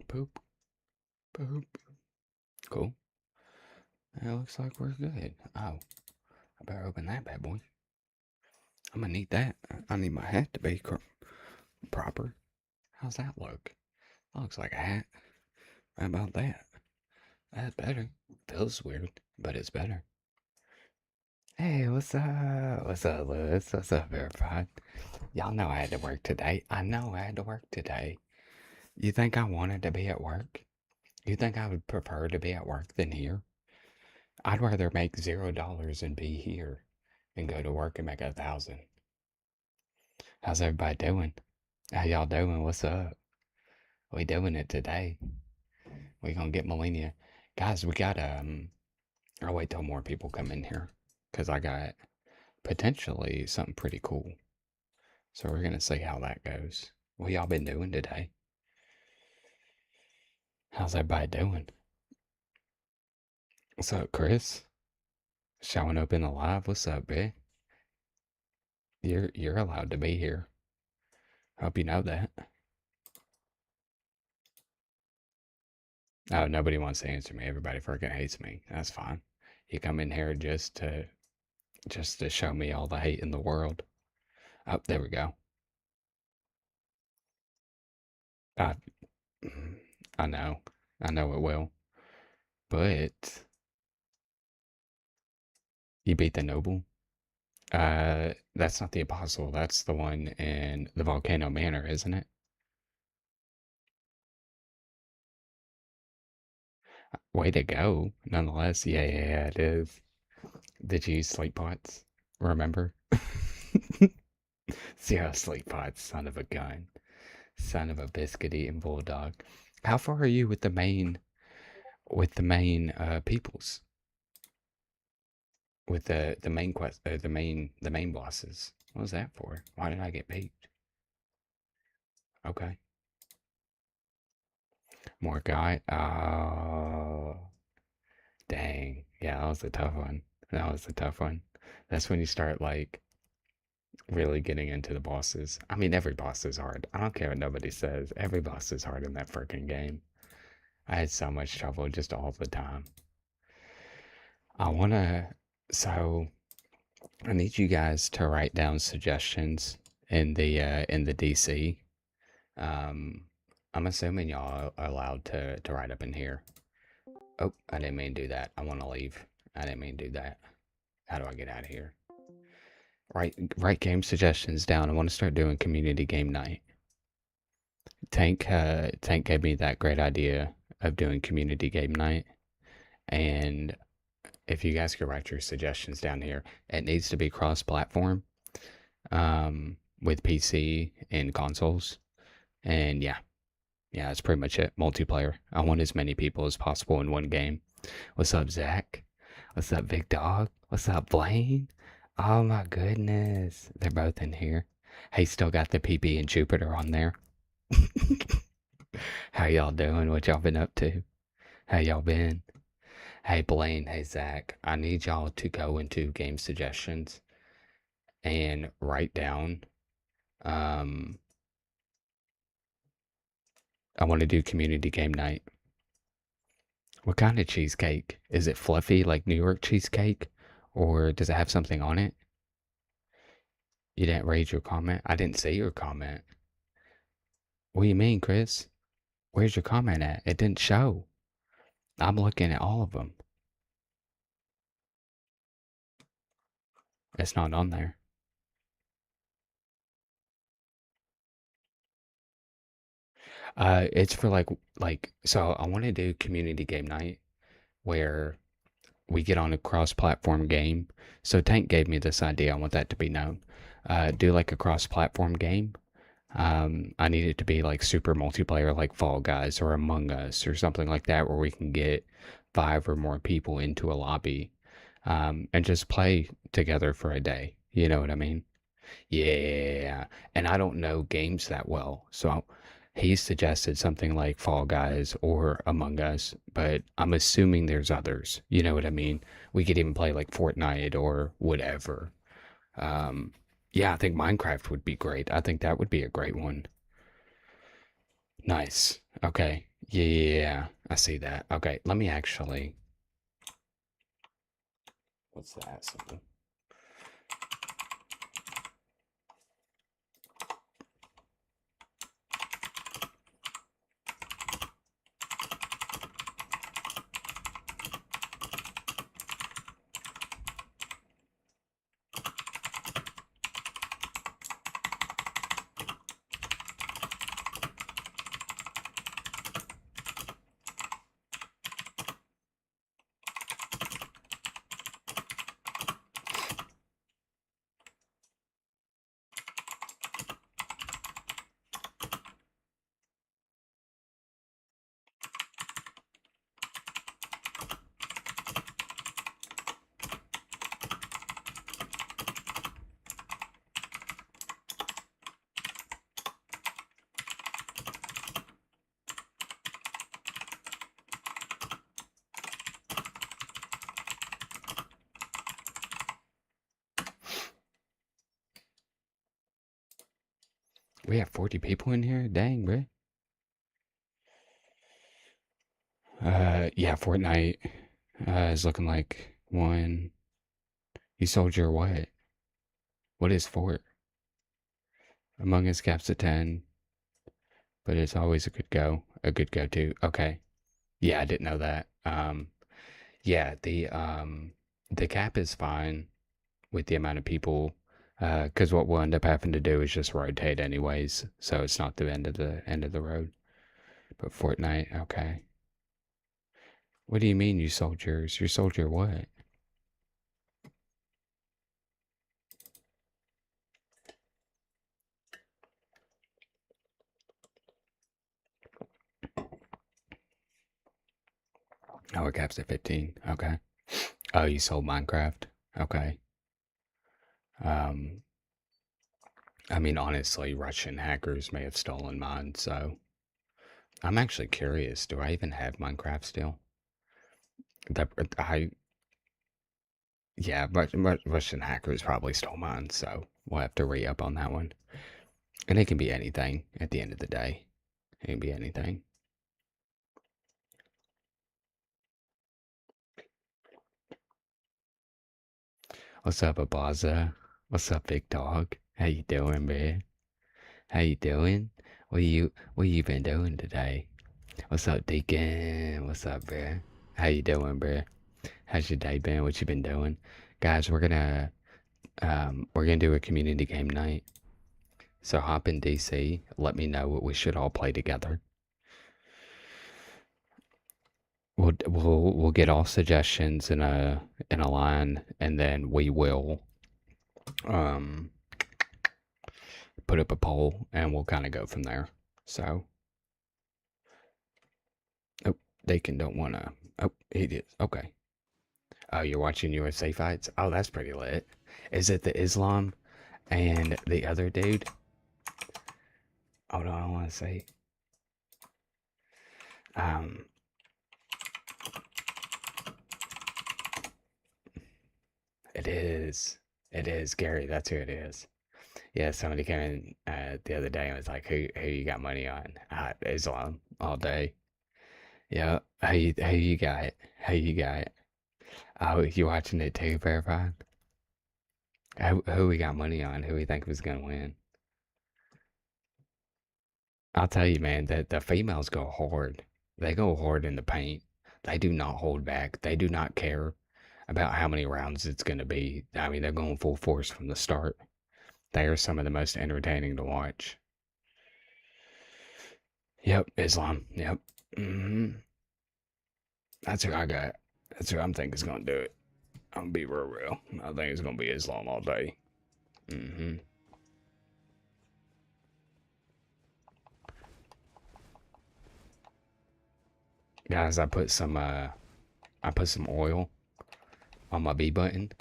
poop, poop. Cool. It looks like we're good. Oh, I better open that bad boy. I'm gonna need that. I need my hat to be proper. How's that look? That looks like a hat. How about that? That's better. Feels weird, but it's better. Hey, what's up? What's up, Lewis? What's up, Verified? Y'all know I had to work today. I know I had to work today. You think I wanted to be at work? You think I would prefer to be at work than here? I'd rather make $0 and be here than go to work and make 1,000. How's everybody doing? How y'all doing? What's up? We doing it today. We gonna get Melenia. Guys, we got I'll wait till more people come in here. Cause I got potentially something pretty cool. So we're gonna see how that goes. What y'all been doing today? How's everybody doing? What's up, Chris? Showing up in the live. What's up, big? You're allowed to be here. Hope you know that. Oh, nobody wants to answer me. Everybody freaking hates me. That's fine. You come in here just to show me all the hate in the world. Oh, there we go. I I know. I know it will. But you beat the noble. That's not the apostle. That's the one in the Volcano Manor, isn't it? Way to go. Nonetheless, yeah, it is. Did you use sleep pots? Remember? Zero sleep pots, son of a gun. Son of a biscuit eating bulldog. How far are you with the main peoples? With the main quest the main bosses. What was that for? Why did I get beat? Okay. More guy. Oh, dang. Yeah, that was a tough one. That was a tough one. That's when you start like really getting into the bosses. I mean, every boss is hard. I don't care what nobody says. Every boss is hard in that freaking game. I had so much trouble just all the time. I wanna. So I need you guys to write down suggestions in the DC. Um, I'm assuming y'all are allowed to write up in here. Oh, I didn't mean to do that. I want to leave. I didn't mean to do that. How do I get out of here? Write game suggestions down. I want to start doing community game night. Tank gave me that great idea of doing community game night, and if you guys could write your suggestions down here, it needs to be cross-platform, with PC and consoles, and yeah, that's pretty much it. Multiplayer. I want as many people as possible in one game. What's up, Zach? What's up, Big Dog? What's up, Blaine? Oh my goodness. They're both in here. Hey, still got the PP and Jupiter on there. How y'all doing? What y'all been up to? How y'all been? Hey, Blaine. Hey, Zach. I need y'all to go into game suggestions and write down. Um, I want to do community game night. What kind of cheesecake? Is it fluffy like New York cheesecake? Or does it have something on it? You didn't raise your comment? I didn't see your comment. What do you mean, Chris? Where's your comment at? It didn't show. I'm looking at all of them. It's not on there. It's for so I want to do community game night where we get on a cross-platform game. So Tank gave me this idea. I want that to be known. Do like a cross-platform game. I need it to be like super multiplayer, like Fall Guys or Among Us or something like that, where we can get 5 or more people into a lobby, and just play together for a day. You know what I mean? Yeah. And I don't know games that well, so he suggested something like Fall Guys or Among Us, but I'm assuming there's others. You know what I mean? We could even play like Fortnite or whatever. Um, yeah, I think Minecraft would be great. I think that would be a great one. Nice. Okay. Yeah, I see that. Okay, let me actually. What's that symbol? We have 40 people in here? Dang, bro. Yeah, Fortnite is looking like one. You sold your what? What is Fort? Among Us caps at 10, but it's always a good go to. Okay. Yeah, I didn't know that. Yeah, the cap is fine with the amount of people, because what we'll end up having to do is just rotate anyways, so it's not the end of the road. But Fortnite, okay. What do you mean you sold yours? You sold your what? Oh, it caps at 15. Okay. Oh, you sold Minecraft. Okay. Um, I mean, honestly, Russian hackers may have stolen mine, so I'm actually curious. Do I even have Minecraft still? That I Yeah, but Russian hackers probably stole mine, so we'll have to re up on that one. And it can be anything at the end of the day. It can be anything. What's up, Abaza? What's up, big dog? How you doing, man? How you doing? What you been doing today? What's up, Deacon? What's up, bro? How you doing, bro? How's your day been? What you been doing? Guys, we're gonna do a community game night. So hop in DC, let me know what we should all play together. We'll get all suggestions in a line, and then we will um put up a poll, and we'll kind of go from there. So, oh, Deacon don't wanna. Oh, he did. Okay. Oh, you're watching USA fights. Oh, that's pretty lit. Is it the Islam and the other dude? Oh no, I don't want to say. Um, it is. It is Gary. That's who it is. Yeah, somebody came in the other day and was like, who you got money on?" Islam all day. Yeah, how you got it? How you got it? Oh, you watching it too, Verified? Who we got money on? Who we think was gonna win? I'll tell you, man, that the females go hard. They go hard in the paint. They do not hold back. They do not care about how many rounds it's gonna be. I mean, they're going full force from the start. They are some of the most entertaining to watch. Yep, Islam. Yep. That's who I got. That's who I'm thinking is gonna do it. I'm gonna be real. I think it's gonna be Islam all day. hmm Guys, I put some oil on my B button.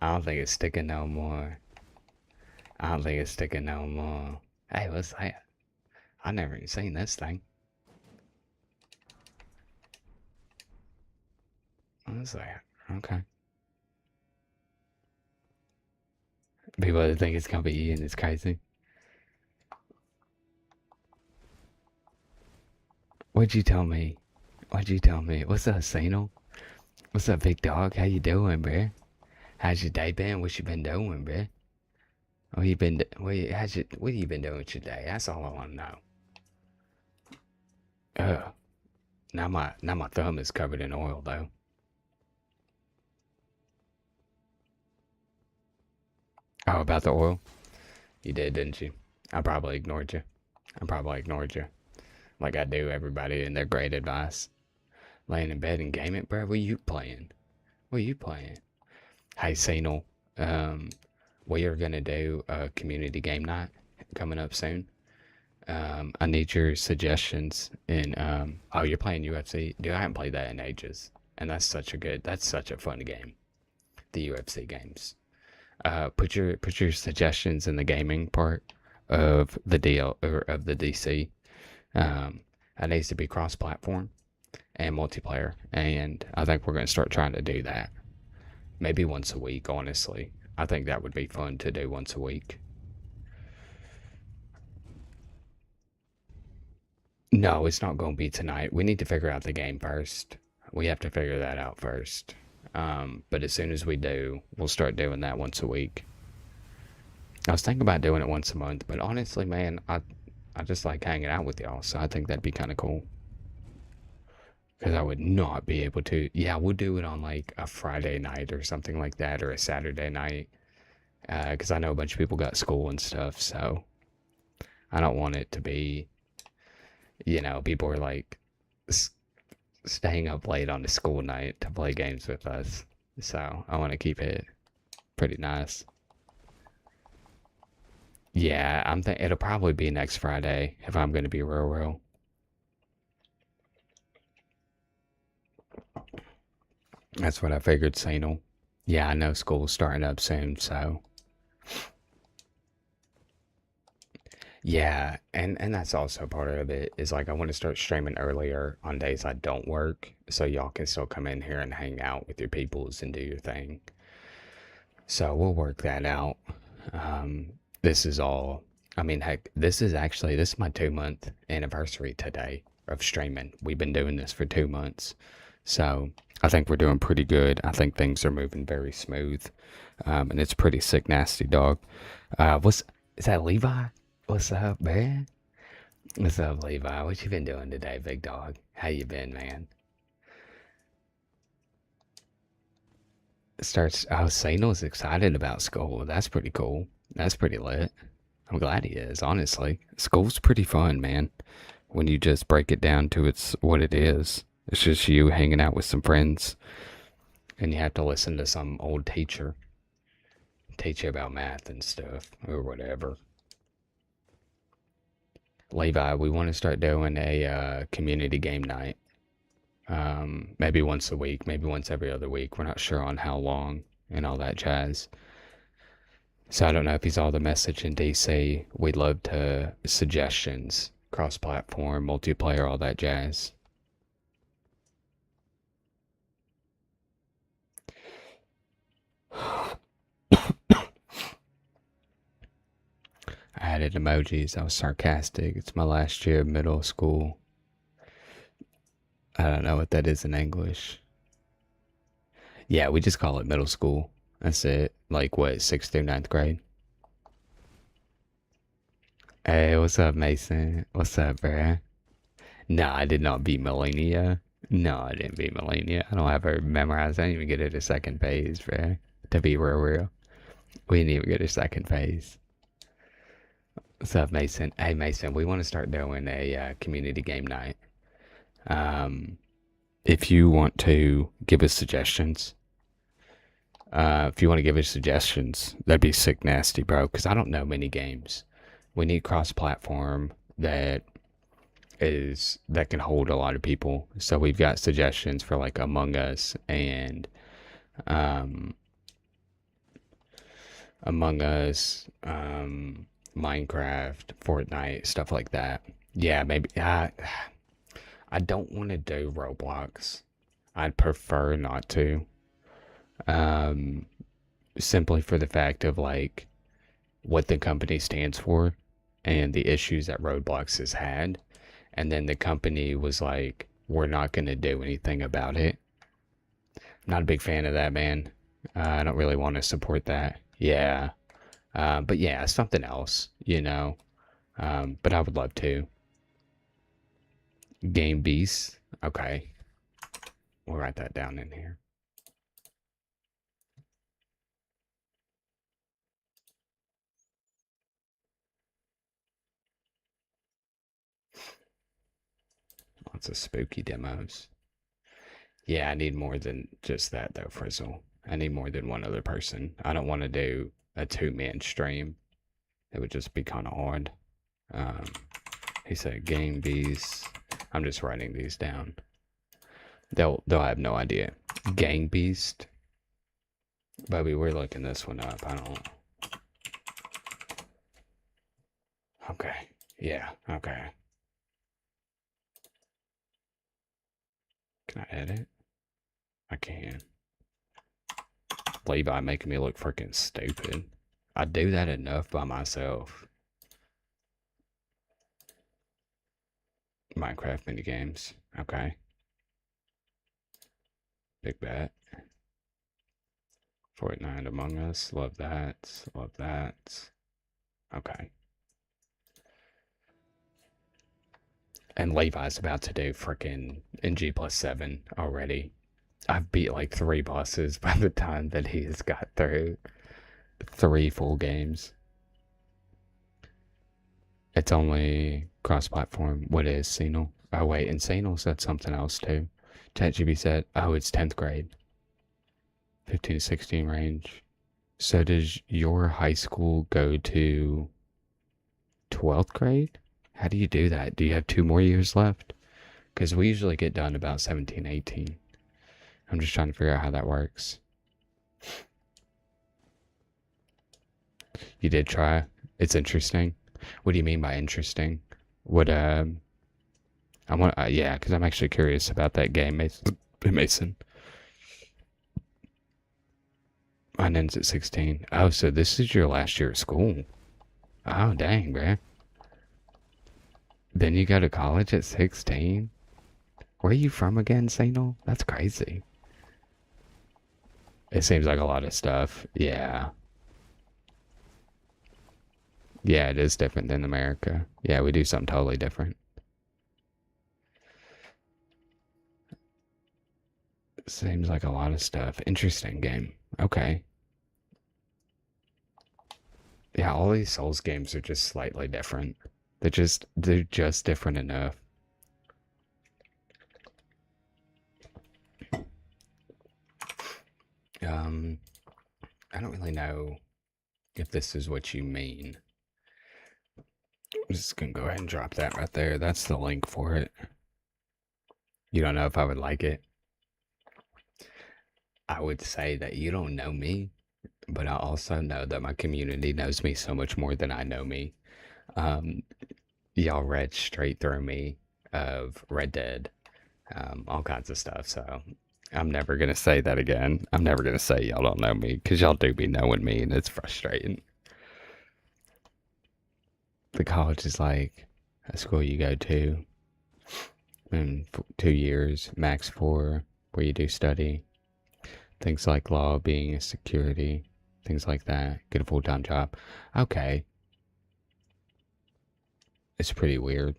I don't think it's sticking no more. I don't think it's sticking no more. Hey, what's that? I never even seen this thing. What's that? Okay. People that think it's gonna be Ian is crazy. What'd you tell me? What'd you tell me? What's up, Sanal? What's up, big dog? How you doing, bruh? How's your day been? What you been doing, bruh? What you been doing today? That's all I want to know. Now my thumb is covered in oil though. Oh, about the oil? You did, didn't you? I probably ignored you. I probably ignored you. Like I do everybody in their great advice. Laying in bed and gaming, bro. What are you playing? What are you playing? Hey, Sanal. Um, we are gonna do a community game night coming up soon. I need your suggestions in oh, you're playing UFC. Dude, I haven't played that in ages. And that's such a fun game. The UFC games. Put your suggestions in the gaming part of the deal or of the DC. Um, it needs to be cross platform and multiplayer. And I think we're gonna start trying to do that. Maybe once a week, honestly. I think that would be fun to do once a week. No, it's not going to be tonight. We need to figure out the game first. We have to figure that out first. But as soon as we do, we'll start doing that once a week. I was thinking about doing it once a month, but honestly, man, I just like hanging out with y'all, so I think that'd be kind of cool. Because I would not be able to. Yeah, we'll do it on like a Friday night or something like that, or a Saturday night. Because I know a bunch of people got school and stuff, so I don't want it to be, people are like staying up late on a school night to play games with us. So I want to keep it pretty nice. Yeah, it'll probably be next Friday if I'm going to be real. That's what I figured, Sanal. Yeah, I know school's starting up soon, so yeah, and that's also part of it is like I want to start streaming earlier on days I don't work, so y'all can still come in here and hang out with your peoples and do your thing. So we'll work that out. This is all. I mean, heck, this is my 2 month anniversary today of streaming. We've been doing this for 2 months, so I think we're doing pretty good. I think things are moving very smooth, and it's pretty sick, nasty dog. What's is that, Levi? What's up, man? What's up, Levi? What you been doing today, big dog? How you been, man? Sanal's excited about school. That's pretty cool. That's pretty lit. I'm glad he is, honestly. School's pretty fun, man. When you just break it down to its what it is. It's just you hanging out with some friends and you have to listen to some old teacher teach you about math and stuff or whatever. Levi, we want to start doing a community game night. Maybe once a week, maybe once every other week. We're not sure on how long and all that jazz. So I don't know if he's all the message in DC. We'd love to suggestions, cross-platform, multiplayer, all that jazz. I added emojis. I was sarcastic. It's my last year of middle school. I don't know what that is in English. Yeah, we just call it middle school. That's it. Like what, sixth through ninth grade? Hey, what's up, Mason? What's up, bruh? No, I did not beat Melenia. No, I didn't beat Melenia. I don't have her memorized. I didn't even get her to second phase, bruh. To be real. We didn't even get her second phase. What's up, Mason? Hey, Mason, we want to start doing a community game night. Um, if you want to give us suggestions, that'd be sick nasty, bro. Because I don't know many games. We need cross-platform that can hold a lot of people. So we've got suggestions for like Among Us and um, Minecraft, Fortnite, stuff like that. Yeah, maybe. I don't want to do Roblox. I'd prefer not to. Um, Simply for the fact of like what the company stands for and the issues that Roblox has had. and then the company was like, we're not going to do anything about it. Not a big fan of that, man. I don't really want to support that. Yeah. But yeah, something else, you know. But I would love to. Game Beast. Okay. We'll write that down in here. Lots of spooky demos. Yeah, I need more than just that, though, Frizzle. I need more than one other person. I don't want to do a two-man stream. It would just be kind of odd. Um, he said Game Beast. I'm just writing these down. They'll have no idea. Gang Beast. Bobby, we're looking this one up. I don't. Okay. Yeah. Okay. Can I edit? I can. Levi making me look freaking stupid. I do that enough by myself. Minecraft minigames. Okay. Big bet. Fortnite Among Us. Love that. Love that. Okay. And Levi's about to do freaking NG+7 already. I've beat like 3 bosses by the time that he has got through 3 full games. It's only cross-platform. What is Senal? Oh wait, and Senal said something else too. ChatGPT said, oh, it's 10th grade. 15 to 16 range. So does your high school go to 12th grade? How do you do that? Do you have 2 more years left? Because we usually get done about 17, 18. I'm just trying to figure out how that works. You did try? It's interesting. What do you mean by interesting? What, I want, yeah, because I'm actually curious about that game, Mason. Mine ends at 16. Oh, so this is your last year of school. Oh, dang, bruh. Then you go to college at 16? Where are you from again, Sainal? That's crazy. It seems like a lot of stuff. Yeah. Yeah, it is different than America. Yeah, we do something totally different. Seems like a lot of stuff. Interesting game. Okay. Yeah, all these Souls games are just slightly different. They're just different enough. I don't really know if this is what you mean. I'm just gonna go ahead and drop that right there. That's the link for it. You don't know if I would like it. I would say that you don't know me, but I also know that my community knows me so much more than I know me. Um, y'all read straight through me of Red Dead, all kinds of stuff. So I'm never gonna say that again. I'm never gonna say y'all don't know me because y'all do be knowing me, and it's frustrating. The college is like a school you go to in 2 years, max 4, where you do study things like law, being a security, things like that. Get a full-time job. Okay, it's pretty weird.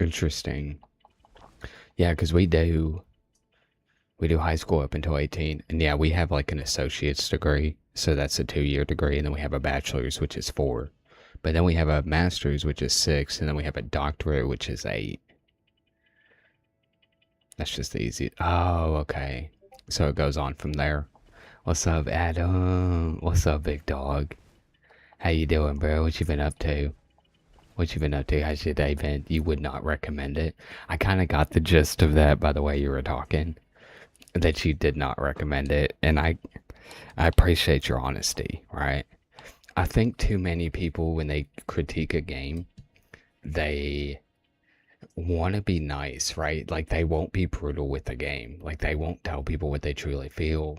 Interesting. Yeah, because we do high school up until 18, and yeah, we have like an associate's degree, so that's a 2-year degree, and then we have a bachelor's, which is 4. But then we have a master's, which is 6, and then we have a doctorate, which is 8. That's just the easy. Oh, okay. So it goes on from there. What's up, Adam? What's up, big dog? How you doing, bro? What you been up to? What you been up to? How's your day been? You would not recommend it. I kind of got the gist of that by the way you were talking. That you did not recommend it, and I appreciate your honesty, right? I think too many people, when they critique a game, they want to be nice, right? Like they won't be brutal with the game. Like they won't tell people what they truly feel.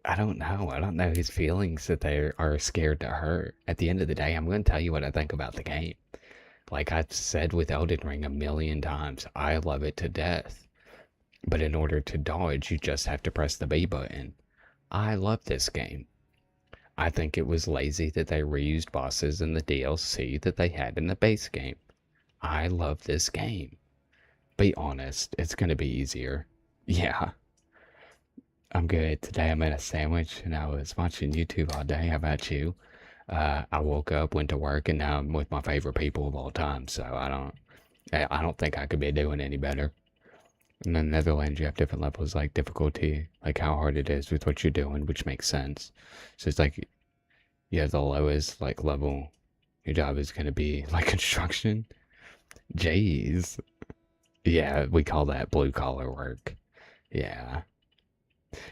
I don't know. I don't know his feelings that they are scared to hurt. At the end of the day, I'm going to tell you what I think about the game. Like I've said with Elden Ring a million times, I love it to death. But in order to dodge, you just have to press the B button. I love this game. I think it was lazy that they reused bosses in the DLC that they had in the base game. I love this game. Be honest, it's going to be easier. Yeah, I'm good. Today I made a sandwich and I was watching YouTube all day. How about you? I woke up, went to work, and now I'm with my favorite people of all time. So I don't think I could be doing any better. In the Netherlands, you have different levels like difficulty, like how hard it is with what you're doing, which makes sense. So it's like you have the lowest like level. Your job is gonna be like construction. Jeez. Yeah, we call that blue collar work. Yeah.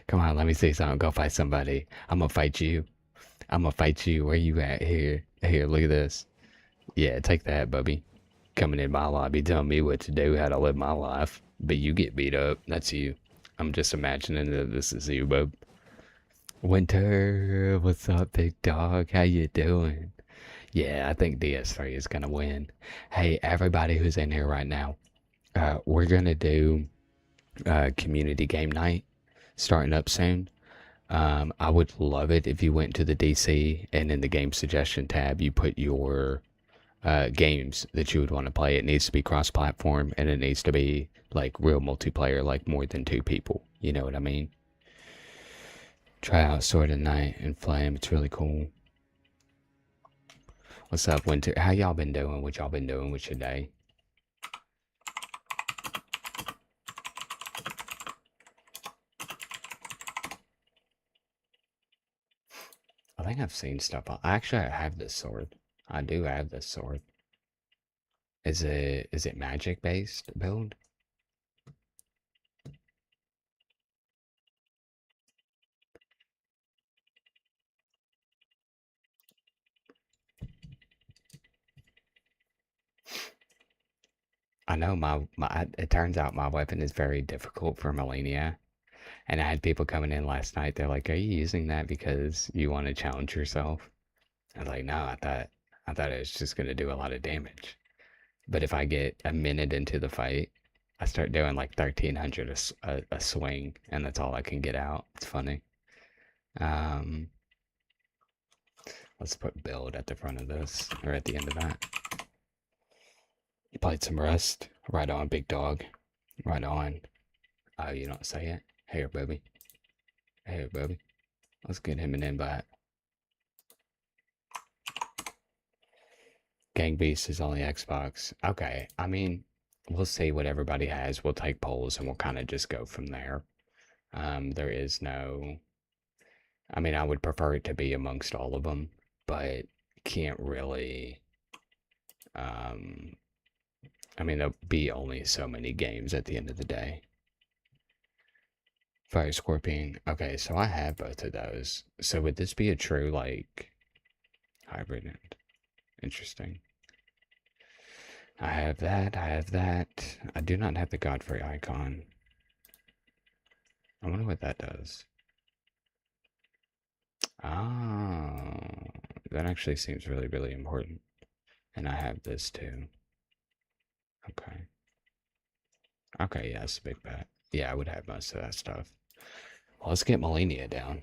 Come on, let me see something. Go fight somebody. I'm gonna fight you. I'm gonna fight you. Where you at? Here. Here, look at this. Yeah, take that, Bubby. Coming in my lobby telling me what to do, how to live my life. But you get beat up. That's you. I'm just imagining that this is you, bub. Winter, what's up, big dog? How you doing? Yeah, I think DS3 is gonna win. Hey, everybody who's in here right now, we're gonna do community game night starting up soon. I would love it if you went to the DC and in the game suggestion tab, you put your games that you would want to play. It needs to be cross platform and it needs to be like real multiplayer, like more than two people. You know what I mean? Try out Sword of Night and Flame. It's really cool. What's up, Winter? How y'all been doing? What y'all been doing with your day? I think I've seen stuff. Actually, I have this sword. I do have this sword. Is it magic based build? I know my it turns out my weapon is very difficult for Melenia. And I had people coming in last night. They're like, "Are you using that because you want to challenge yourself?" I was like, "No, I thought it was just gonna do a lot of damage. But if I get a minute into the fight, I start doing like 1300 a swing, and that's all I can get out. It's funny. Um, let's put build at the front of this or at the end of that. You played some Rust. Right on, big dog. Right on. Oh, you don't say it. Here, baby. Here, baby. Let's get him an invite. Gang Beast is only Xbox. Okay, I mean, we'll see what everybody has. We'll take polls and we'll kind of just go from there. There is no. I mean, I would prefer it to be amongst all of them, but can't really. Um, I mean, there'll be only so many games at the end of the day. Fire Scorpion. Okay, so I have both of those. So would this be a true, like, hybrid? Interesting. I have that. I have that. I do not have the Godfrey icon. I wonder what that does. Oh, that actually seems really, really important. And I have this too. Okay. Okay, yeah, it's a big bet. Yeah, I would have most of that stuff. Well, let's get Melenia down.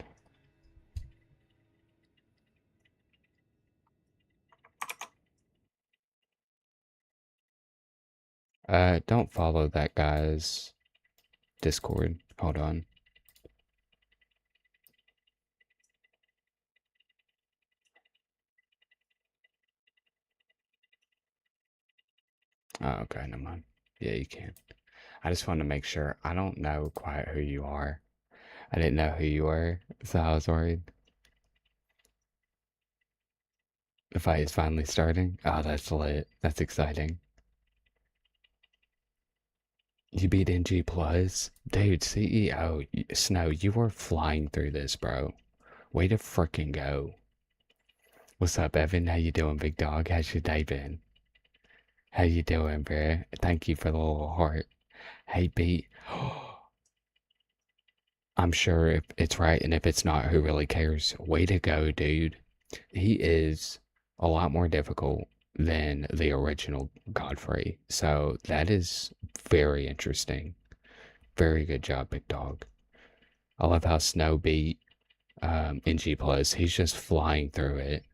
Don't follow that guy's Discord. Hold on. Oh, okay, never mind. Yeah, you can. I just want to make sure. I don't know quite who you are. I didn't know who you were, so I was worried. The fight is finally starting. Oh, that's lit. That's exciting. You beat NG+. Dude, CEO. Snow, you were flying through this, bro. Way to frickin' go. What's up, Evan? How you doing, big dog? How's your day been? How you doing, bro? Thank you for the little heart. Hey, Beat. I'm sure if it's right, and if it's not, who really cares? Way to go, dude. He is a lot more difficult than the original Godfrey. So that is very interesting. Very good job, Big Dog. I love how Snow beat NG+. He's just flying through it.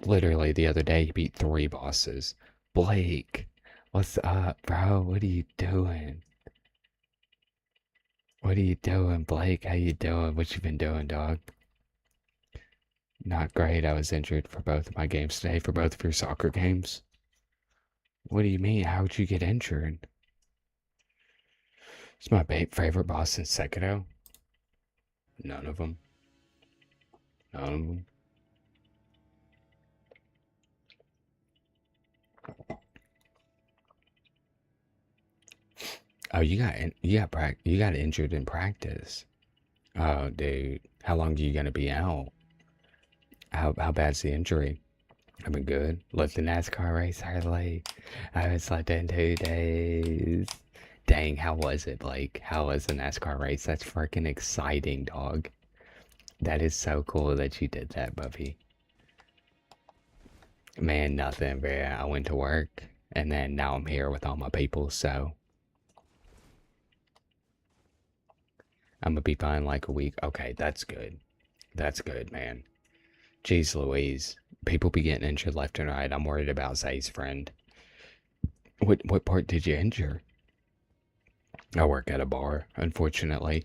Literally, the other day, he beat 3 bosses. Blake, what's up, bro? What are you doing? What are you doing, Blake? How you doing? What you been doing, dog? Not great. I was injured for both of my games today, for both of your soccer games. What do you mean? How'd you get injured? It's my favorite boss in Sekiro. None of them. None of them. Oh, you got injured in practice. Oh, dude, how long are you gonna be out? How bad's the injury? I've been good. Left the NASCAR race early. I haven't slept in 2 days. Dang, how was it, Blake? How was the NASCAR race? That's freaking exciting, dog. That is so cool that you did that, Buffy. Man, nothing, bro. I went to work, and then now I'm here with all my people, so I'm gonna be fine like a week. Okay, that's good. That's good, man. Jeez Louise. People be getting injured left and right. I'm worried about Zay's friend. What part did you injure? I work at a bar, unfortunately.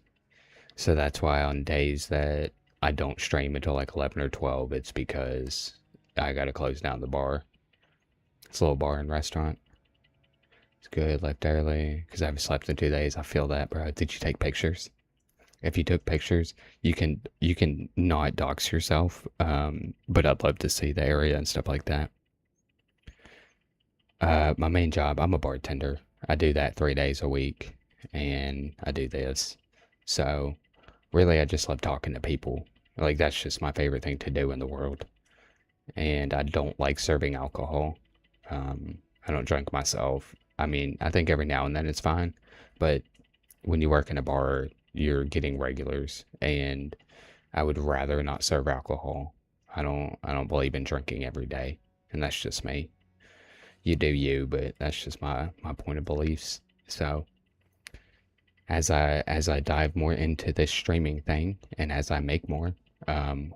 So that's why on days that I don't stream until like 11 or 12, it's because I gotta close down the bar. It's a little bar and restaurant. It's good, left early, because I haven't slept in 2 days. I feel that, bro. Did you take pictures? If you took pictures, you can not dox yourself, but I'd love to see the area and stuff like that. My main job, I'm a bartender. I do that 3 days a week, and I do this. So really, I just love talking to people. Like that's just my favorite thing to do in the world. And I don't like serving alcohol. I don't drink myself. I mean, I think every now and then it's fine, but when you work in a bar, you're getting regulars, and I would rather not serve alcohol. I don't believe in drinking every day, and that's just me. You do you, but that's just my point of beliefs. So as I dive more into this streaming thing, and as I make more,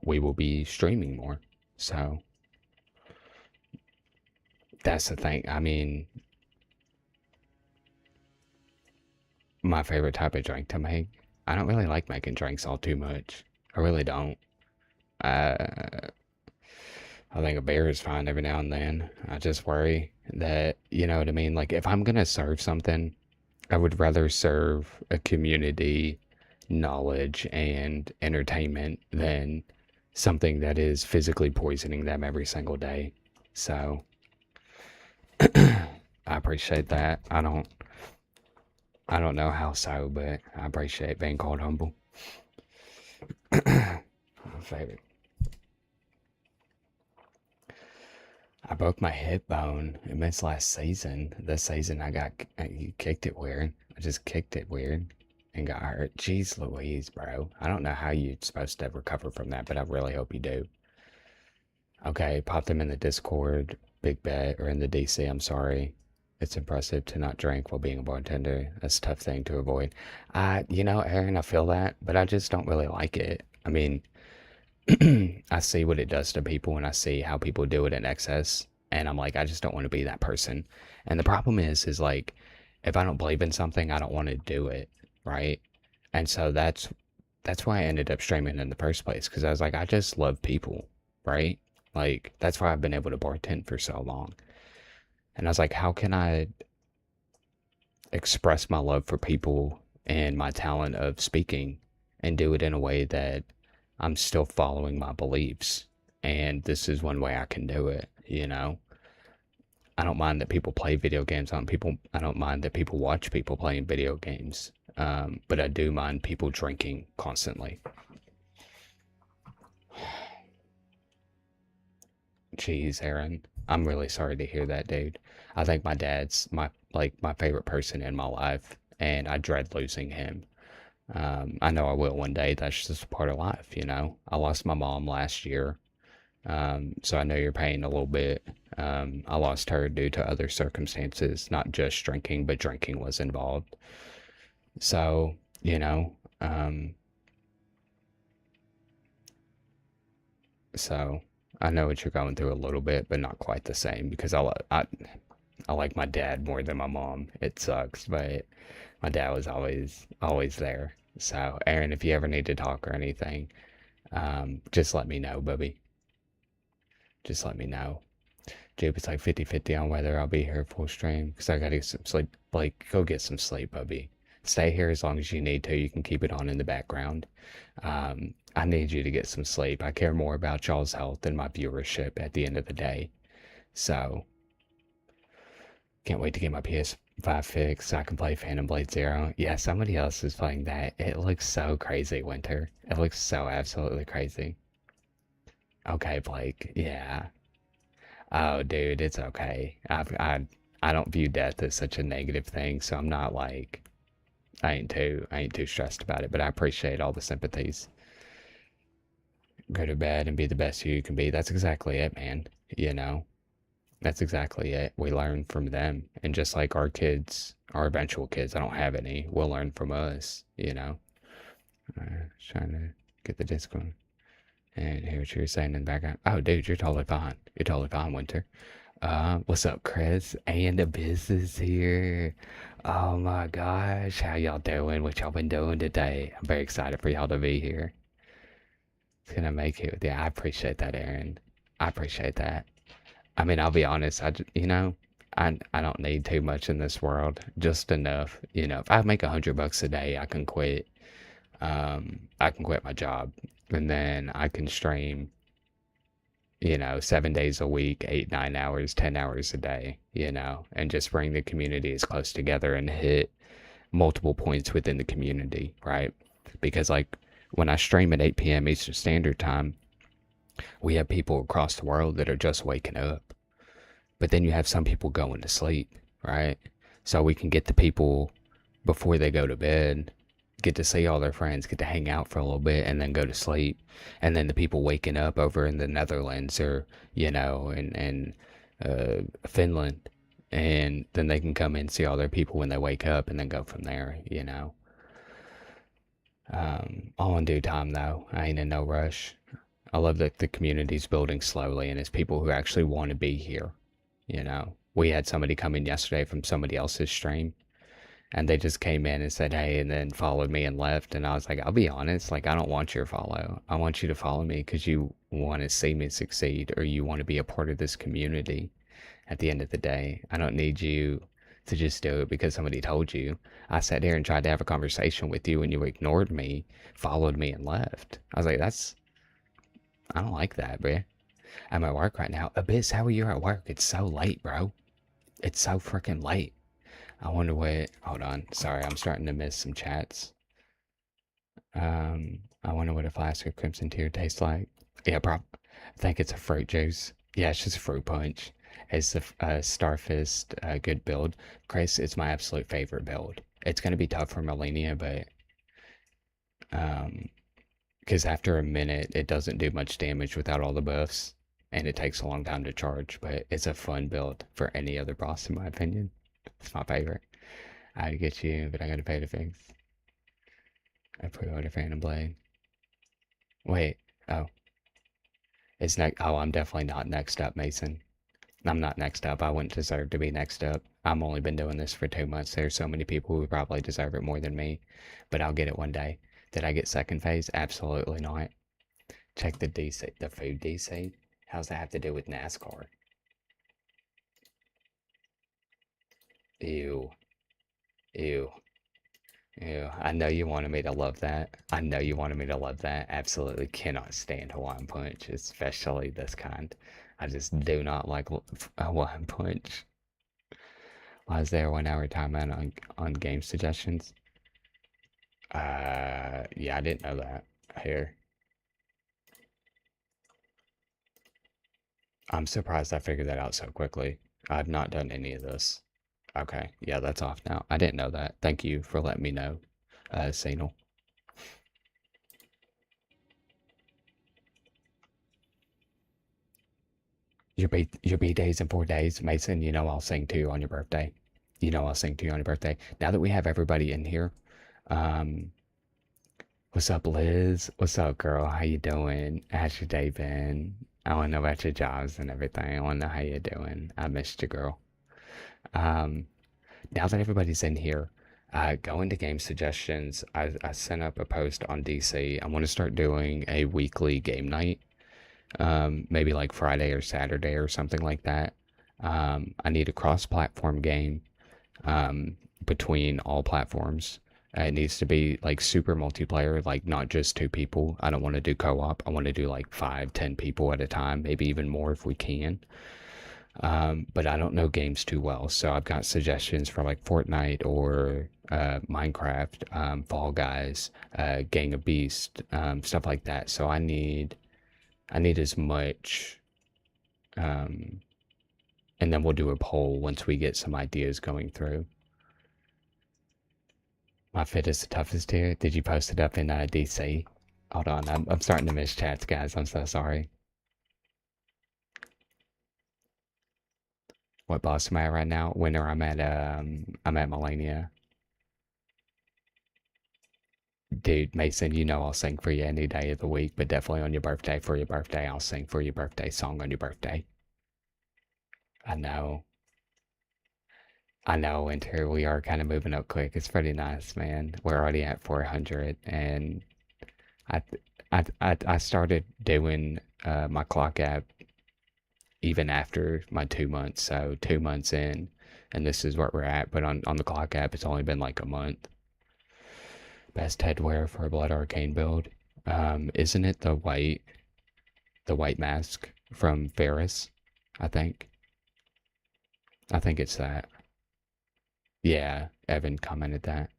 we will be streaming more. So that's the thing. I mean, my favorite type of drink to make. I don't really like making drinks all too much. I really don't. Uh, I think a beer is fine every now and then. I just worry that, you know what I mean? Like, if I'm gonna serve something, I would rather serve a community knowledge and entertainment than something that is physically poisoning them every single day. So, I appreciate that. I don't know how so, but I appreciate being called humble. My favorite. I broke my hip bone in this last season. This season you kicked it weird. I just kicked it weird and got hurt. Jeez Louise, bro. I don't know how you're supposed to recover from that, but I really hope you do. Okay, pop them in the Discord, Big Bet, or in the DC. I'm sorry. It's impressive to not drink while being a bartender. That's a tough thing to avoid. Aaron, I feel that, but I just don't really like it. I mean, I see what it does to people and I see how people do it in excess. And I'm like, I just don't want to be that person. And the problem is like, if I don't believe in something, I don't want to do it. Right. And so that's why I ended up streaming in the first place. Cause I was like, I just love people. Right. Like, that's why I've been able to bartend for so long. And I was like, how can I express my love for people and my talent of speaking and do it in a way that I'm still following my beliefs. And this is one way I can do it, you know? I don't mind that people play video games. I don't mind that people watch people playing video games. But I do mind people drinking constantly. Jeez, Aaron. I'm really sorry to hear that, dude. I think my dad's my favorite person in my life, and I dread losing him. I know I will one day. That's just a part of life, you know. I lost my mom last year, So I know your pain a little bit. I lost her due to other circumstances, not just drinking, but drinking was involved. So, so I know what you're going through a little bit, but not quite the same because I like my dad more than my mom. It sucks, but my dad was always there. So, Aaron, if you ever need to talk or anything, just let me know, bubby. Just let me know. Jabe, it's like 50-50 on whether I'll be here full stream because I gotta get some sleep. Like, go get some sleep, bubby. Stay here as long as you need to. You can keep it on in the background. I need you to get some sleep. I care more about y'all's health than my viewership at the end of the day. So, can't wait to get my PS5 fixed so I can play Phantom Blade Zero. Yeah, somebody else is playing that. It looks so crazy, Winter. It looks so absolutely crazy. Okay, Blake. Yeah. Oh, dude, it's okay. I don't view death as such a negative thing, so I'm not like I ain't too stressed about it. But I appreciate all the sympathies. Go to bed and be the best you can be. That's exactly it, man. You know, that's exactly it. We learn from them, and just like our kids, our eventual kids, I don't have any. Will learn from us. Trying to get the Discord and hear what you're saying in the background. Oh, dude, you're totally fine. You're totally fine, Winter. What's up, Chris? And the business here. Oh my gosh, how y'all doing? What y'all been doing today? I'm very excited for y'all to be here. It's gonna make it. Yeah, I appreciate that, Aaron. I appreciate that. I mean, I'll be honest. I don't need too much in this world. Just enough. If I make $100 a day, I can quit. I can quit my job, and then I can stream 7 days a week, 8, 9 hours, 10 hours a day, and just bring the community as close together and hit multiple points within the community, right? Because, like, when I stream at 8 p.m. Eastern Standard Time, we have people across the world that are just waking up. But then you have some people going to sleep, right? So we can get the people before they go to bed, get to see all their friends, get to hang out for a little bit, and then go to sleep. And then the people waking up over in the Netherlands or, in Finland, and then they can come and see all their people when they wake up and then go from there. All in due time, though. I ain't in no rush. I love that the community's building slowly and it's people who actually want to be here. We had somebody come in yesterday from somebody else's stream and they just came in and said, hey, and then followed me and left. And I was like, I'll be honest, like, I don't want your follow. I want you to follow me because you want to see me succeed or you want to be a part of this community at the end of the day. I don't need you to just do it because somebody told you. I sat there and tried to have a conversation with you and you ignored me, followed me, and left. I was like, I don't like that, bro. I'm at work right now. Abyss, how are you at work? It's so late, bro. It's so freaking late. I wonder what. Hold on. Sorry, I'm starting to miss some chats. I wonder what a flask of Crimson Tear tastes like. Yeah, bro. I think it's a fruit juice. Yeah, it's just a fruit punch. It's the Starfist good build. Chris, it's my absolute favorite build. It's going to be tough for Melenia, but because after a minute, it doesn't do much damage without all the buffs, and it takes a long time to charge, but it's a fun build for any other boss, in my opinion. It's my favorite. I'd get you, but I gotta pay to fix. I pre-order Phantom Blade. Wait, oh. It's next. Oh, I'm definitely not next up, Mason. I'm not next up. I wouldn't deserve to be next up. I've only been doing this for 2 months. There's so many people who probably deserve it more than me, but I'll get it one day. Did I get second phase? Absolutely not. Check the DC, the food DC. How's that have to do with NASCAR? Ew. Ew. Ew. I know you wanted me to love that. I know you wanted me to love that. Absolutely cannot stand Hawaiian Punch, especially this kind. I just do not like Hawaiian Punch. Why is there a 1 hour timeout on game suggestions? Yeah, I didn't know that. Here. I'm surprised I figured that out so quickly. I've not done any of this. Okay, yeah, that's off now. I didn't know that. Thank you for letting me know, Signal. your B days in 4 days, Mason. You know I'll sing to you on your birthday. You know I'll sing to you on your birthday. Now that we have everybody in here, um, what's up, Liz? What's up, girl? How you doing? How's your day been? I want to know about your jobs and everything. I want to know how you're doing. I missed you, girl. Um, Now that everybody's in here, go into game suggestions. I sent up a post on DC. I want to start doing a weekly game night, maybe like Friday or Saturday or something like that. I need a cross-platform game between all platforms. It needs to be like super multiplayer, like not just two people. I don't want to do co-op. I want to do like 5, 10 people at a time, maybe even more if we can. But I don't know games too well, so I've got suggestions for like Fortnite or Minecraft, Fall Guys, Gang of Beasts, stuff like that. So I need as much, um, and then we'll do a poll once we get some ideas going through. My fit is the toughest here. Did you post it up in DC? Hold on, I'm starting to miss chats, guys. I'm so sorry. What boss am I at right now? Winter, I'm at Melenia. Dude, Mason, you know I'll sing for you any day of the week, but definitely on your birthday. For your birthday, I'll sing for your birthday song on your birthday. I know. I know, Winter, we are kind of moving up quick. It's pretty nice, man. We're already at 400, and I I started doing my clock app even after my 2 months. So 2 months in, and this is where we're at. But on the clock app, it's only been like a month. Best headwear for a Blood Arcane build. Isn't it the white mask from Ferris? I think. I think it's that. Yeah, Evan commented that.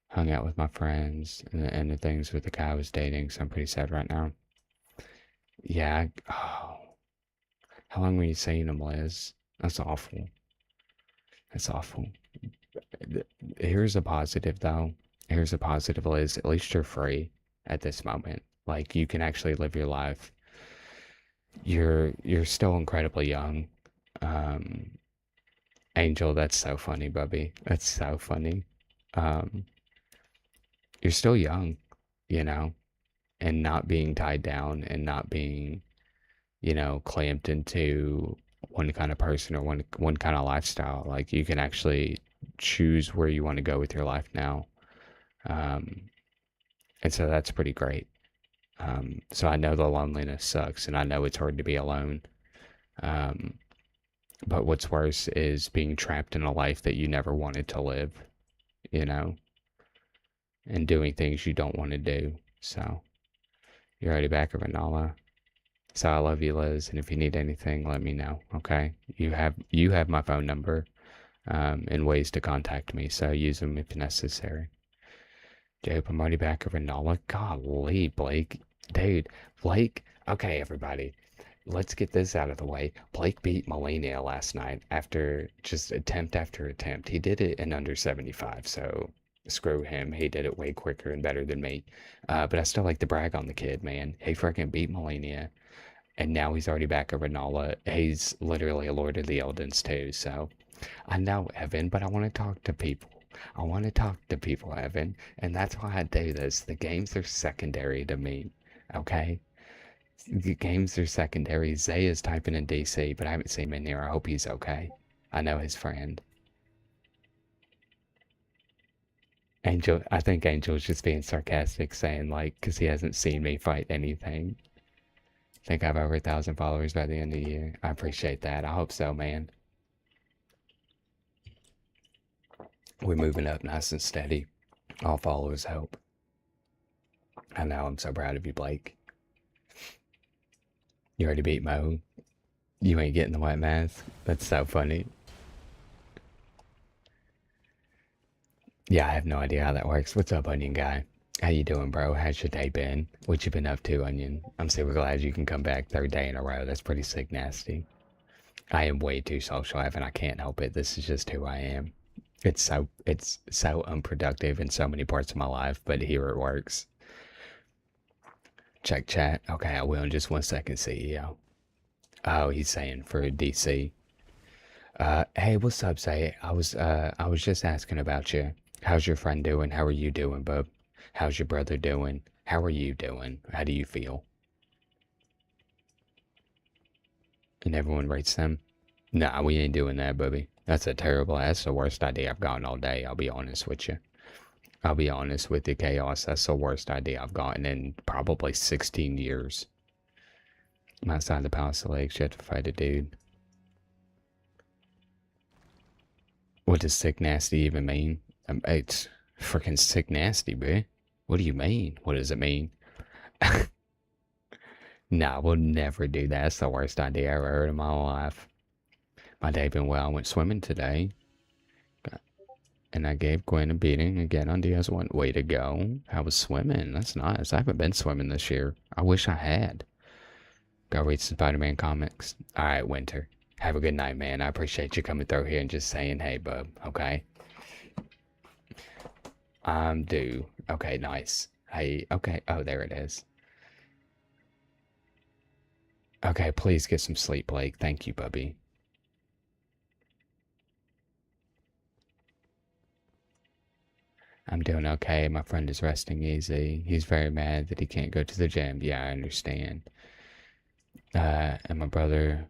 Hung out with my friends and the things with the guy I was dating, so I'm pretty sad right now. Yeah. Oh, how long were you seeing him, Liz? That's awful. That's awful. Here's a positive, though. Here's a positive, Liz. At least you're free at this moment. Like you can actually live your life. You're still incredibly young. Um, Angel, that's so funny, Bubby. That's so funny. Um, you're still young, you know, and not being tied down and not being, clamped into one kind of person or one kind of lifestyle. Like you can actually choose where you want to go with your life now. Um, and so that's pretty great. So I know the loneliness sucks and I know it's hard to be alone. Um, but what's worse is being trapped in a life that you never wanted to live, you know, and doing things you don't want to do. So you're already back at Renala. So I love you, Liz, and if you need anything, let me know. Okay, you have my phone number, and ways to contact me. So use them if necessary. Joe, I'm already back at Renala. Golly, Blake, dude, Blake. Okay, everybody, let's get this out of the way. Blake beat Melenia last night after just attempt after attempt. He did it in under 75, so screw him. He did it way quicker and better than me. But I still like to brag on the kid, man. He freaking beat Melenia, and now he's already back at Renala. He's literally a Lord of the Eldens too, so I know, Evan, but I want to talk to people. I want to talk to people, Evan, and that's why I do this. The games are secondary to me, okay? The games are secondary. Zay is typing in DC, but I haven't seen him in here. I hope he's okay. I know his friend. Angel, I think Angel's just being sarcastic, saying, like, because he hasn't seen me fight anything. I think I have over 1,000 followers by the end of the year. I appreciate that. I hope so, man. We're moving up nice and steady. All followers help. I know, I'm so proud of you, Blake. You already beat Mo. You ain't getting the white mask. That's so funny. Yeah, I have no idea how that works. What's up, Onion Guy? How you doing, bro? How's your day been? What you been up to, Onion? I'm super glad you can come back 3rd day in a row. That's pretty sick nasty. I am way too social, Evan. I can't help it. This is just who I am. It's so unproductive in so many parts of my life, but here it works. Check chat. Okay, I will in just 1 second, CEO. Oh, he's saying for DC. Hey, what's up, Say? I was just asking about you. How's your friend doing? How are you doing, bub? How's your brother doing? How are you doing? How do you feel? And everyone rates them. Nah, we ain't doing that, bubby. That's the worst idea I've gotten all day. I'll be honest with you. I'll be honest with you, Chaos. That's the worst idea I've gotten in probably 16 years. I'm outside the Palace of Lakes. You have to fight a dude. What does sick nasty even mean? It's freaking sick nasty, bro. What do you mean? What does it mean? Nah, we'll never do that. That's the worst idea I ever heard in my life. My day been well. I went swimming today. And I gave Gwen a beating again on DS1. Way to go. I was swimming. That's nice. I haven't been swimming this year. I wish I had. Go read some Spider-Man comics. All right, Winter. Have a good night, man. I appreciate you coming through here and just saying, hey, bub. Okay? I'm due. Okay, nice. Hey, okay. Oh, there it is. Okay, please get some sleep, Blake. Thank you, bubby. I'm doing okay. My friend is resting easy. He's very mad that he can't go to the gym. Yeah, I understand. And my brother,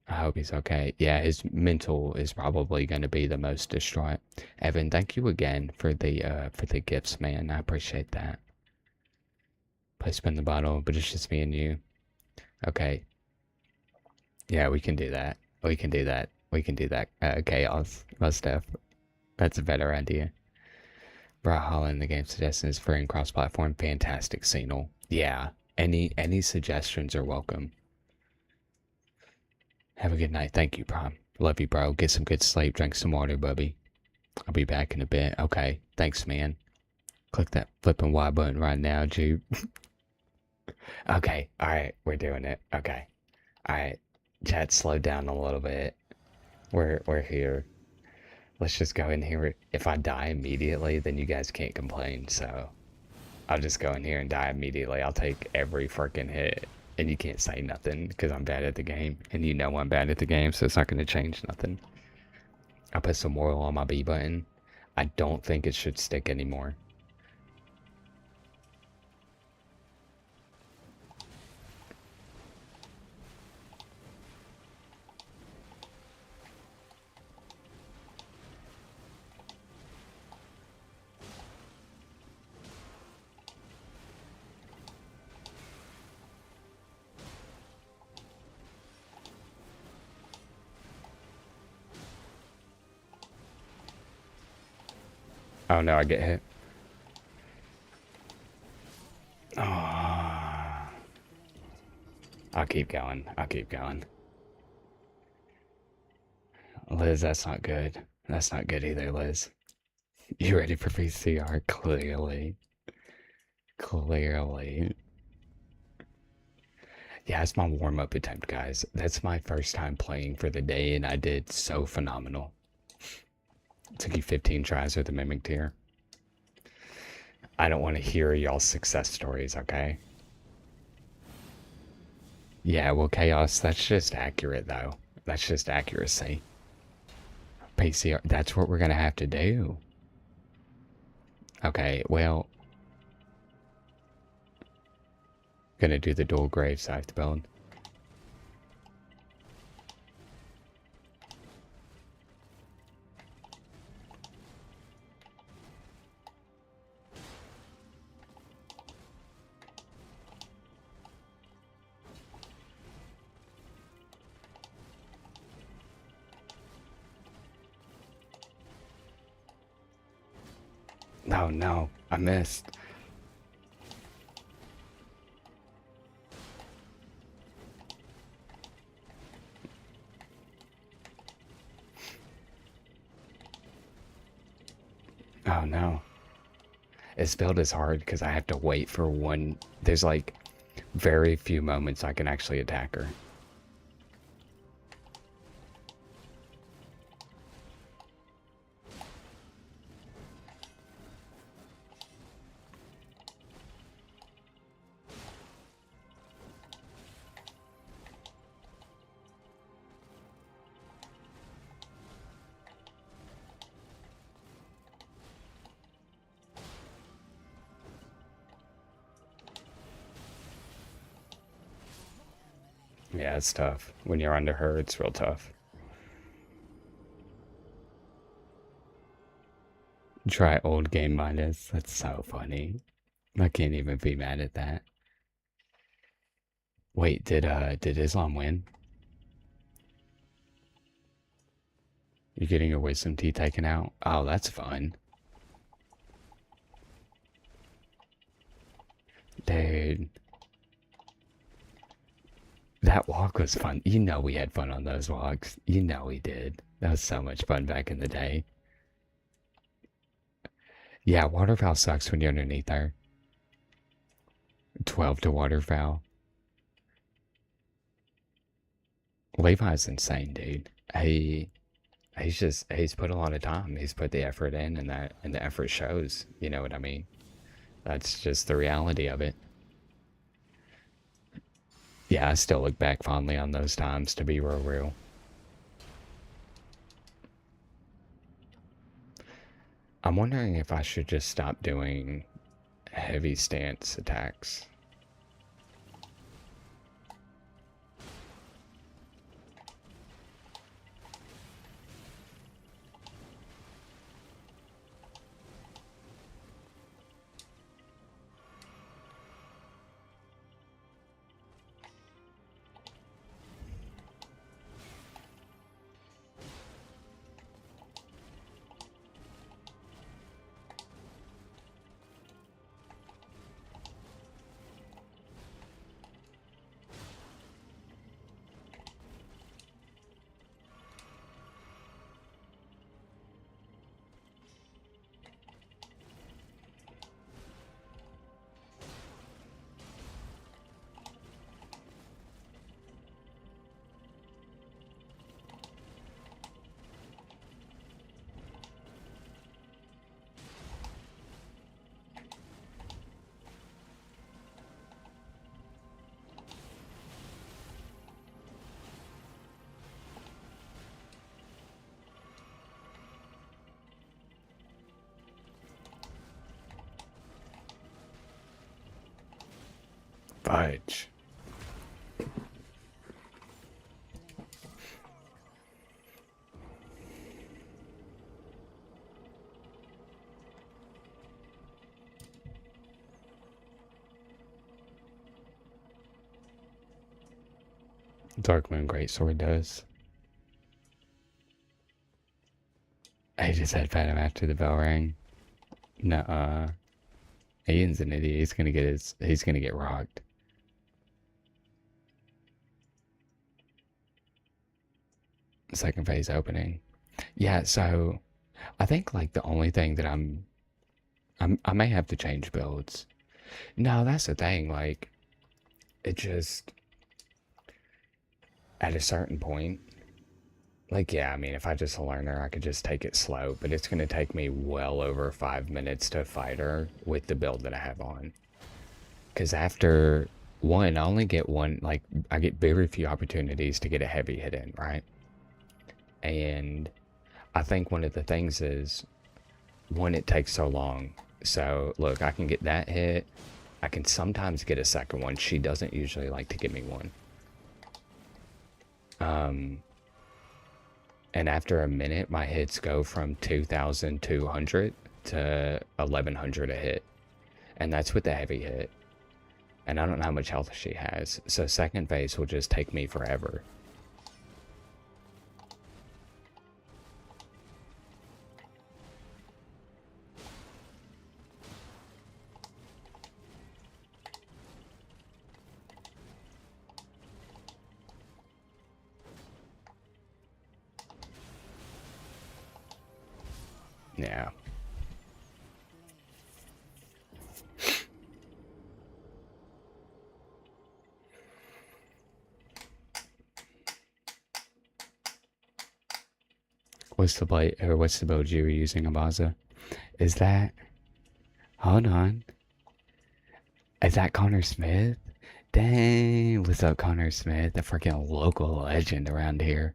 I hope he's okay. Yeah, his mental is probably going to be the most distraught. Evan, thank you again for the gifts, man. I appreciate that. Please spin the bottle, but it's just me and you. Okay. Yeah, we can do that. We can do that. We can do that. Chaos, most stuff. That's a better idea. Brawlhalla in the game suggestions for in cross-platform. Fantastic, Signal. Yeah. Any suggestions are welcome. Have a good night. Thank you, Prime. Love you, bro. Get some good sleep. Drink some water, bubby. I'll be back in a bit. Okay. Thanks, man. Click that flipping Y button right now, Jude. Okay. All right. We're doing it. Okay. All right. Chat, slow down a little bit. We're here. Let's just go in here. If I die immediately, then you guys can't complain. So I'll just go in here and die immediately. I'll take every freaking hit. And you can't say nothing because I'm bad at the game. And you know I'm bad at the game, so it's not going to change nothing. I'll put some oil on my B button. I don't think it should stick anymore. Oh no, I get hit. Oh. I'll keep going. I'll keep going. Liz, that's not good. That's not good either, Liz. You ready for PCR? Clearly. Clearly. Yeah, it's my warm-up attempt, guys. That's my first time playing for the day, and I did so phenomenal. It took you 15 tries with the Mimic tier. I don't want to hear y'all's success stories, okay? Yeah, well, Chaos, that's just accurate, though. That's just accuracy. PCR, that's what we're gonna have to do. Okay, well... Gonna do the dual grave scythe build. Oh no, I missed. Oh no. This build is hard because I have to wait for one. There's like very few moments I can actually attack her. Yeah, it's tough. When you're under her, it's real tough. Try old game minus. That's so funny. I can't even be mad at that. Wait, did Islam win? You're getting your wisdom teeth taken out? Oh, that's fun. Dude, that walk was fun. You know we had fun on those walks. You know we did. That was so much fun back in the day. Yeah, waterfowl sucks when you're underneath there. 12 to waterfowl. Levi's insane, dude. He's put a lot of time. He's put the effort in, and the effort shows. You know what I mean? That's just the reality of it. Yeah, I still look back fondly on those times, to be real. I'm wondering if I should just stop doing heavy stance attacks. Fudge. Darkmoon Greatsword does. I just had fat him after the bell rang. Nuh-uh. Ian's an idiot. He's gonna get rocked. Second phase opening. Yeah, so I think like the only thing that I may have to change builds. No, that's the thing. Like, it just at a certain point, like, yeah, I mean, if I just learn her, I could just take it slow, but it's gonna take me well over 5 minutes to fight her with the build that I have on. Because after one, I only get one, like, I get very few opportunities to get a heavy hit in, right? And I think one of the things is, one, it takes so long. So, look, I can get that hit. I can sometimes get a second one. She doesn't usually like to give me one. And after a minute, my hits go from 2,200 to 1,100 a hit. And that's with the heavy hit. And I don't know how much health she has. So second phase will just take me forever. Yeah. What's the blade, or what's the build you were using, Abaza? Is that, hold on. Is that Connor Smith? Dang, what's up, Connor Smith? The freaking local legend around here.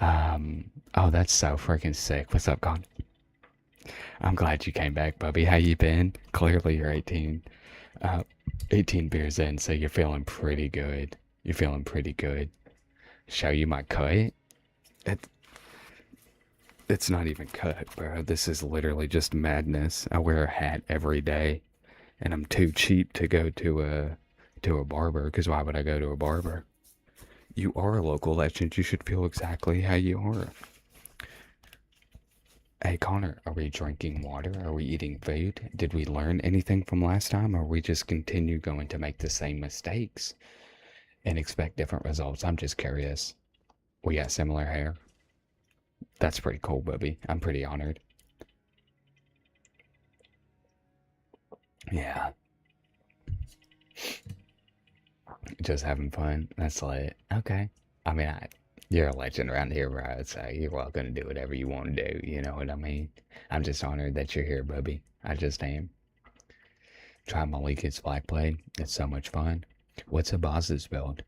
Oh, that's so freaking sick. What's up, Connor? I'm glad you came back, Bubby. How you been? Clearly you're 18. 18 beers in, so you're feeling pretty good. You're feeling pretty good. Show you my cut? It, it's not even cut, bro. This is literally just madness. I wear a hat every day, and I'm too cheap to go to a barber. Because why would I go to a barber? You are a local legend. You should feel exactly how you are. Hey Connor, are we drinking water? Are we eating food? Did we learn anything from last time, or we just continue going to make the same mistakes and expect different results? I'm just curious. We got similar hair. That's pretty cool, Bubby. I'm pretty honored. Yeah, just having fun. That's lit. Okay. I mean, you're a legend around here, bro. So you're welcome to do whatever you want to do. You know what I mean? I'm just honored that you're here, Bubby. I just am. Try Malika's Black Blade. It's so much fun. What's a boss's build?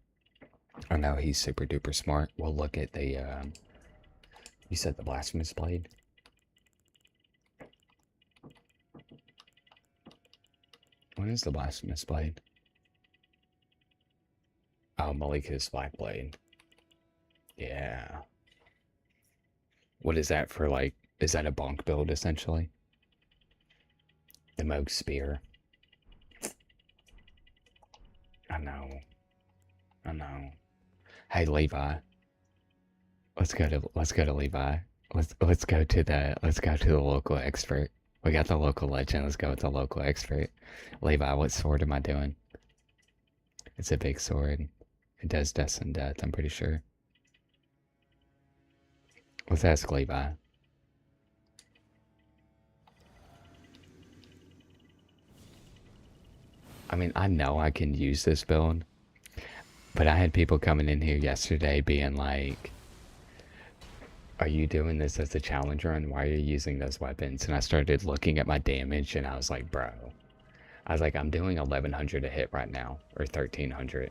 Oh no, he's super duper smart. We'll look at the, you said the Blasphemous Blade? What is the Blasphemous Blade? Oh, Malika's Black Blade. Yeah. What is that for, like, is that a bonk build, essentially? The Moog Spear. I know. I know. Hey, Levi. Let's go to Levi. Let's go to the local expert. We got the local legend. Let's go with the local expert. Levi, what sword am I doing? It's a big sword. It does death and death, I'm pretty sure. Let's ask Levi. I mean, I know I can use this build, but I had people coming in here yesterday being like, are you doing this as a challenger and why are you using those weapons? And I started looking at my damage and I was like, bro. I was like, I'm doing 1100 a hit right now, or 1300.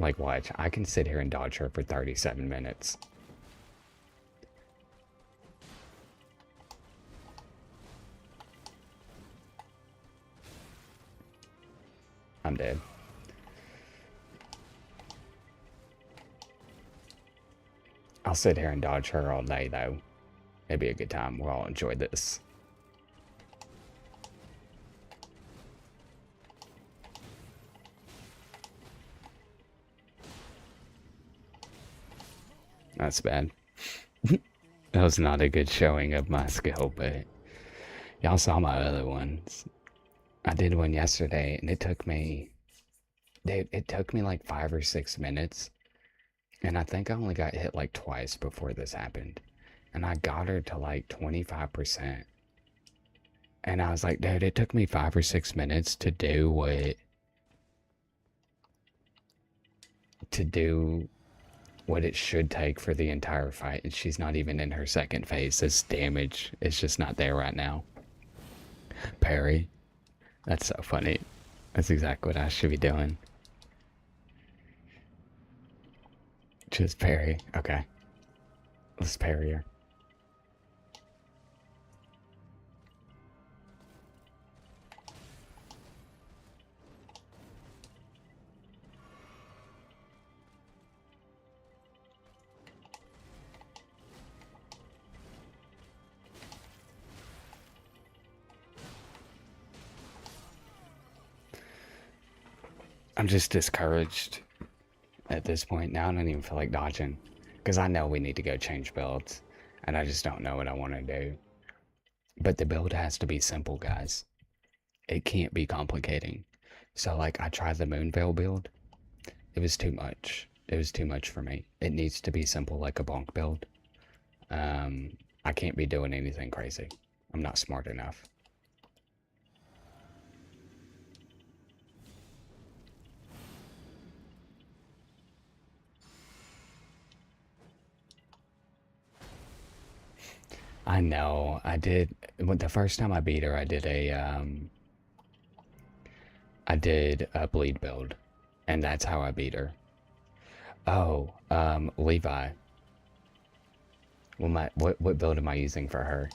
Like, watch, I can sit here and dodge her for 37 minutes. I'm dead. I'll sit here and dodge her all day, though. It'd be a good time. We'll all enjoy this. That's bad. That was not a good showing of my skill, but y'all saw my other ones. I did one yesterday, and it took me, dude, it took me like 5 or 6 minutes. And I think I only got hit like twice before this happened. And I got her to like 25%. And I was like, dude, it took me 5 or 6 minutes to do what it should take for the entire fight. And she's not even in her second phase. This damage is just not there right now. Parry. That's so funny. That's exactly what I should be doing. Just parry. Okay. Let's parry her. I'm just discouraged at this point. Now I don't even feel like dodging. Because I know we need to go change builds. And I just don't know what I want to do. But the build has to be simple, guys. It can't be complicating. So, like, I tried the Moonveil build. It was too much. It was too much for me. It needs to be simple, like a bonk build. I can't be doing anything crazy. I'm not smart enough. I know. I did. The first time I beat her, I did a bleed build, and that's how I beat her. Oh, Levi. What build am I using for her?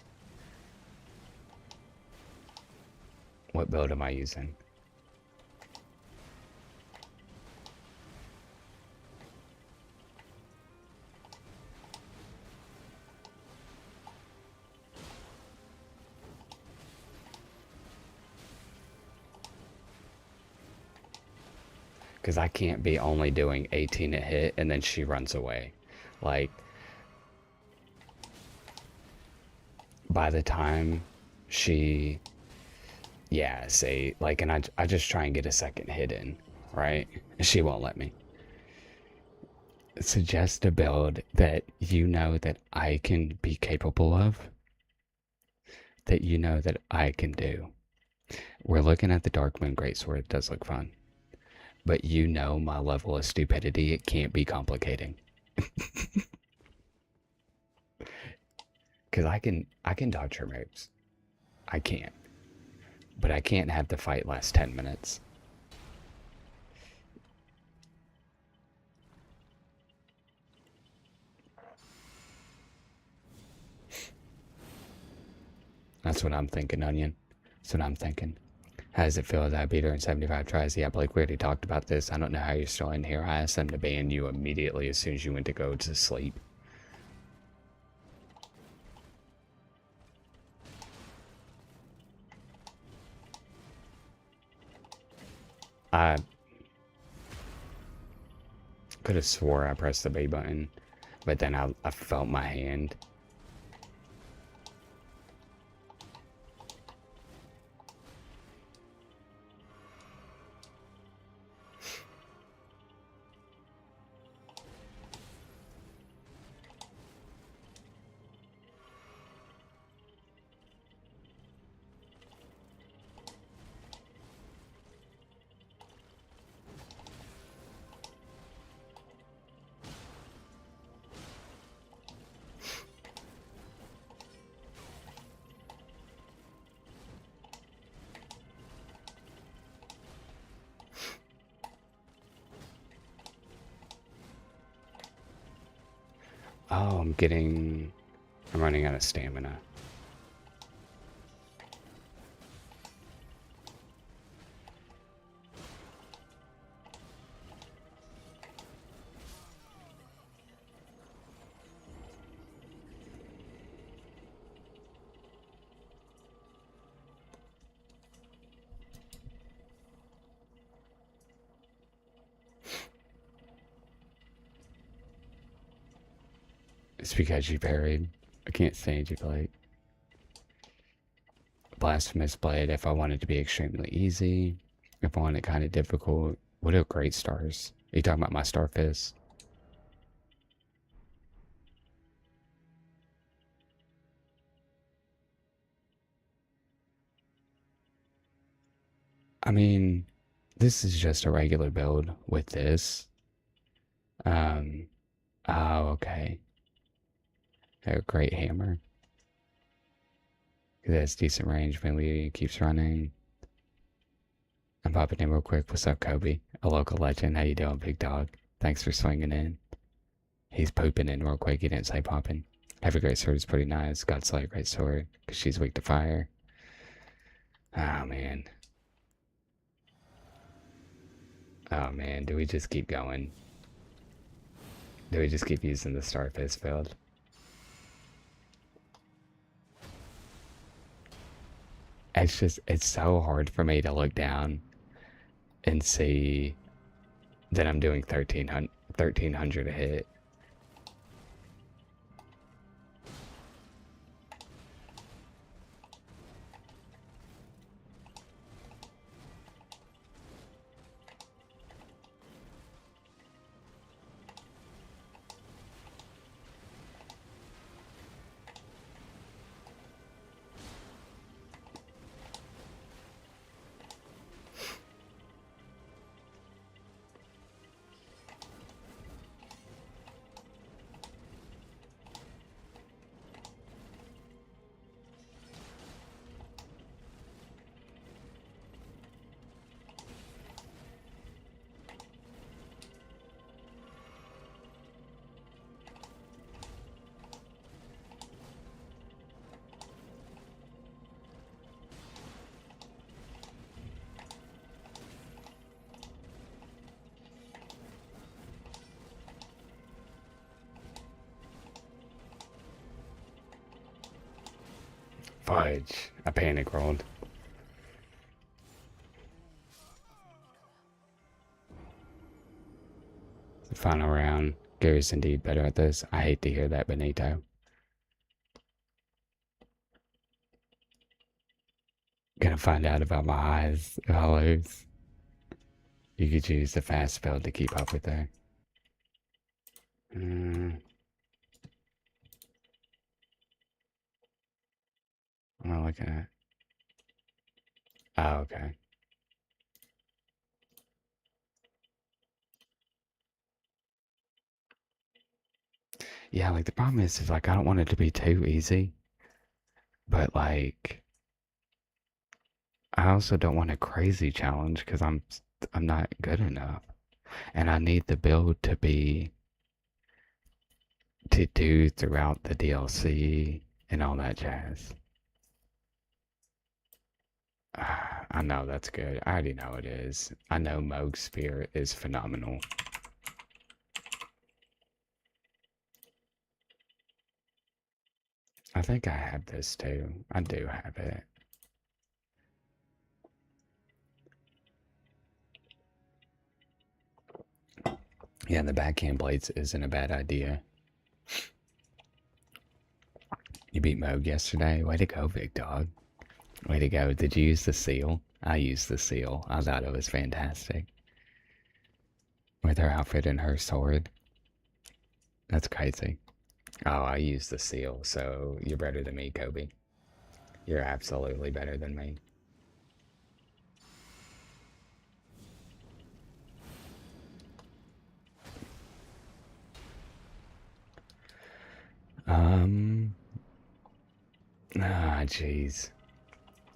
What build am I using? Because I can't be only doing 18 a hit and then she runs away. Like, by the time she, yeah, say, like, and I just try and get a second hit in, right? She won't let me. Suggest a build that you know that I can be capable of, that you know that I can do. We're looking at the Darkmoon Greatsword. It does look fun. But you know my level of stupidity, it can't be complicating. Because I can dodge her moves. I can't. But I can't have the fight last 10 minutes. That's what I'm thinking, Onion. That's what I'm thinking. How does it feel that I beat her in 75 tries? Yeah, Blake, we already talked about this. I don't know how you're still in here. I asked them to ban you immediately as soon as you went to go to sleep. I could have swore I pressed the B button, but then I felt my hand. Oh, I'm running out of stamina. It's because you parried. I can't stand you, Blake. Blasphemous Blade, if I want it to be extremely easy, if I want it kind of difficult, what are great stars? Are you talking about my star fist? I mean, this is just a regular build with this. Um, oh, okay. A great hammer. It has decent range, melee keeps running. I'm popping in real quick. What's up, Kobe? A local legend. How you doing, big dog? Thanks for swinging in. He's pooping in real quick. He didn't say popping. Have a great sword is pretty nice. God's great sword because she's weak to fire. Oh man. Oh man. Do we just keep going? Do we just keep using the Starfist build? It's so hard for me to look down and see that I'm doing 1300 a hit. Fudge. I panic rolled. Final round. Gary is indeed better at this. I hate to hear that, Benito. Gonna find out about my eyes if I lose. You could use the fast spell to keep up with her. What am I looking at? Oh, okay. Yeah, like the problem is like I don't want it to be too easy, but like I also don't want a crazy challenge because I'm not good enough, and I need the build to be to do throughout the DLC and all that jazz. I know that's good. I already know it is. I know Moog Sphere is phenomenal. I think I have this too. I do have it. Yeah, the backhand blades isn't a bad idea. You beat Moog yesterday? Way to go, big dog. Way to go. Did you use the seal? I used the seal. I thought it was fantastic. With her outfit and her sword. That's crazy. Oh, I used the seal, so you're better than me, Kobe. You're absolutely better than me. Jeez.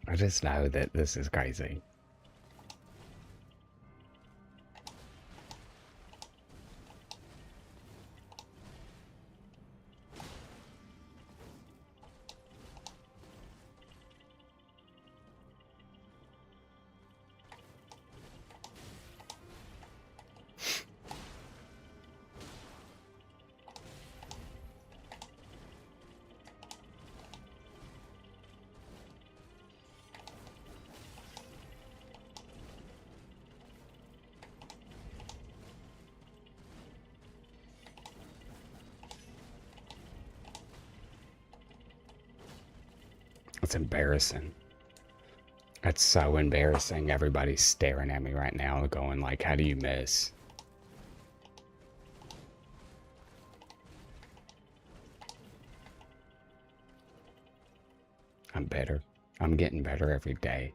I just know that this is crazy. It's embarrassing. That's so embarrassing. Everybody's staring at me right now going like, how do you miss? I'm better. I'm getting better every day.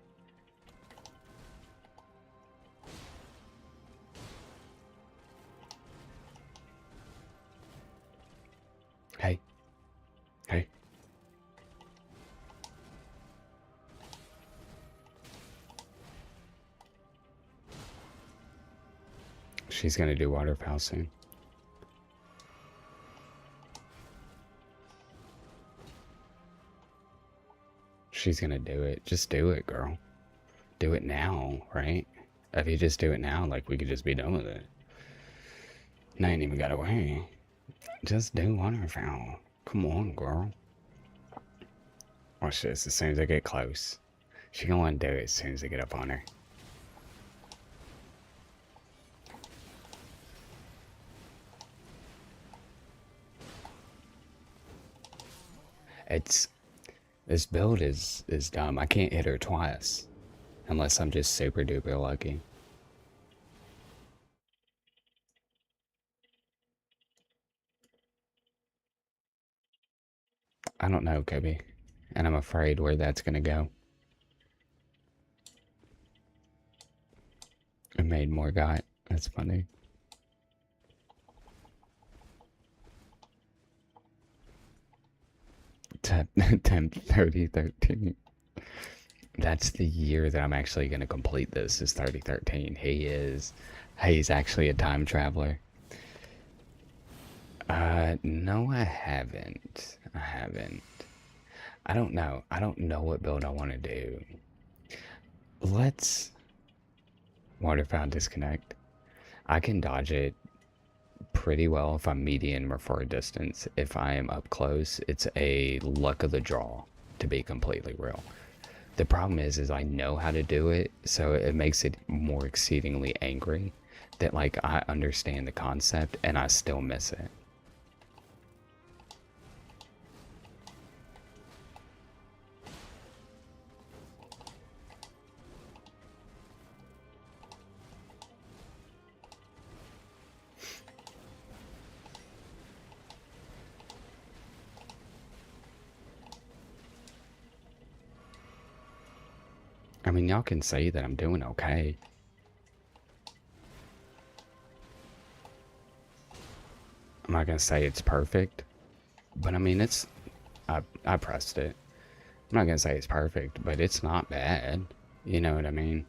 Hey. Hey. She's gonna do waterfowl soon. She's gonna do it. Just do it, girl. Do it now, right? If you just do it now, like we could just be done with it. And I ain't even gotta worry. Just do waterfowl. Come on, girl. Watch this. As soon as I get close, she gonna want to do it as soon as I get up on her. It's this build is dumb. I can't hit her twice unless I'm just super duper lucky. I don't know, Kobe, and I'm afraid where that's gonna go. It made more got. That's funny. 10, 10 30, 13. That's the year that I'm actually going to complete this is 3013. He's actually a time traveler. No, I haven't. I don't know. I don't know what build I want to do. Let's waterfowl disconnect. I can dodge it pretty well if I'm median or for a distance. If I am up close, it's a luck of the draw, to be completely real. The problem is I know how to do it, so it makes it more exceedingly angry that like I understand the concept and I still miss it. I mean, y'all can say that I'm doing okay. I'm not gonna say it's perfect, but I mean, I pressed it. I'm not gonna say it's perfect, but it's not bad. You know what I mean?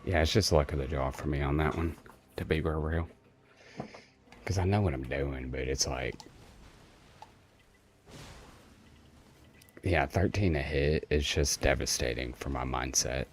Yeah, it's just luck of the draw for me on that one, to be real. Because I know what I'm doing, but it's like, yeah, 13 a hit is just devastating for my mindset.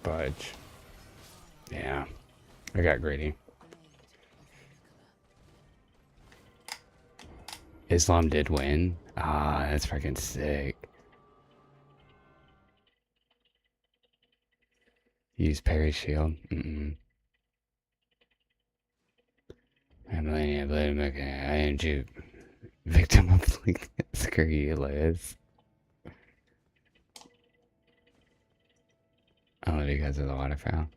Fudge. Yeah, I got greedy. Islam did win. Ah, that's freaking sick. Use parry shield. Melenia, I am you. Victim of like, screw you, Liz. Oh, because of the waterfowl.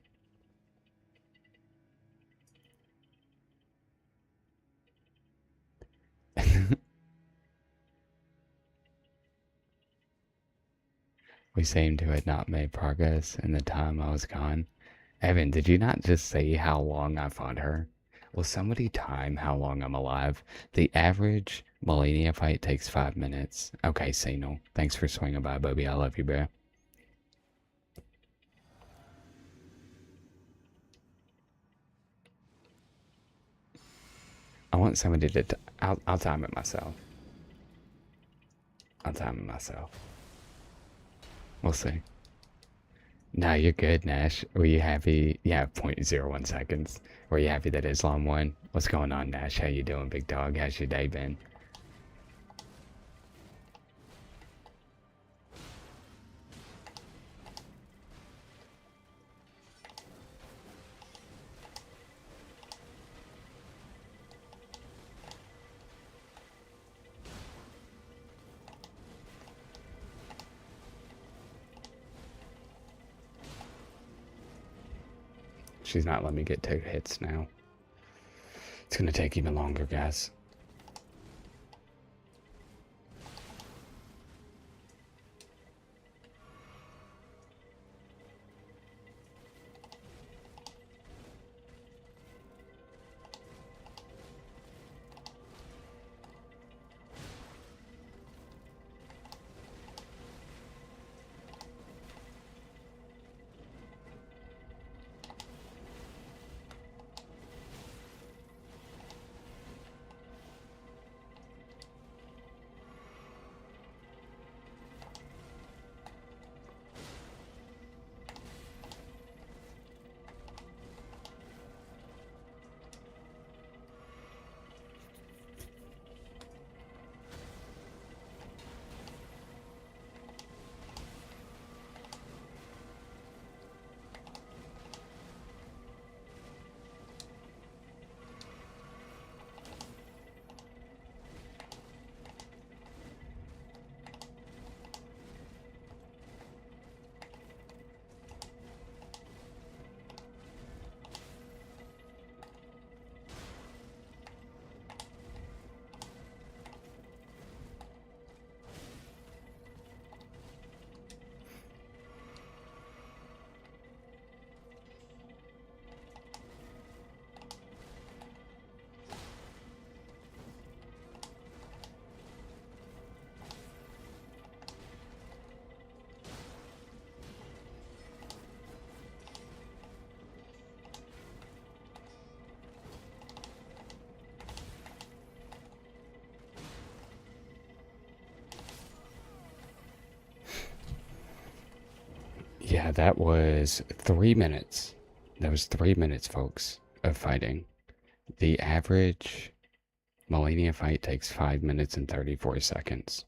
We seem to have not made progress in the time I was gone. Evan, did you not just say how long I fought her? Will somebody time how long I'm alive? The average Melania fight takes 5 minutes. Okay, Signal. Thanks for swinging by, Bobby. I love you, bro. I want somebody to. I'll time it myself. I'll time it myself. We'll see. No, you're good, Nash. Were you happy? Yeah, 0.01 seconds. Were you happy that Islam won? What's going on, Nash? How you doing, big dog? How's your day been? She's not letting me get 2 hits now. It's gonna take even longer, guys. That was 3 minutes. That was 3 minutes, folks, of fighting. The average Melenia fight takes 5 minutes and 34 seconds.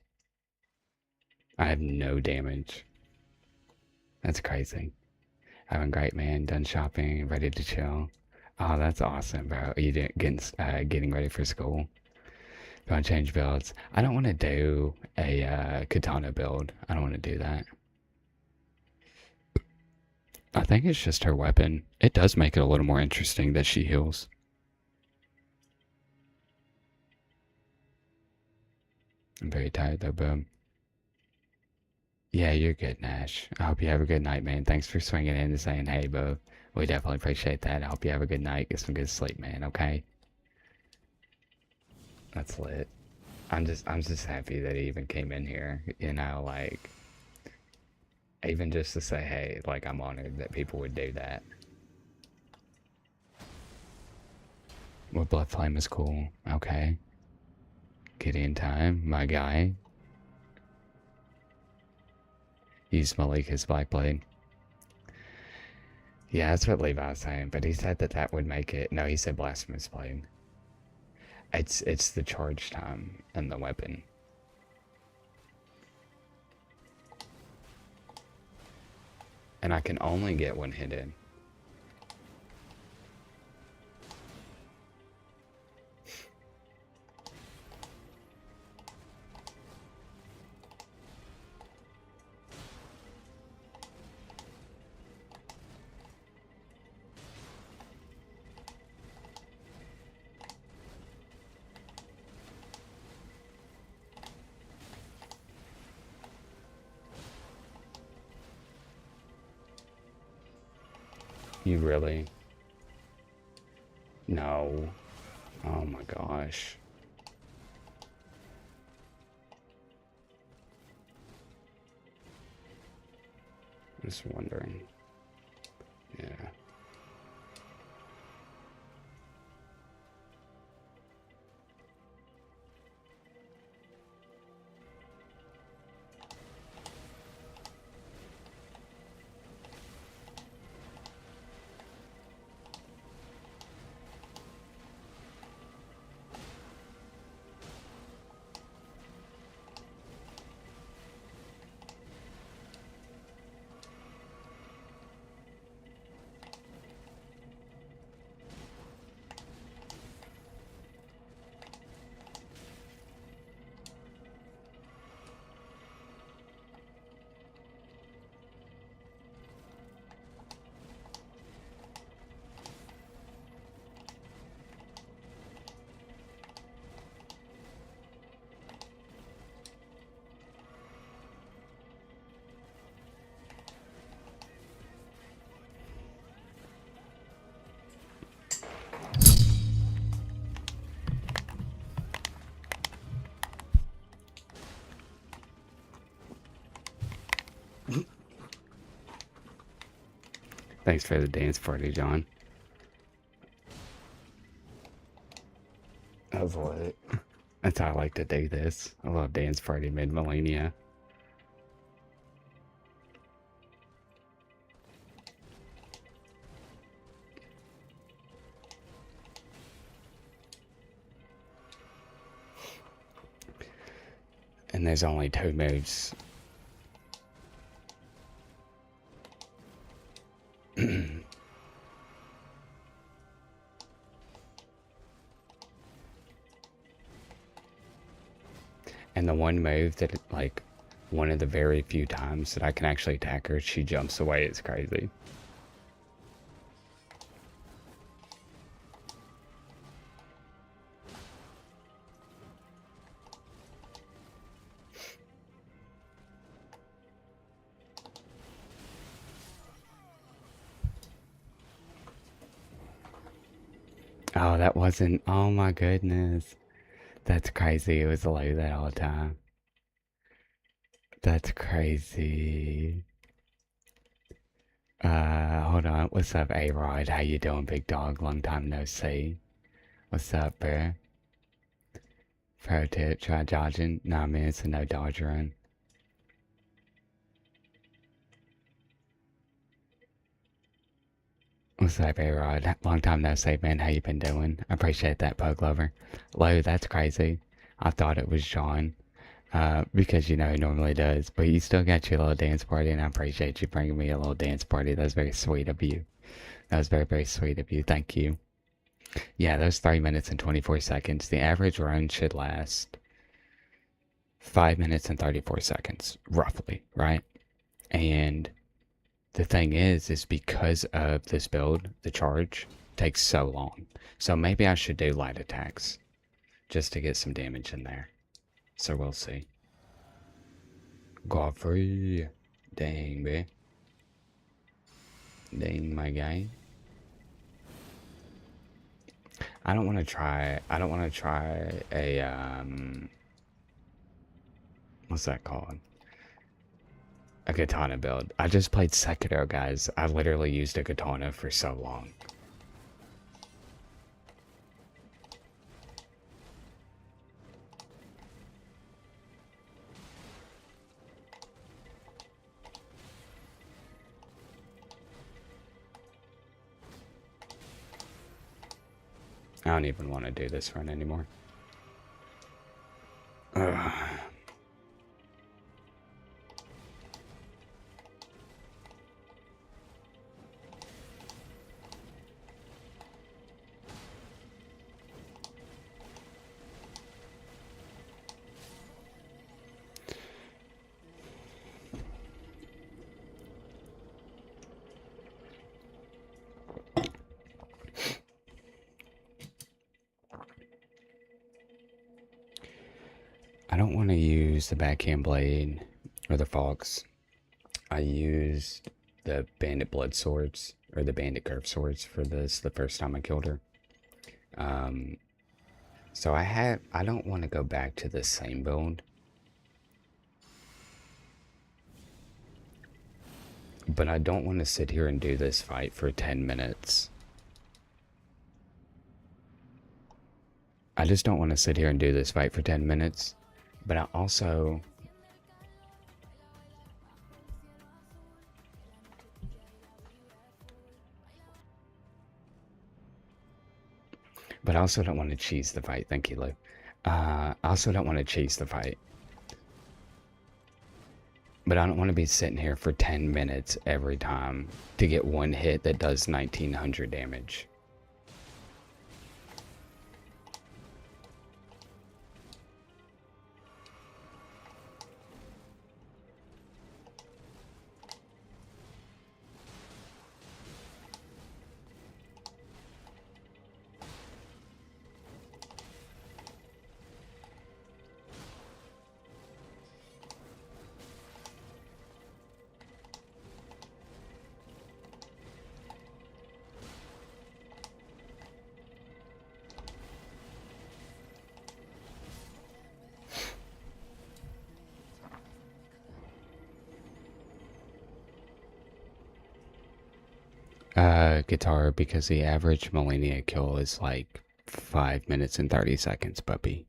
I have no damage. That's crazy. Having great, man. Done shopping, ready to chill. Oh, that's awesome, bro. You getting ready for school? Going to change builds? I don't want to do a katana build. I don't want to do that. I think it's just her weapon. It does make it a little more interesting that she heals. I'm very tired though, boom. Yeah, you're good, Nash. I hope you have a good night, man. Thanks for swinging in and saying hey, boo. We definitely appreciate that. I hope you have a good night. Get some good sleep, man. Okay. That's lit. I'm just happy that he even came in here. You know, like, even just to say hey, like, I'm honored that people would do that. Well, Blood Flame is cool. Okay. Gideon time, my guy. Use Malika's Black Blade. Yeah, that's what Levi was saying, but he said that that would make it. No, he said Blasphemous Blade. It's the charge time and the weapon. And I can only get one hit in. You really? No. Oh my gosh. Just wondering. Yeah. Thanks for the dance party, John. That was lit. That's how I like to do this. I love dance party mid Melenia. And there's only 2 moves. And the one move that, like, one of the very few times that I can actually attack her, she jumps away. It's crazy. Oh, that wasn't. Oh my goodness. That's crazy. It was like that all the time. That's crazy. Hold on. What's up, A-Rod? How you doing, big dog? Long time no see. What's up, bear? Pro tip, try dodging. Nah, man, it's a no dodge run. What's up, A-Rod? Long time no see, man. How you been doing? I appreciate that, Pug Lover. Lou, that's crazy. I thought it was John, because you know he normally does. But you still got your little dance party, and I appreciate you bringing me a little dance party. That was very sweet of you. That was very, very sweet of you. Thank you. Yeah, those 3 minutes and 24 seconds. The average run should last 5 minutes and 34 seconds, roughly, right? And the thing is because of this build, the charge takes so long. So maybe I should do light attacks just to get some damage in there. So we'll see. Godfrey. Dang, man. Dang, my guy. I don't want to try a, what's that called? A katana build. I just played Sekiro, guys. I literally used a katana for so long. I don't even want to do this run anymore. Ugh. I don't want to use the backhand blade or the fox. I used the bandit blood swords or the bandit curve swords for this the first time I killed her. So I don't want to go back to the same build. But I don't want to sit here and do this fight for 10 minutes. I just don't want to sit here and do this fight for 10 minutes. But I also... But I also don't want to cheese the fight. Thank you, Lou. I also don't want to cheese the fight. But I don't want to be sitting here for 10 minutes every time to get one hit that does 1900 damage. Guitar, because the average Melenia kill is like 5 minutes and 30 seconds, puppy.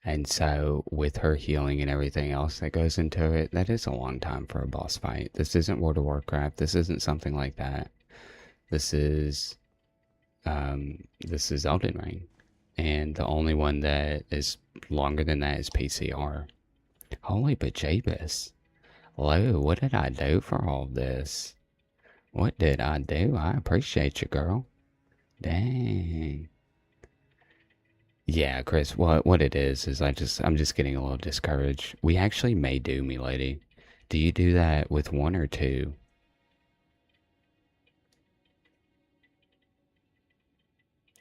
And so, with her healing and everything else that goes into it, that is a long time for a boss fight. This isn't World of Warcraft. This isn't something like that. This is Elden Ring. And the only one that is longer than that is PCR. Holy bejeebus. Lou, what did I do for all this? What did I do? I appreciate you, girl. Dang. Yeah, Chris, what it is I'm just getting a little discouraged. We actually may do, me lady. Do you do that with one or two?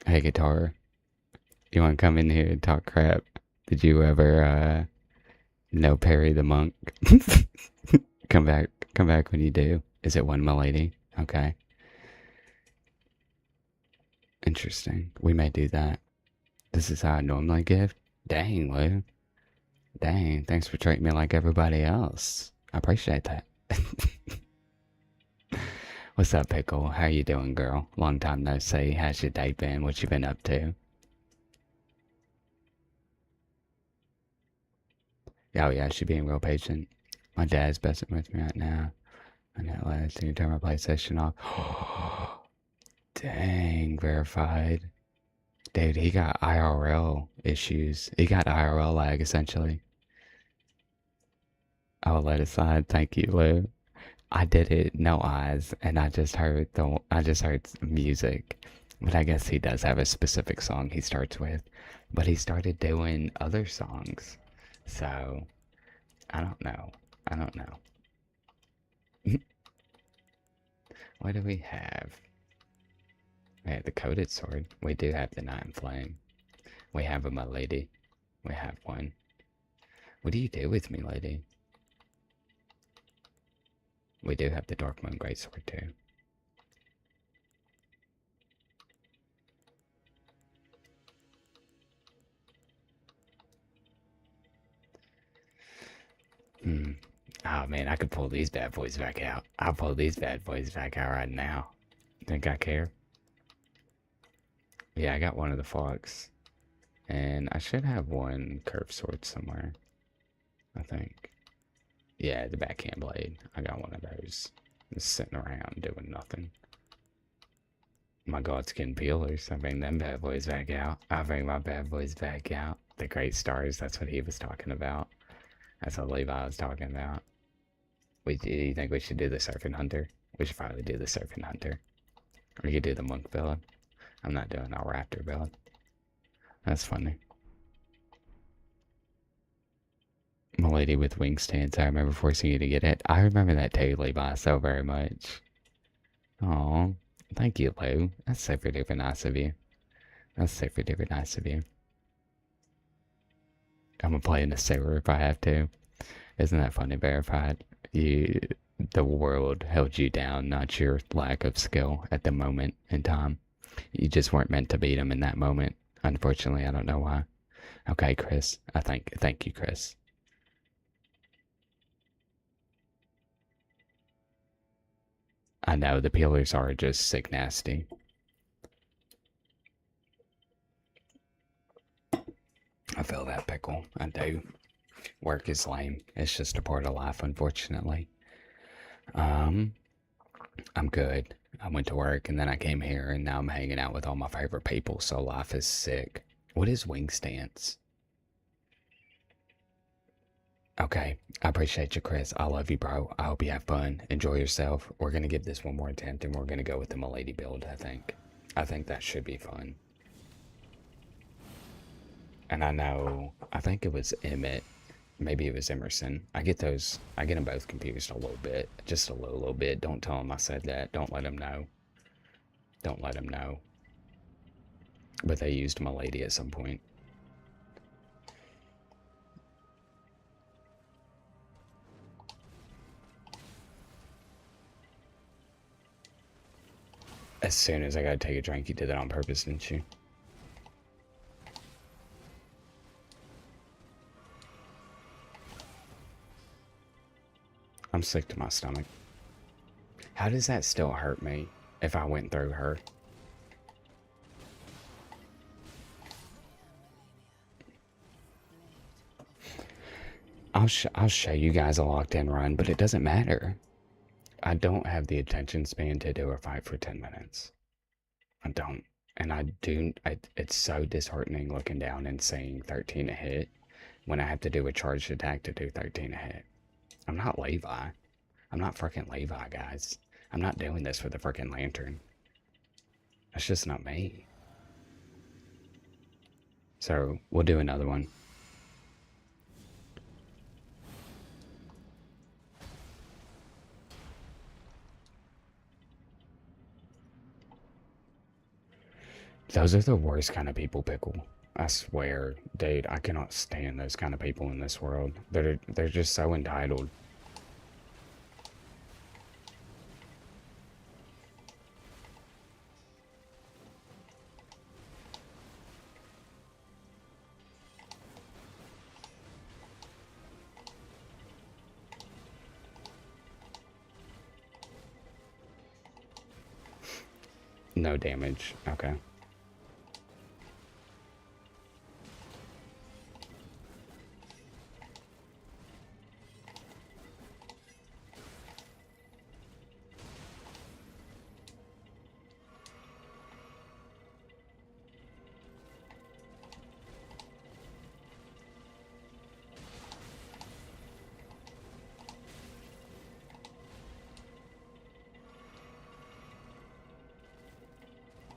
Hey, guitar, you want to come in here and talk crap? Did you ever know Perry the monk? Come back when you do. Is it one, my lady? Okay. Interesting. We may do that. This is how I normally give? Dang, Lou. Dang, thanks for treating me like everybody else. I appreciate that. What's up, Pickle? How you doing, girl? Long time no see. How's your day been? What you been up to? Oh yeah, she's being real patient. My dad's messing with me right now. I know last thing you turn my PlayStation off. Dang, verified. Dude, he got IRL issues. He got IRL lag, essentially. I'll let it slide. Thank you, Lou. I did it, no eyes, and I just heard music. But I guess he does have a specific song he starts with. But he started doing other songs. So, I don't know. I don't know. What do we have? We have the coated sword. We do have the nine flame. We have a my lady. We have one. What do you do with me, lady? We do have the dark moon greatsword too. Hmm. Oh man, I could pull these bad boys back out. I'll pull these bad boys back out right now. Think I care? Yeah, I got one of the fox. And I should have one curved sword somewhere. I think. Yeah, the backhand blade. I got one of those. Just sitting around doing nothing. My godskin peelers. I bring them bad boys back out. I bring my bad boys back out. The great stars. That's what he was talking about. That's what Levi was talking about. Do you think we should do the Serpent Hunter? We should probably do the Serpent Hunter. Or you could do the Monk build. I'm not doing our Raptor build. That's funny. My lady with wing stance, I remember forcing you to get it. I remember that too, Levi, so very much. Oh, thank you, Lou. That's super duper nice of you. That's super duper nice of you. I'm gonna play in the server if I have to. Isn't that funny, verified? The world held you down, not your lack of skill at the moment in time. You just weren't meant to beat him in that moment. Unfortunately, I don't know why. Okay, Chris. Thank you, Chris. I know the peelers are just sick nasty. I feel that pickle. I do. Work is lame. It's just a part of life, unfortunately. Um, I'm good. I went to work and then I came here and now I'm hanging out with all my favorite people, so life is sick. What is wing stance? Okay, I appreciate you, Chris. I love you, bro. I hope you have fun. Enjoy yourself. We're gonna give this one more attempt and we're gonna go with the Milady build, I think. I think that should be fun. And I think it was Emmett. Maybe it was Emerson. I get them both confused a little bit. Just a little bit. Don't tell them I said that. Don't let them know. Don't let them know. But they used my lady at some point. As soon as I gotta take a drink, you did that on purpose, didn't you? I'm sick to my stomach. How does that still hurt me if I went through her? I'll show you guys a locked in run, but it doesn't matter. I don't have the attention span to do a fight for 10 minutes. I don't. And it's so disheartening looking down and seeing 13 a hit when I have to do a charged attack to do 13 a hit. I'm not Levi. I'm not freaking Levi, guys. I'm not doing this for the freaking lantern. That's just not me. So, we'll do another one. Those are the worst kind of people, Pickle. I swear, dude, I cannot stand those kind of people in this world. They're just so entitled. No damage. Okay.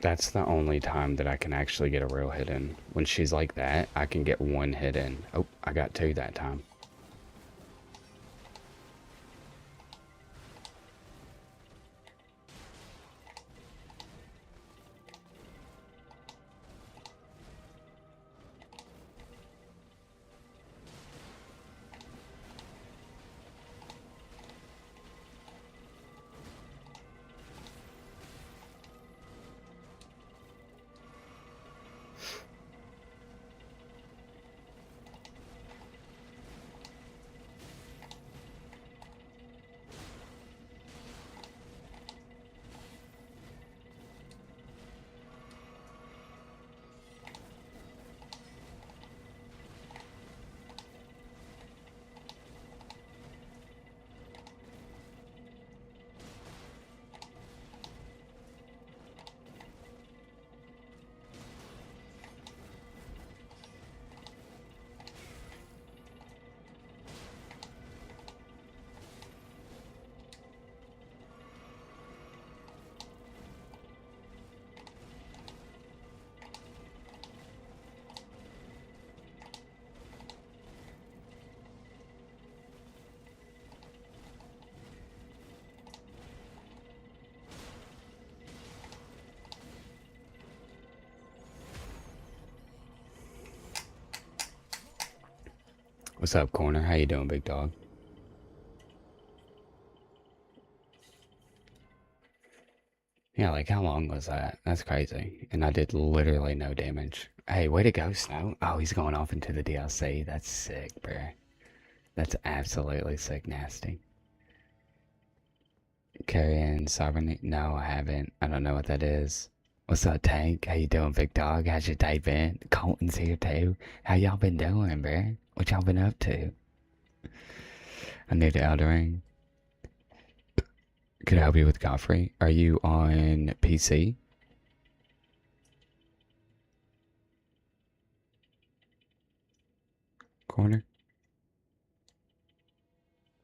That's the only time that I can actually get a real hit in. When she's like that, I can get one hit in. Oh, I got two that time. What's up, Corner? How you doing, big dog? Yeah, like how long was that? That's crazy. And I did literally no damage. Hey, way to go, Snow. Oh, he's going off into the DLC. That's sick, bruh. That's absolutely sick nasty. Carrying Sovereignty? No, I haven't. I don't know what that is. What's up, Tank? How you doing, big dog? How's your day been? Colton's here too. How y'all been doing, bruh? What y'all been up to? I need the Elden Ring. Could I help you with Godfrey? Are you on PC? Corner?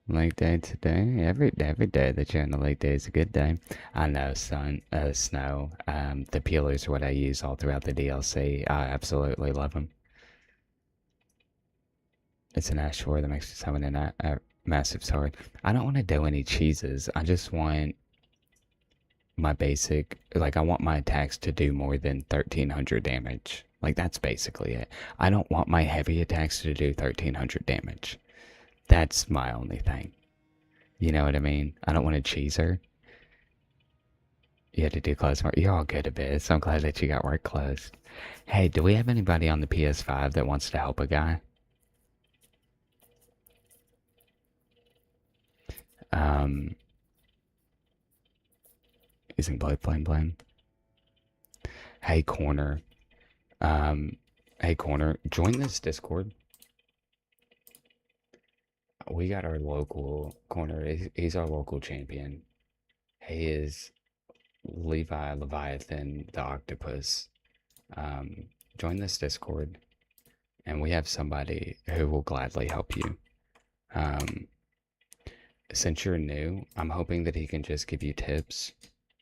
Late day today? Every day that you're in the late day is a good day. I know, son. Snow. The peelers are what I use all throughout the DLC. I absolutely love them. It's an ash sword that makes summon a massive sword. I don't want to do any cheeses. I just want my basic, like I want my attacks to do more than 1300 damage. Like that's basically it. I don't want my heavy attacks to do 1300 damage. That's my only thing. You know what I mean? I don't want to cheese her. You had to do close work. You're all good a bit, so I'm glad that you got work closed. Hey, do we have anybody on the PS5 that wants to help a guy? Um, using Blade Blame. Hey, Corner. Um, hey, Corner, join this Discord. We got our local Corner. He's our local champion. He is Leviathan the Octopus. Join this Discord, and we have somebody who will gladly help you. Since you're new, I'm hoping that he can just give you tips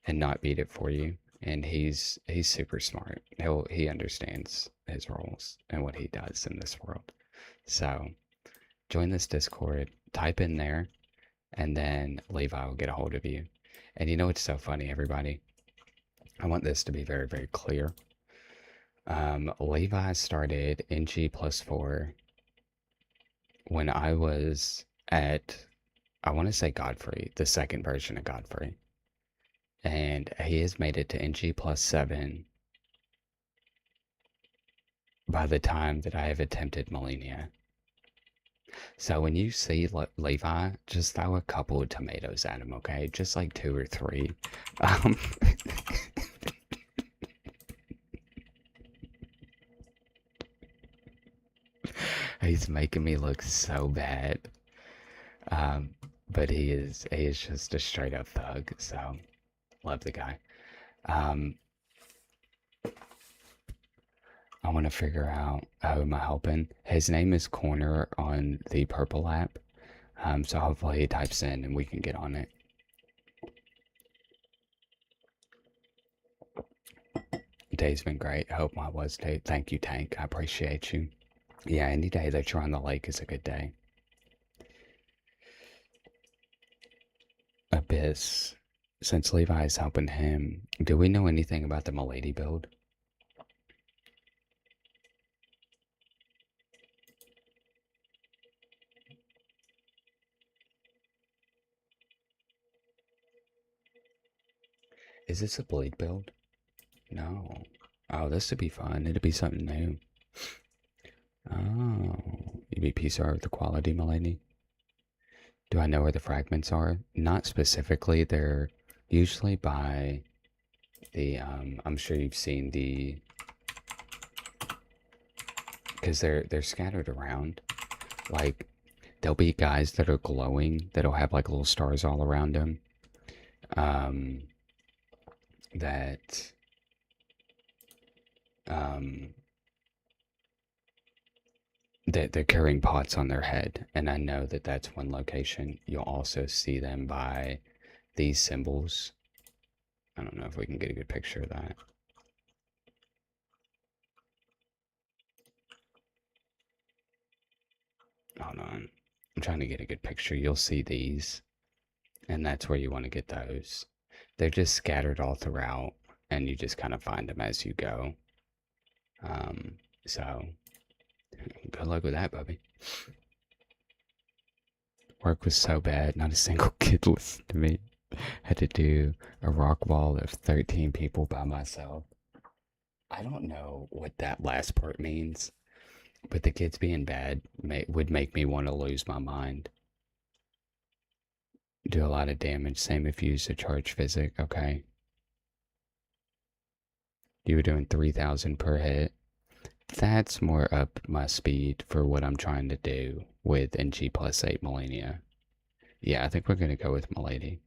and not beat it for you. And he's super smart. He understands his roles and what he does in this world. So join this Discord, type in there, and then Levi will get a hold of you. And you know what's so funny, everybody? I want this to be very, very clear. Levi started NG+4 when I was at, I want to say Godfrey, the second version of Godfrey. And he has made it to NG+7 by the time that I have attempted Melenia. So when you see Levi, just throw a couple of tomatoes at him, okay? Just like 2 or 3. He's making me look so bad. But he is just a straight up thug, so love the guy. I want to figure out who am I helping. His name is Corner on the purple app. So hopefully he types in and we can get on it. Day's been great. I hope mine was too. Thank you, Tank. I appreciate you. Yeah, any day that you're on the lake is a good day. Abyss. Since Levi's helping him, do we know anything about the Milady build? Is this a bleed build? No. Oh, this would be fun. It'd be something new. Oh, you'd be PCR with the quality, Melanie? Do I know where the fragments are? Not specifically. They're usually by the, I'm sure you've seen the, because they're scattered around. Like, there'll be guys that are glowing that'll have like little stars all around them. Um, that, um, that they're carrying pots on their head, and I know that that's one location. You'll also see them by these symbols. I don't know if we can get a good picture of that. Hold on. I'm trying to get a good picture. You'll see these, and that's where you want to get those. They're just scattered all throughout, and you just kind of find them as you go. So good luck with that, Bubby. Work was so bad, not a single kid listened to me. Had to do a rock wall of 13 people by myself. I don't know what that last part means, but the kids being bad would make me want to lose my mind. Do a lot of damage, same if you use a charge physic, okay. You were doing 3,000 per hit. That's more up my speed for what I'm trying to do with NG+8 Melenia. Yeah, I think we're going to go with Milady.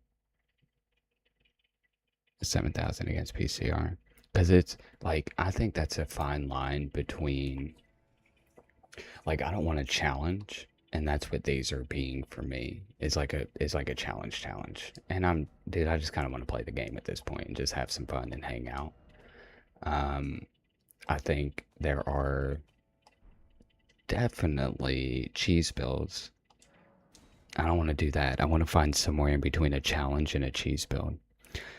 7,000 against PCR. Because it's like, I think that's a fine line between, like, I don't want to challenge. And that's what these are being for me. Is like a challenge. And dude, I just kind of want to play the game at this point and just have some fun and hang out. I think there are definitely cheese builds. I don't want to do that. I want to find somewhere in between a challenge and a cheese build.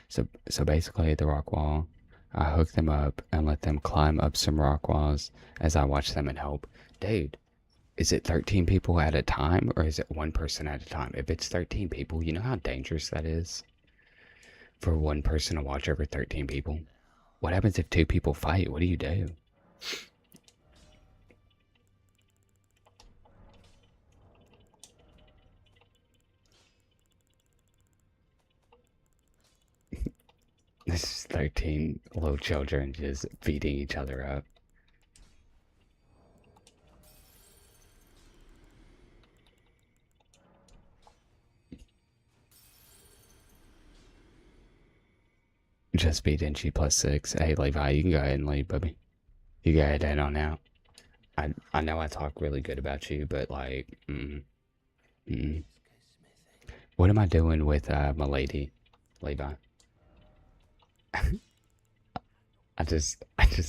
So basically, the rock wall, I hook them up and let them climb up some rock walls as I watch them and help. Dude, is it 13 people at a time or is it one person at a time? If it's 13 people, you know how dangerous that is for one person to watch over 13 people? What happens if two people fight? What do you do? This is 13 little children just beating each other up. Just beat NG+6. Hey, Levi, you can go ahead and leave, baby. You go ahead and on out. I know I talk really good about you, but like, what am I doing with my lady, Levi? I just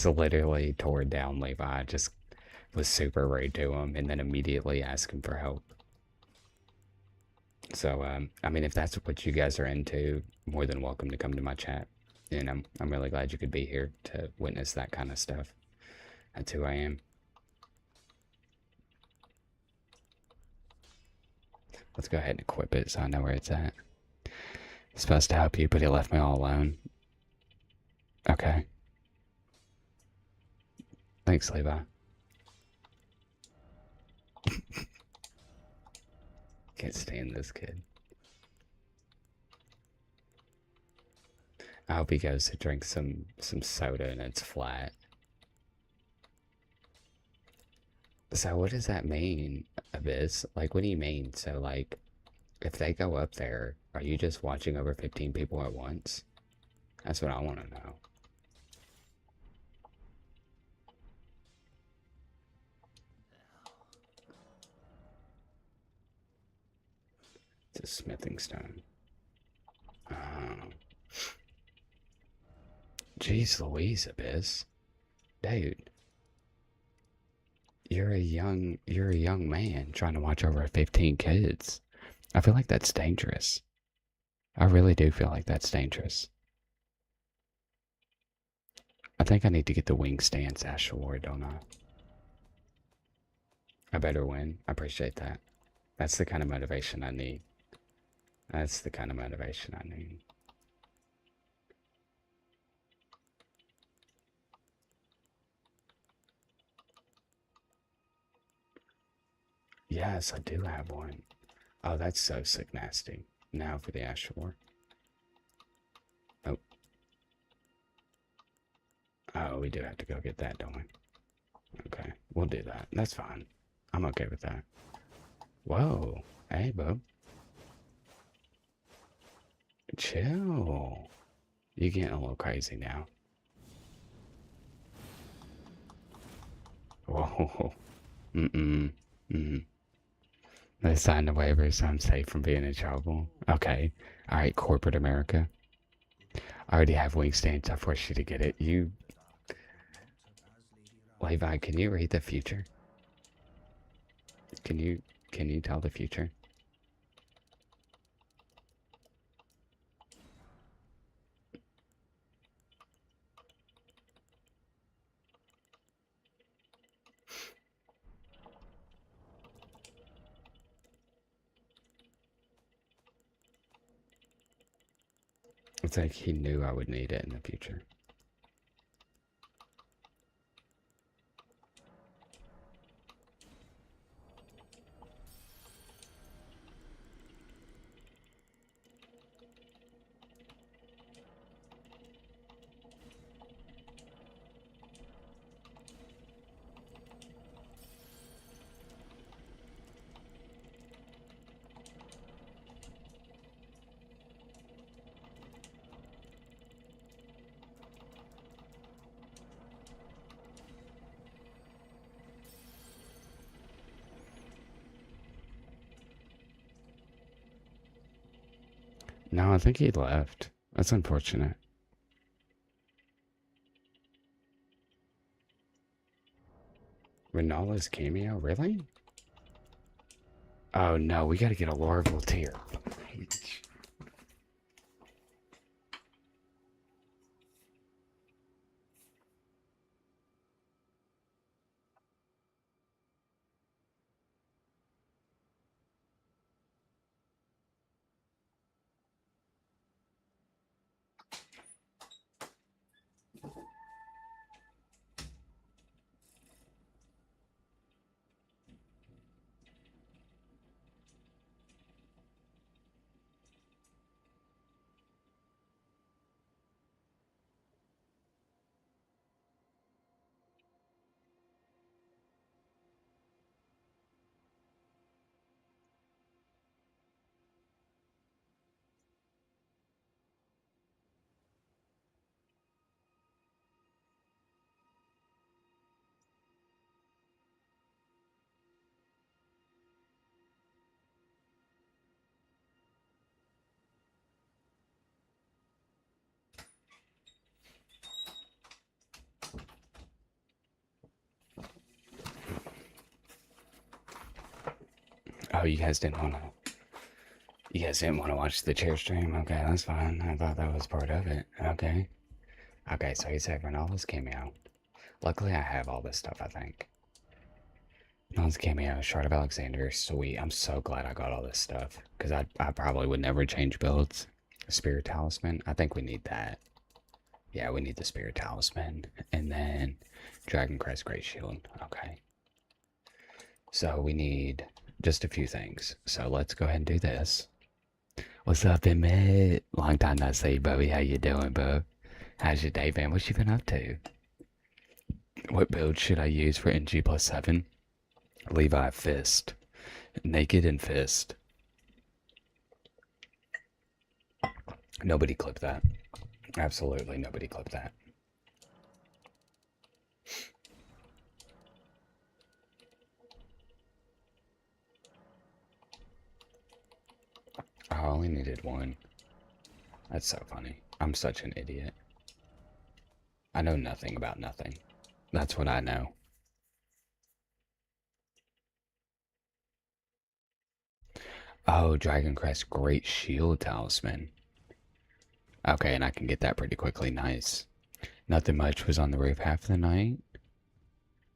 literally tore down Levi. I just was super rude to him and then immediately asked him for help. So, I mean, if that's what you guys are into, more than welcome to come to my chat. And I'm really glad you could be here to witness that kind of stuff. That's who I am. Let's go ahead and equip it so I know where it's at. It's supposed to help you, but he left me all alone. Okay. Thanks, Levi. Can't stand this kid. I hope he goes to drink some soda and it's flat. So what does that mean, Abyss? Like, what do you mean? So, like, if they go up there, are you just watching over 15 people at once? That's what I want to know. It's a smithing stone. Oh. Jeez Louise, Abyss. Dude, you're a young man trying to watch over 15 kids. I feel like that's dangerous. I really do feel like that's dangerous. I think I need to get the wing stance Ash Award, don't I? I better win. I appreciate that. That's the kind of motivation I need. That's the kind of motivation I need. Yes, I do have one. Oh, that's so sick nasty. Now for the Ash Award. Oh. Oh, we do have to go get that, don't we? Okay, we'll do that. That's fine. I'm okay with that. Whoa. Hey, bub. Chill. You're getting a little crazy now. Whoa. Mm-mm. Mm. They signed a waiver so I'm safe from being in trouble. Okay. Alright, corporate America. I already have wing stance. I forced you to get it. Levi, can you read the future? Can you tell the future? It's like he knew I would need it in the future. No, I think he left. That's unfortunate. Ronaldo's cameo? Really? Oh no, we gotta get a Lorville tier. Oh, you guys didn't want to watch the chair stream? Okay, that's fine. I thought that was part of it. Okay. Okay, so he said Ronaldo's cameo. Luckily, I have all this stuff, I think. Ronaldo's cameo, Shard of Alexander, sweet. I'm so glad I got all this stuff. Because I probably would never change builds. Spirit Talisman, I think we need that. Yeah, we need the Spirit Talisman. And then Dragon Crest Great Shield. Okay. So we need just a few things. So let's go ahead and do this. What's up, Emmett? Long time no see, Bubby. How you doing, bub? How's your day been? What you been up to? What build should I use for NG+7? Levi Fist. Naked and Fist. Nobody clip that. Absolutely nobody clip that. I only needed one. That's so funny. I'm such an idiot. I know nothing about nothing. That's what I know. Oh, Dragon Crest, great shield talisman. Okay, and I can get that pretty quickly. Nice. Nothing much, was on the roof half the night,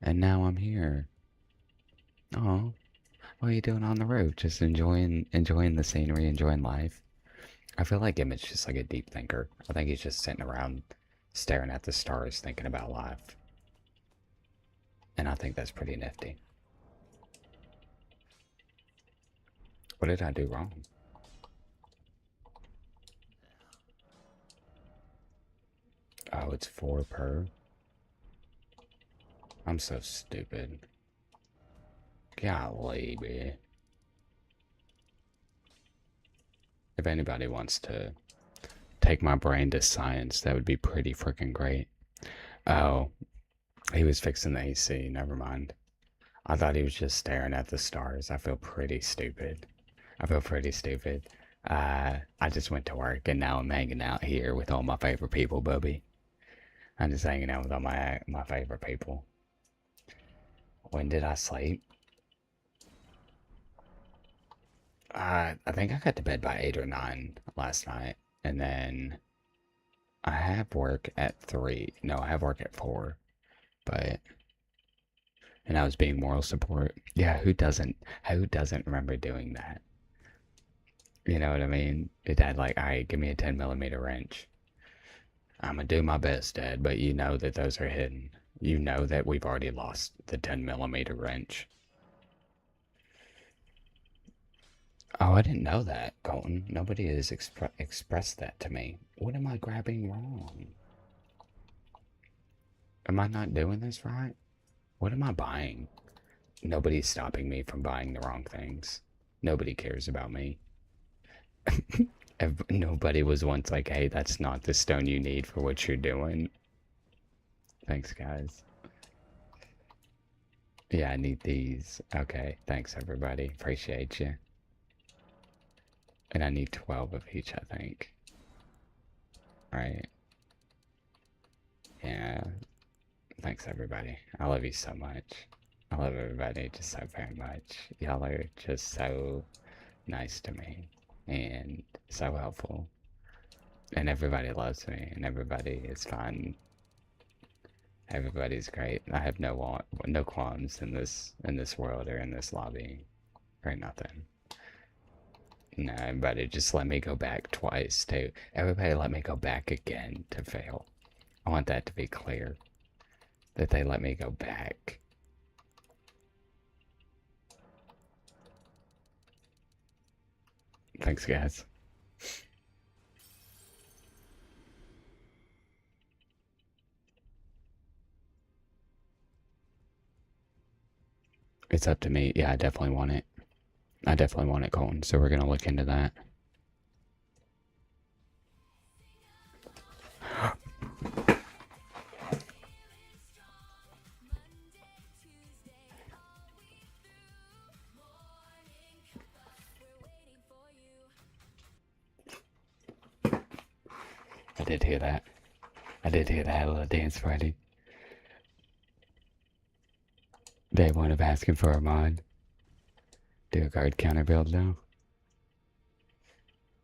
and now I'm here. Oh, what are you doing on the roof? Just enjoying the scenery, enjoying life. I feel like Image just like a deep thinker. I think he's just sitting around staring at the stars thinking about life. And I think that's pretty nifty. What did I do wrong? Oh, it's 4 per. I'm so stupid. Golly, man. If anybody wants to take my brain to science, that would be pretty freaking great. Oh, he was fixing the AC. Never mind. I thought he was just staring at the stars. I feel pretty stupid. I feel pretty stupid. I just went to work and now I'm hanging out here with all my favorite people, Bubby. I'm just hanging out with all my favorite people. When did I sleep? I think I got to bed by 8 or 9 last night. And then I have work at 3. No, I have work at 4. But and I was being moral support. Yeah, who doesn't remember doing that? You know what I mean? Your dad like, alright, give me a 10 millimeter wrench. I'm gonna do my best, Dad, but you know that those are hidden. You know that we've already lost the 10 millimeter wrench. Oh, I didn't know that, Colton. Nobody has expressed that to me. What am I grabbing wrong? Am I not doing this right? What am I buying? Nobody's stopping me from buying the wrong things. Nobody cares about me. Nobody was once like, hey, that's not the stone you need for what you're doing. Thanks, guys. Yeah, I need these. Okay, thanks, everybody. Appreciate you. And I need 12 of each, I think. Alright. Yeah. Thanks, everybody. I love you so much. I love everybody just so very much. Y'all are just so nice to me and so helpful. And everybody loves me and everybody is fun. Everybody's great. I have no qualms in this world or in this lobby or nothing. No, everybody just let me go back twice too. Everybody let me go back again to fail. I want that to be clear. That they let me go back. Thanks, guys. It's up to me. Yeah, I definitely want it. I definitely want it, Colton. So we're gonna look into that. I did hear that. I did hear that little dance party. Day one of asking for a mod. Do a guard counter build now.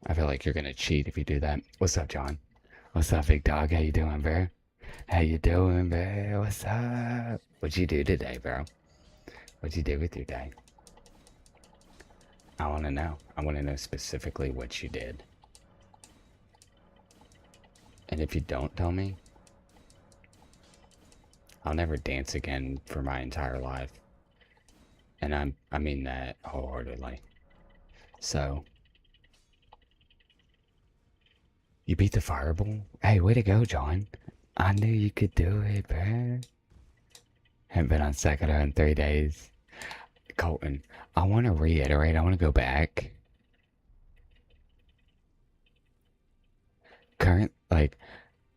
I feel like you're gonna cheat if you do that. What's up, John? What's up, big dog? How you doing, bro? How you doing, bro? What's up? What'd you do today, bro? What'd you do with your day? I want to know. I want to know specifically what you did. And if you don't tell me, I'll never dance again for my entire life. And I mean that wholeheartedly. So, you beat the fireball? Hey, way to go, John. I knew you could do it, bro. Haven't been on Sekiro in 3 days. Colton, I want to reiterate, I want to go back.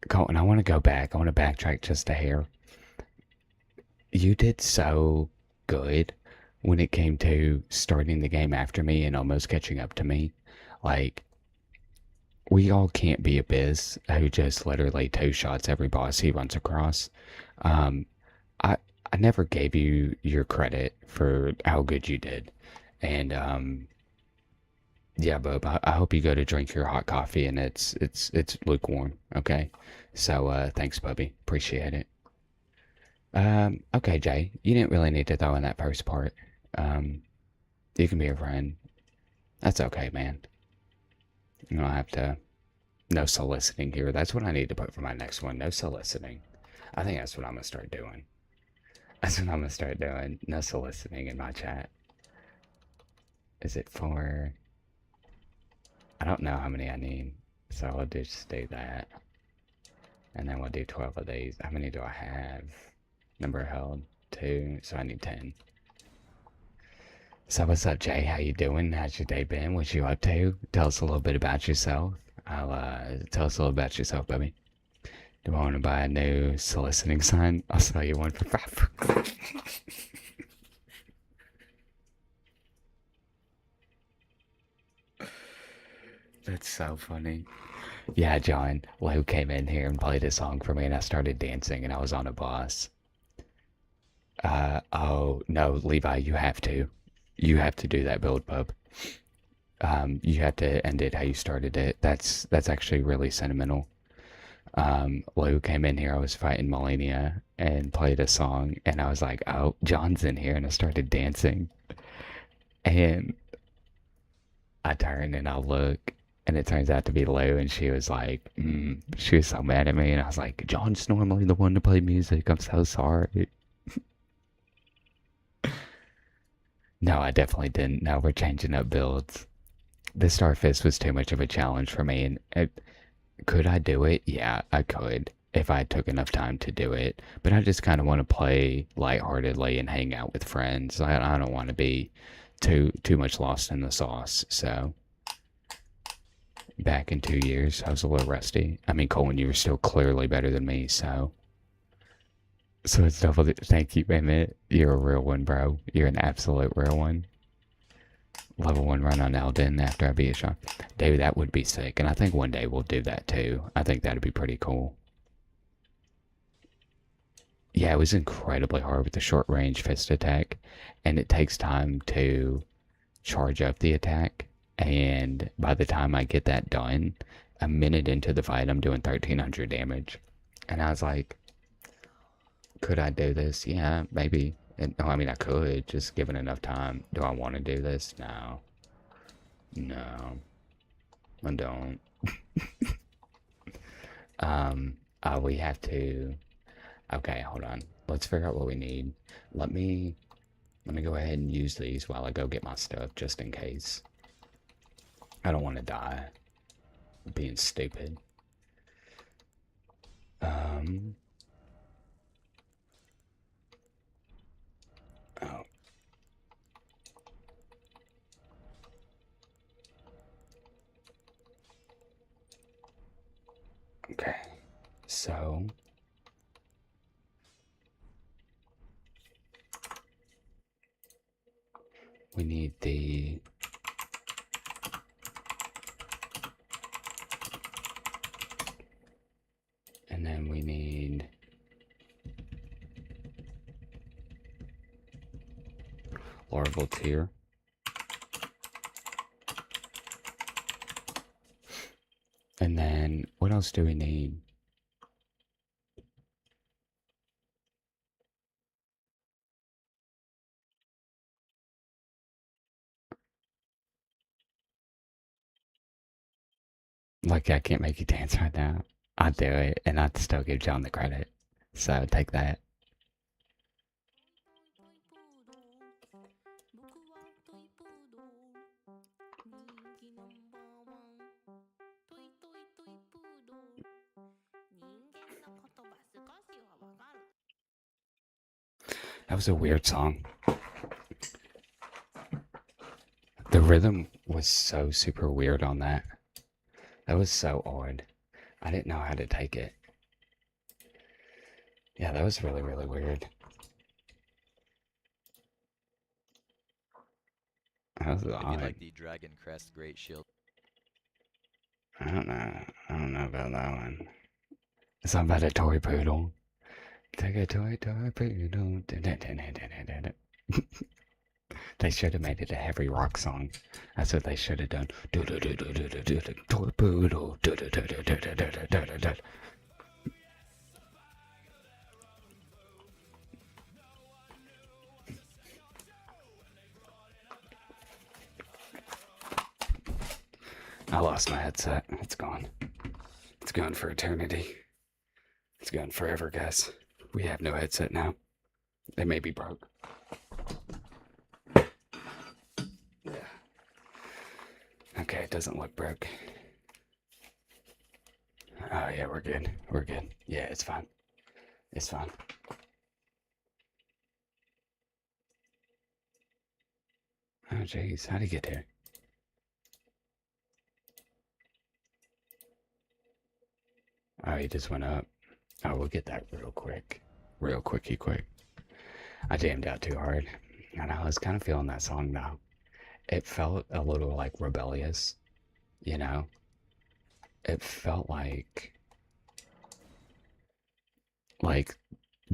Colton, I want to go back. I want to backtrack just a hair. You did so good when it came to starting the game after me and almost catching up to me. Like, we all can't be a biz who just literally two shots every boss he runs across. Um, I I never gave you your credit for how good you did, and yeah, Bub. I hope you go to drink your hot coffee and it's lukewarm. Okay, so thanks, Bubby. Appreciate it. Okay, Jay. You didn't really need to throw in that first part. Um, you can be a friend. That's okay, man. You don't have to. No soliciting here. That's what I need to put for my next one. No soliciting. I think that's what I'm gonna start doing. That's what I'm gonna start doing. No soliciting in my chat. Is it for? I don't know how many I need, so I'll just do that, and then we'll do 12 of these. How many do I have? Number held 2, so I need 10. So what's up, Jay? How you doing? How's your day been? What you up to? Tell us a little bit about yourself. I'll tell us a little about yourself, baby. Do I want to buy a new soliciting sign? I'll sell you one for 5. That's so funny. Yeah, John. Lou came in here and played a song for me, and I started dancing, and I was on a boss. Oh no, Levi, you have to. You have to do that build, bub. You have to end it how you started it. That's actually really sentimental. Lou came in here. I was fighting Melenia and played a song, and I was like, "Oh, John's in here," and I started dancing. And I turn and I look, and it turns out to be Lou, and she was like, she was so mad at me, and I was like, "John's normally the one to play music. I'm so sorry." No, I definitely didn't. No, we're changing up builds. The Starfist was too much of a challenge for me, and could I do it? Yeah, I could if I took enough time to do it. But I just kind of want to play lightheartedly and hang out with friends. I don't want to be too much lost in the sauce. So back in 2 years, I was a little rusty. I mean, Colin, you were still clearly better than me. So it's double. Thank you, Emmett. You're a real one, bro. You're an absolute real one. Level 1 run on Elden after I beat a shot. Dude, that would be sick. And I think one day we'll do that too. I think that'd be pretty cool. Yeah, it was incredibly hard with the short range fist attack. And it takes time to charge up the attack. And by the time I get that done, a minute into the fight, I'm doing 1300 damage. And I was like, could I do this? Yeah, maybe. No, I mean, I could, just given enough time. Do I want to do this? No. No, I don't. We have to. Okay, hold on. Let's figure out what we need. Let me go ahead and use these while I go get my stuff, just in case. I don't want to die being stupid. Oh. Okay. So. We need the. And then we need. Larval tier. And then what else do we need? Like, I can't make you dance right now. I'd do it, and I'd still give John the credit. So take that. That was a weird song. The rhythm was so super weird on that. That was so odd. I didn't know how to take it. Yeah, that was really, really weird. That was If you'd odd. like the Dragon Crest Great Shield. I don't know. I don't know about that one. It's not about a toy poodle. Take a toy poodle. They should have made it a heavy rock song. That's what they should have done. Toy poodle. I lost my headset. It's gone. It's gone for eternity. It's gone forever, guys. We have no headset now. They may be broke. Yeah. Okay, it doesn't look broke. Oh, yeah, we're good. We're good. Yeah, it's fine. It's fine. Oh, jeez. How'd he get here? Oh, he just went up. Oh, we'll get that real quick. Real quicky quick. I jammed out too hard. And I was kind of feeling that song now. It felt a little like rebellious, you know? It felt like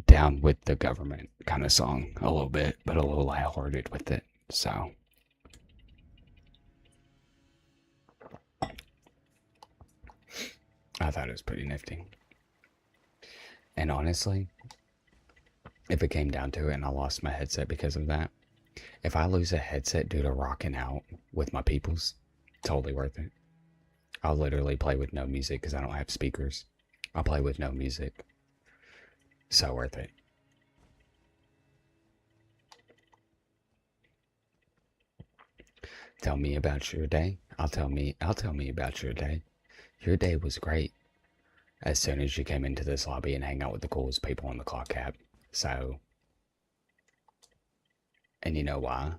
down with the government kind of song a little bit, but a little lighthearted with it. So I thought it was pretty nifty. And honestly, if it came down to it and I lost my headset because of that, if I lose a headset due to rocking out with my peoples, totally worth it. I'll literally play with no music because I don't have speakers. I'll play with no music. So worth it. Tell me about your day. I'll tell me about your day. Your day was great as soon as you came into this lobby and hang out with the coolest people on the clock cap. So, and you know why?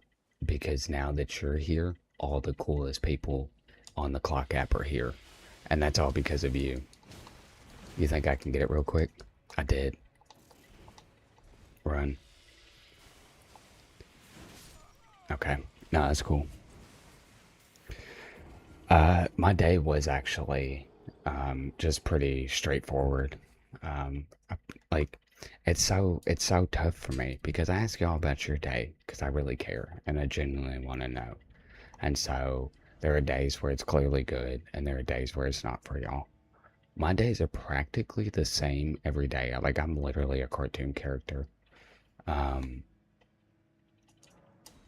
Because now that you're here, all the coolest people on the clock app are here. And that's all because of you. You think I can get it real quick? I did. Run. Okay. No, that's cool. My day was actually just pretty straightforward. Um, like it's so tough for me because I ask y'all about your day because I really care and I genuinely want to know. And so there are days where it's clearly good and there are days where it's not for y'all. My days are practically the same every day. Like I'm literally a cartoon character. Um,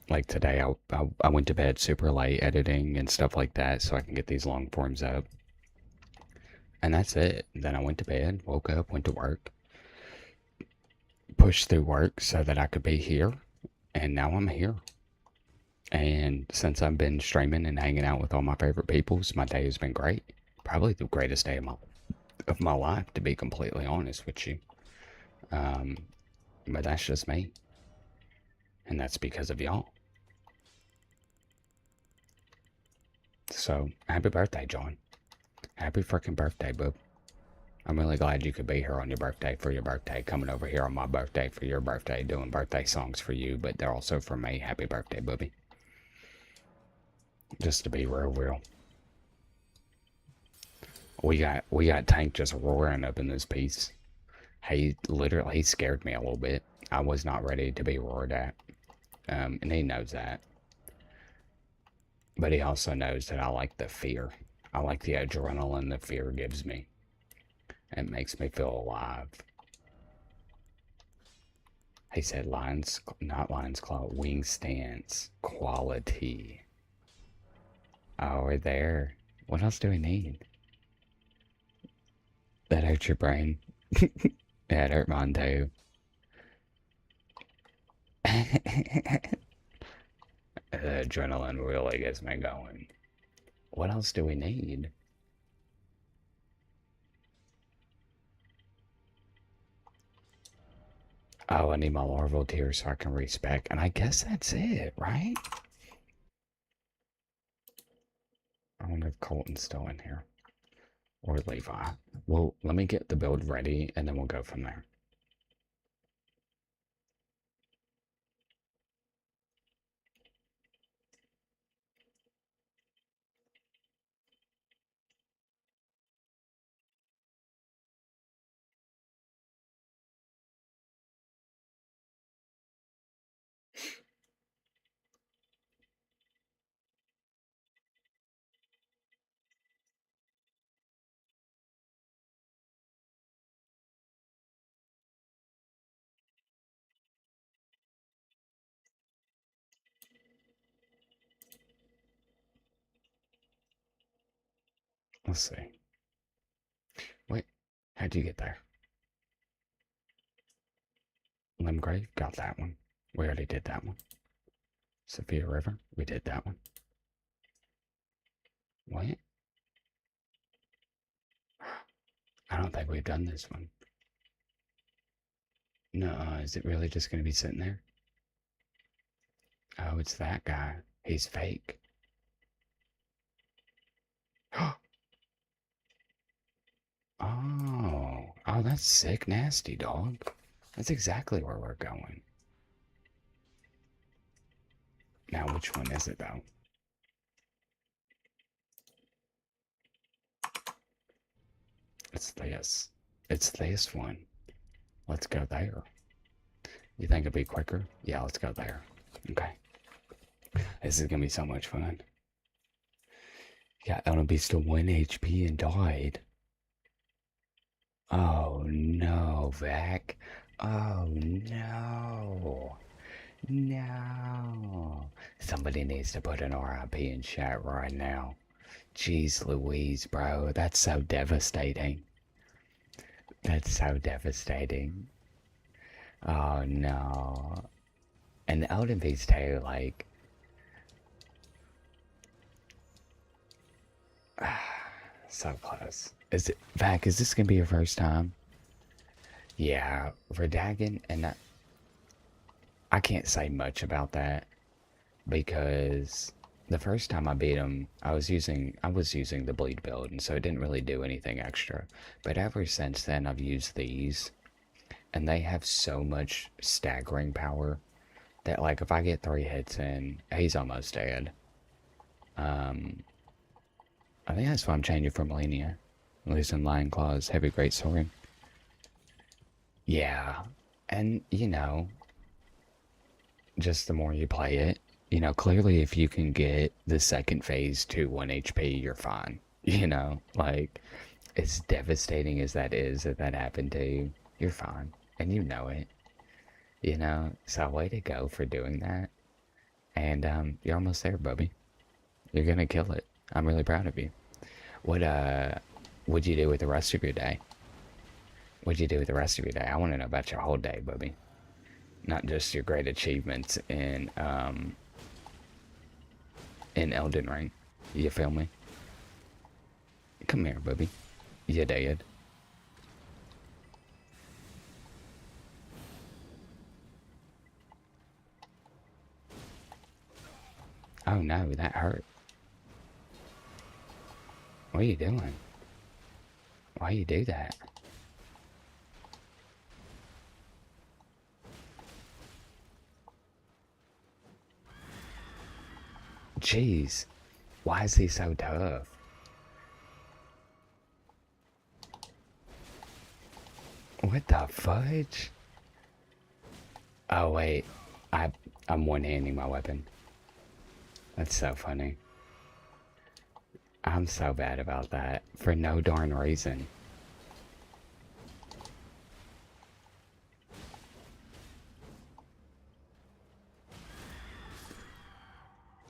like today, I went to bed super late editing and stuff like that so I can get these long forms up. And that's it. Then I went to bed, woke up, went to work, pushed through work so that I could be here. And now I'm here. And since I've been streaming and hanging out with all my favorite peoples, my day has been great. Probably the greatest day of my life, to be completely honest with you. Um, but that's just me. And that's because of y'all. So, happy birthday, John. Happy freaking birthday, bub. I'm really glad you could be here on your birthday for your birthday, coming over here on my birthday for your birthday, doing birthday songs for you, but they're also for me. Happy birthday, bubby. Just to be real. We got Tank just roaring up in this piece. He scared me a little bit. I was not ready to be roared at. And he knows that. But he also knows that I like the fear. I like the adrenaline the fear gives me. It makes me feel alive. He said Lions, not Lions Claw, Wing Stance. Quality. Oh, we're there. What else do we need? That hurt your brain. That hurt mine too. The adrenaline really gets me going. What else do we need? Oh, I need my larval tier so I can respec. And I guess that's it, right? I wonder if Colton's still in here. Or Levi. Well, let me get the build ready and then we'll go from there. Let's see. Wait, how'd you get there? Limgrave, got that one. We already did that one. Sophia River, we did that one. What? I don't think we've done this one. No, is it really just going to be sitting there? Oh, it's that guy. He's fake. Oh, that's sick nasty, dog. That's exactly where we're going. Now, which one is it, though? It's this. It's this one. Let's go there. You think it'd be quicker? Yeah, let's go there. Okay. This is gonna be so much fun. Yeah, Elden Beast to 1 HP and died. Oh no, Vac. Oh no. No. Somebody needs to put an RIP in chat right now. Jeez Louise, bro. That's so devastating. That's so devastating. Oh no. And the Elden Beast too, like, so close. Is it, Vac, is this gonna be your first time? Yeah, Redagon, and I can't say much about that because the first time I beat him, I was using the bleed build, and so it didn't really do anything extra. But ever since then, I've used these, and they have so much staggering power that, like, if I get 3 hits in, he's almost dead. I think that's why I'm changing for Melenia. Losing Lion Claws, Heavy Greatsword. Yeah, and you know, just the more you play it, you know, clearly if you can get the second phase to 1 HP, you're fine. You know, like, as devastating as that is that happened to you, you're fine. And you know it. You know, so way to go for doing that. And you're almost there, Bubby. You're gonna kill it. I'm really proud of you. What'd you do with the rest of your day? What'd you do with the rest of your day? I want to know about your whole day, Bubby. Not just your great achievements in Elden Ring. You feel me? Come here, Bubby. You did. Oh no, that hurt. What are you doing? Why you do that? Jeez. Why is he so tough? What the fudge? Oh wait. I'm one-handing my weapon. That's so funny. I'm so bad about that. For no darn reason.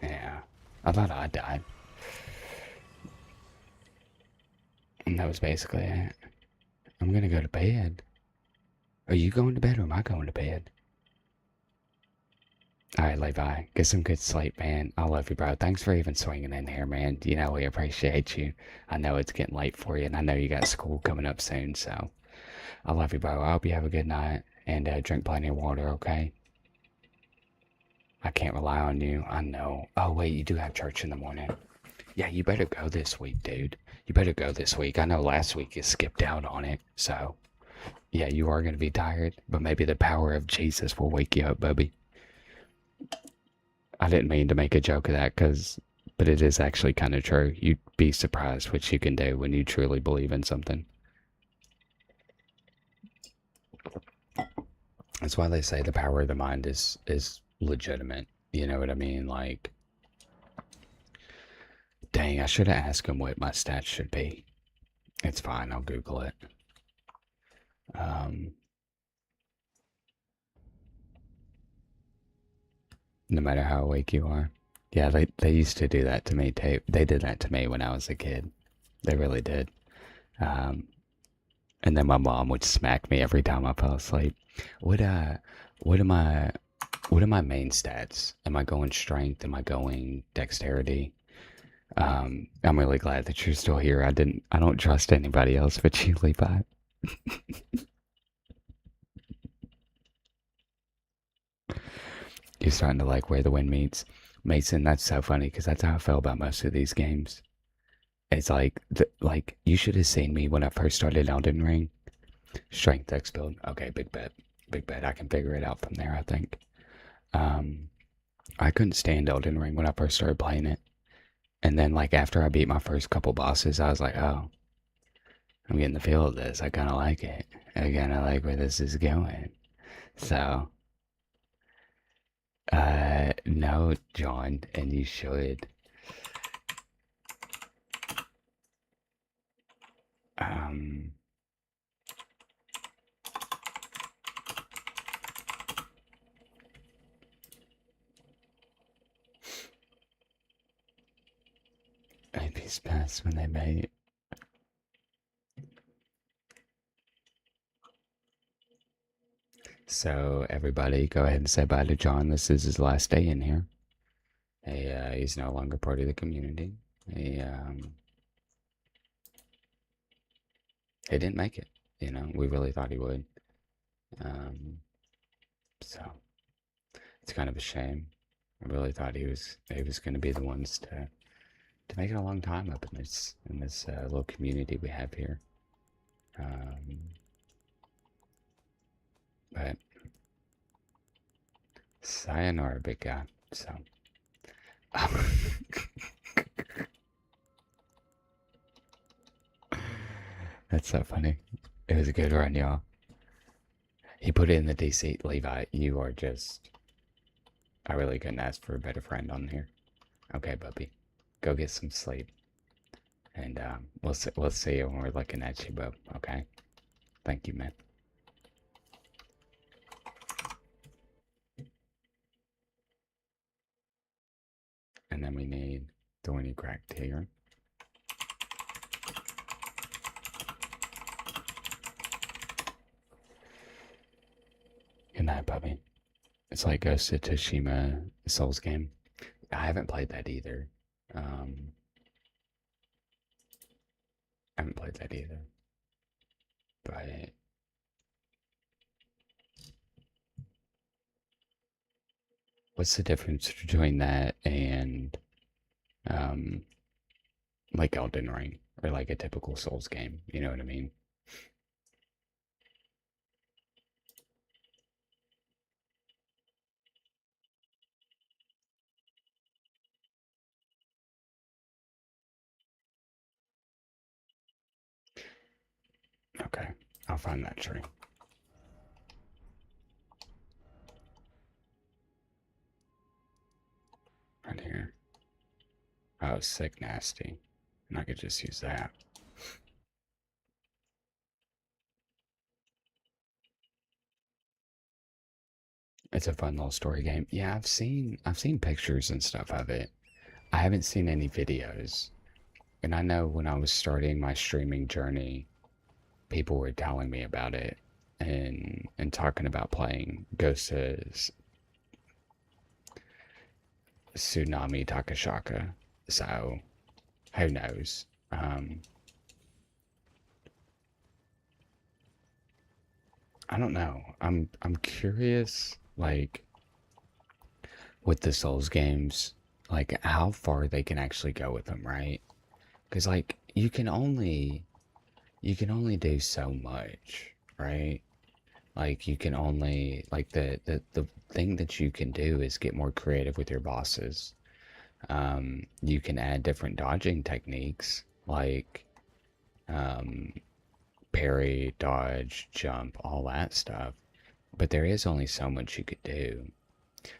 Yeah. I thought I died. And that was basically it. I'm gonna go to bed. Are you going to bed or am I going to bed? Alright, Levi. Get some good sleep, man. I love you, bro. Thanks for even swinging in here, man. You know, we appreciate you. I know it's getting late for you, and I know you got school coming up soon, so I love you, bro. I hope you have a good night, and drink plenty of water, okay? I can't rely on you. I know. Oh, wait, you do have church in the morning. Yeah, you better go this week, dude. You better go this week. I know last week you skipped out on it, so yeah, you are going to be tired, but maybe the power of Jesus will wake you up, Bubby. I didn't mean to make a joke of that, but it is actually kind of true. You'd be surprised what you can do when you truly believe in something. That's why they say the power of the mind is legitimate. You know what I mean? Like, dang, I should have asked him what my stats should be. It's fine, I'll Google it. No matter how awake you are. Yeah, they used to do that to me too. They did that to me when I was a kid. They really did. Um, and then my mom would smack me every time I fell asleep. What what am I? What are my main stats? Am I going strength? Am I going dexterity? I'm really glad that you're still here. I don't trust anybody else but you, Levi. You're starting to like where the wind meets. Mason, that's so funny because that's how I feel about most of these games. It's like, like you should have seen me when I first started Elden Ring. Strength X build. Okay, big bet. Big bet. I can figure it out from there, I think. Um, I couldn't stand Elden Ring when I first started playing it. And then, like, after I beat my first couple bosses, I was like, oh, I'm getting the feel of this. I kind of like it. I kind of like where this is going. So, no, John, and you should. Um, AP's best when they mate. So, everybody, go ahead and say bye to John. This is his last day in here. He's no longer part of the community. He didn't make it. You know, we really thought he would. Um, so it's kind of a shame. I really thought he was going to be the ones to make it a long time up in this little community we have here. Um, but sayonara, big guy. So that's so funny. It was a good run, y'all. He put it in the DC. Levi, you are just. I really couldn't ask for a better friend on here. Okay, Bubby, go get some sleep, and we'll see you when we're looking at you, bub. Okay. Thank you, man. And then we need thorny cracked here. Good night, puppy. It's like Ghost of Tsushima Souls game. I haven't played that either. I haven't played that either. But what's the difference between that and um, like Elden Ring or like a typical Souls game? You know what I mean? Okay, I'll find that tree. Right here. Oh, sick nasty. And I could just use that. It's a fun little story game. Yeah, I've seen pictures and stuff of it. I haven't seen any videos. And I know when I was starting my streaming journey, people were telling me about it and talking about playing Ghost of Tsunami Takashaka. So who knows? I don't know. I'm curious, like with the Souls games, like how far they can actually go with them, right? Because like you can only do so much, right? Like you can only like the thing that you can do is get more creative with your bosses. You can add different dodging techniques like um, parry, dodge, jump, all that stuff. But there is only so much you could do.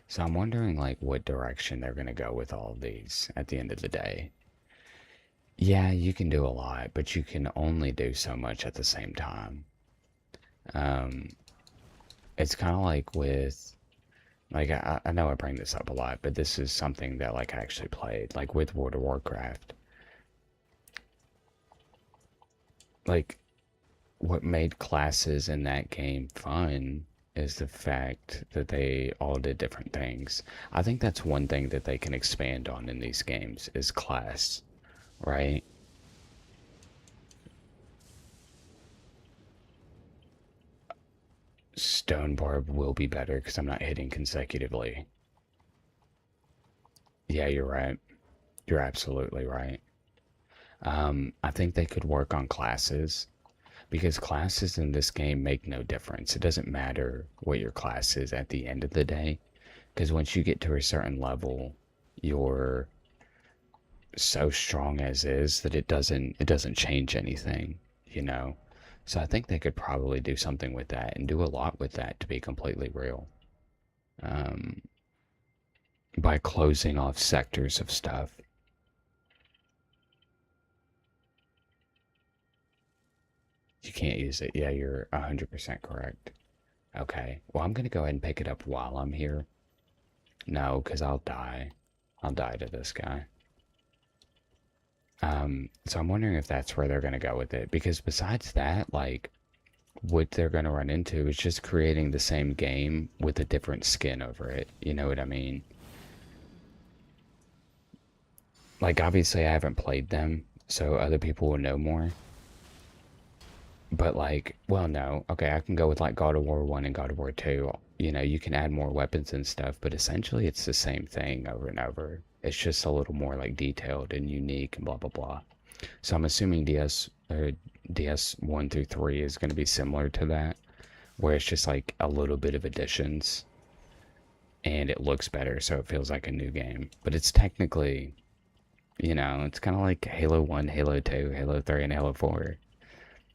So I'm wondering like what direction they're gonna go with all of these at the end of the day. Yeah, you can do a lot, but you can only do so much at the same time. Um, it's kind of like with like I know I bring this up a lot, but this is something that like I actually played like with World of Warcraft. like what made classes in that game fun is the fact that they all did different things. I think that's one thing that they can expand on in these games is class, right? Stone Barb will be better because I'm not hitting consecutively. Yeah, you're right. You're absolutely right. I think they could work on classes because classes in this game make no difference. It doesn't matter what your class is at the end of the day because once you get to a certain level, you're so strong as is that it doesn't change anything, you know. So I think they could probably do something with that and do a lot with that to be completely real. Um, by closing off sectors of stuff. You can't use it. Yeah, you're 100% correct. Okay. Well, I'm going to go ahead and pick it up while I'm here. No, because I'll die. I'll die to this guy. So I'm wondering if that's where they're going to go with it. Because besides that, like, what they're going to run into is just creating the same game with a different skin over it. You know what I mean? Like, obviously, I haven't played them, so other people will know more. But like, well, no. Okay, I can go with like God of War 1 and God of War 2. You know, you can add more weapons and stuff, but essentially it's the same thing over and over. It's just a little more like detailed and unique and blah blah blah. So I'm assuming DS 1 through 3 is going to be similar to that, where it's just like a little bit of additions and it looks better, so it feels like a new game. But it's technically, it's kind of like Halo 1, Halo 2, Halo 3, and Halo 4.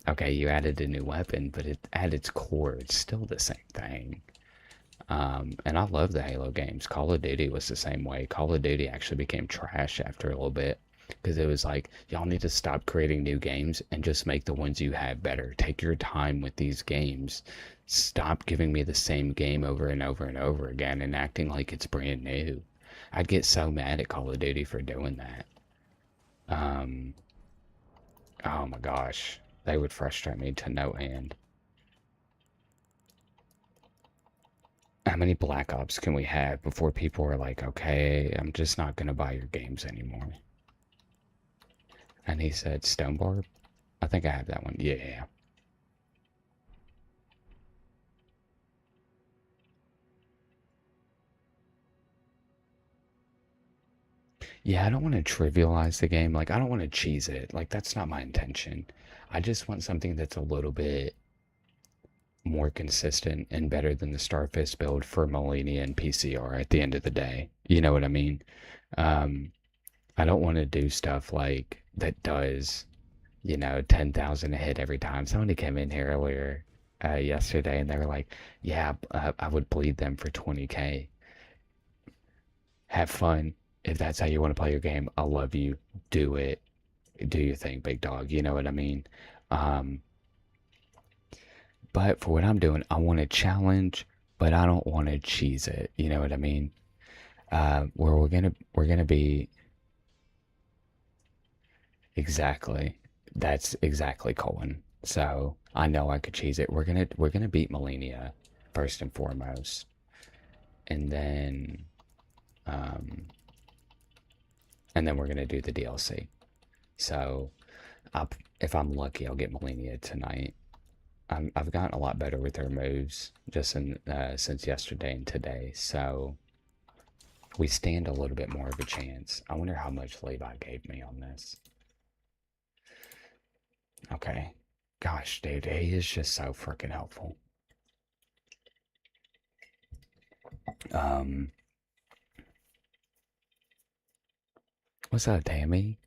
Okay, you added a new weapon, but at its core, it's still the same thing. And I love the Halo games. Call of Duty was the same way. Call of Duty actually became trash after a little bit because it was like, y'all need to stop creating new games and just make the ones you have better. Take your time with these games. Stop giving me the same game over and over and over again and acting like it's brand new. I'd get so mad at Call of Duty for doing that. Um, oh my gosh, they would frustrate me to no end. How many Black Ops can we have before people are like, okay, I'm just not going to buy your games anymore? And he said, Stone Barb? I think I have that one. Yeah. Yeah, I don't want to trivialize the game. Like, I don't want to cheese it. Like, that's not my intention. I just want something that's a little bit more consistent and better than the Starfist build for Melenia and PCR at the end of the day. You know what I mean? Um, I don't want to do stuff like that does 10,000 a hit every time. Somebody came in here earlier yesterday and they were like, yeah, I would bleed them for 20K. Have fun. If that's how you want to play your game, I love you. Do it. Do your thing, big dog. You know what I mean? Um, but for what I'm doing, I want to challenge, but I don't want to cheese it. You know what I mean? Where we're gonna be exactly. That's exactly Colin. So I know I could cheese it. We're gonna beat Melenia first and foremost, and then um, we're gonna do the DLC. So if I'm lucky, I'll get Melenia tonight. I've gotten a lot better with her moves just since yesterday and today. So we stand a little bit more of a chance. I wonder how much Levi gave me on this. Okay. Gosh, dude, he is just so freaking helpful. Um, what's up, Tammy?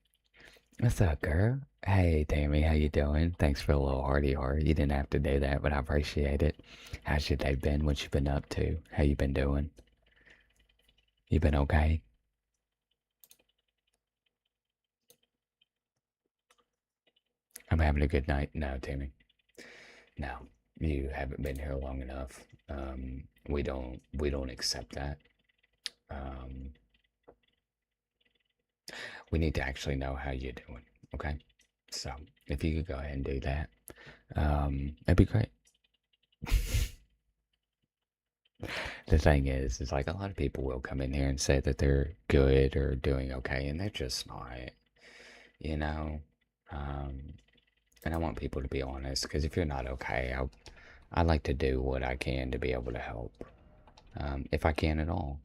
What's up, girl? Hey, Tammy, how you doing? Thanks for the little hearty heart. You didn't have to do that, but I appreciate it. How's your day been? What you been up to? How you been doing? You been okay? I'm having a good night. No, Tammy. No, you haven't been here long enough. We don't accept that. We need to actually know how you're doing. Okay. So if you could go ahead and do that, that'd be great. The thing is like a lot of people will come in here and say that they're good or doing okay, and they're just not, you know. Um, and I want people to be honest, because if you're not okay, I like to do what I can to be able to help, if I can at all.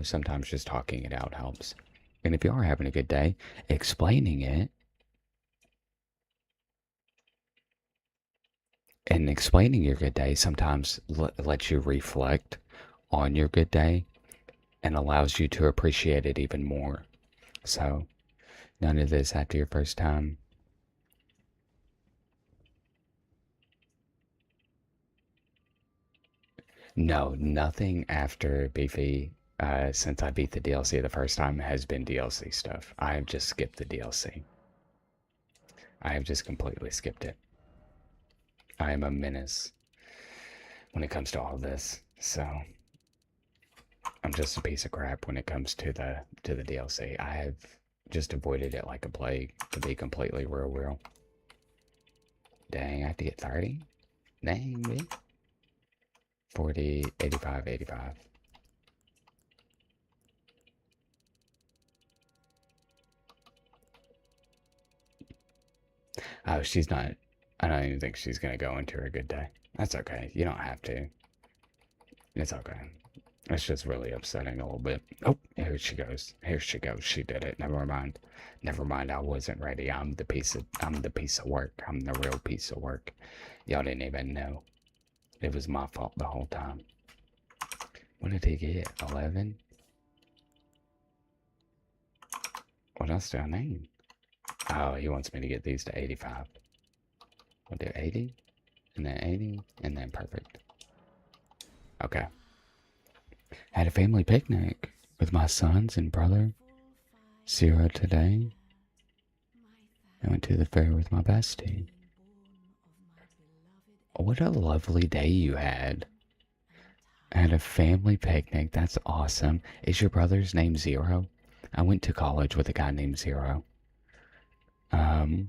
Sometimes just talking it out helps. And if you are having a good day, explaining it and explaining your good day sometimes lets you reflect on your good day and allows you to appreciate it even more. So, none of this after your first time. No, nothing after Beefy, since I beat the DLC the first time, has been DLC stuff. I have just skipped the DLC. I have just completely skipped it. I am a menace when it comes to all this. So I'm just a piece of crap when it comes to the DLC. I have just avoided it like a plague, to be completely real. Dang, I have to get 30? Dang, man. 40, 85, 85. Oh, she's not. I don't even think she's gonna go into her good day. That's okay. You don't have to. It's okay. It's just really upsetting a little bit. Oh, here she goes. Here she goes. She did it. Never mind. Never mind. I wasn't ready. I'm the piece of work. I'm the real piece of work. Y'all didn't even know. It was my fault the whole time. What did he get? 11? What else do I need? Oh, he wants me to get these to 85. We'll do 80, and then 80, and then perfect. Okay. Had a family picnic with my sons and brother, Zero, today. I went to the fair with my bestie. What a lovely day you had. I had a family picnic. That's awesome. Is your brother's name Zero? I went to college with a guy named Zero. Um,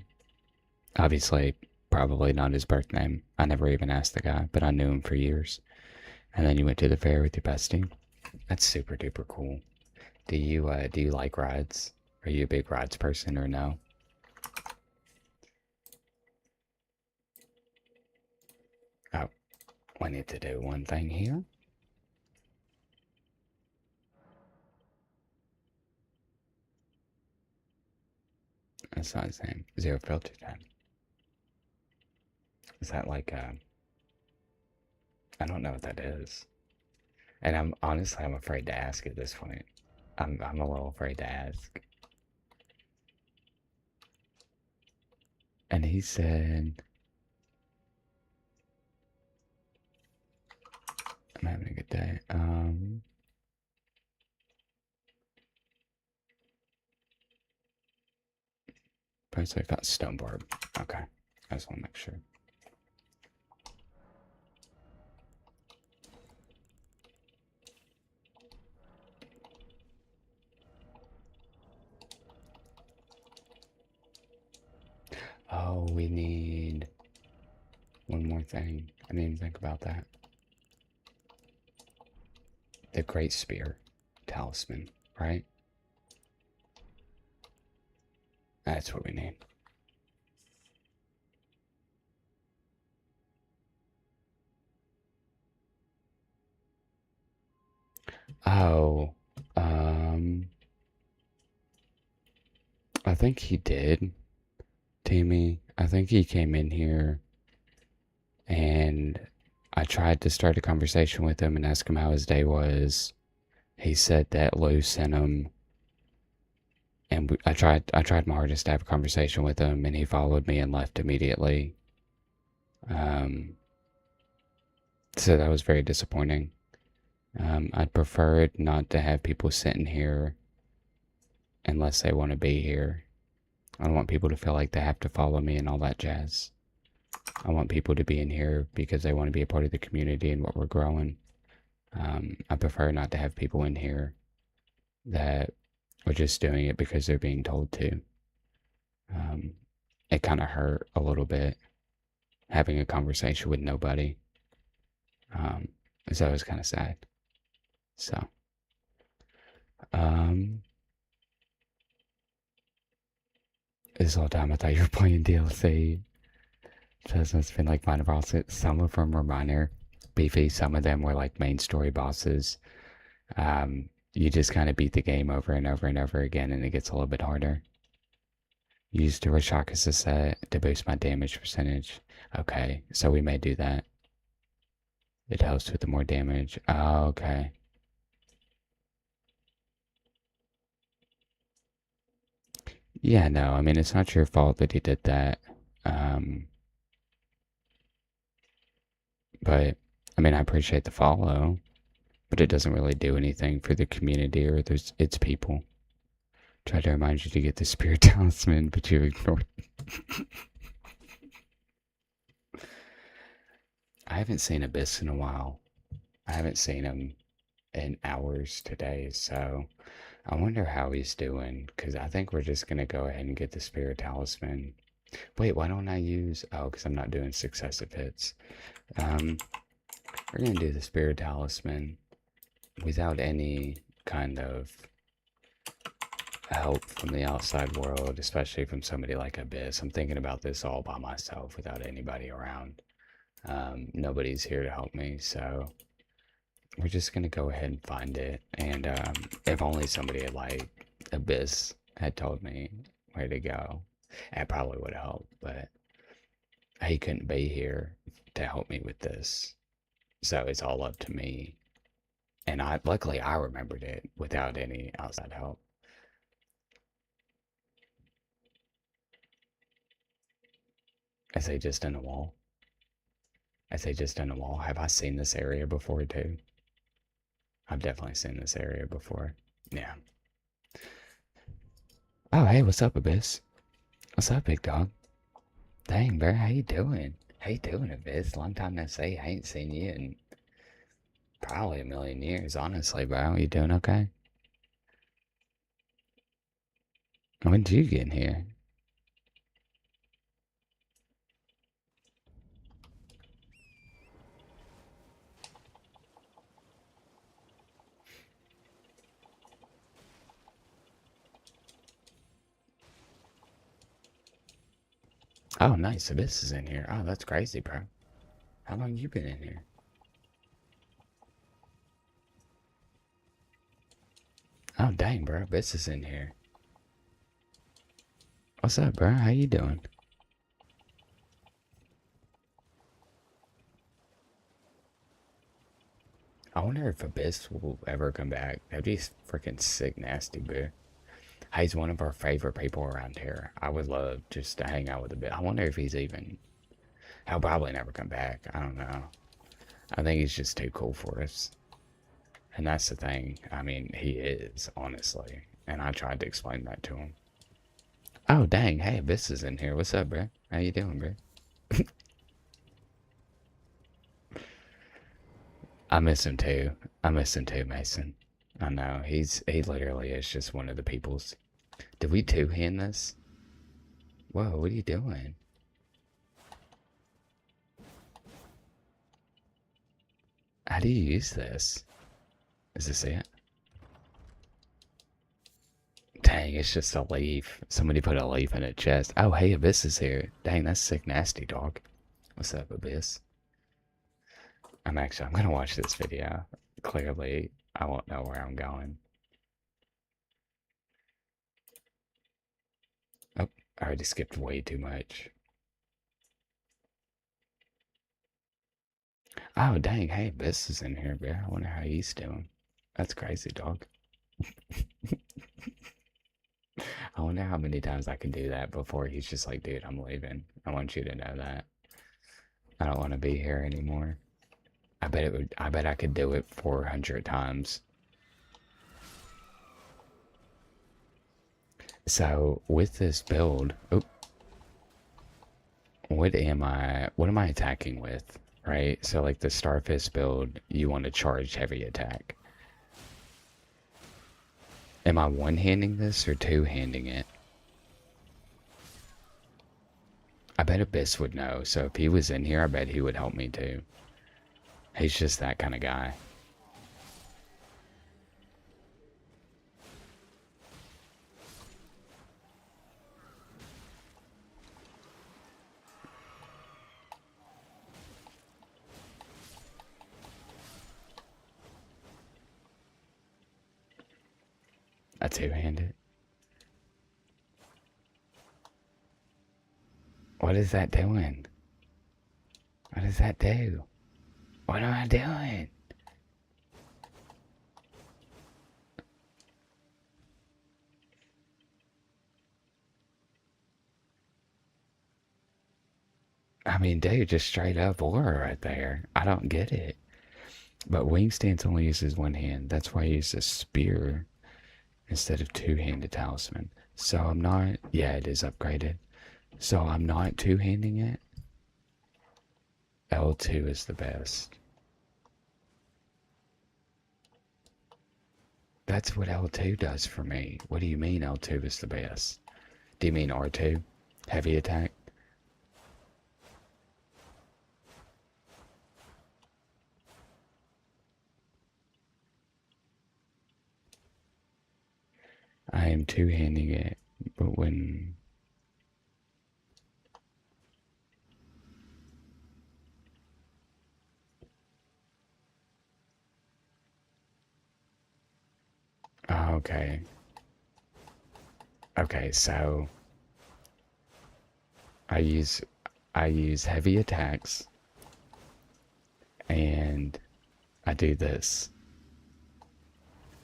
Obviously, probably not his birth name. I never even asked the guy, but I knew him for years. And then you went to the fair with your bestie. That's super duper cool. Do you like rides? Are you a big rides person or no? Oh, we need to do one thing here. That's not his name. Zero filter time. Is that like I don't know what that is. And I'm afraid to ask at this point. I'm a little afraid to ask. And he said, I'm having a good day. Probably got Stonebarb. Okay. I just want to make sure. Oh, we need one more thing. I didn't even think about that. The Great Spear Talisman, right? That's what we need. Oh, I think he did, Tammy. I think he came in here and I tried to start a conversation with him and ask him how his day was. He said that Lou sent him, and I tried my hardest to have a conversation with him, and he followed me and left immediately. Um, so that was very disappointing. I'd prefer not to have people sitting here unless they want to be here. I don't want people to feel like they have to follow me and all that jazz. I want people to be in here because they want to be a part of the community and what we're growing. I prefer not to have people in here that are just doing it because they're being told to. Um, it kind of hurt a little bit having a conversation with nobody. Um, so it was kind of sad. So, um, this whole time I thought you were playing DLC. So it's been like minor bosses. Some of them were minor, beefy. Some of them were like main story bosses. You just kind of beat the game over and over and over again, and it gets a little bit harder. Used the Rashaka's set to boost my damage percentage. Okay, so we may do that. It helps with the more damage. Oh, okay. Yeah, no, I mean, it's not your fault that he did that. Um, but, I mean, I appreciate the follow, but it doesn't really do anything for the community or its people. Try to remind you to get the spirit talisman, but you ignored. I haven't seen Abyss in a while. I haven't seen him in hours today, so I wonder how he's doing, because I think we're just going to go ahead and get the spirit talisman. Wait, why don't I use... Oh, because I'm not doing successive hits. We're going to do the spirit talisman without any kind of help from the outside world, especially from somebody like Abyss. I'm thinking about this all by myself without anybody around. Nobody's here to help me, so we're just gonna go ahead and find it. And if only somebody had, like, Abyss had told me where to go, it probably would have helped, but he couldn't be here to help me with this, so it's all up to me. And luckily I remembered it without any outside help. I say just in the wall. I say just in the wall. Have I seen this area before too? I've definitely seen this area before. Yeah. Oh, hey, what's up, Abyss? What's up, big dog? Dang, bro, how you doing? How you doing, Abyss? Long time no see. I ain't seen you in probably a million years, honestly, bro. You doing okay? When did you get in here? Oh, nice. Abyss is in here. Oh, that's crazy, bro. How long you been in here? Oh, dang, bro. Abyss is in here. What's up, bro? How you doing? I wonder if Abyss will ever come back. That'd be freaking sick, nasty, bro. He's one of our favorite people around here. I would love just to hang out with Abyss. I wonder if he's even... He'll probably never come back. I don't know. I think he's just too cool for us. And that's the thing. I mean, he is, honestly. And I tried to explain that to him. Oh, dang. Hey, Abyss is in here. What's up, bro? How you doing, bro? I miss him too. I miss him too, Mason. I know. He literally is just one of the peoples. Did we two-hand this? Whoa, what are you doing? How do you use this? Is this it? Dang, it's just a leaf. Somebody put a leaf in a chest. Oh, hey, Abyss is here. Dang, that's sick nasty, dog. What's up, Abyss? I'm gonna watch this video. Clearly, I won't know where I'm going. Oh, I already skipped way too much. Oh, dang, hey, Abyss is in here, bro. I wonder how he's doing. That's crazy, dog. I wonder how many times I can do that before he's just like, dude, I'm leaving. I want you to know that. I don't want to be here anymore. I bet I could do it 400 times. So with this build, what am I attacking with? Right? So like the Starfist build, you want to charge heavy attack. Am I one-handing this or two-handing it? I bet Abyss would know, so if he was in here, I bet he would help me too. He's just that kind of guy. A two-handed? What is that doing? What does that do? What am I doing? I mean, dude, just straight up aura right there. I don't get it. But wing stance only uses one hand. That's why I use a spear instead of two-handed talisman. So I'm not. Yeah, it is upgraded. So I'm not two-handing it. L2 is the best. That's what L2 does for me. What do you mean L2 is the best? Do you mean R2? Heavy attack? I am two-handing it, but when... Oh, okay. Okay, so I use heavy attacks and I do this.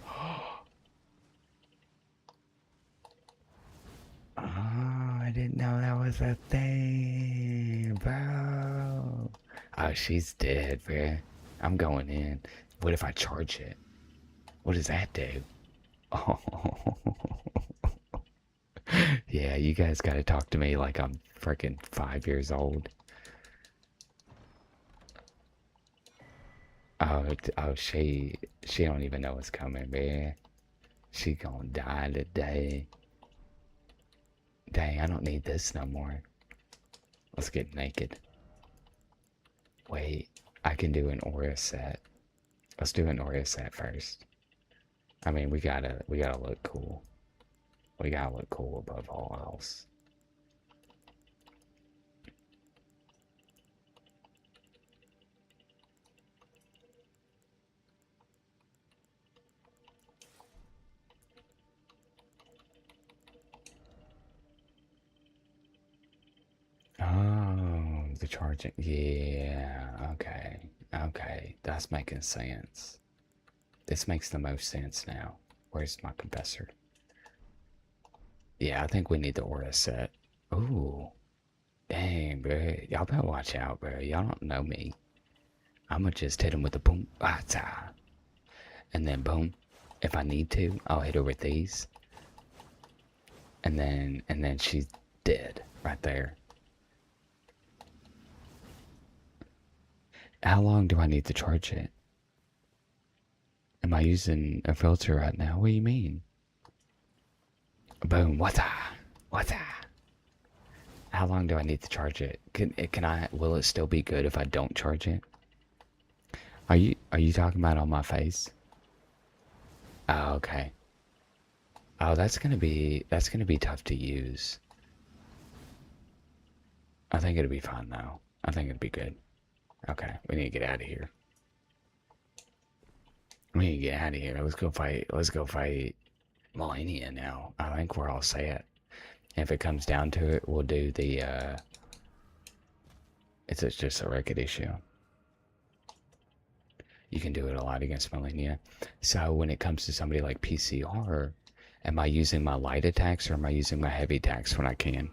Oh, I didn't know that was a thing, bro. Oh, she's dead, bro. I'm going in. What if I charge it? What does that do? Oh, yeah, you guys gotta talk to me like I'm freaking 5 years old. Oh, she don't even know what's coming, man. She gonna die today. Dang, I don't need this no more. Let's get naked. Wait, I can do an aura set. Let's do an aura set first. I mean, we gotta look cool. We gotta look cool above all else. Oh, the charging. Yeah, okay. Okay, that's making sense. This makes the most sense now. Where's my confessor? Yeah, I think we need the aura set. Ooh, dang, bro. Y'all better watch out, bro. Y'all don't know me. I'ma just hit him with a boom, and then boom. If I need to, I'll hit her with these, and then she's dead right there. How long do I need to charge it? Am I using a filter right now? What do you mean? Boom, what's that? What's that? How long do I need to charge it? Can I? Will it still be good if I don't charge it? Are you talking about on my face? Oh, okay. Oh, that's gonna be tough to use. I think it'll be fine though. I think it'll be good. Okay, we need to get out of here. We need to get out of here. Let's go fight. Let's go fight Melenia now. I think we're all set. If it comes down to it, we'll do the. It's just a record issue. You can do it a lot against Melenia. So when it comes to somebody like PCR, am I using my light attacks or am I using my heavy attacks when I can?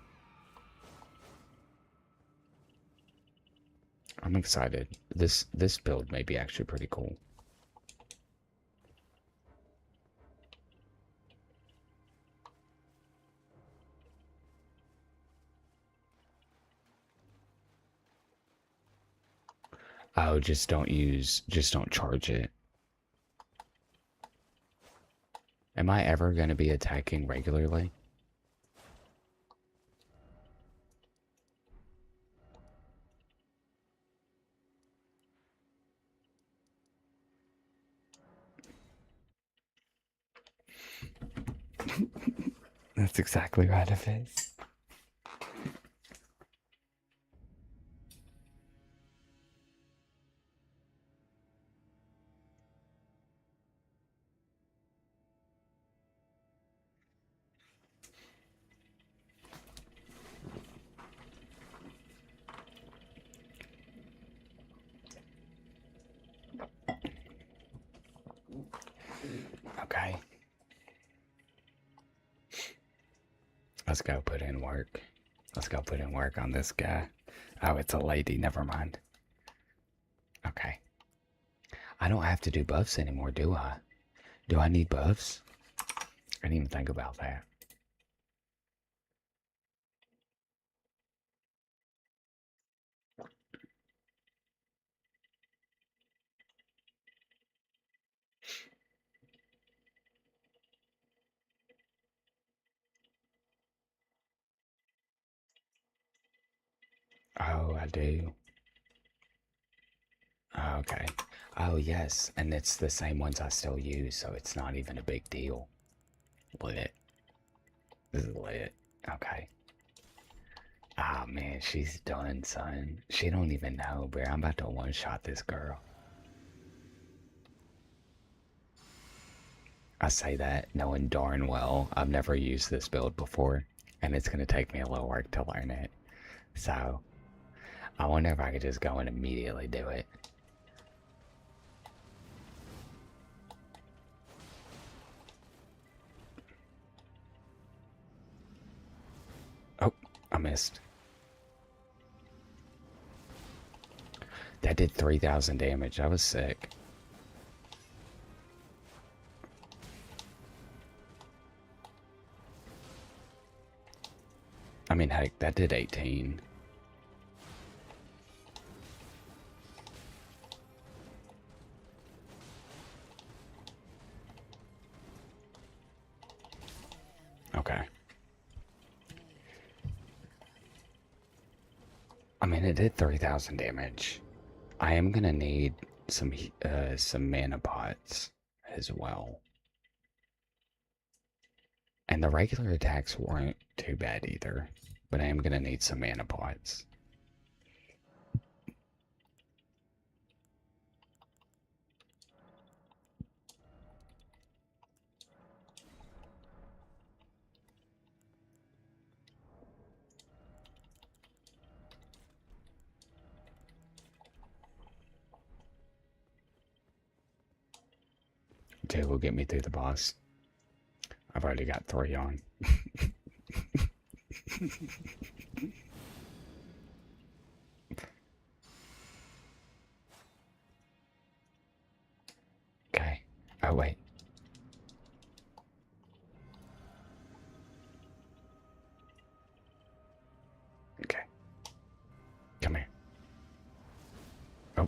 I'm excited. This build may be actually pretty cool. Oh, just don't charge it. Am I ever going to be attacking regularly? That's exactly right, it is. Okay. Let's go put in work. Let's go put in work on this guy. Oh, it's a lady. Never mind. Okay. I don't have to do buffs anymore, do I? Do I need buffs? I didn't even think about that. Oh, I do. Okay. Oh, yes. And it's the same ones I still use, so it's not even a big deal. Lit. This is lit. Okay. Ah, man, she's done, son. She don't even know, bro. I'm about to one-shot this girl. I say that knowing darn well I've never used this build before, and it's going to take me a little work to learn it. So, I wonder if I could just go and immediately do it. Oh, I missed. That did 3,000 damage. That was sick. I mean, heck, that did 18. Okay. I mean, it did 3,000 damage. I am gonna need some mana pots as well. And the regular attacks weren't too bad either, but I am gonna need some mana pots. Two will get me through the boss. I've already got 3 on. Okay. Oh, wait. Okay. Come here. Oh.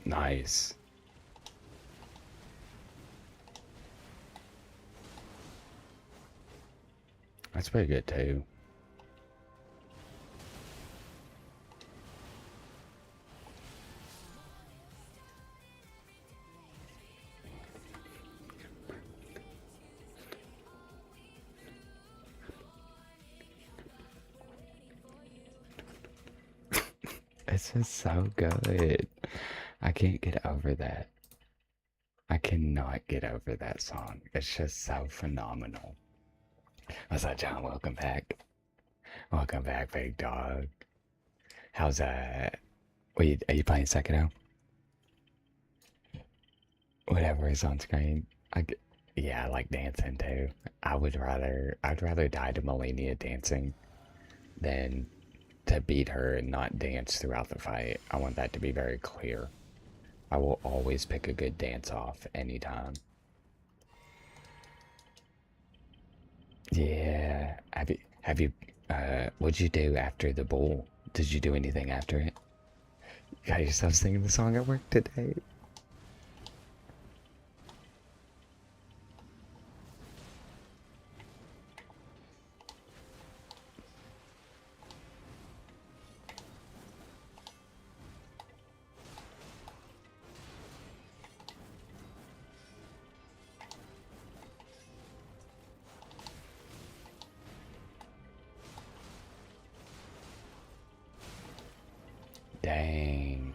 Nice. That's pretty good too. It's just so good. I can't get over that. I cannot get over that song. It's just so phenomenal. What's up, John? Welcome back. Welcome back, big dog. How's that? Wait, are you playing Sekiro? Whatever is on screen. Yeah, I like dancing too. I'd rather die to Melenia dancing than to beat her and not dance throughout the fight. I want that to be very clear. I will always pick a good dance off anytime. Yeah, Have you, what'd you do after the bowl? Did you do anything after it? Got yourself singing the song at work today? Dang.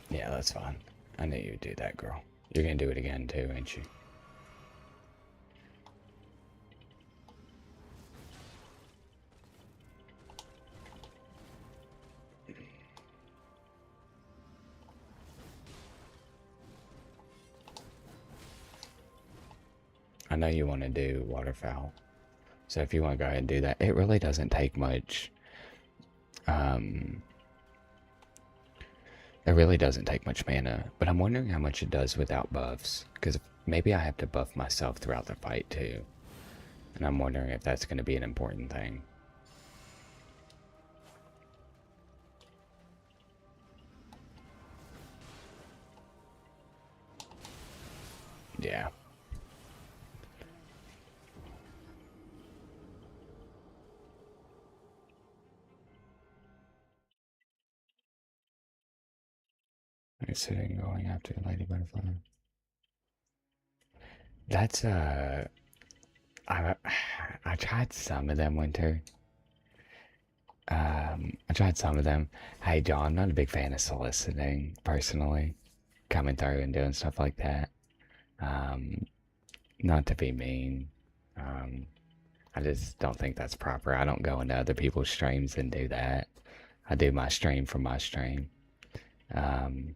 Yeah, that's fine. I knew you'd do that, girl. You're gonna do it again too, ain't you? I know you want to do waterfowl. So if you want to go ahead and do that, it really doesn't take much. Um, it really doesn't take much mana, but I'm wondering how much it does without buffs. Because maybe I have to buff myself throughout the fight too. And I'm wondering if that's going to be an important thing. Yeah. I'm sitting going after Lady Butterfly. That's I I tried some of them, Winter. I tried some of them. Hey, John, I'm not a big fan of soliciting personally, coming through and doing stuff like that. Um, Not to be mean. Um, I just don't think that's proper. I don't go into other people's streams and do that. I do my stream for my stream. Um,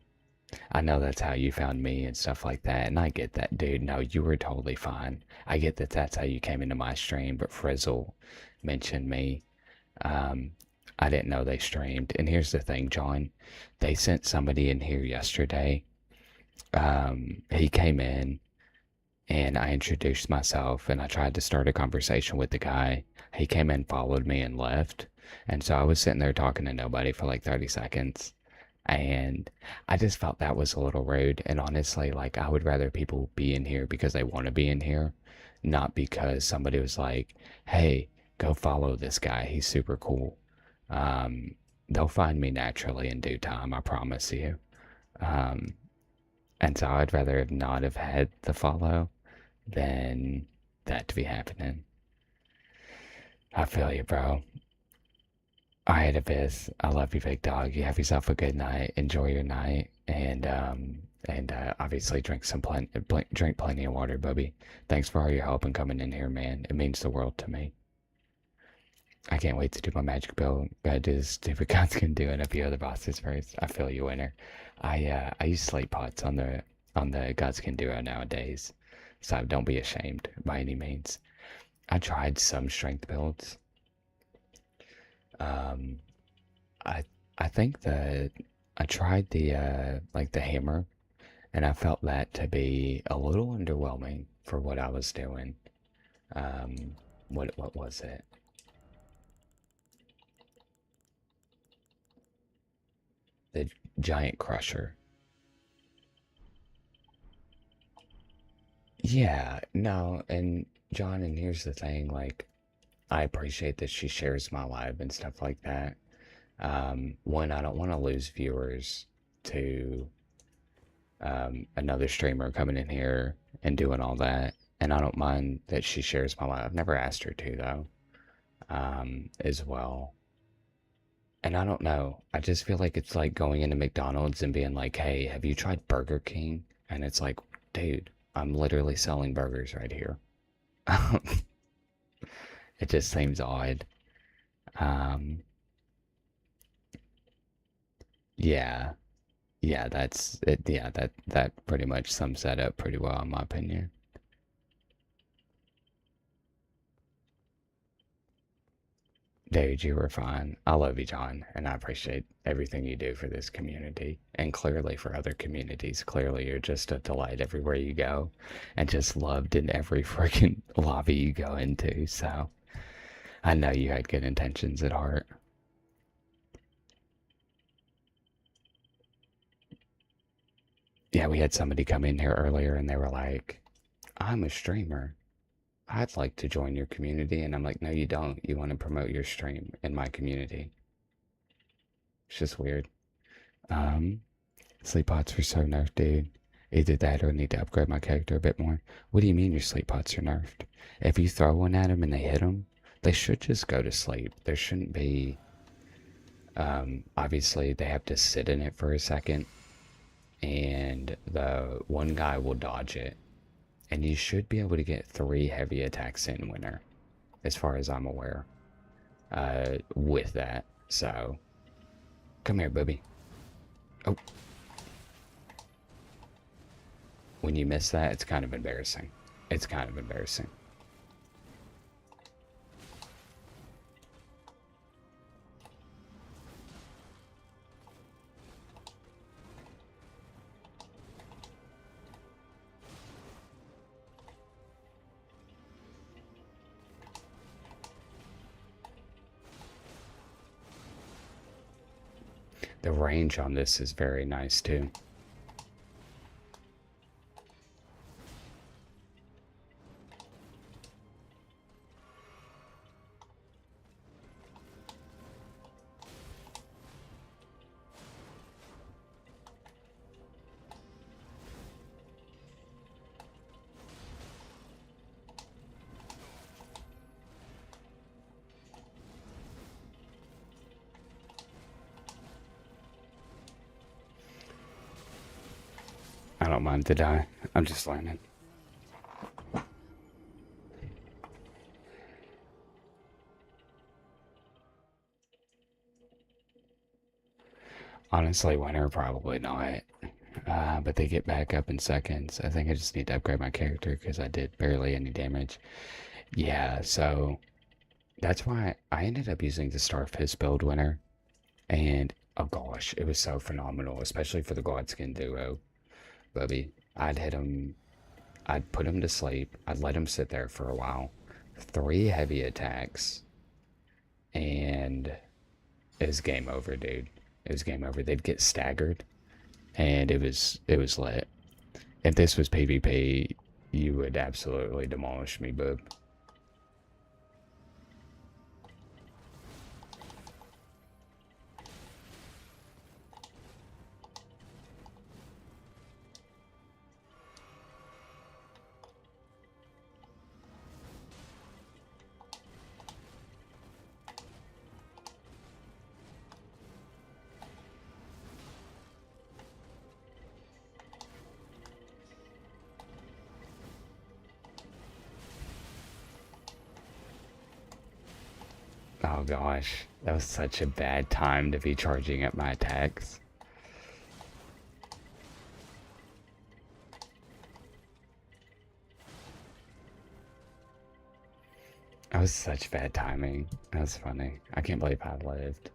I know that's how you found me and stuff like that, and I get that, dude. No, you were totally fine. I get that that's how you came into my stream, but Frizzle mentioned me. Um, I didn't know they streamed. And here's the thing, John. They sent somebody in here yesterday. He came in and I introduced myself and I tried to start a conversation with the guy. He came in, followed me, and left. And so I was sitting there talking to nobody for like 30 seconds. And I just felt that was a little rude. And honestly, like, I would rather people be in here because they want to be in here, not because somebody was like, hey, go follow this guy. He's super cool. Um, they'll find me naturally in due time, I promise you. Um, and so I'd rather have not have had the follow than that to be happening. I feel you, bro. All right, Abyss. I love you, big dog. You have yourself a good night. Enjoy your night, and obviously drink plenty of water, Bubby. Thanks for all your help and coming in here, man. It means the world to me. I can't wait to do my magic build. Gotta do this stupid God's can do and a few other bosses first. I feel you, winner. I use slate pots on the God's can do nowadays, so don't be ashamed by any means. I tried some strength builds. Um, I I think that I tried the like the hammer, and I felt that to be a little underwhelming for what I was doing. What was it? The giant crusher. Yeah, no, and John, and here's the thing, like, I appreciate that she shares my live and stuff like that. One, I don't want to lose viewers to another streamer coming in here and doing all that. And I don't mind that she shares my live. I've never asked her to, though, as well. And I don't know. I just feel like it's like going into McDonald's and being like, hey, have you tried Burger King? And it's like, dude, I'm literally selling burgers right here. It just seems odd. Um, yeah, yeah, that's it. Yeah, that pretty much sums that up pretty well, in my opinion. Dude, you were fine. I love you, John, and I appreciate everything you do for this community and clearly for other communities. Clearly, you're just a delight everywhere you go and just loved in every freaking lobby you go into. So, I know you had good intentions at heart. Yeah, we had somebody come in here earlier and they were like, I'm a streamer. I'd like to join your community. And I'm like, no, you don't. You want to promote your stream in my community. It's just weird. Um, Sleep pots are so nerfed, dude. Either that or I need to upgrade my character a bit more. What do you mean your sleep pots are nerfed? If you throw one at them and they hit them, they should just go to sleep. There shouldn't be. Obviously, they have to sit in it for a second, and the one guy will dodge it. And you should be able to get 3 heavy attacks in winner, as far as I'm aware, with that. So, come here, booby. Oh. When you miss that, it's kind of embarrassing. It's kind of embarrassing. The range on this is very nice too. I don't mind to die. I'm just learning. Honestly, winner, probably not. But they get back up in seconds. I think I just need to upgrade my character because I did barely any damage. Yeah, so that's why I ended up using the Star Fist build winner. And oh gosh, it was so phenomenal, especially for the Godskin duo. Bubby, I'd hit him, I'd put him to sleep, I'd let him sit there for a while. 3 heavy attacks, and it was game over, dude. It was game over. They'd get staggered, and it was lit. If this was PvP, you would absolutely demolish me, bub. Oh gosh, that was such a bad time to be charging up my attacks. That was such bad timing. That was funny. I can't believe I lived.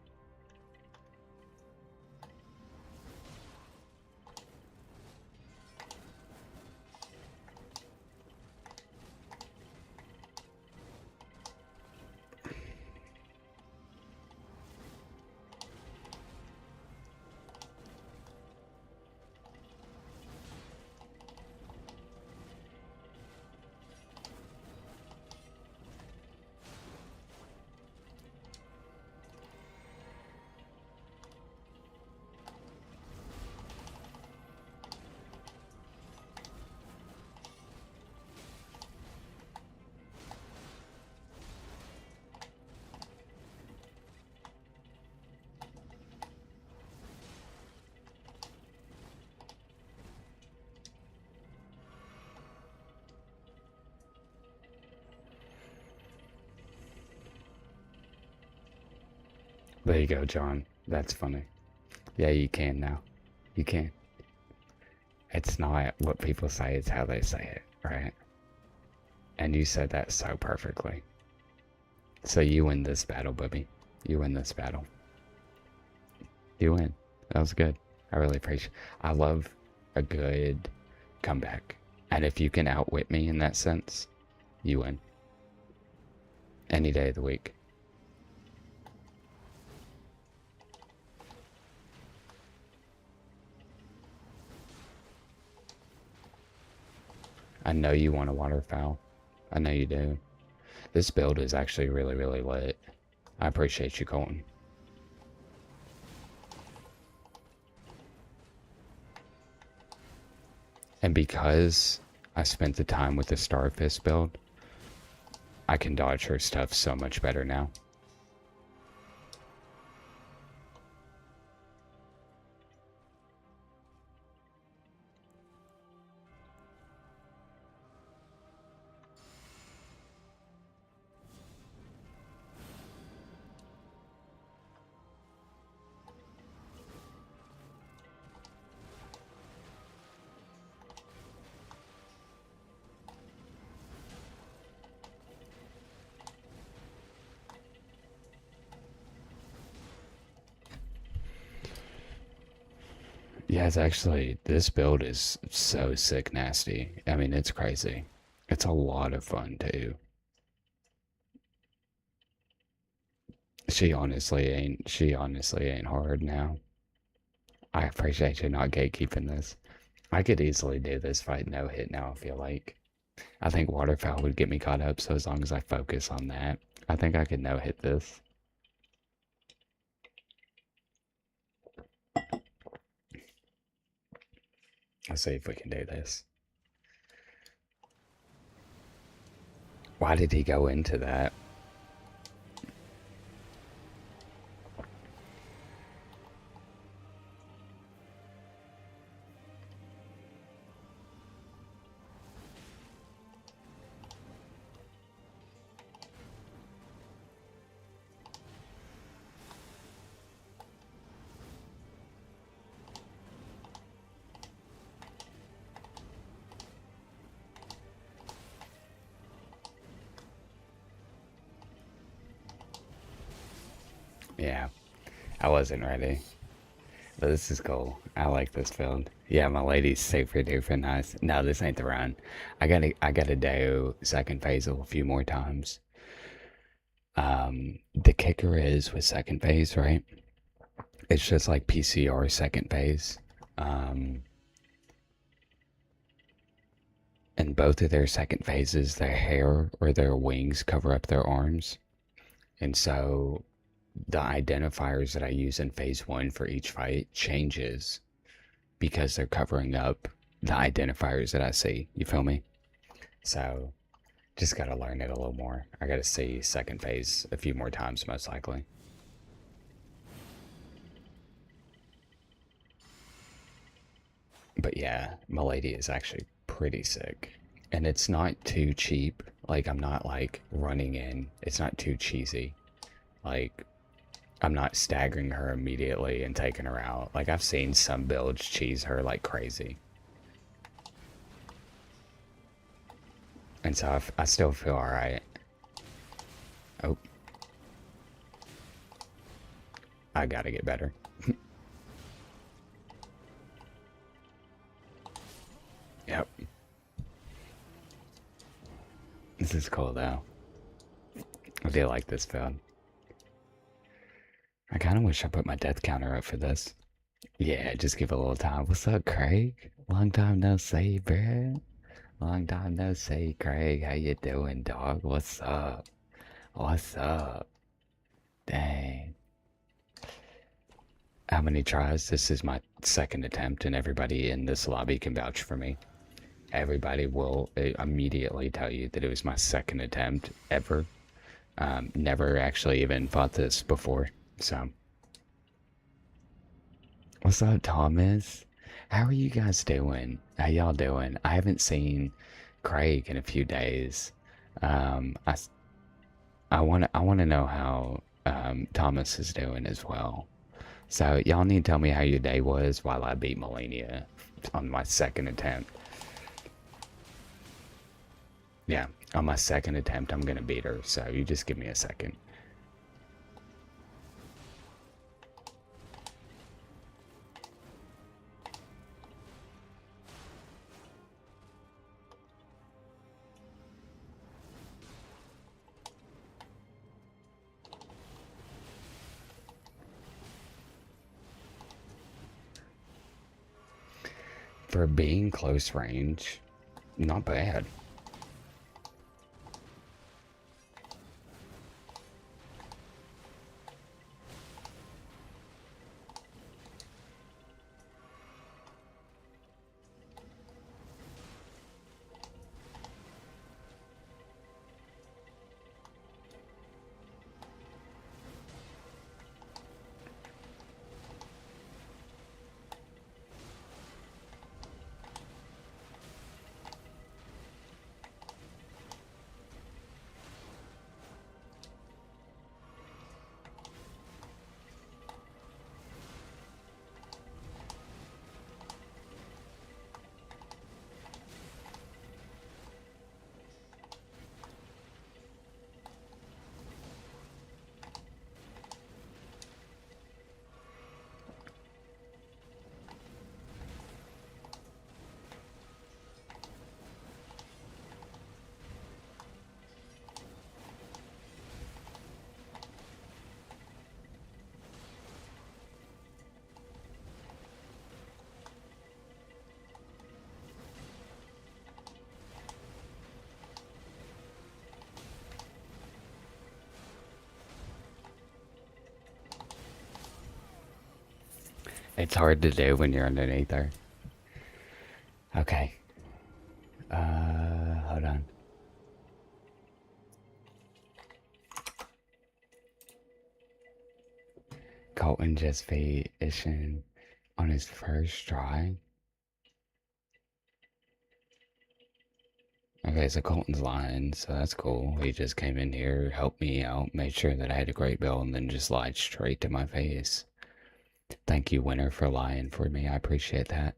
There you go, John. That's funny. Yeah, you can now. You can. It's not what people say, it's how they say it, right? And you said that so perfectly. So you win this battle, Bubby. You win this battle. You win. That was good. I really appreciate it. I love a good comeback. And if you can outwit me in that sense, you win. Any day of the week. I know you want a waterfowl. I know you do. This build is actually really, really lit. I appreciate you, Colton. And because I spent the time with the Starfish build, I can dodge her stuff so much better now. Yeah, it's actually, this build is so sick nasty. I mean, it's crazy. It's a lot of fun too. She honestly ain't hard now. I appreciate you not gatekeeping this. I could easily do this fight no hit now, I feel like. I think waterfowl would get me caught up, so as long as I focus on that, I think I could no hit this. Let's see if we can do this. Why did he go into that? Yeah, I wasn't ready. But this is cool. I like this build. Yeah, my lady's super duper nice. No, this ain't the run. I gotta do second phase a few more times. The kicker is with second phase, right? It's just like PCR second phase. Um, and both of their second phases, their hair or their wings cover up their arms. And so the identifiers that I use in phase one for each fight changes because they're covering up the identifiers that I see. You feel me? So just gotta learn it a little more. I gotta see second phase a few more times, most likely. But yeah, Melady is actually pretty sick. And it's not too cheap. Like, I'm not like running in, it's not too cheesy. Like, I'm not staggering her immediately and taking her out. Like, I've seen some builds cheese her like crazy. And so I still feel alright. Oh, I gotta get better. Yep. This is cool though. I do like this build. I kind of wish I put my death counter up for this. Yeah, just give it a little time. What's up, Craig? Long time no see, bruh. Long time no see, Craig. How you doing, dog? What's up? What's up? Dang. How many tries? This is my second attempt, and everybody in this lobby can vouch for me. Everybody will immediately tell you that it was my second attempt ever. Never actually even fought this before. So, what's up, Thomas? How are you guys doing? How y'all doing? I haven't seen Craig in a few days. Um, I, I wanna know how Thomas is doing as well. So y'all need to tell me how your day was while I beat Melenia on my second attempt. Yeah, on my second attempt, I'm gonna beat her. So you just give me a second. For being close range, Not bad. It's hard to do when you're underneath her. Okay. Hold on. Colton just fishing on his first try. Okay, so Colton's lying, so that's cool. He just came in here, helped me out, made sure that I had a great build, and then just lied straight to my face. Thank you, Winner, for lying for me. I appreciate that.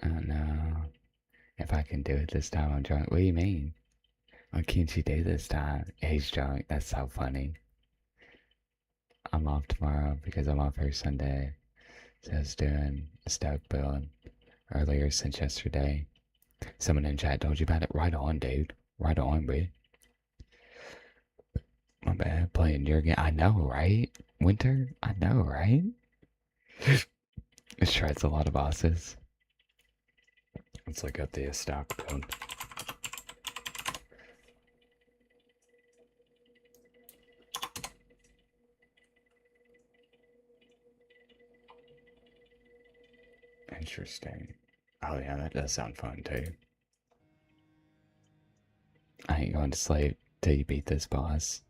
I don't know if I can do it this time. I'm drunk. What do you mean? What can't you do this time? He's drunk. That's so funny. I'm off tomorrow because I'm off here Sunday. So I was doing a stoke build earlier since yesterday. Someone in chat told you about it. Right on, dude. Right on, bro. My bad. Playing your game. I know, right? Winter? I know, right? It shreds a lot of bosses. Let's look up the stock build. Interesting. Oh yeah, that does sound fun too. I ain't going to sleep till you beat this boss.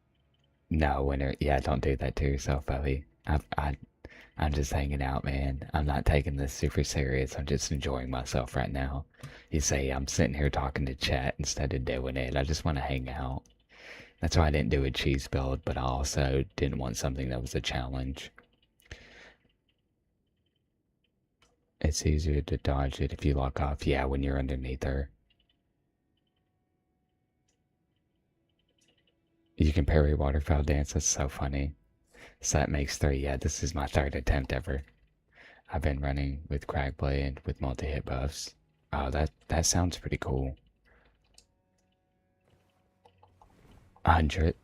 No, Winter. Yeah, don't do that to yourself, Bobby. I'm just hanging out, man. I'm not taking this super serious. I'm just enjoying myself right now. You say I'm sitting here talking to chat instead of doing it. I just want to hang out. That's why I didn't do a cheese build, but I also didn't want something that was a challenge. It's easier to dodge it if you lock off. Yeah, when you're underneath her. You can parry waterfowl dance. That's so funny. So that makes 3. Yeah, this is my 3rd attempt ever. I've been running with Crackblade with multi-hit buffs. Oh, that sounds pretty cool. 100.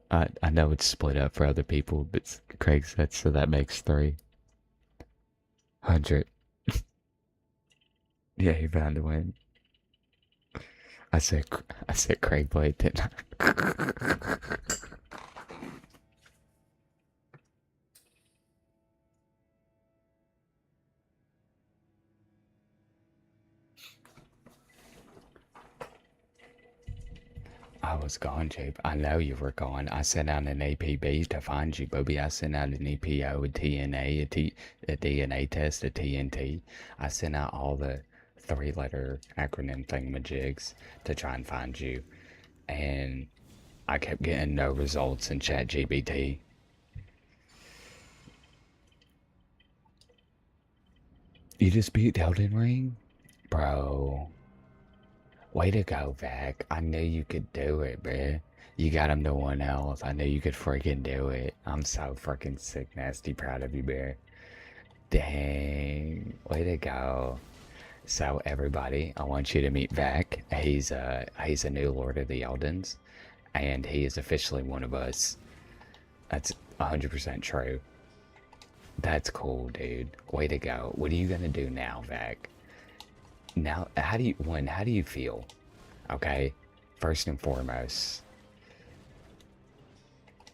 I know it's split up for other people, but Craig said so that makes 3. 100. Yeah, he found a win. I said Craig Blade, didn't I? I was gone, Jabe. I know you were gone. I sent out an APB to find you, Bobby. I sent out an EPO, a TNA, a DNA test, a TNT. I sent out all the 3-letter acronym thingamajigs to try and find you. And I kept getting no results in ChatGPT. You just beat Elden Ring? Bro. Way to go, Vac. I knew you could do it, bruh. You got him to 1 health. I knew you could freaking do it. I'm so freaking sick, nasty proud of you, bear. Dang. Way to go. So everybody, I want you to meet Vac. He's a new Lord of the Eldens, and he is officially one of us. That's 100% true. That's cool, dude. Way to go. What are you gonna do now, Vec? Now, how do you feel? Okay, first and foremost.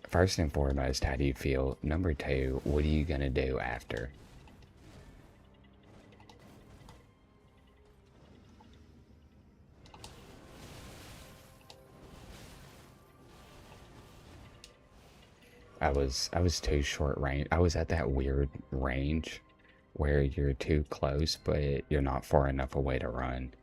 First and foremost, how do you feel? Number two, what are you gonna do after? I was too short range. I was at that weird range where you're too close, but you're not far enough away to run.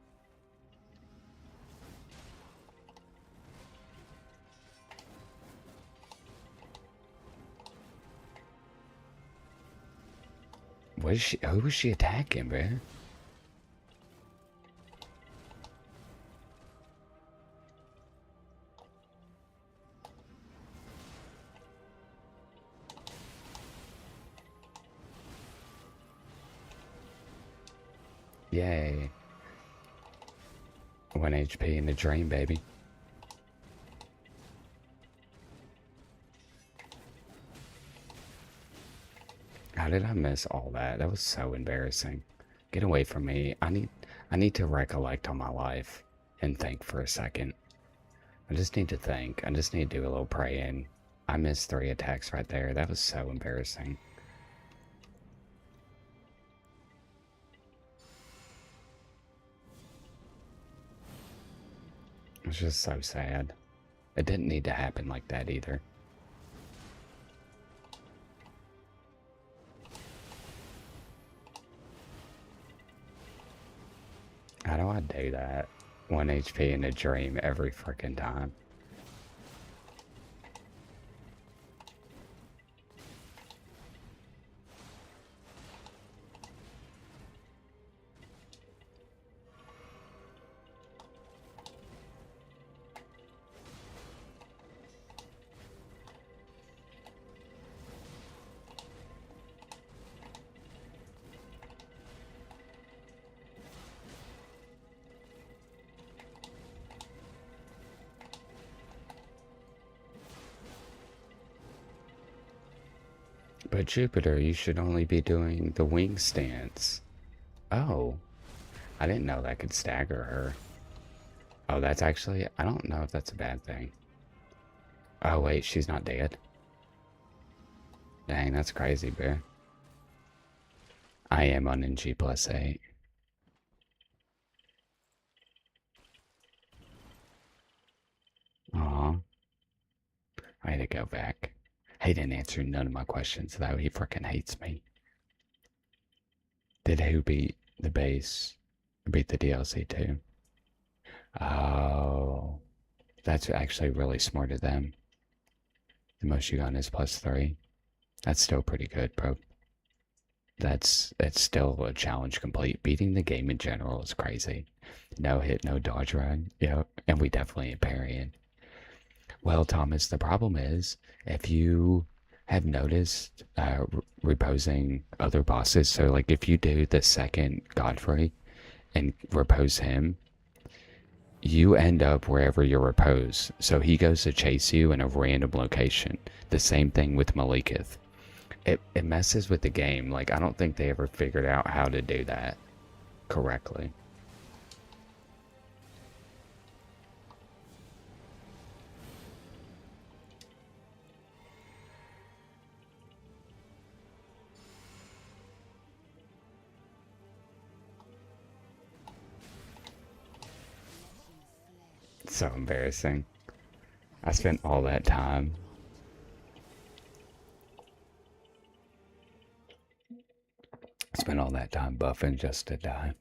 What is she? Who was she attacking, bro? Yay! 1 HP in the drain, baby. How did I miss all that? That was so embarrassing. Get away from me. I need to recollect on my life and think for a second. I just need to think. I just need to do a little praying. I missed 3 attacks right there. That was so embarrassing. It's just so sad. It didn't need to happen like that either. How do I do that? 1 HP in a dream every freaking time. But Jupiter, you should only be doing the wing stance. Oh, I didn't know that could stagger her. Oh, that's actually, I don't know if that's a bad thing. Oh, wait, she's not dead. Dang, that's crazy, bro. I am on NG+8. Aw, I had to go back. He didn't answer none of my questions, though. He freaking hates me. Did who beat the base? Beat the DLC too? Oh, that's actually really smart of them. The most you got is +3. That's still pretty good, bro. It's still a challenge complete. Beating the game in general is crazy. No hit, no dodge run. Yep, and we definitely ain't parrying. Well, Thomas, the problem is if you have noticed reposing other bosses, so like if you do the second Godfrey and repose him, you end up wherever you repose. So he goes to chase you in a random location. The same thing with Maliketh. It messes with the game. Like, I don't think they ever figured out how to do that correctly. It's so embarrassing. I spent all that time. Spent all that time buffing just to die.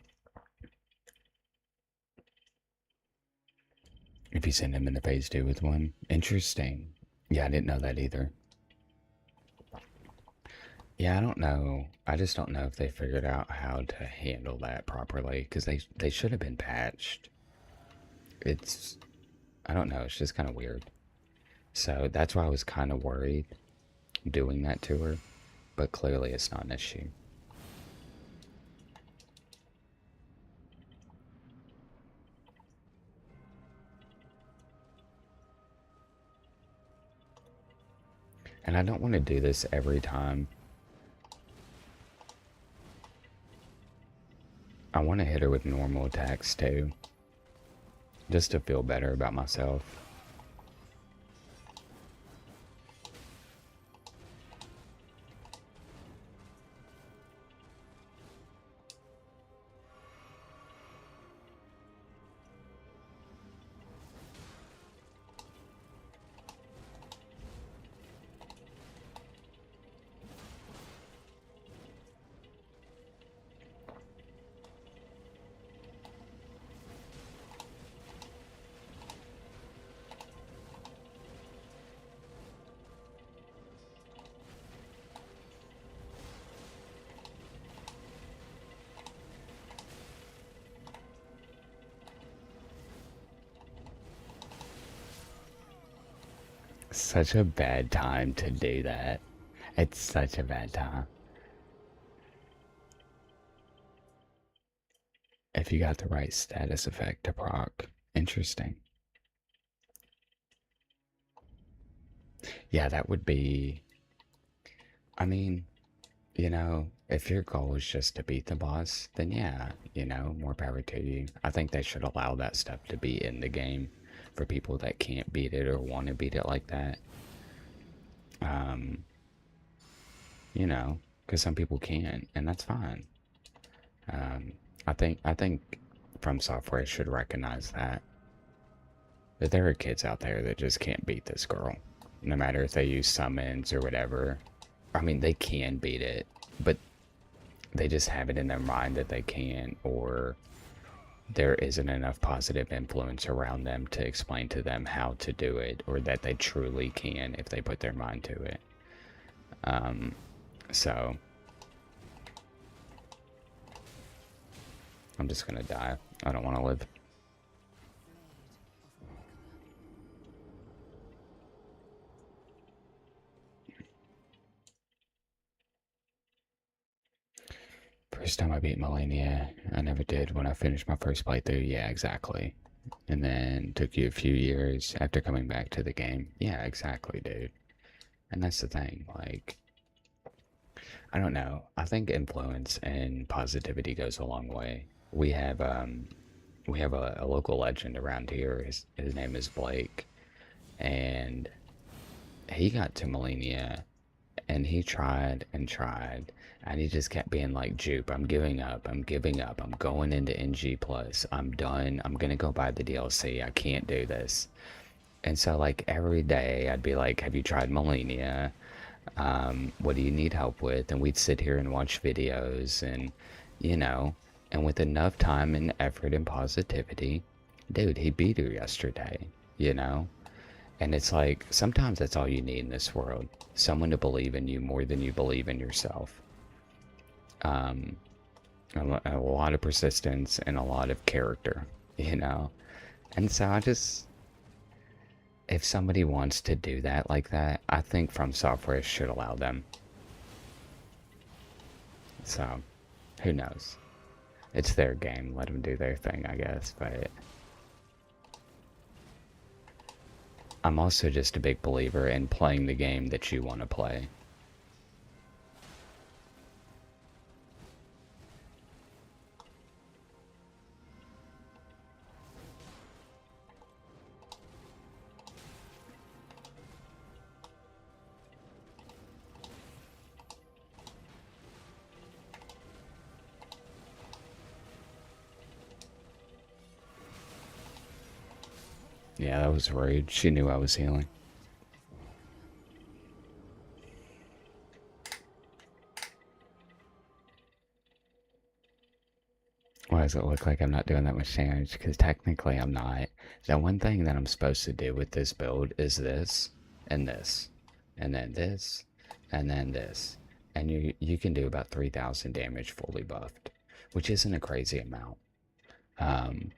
If you send him in the phase 2 with one. Interesting. Yeah, I didn't know that either. Yeah, I don't know. I just don't know if they figured out how to handle that properly because they should have been patched. It's I don't know. It's just kind of weird. So that's why I was kind of worried doing that to her, but clearly it's not an issue. And I don't want to do this every time. I want to hit her with normal attacks too, just to feel better about myself. Such a bad time to do that. It's such a bad time. If you got the right status effect to proc. Interesting. Yeah, that would be. I mean, if your goal is just to beat the boss, then yeah, more power to you. I think they should allow that stuff to be in the game for people that can't beat it or want to beat it like that. Um, because some people can't, and that's fine. Um, I think From Software should recognize that there are kids out there that just can't beat this girl, no matter if they use summons or whatever. I mean, they can beat it, but they just have it in their mind that they can, or there isn't enough positive influence around them to explain to them how to do it, or that they truly can if they put their mind to it. So I'm just gonna die. I don't want to live. First time I beat Melenia, I never did when I finished my first playthrough. Yeah, exactly. And then took you a few years after coming back to the game. Yeah, exactly, dude. And that's the thing. Like, I don't know. I think influence and positivity goes a long way. We have a local legend around here. His name is Blake, and he got to Melania, and he tried and tried, and he just kept being like, "Jupe, I'm giving up. I'm giving up. I'm going into NG+. I'm done. I'm gonna go buy the DLC. I can't do this." And so, like, every day I'd be like, "Have you tried Melania? What do you need help with?" And we'd sit here and watch videos, and you know, and with enough time and effort and positivity, dude, he beat her yesterday, you know? And it's like, sometimes that's all you need in this world. Someone to believe in you more than you believe in yourself. Um, a lot of persistence and a lot of character, you know? And so if somebody wants to do that like that, I think From Software should allow them. So, who knows? It's their game. Let them do their thing, I guess. But I'm also just a big believer in playing the game that you want to play. Yeah, that was rude. She knew I was healing. Why does it look like I'm not doing that much damage? Because technically I'm not. The one thing that I'm supposed to do with this build is this, and this, and then this, and then this. And you can do about 3,000 damage fully buffed, which isn't a crazy amount. Um,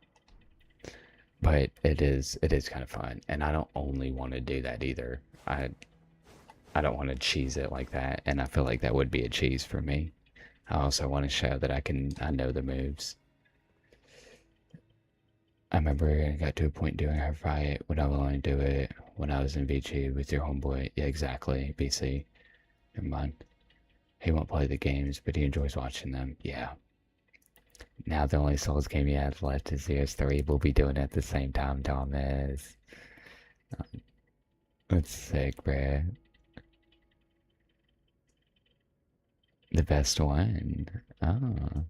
but it is kind of fun, and I don't only want to do that either. I don't want to cheese it like that, and I feel like that would be a cheese for me. I also want to show that I know the moves. I remember I got to a point during our fight when I would only do it when I was in VG with your homeboy. Yeah, exactly, BC. Never mind. He won't play the games, but he enjoys watching them. Yeah. Now the only Souls game you have left is CS3. We'll be doing it at the same time, Thomas. That's sick, bruh. The best one. Oh.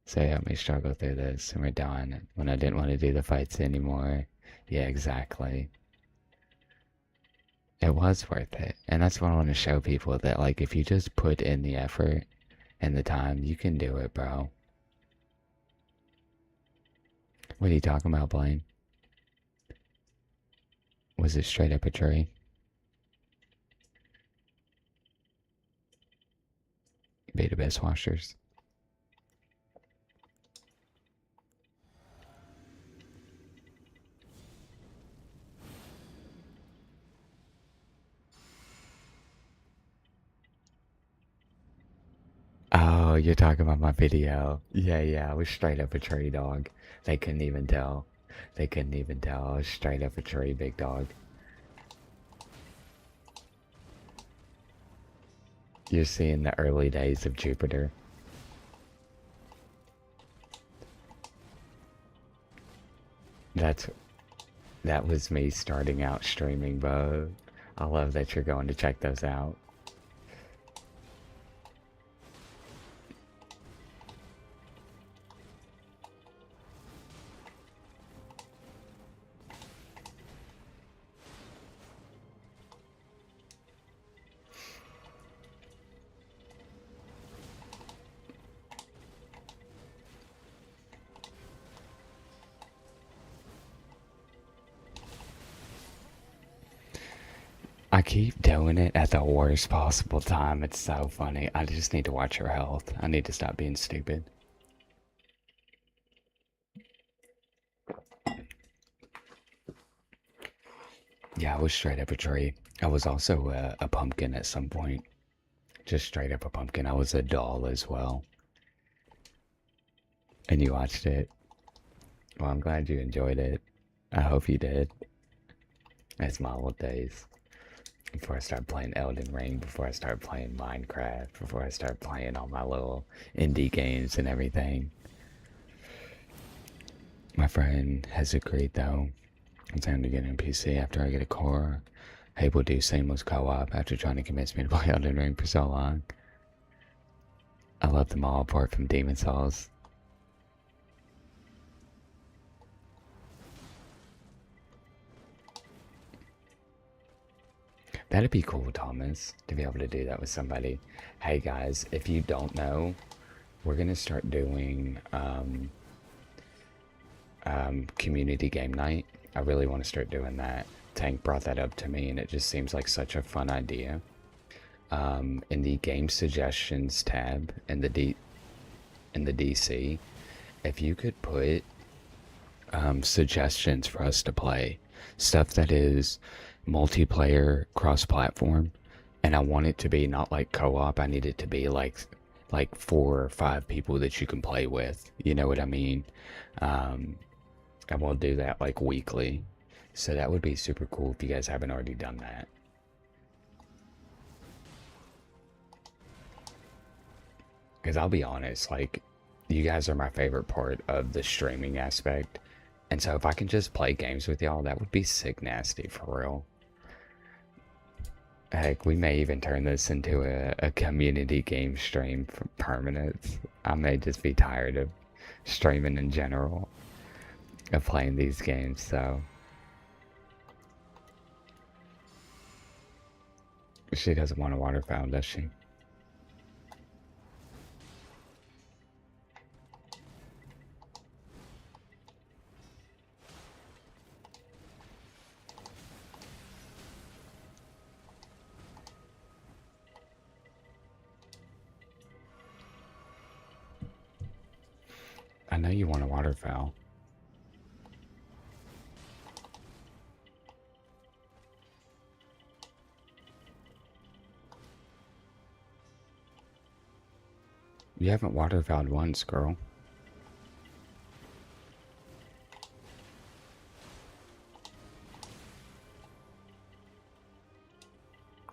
So you helped me struggle through this and we're done. When I didn't want to do the fights anymore. Yeah, exactly. It was worth it. And that's what I want to show people that, like, if you just put in the effort and the time, you can do it, bro. What are you talking about, Blaine? Was it straight up a tree? Beta best washers. Oh, you're talking about my video. Yeah, I was straight up a tree, dog. They couldn't even tell. They couldn't even tell. I was straight up a tree, big dog. You're seeing the early days of Jupiter. That was me starting out streaming, bro. I love that you're going to check those out. I keep doing it at the worst possible time. It's so funny. I just need to watch your health. I need to stop being stupid. Yeah, I was straight up a tree. I was also a pumpkin at some point. Just straight up a pumpkin. I was a doll as well. And you watched it. Well, I'm glad you enjoyed it. I hope you did. It's my old days. Before I start playing Elden Ring, before I start playing Minecraft, before I start playing all my little indie games and everything. My friend has agreed though. I'm time to get a PC after I get a core. Hey, we'll do seamless co-op after trying to convince me to play Elden Ring for so long. I love them all apart from Demon Souls. That'd be cool, Thomas, to be able to do that with somebody. Hey guys, if you don't know, we're gonna start doing community game night. I really want to start doing that. Tank brought that up to me and it just seems like such a fun idea. In the game suggestions tab in the DC, if you could put suggestions for us to play, stuff that is multiplayer cross-platform, and I want it to be not like co-op. I need it to be like 4 or 5 people that you can play with. You know what I mean? And we'll do that like weekly. So that would be super cool if you guys haven't already done that. Because I'll be honest, like, you guys are my favorite part of the streaming aspect. And so if I can just play games with y'all, that would be sick nasty for real. Heck, we may even turn this into a community game stream for permanence. I may just be tired of streaming in general, of playing these games, so. She doesn't want a waterfowl, does she? I know you want a waterfowl. You haven't waterfowled once, girl.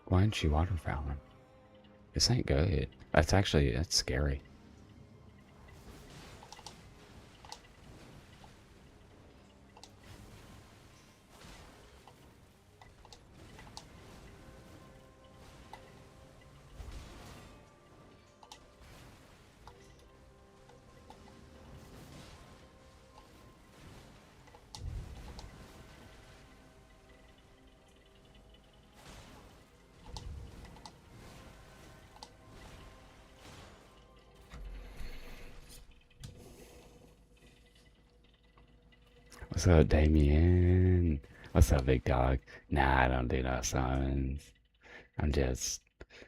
Why aren't you waterfowling? This ain't good. That's scary. What's up, Damien? What's up, big dog? Nah, I don't do no summons. I'm just,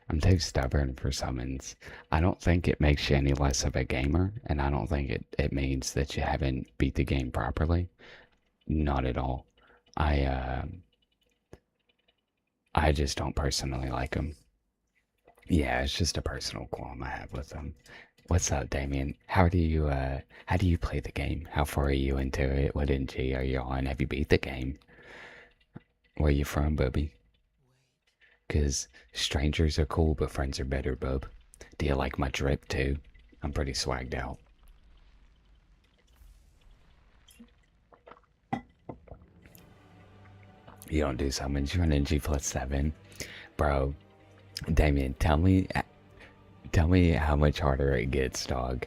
I'm too stubborn for summons. I don't think it makes you any less of a gamer, and I don't think it means that you haven't beat the game properly. Not at all. I, uh, I just don't personally like them. Yeah, it's just a personal qualm I have with them. What's up, Damien? How do you play the game? How far are you into it? What NG are you on? Have you beat the game? Where you from, Bubby? Cause strangers are cool, but friends are better, bub. Do you like my drip too? I'm pretty swagged out. You don't do summons, you're an NG+7. Bro, Damien, tell me how much harder it gets, dog.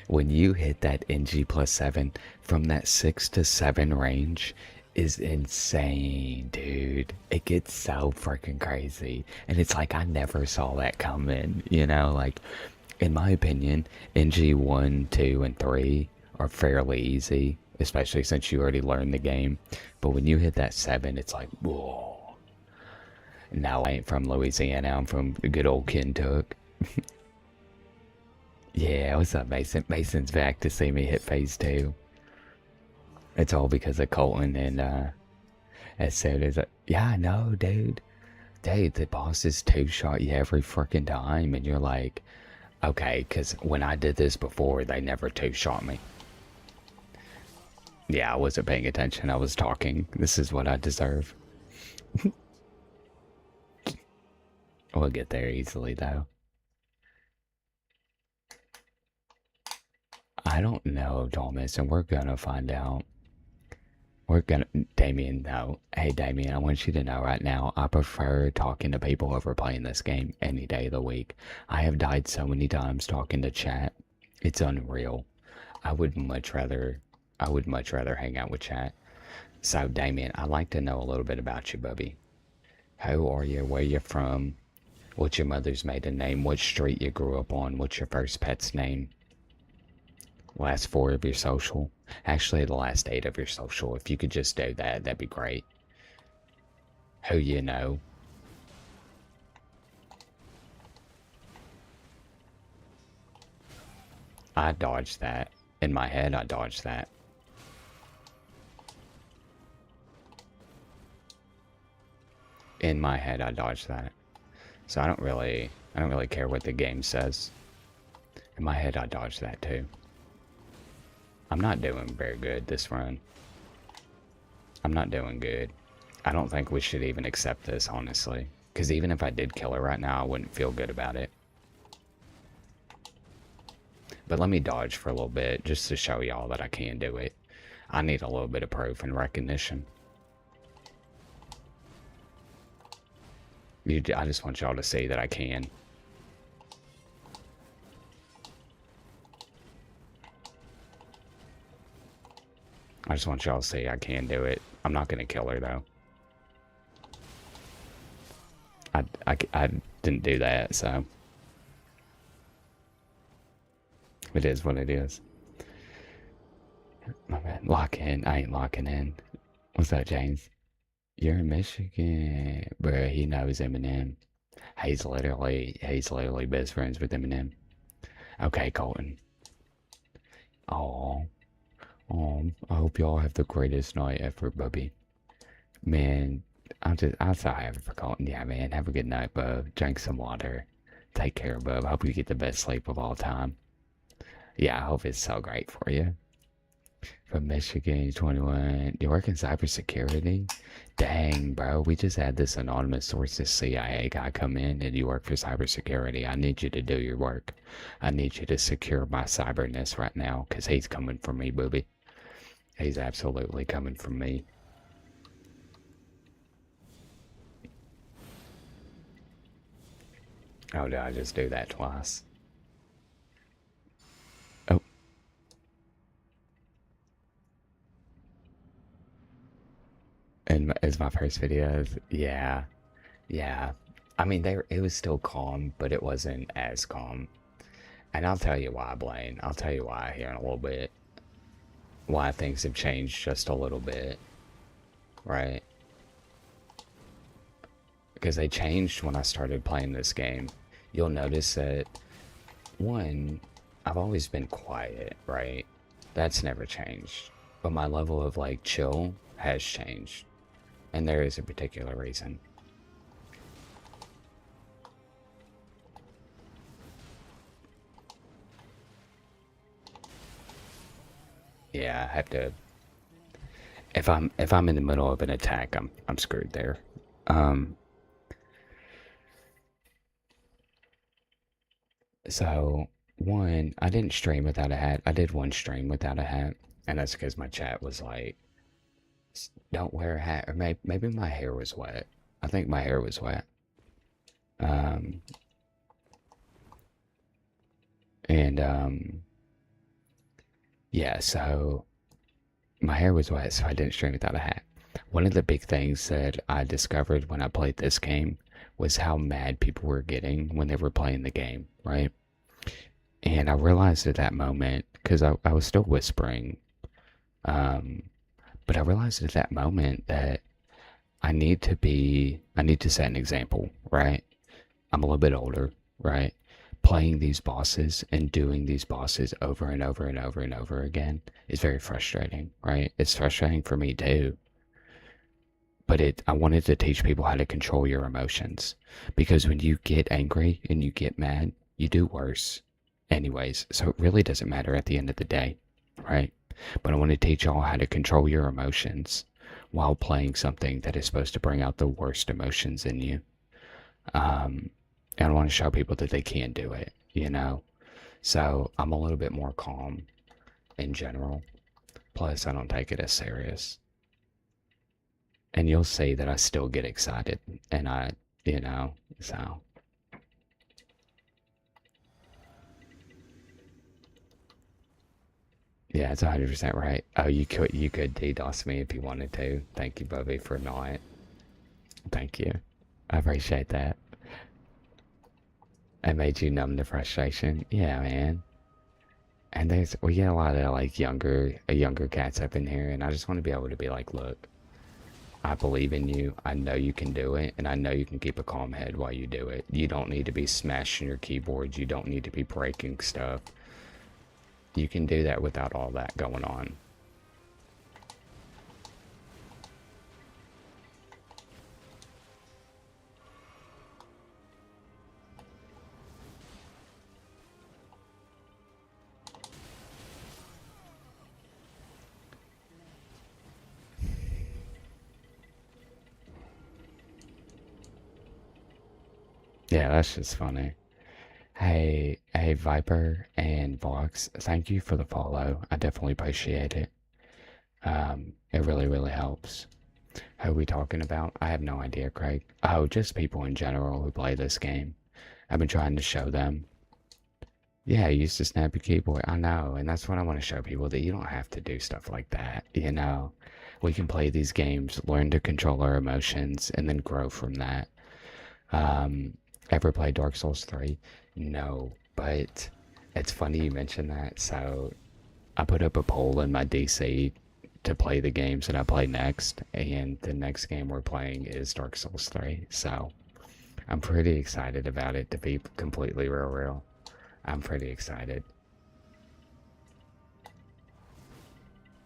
When you hit that NG+7 from that 6 to 7 range is insane, dude. It gets so freaking crazy. And it's like I never saw that coming, you know? Like, in my opinion, NG 1, 2, and 3 are fairly easy, especially since you already learned the game. But when you hit that 7, it's like, whoa. Now I ain't from Louisiana, I'm from the good old Kentucky. Yeah, what's up, Mason? Mason's back to see me hit phase 2. It's all because of Colton and as soon as yeah, I know, dude. Dude, the bosses two-shot you every freaking time and you're like, okay, because when I did this before, they never two-shot me. Yeah, I wasn't paying attention. I was talking. This is what I deserve. We'll get there easily, though. I don't know, Thomas, and we're gonna find out. We're gonna, Damien, no. Hey, Damien, I want you to know right now, I prefer talking to people over playing this game any day of the week. I have died so many times talking to chat. It's unreal. I would much rather, I would much rather hang out with chat. So, Damien, I'd like to know a little bit about you, Bubby. Who are you? Where you from? What's your mother's maiden name? What street you grew up on? What's your first pet's name? Last 4 of your social. Actually, the last 8 of your social. If you could just do that, that'd be great. Who you know. I dodged that. In my head, I dodged that. In my head, I dodged that. So I don't really care what the game says. In my head, I dodged that too. I'm not doing very good this run. I'm not doing good. I don't think we should even accept this, honestly. Because even if I did kill her right now, I wouldn't feel good about it. But let me dodge for a little bit, just to show y'all that I can do it. I need a little bit of proof and recognition. I just want y'all to see that I can. I just want y'all to see I can do it. I'm not gonna kill her though. I didn't do that, so it is what it is. My bad. Lock in. I ain't locking in. What's up, James? You're in Michigan, bro. He knows Eminem. He's literally best friends with Eminem. Okay, Colton. Oh, I hope y'all have the greatest night ever, Bubby. Man, I'm sorry for Colton. Yeah, man. Have a good night, bub. Drink some water. Take care, bub. Hope you get the best sleep of all time. Yeah, I hope it's so great for you. From Michigan, 21. You work in cybersecurity? Dang, bro. We just had this anonymous sources CIA guy come in and you work for cybersecurity. I need you to do your work. I need you to secure my cyberness right now because he's coming for me, booby. He's absolutely coming for me. Oh, did I just do that twice? Oh. And as my first videos, yeah. Yeah. I mean, it was still calm, but it wasn't as calm. And I'll tell you why, Blaine. I'll tell you why here in a little bit. why things have changed just a little bit, right? Because they changed when I started playing this game. You'll notice that, one, I've always been quiet, right? That's never changed. But my level of like chill has changed. And there is a particular reason. Yeah, I have to, if I'm in the middle of an attack, I'm screwed there. Um so one, I didn't stream without a hat. I did one stream without a hat, and that's because my chat was like, don't wear a hat, or maybe my hair was wet. I think my hair was wet. Um and yeah, so my hair was wet, so I didn't stream without a hat. One of the big things that I discovered when I played this game was how mad people were getting when they were playing the game, right? And I realized at that moment, because I was still whispering, um, but I realized at that moment that I need to set an example, right? I'm a little bit older, right? Playing these bosses and doing these bosses over and over and over and over again is very frustrating, right? It's frustrating for me too. But I wanted to teach people how to control your emotions, because when you get angry and you get mad, you do worse anyways. So it really doesn't matter at the end of the day, right? But I want to teach y'all how to control your emotions while playing something that is supposed to bring out the worst emotions in you. Um, and I want to show people that they can do it, you know? So I'm a little bit more calm in general. Plus, I don't take it as serious. And you'll see that I still get excited. And so. Yeah, it's 100% right. Oh, you could DDoS me if you wanted to. Thank you, Bubby, for not. Thank you. I appreciate that. I made you numb to frustration. Yeah, man. And we get a lot of like younger cats up in here, and I just want to be able to be like, look, I believe in you. I know you can do it, and I know you can keep a calm head while you do it. You don't need to be smashing your keyboards. You don't need to be breaking stuff. You can do that without all that going on. Yeah, that's just funny. Hey, Viper and Vox, thank you for the follow. I definitely appreciate it. It really, really helps. Who are we talking about? I have no idea, Craig. Oh, just people in general who play this game. I've been trying to show them. Yeah, you used to snap your keyboard. I know, and that's what I want to show people, that you don't have to do stuff like that, you know? We can play these games, learn to control our emotions, and then grow from that. Um, Ever play Dark Souls 3? No, but it's funny you mentioned that. So I put up a poll in my DC to play the games that I play next, and the next game we're playing is Dark Souls 3. So I'm pretty excited about it, to be completely real. I'm pretty excited.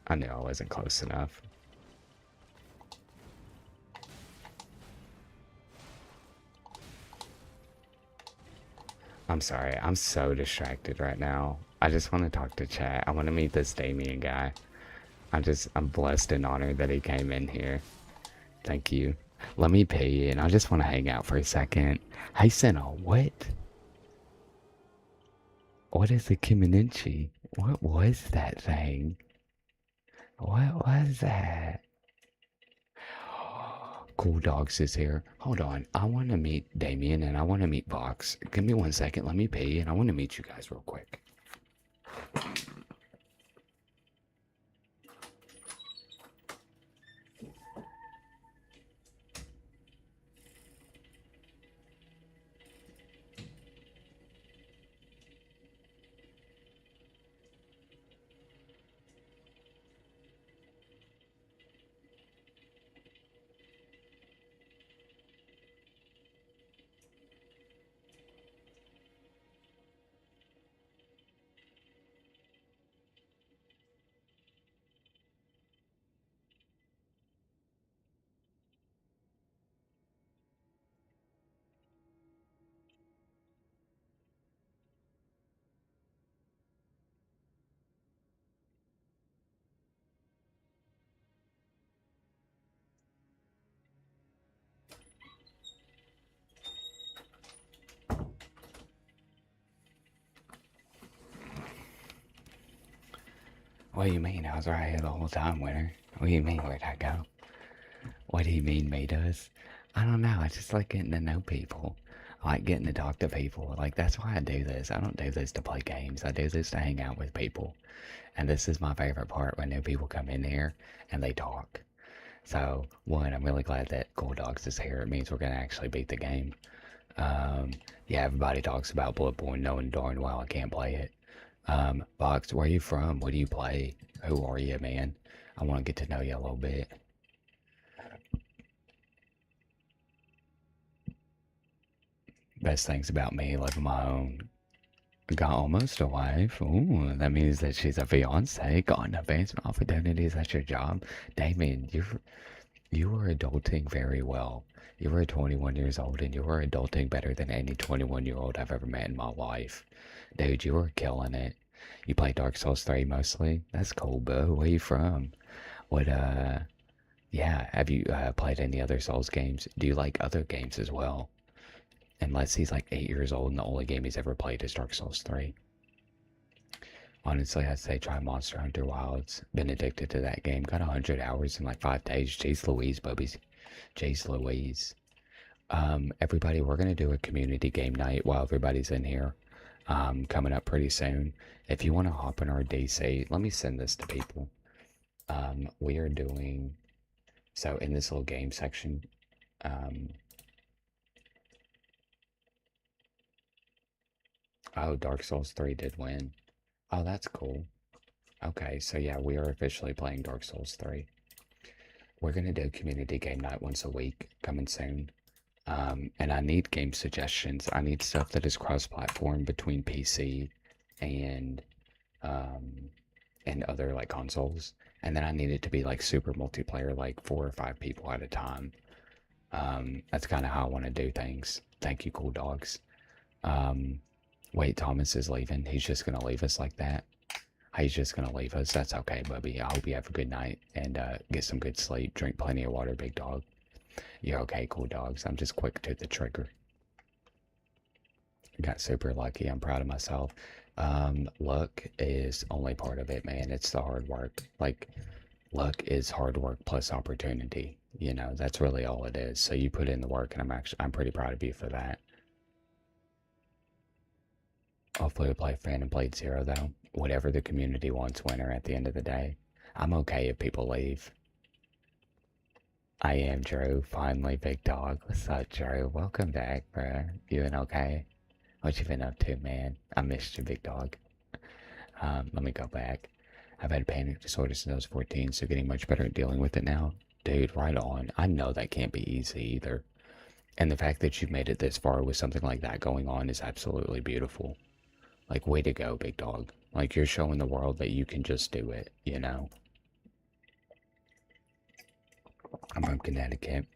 I knew I wasn't close enough. I'm sorry, I'm so distracted right now. I just want to talk to chat. I want to meet this Damien guy. I'm blessed and honored that he came in here. Thank you. Let me pay you, and I just want to hang out for a second. Hey, Senna, what? What is a Kimininchi? What was that thing? What was that? Cool Dogs is here. Hold on. I want to meet Damien and I want to meet Vox. Give me 1 second. Let me pay you, and I want to meet you guys real quick. What do you mean? I was right here the whole time, winner. What do you mean? Where'd I go? What do you mean, me does? I don't know. I just like getting to know people. I like getting to talk to people. Like, that's why I do this. I don't do this to play games. I do this to hang out with people. And this is my favorite part when new people come in here and they talk. So, one, I'm really glad that Cool Dogs is here. It means we're going to actually beat the game. Um, yeah, everybody talks about Bloodborne knowing darn well I can't play it. Box, where are you from? What do you play? Who are you, man? I want to get to know you a little bit. Best things about me, living my own. Got almost a wife. Ooh, that means that she's a fiance. Got an advancement opportunities at your job. Damien, you are adulting very well. You are 21 years old and you are adulting better than any 21-year-old I've ever met in my life. Dude, you are killing it. You play Dark Souls 3 mostly? That's cool, bro. Where you from? What, yeah, have you played any other Souls games? Do you like other games as well? Unless he's like 8 years old and the only game he's ever played is Dark Souls 3. Honestly, I'd say try Monster Hunter Wilds. Been addicted to that game. Got 100 hours in like 5 days. Jeez Louise, bubbies. Jeez Louise. Everybody, we're gonna do a community game night while everybody's in here. Coming up pretty soon. If you want to hop in our DC, let me send this to people. We are doing, so in this little game section, oh, Dark Souls 3 did win. Oh, that's cool. Okay, so yeah, we are officially playing Dark Souls 3. We're gonna do community game night once a week, coming soon. And I need game suggestions. I need stuff that is cross-platform between PC and um, and other like consoles. And then I need it to be like super multiplayer, like 4 or 5 people at a time. That's kind of how I want to do things. Thank you, Cool Dogs. Wait, Thomas is leaving. He's just gonna leave us like that. He's just gonna leave us. That's okay, Bubby. I hope you have a good night and get some good sleep. Drink plenty of water, big dog. You're okay, Cool Dogs. I'm just quick to the trigger. Got super lucky. I'm proud of myself. Luck is only part of it, man. It's the hard work. Like, luck is hard work plus opportunity. You know, that's really all it is. So you put in the work, and I'm pretty proud of you for that. Hopefully we play Phantom Blade Zero, though. Whatever the community wants, winner at the end of the day. I'm okay if people leave. I am Drew, finally, big dog. What's up, Drew? Welcome back, bro. You been okay? What you been up to, man? I missed you, big dog. Let me go back. I've had panic disorder since I was 14, so getting much better at dealing with it now. Dude, right on. I know that can't be easy either. And the fact that you've made it this far with something like that going on is absolutely beautiful. Like, way to go, big dog. Like, you're showing the world that you can just do it, you know? I'm from Connecticut.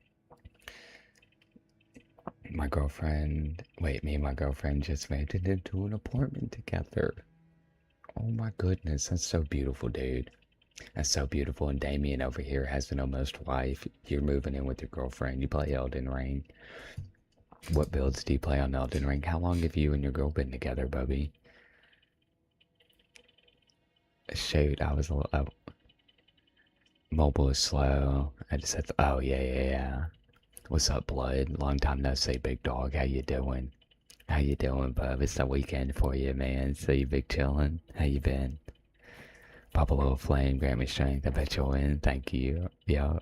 My girlfriend, wait, me and my girlfriend just made it into an apartment together. Oh my goodness, that's so beautiful, dude. That's so beautiful. And Damien over here has an almost wife. You're moving in with your girlfriend. You play Elden Ring. What builds do you play on Elden Ring? How long have you and your girl been together, Bubby? Shoot, I was a little... mobile is slow. I just had to... Oh, yeah. What's up, Blood? Long time no see, big dog. How you doing? How you doing, bub? It's the weekend for you, man. So you big chillin'? How you been? Pop a little flame, grant me strength. I bet you'll win. Thank you. Yeah.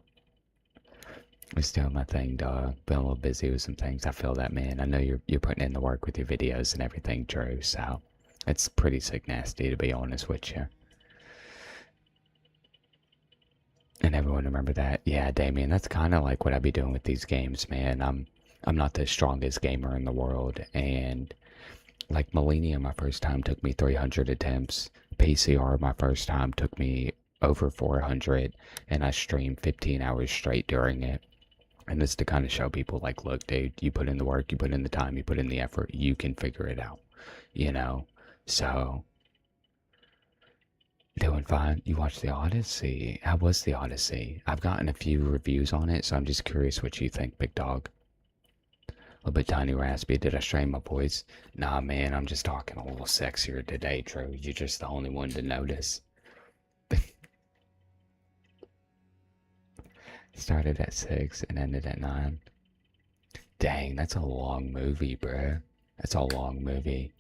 Just doing my thing, dog. Been a little busy with some things. I feel that, man. I know you're putting in the work with your videos and everything, Drew. So it's pretty sick nasty, to be honest with you. And everyone remember that. Yeah, Damien, that's kind of like what I be doing with these games, man. I'm not the strongest gamer in the world, and like Melenia, my first time took me 300 attempts. PCR, my first time took me over 400, and I streamed 15 hours straight during it. And it's to kind of show people, like, look, dude, you put in the work, you put in the time, you put in the effort, you can figure it out, you know? So, doing fine. You watched The Odyssey. How was The Odyssey? I've gotten a few reviews on it, so I'm just curious what you think, big dog. A little bit tiny raspy. Did I strain my voice? Nah, man, I'm just talking a little sexier today, Drew. You're just the only one to notice. Started at 6 and ended at 9. Dang, that's a long movie, bruh. That's a long movie.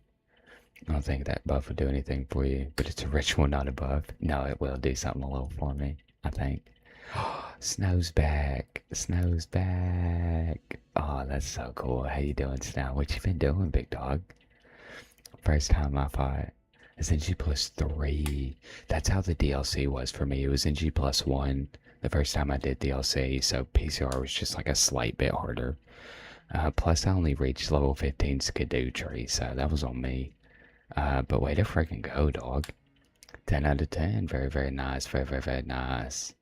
I don't think that buff will do anything for you, but it's a ritual, not a buff. No, it will do something a little for me, I think. Snow's back. Snow's back. Oh, that's so cool. How you doing, Snow? What you been doing, big dog? First time I fought. It's NG+3. That's how the DLC was for me. It was NG+1 the first time I did DLC, so PCR was just like a slight bit harder. Plus, I only reached level 15 Skidoo tree, so that was on me. But way to freaking go, dog. 10 out of 10. Very, very nice. Very, very, very nice.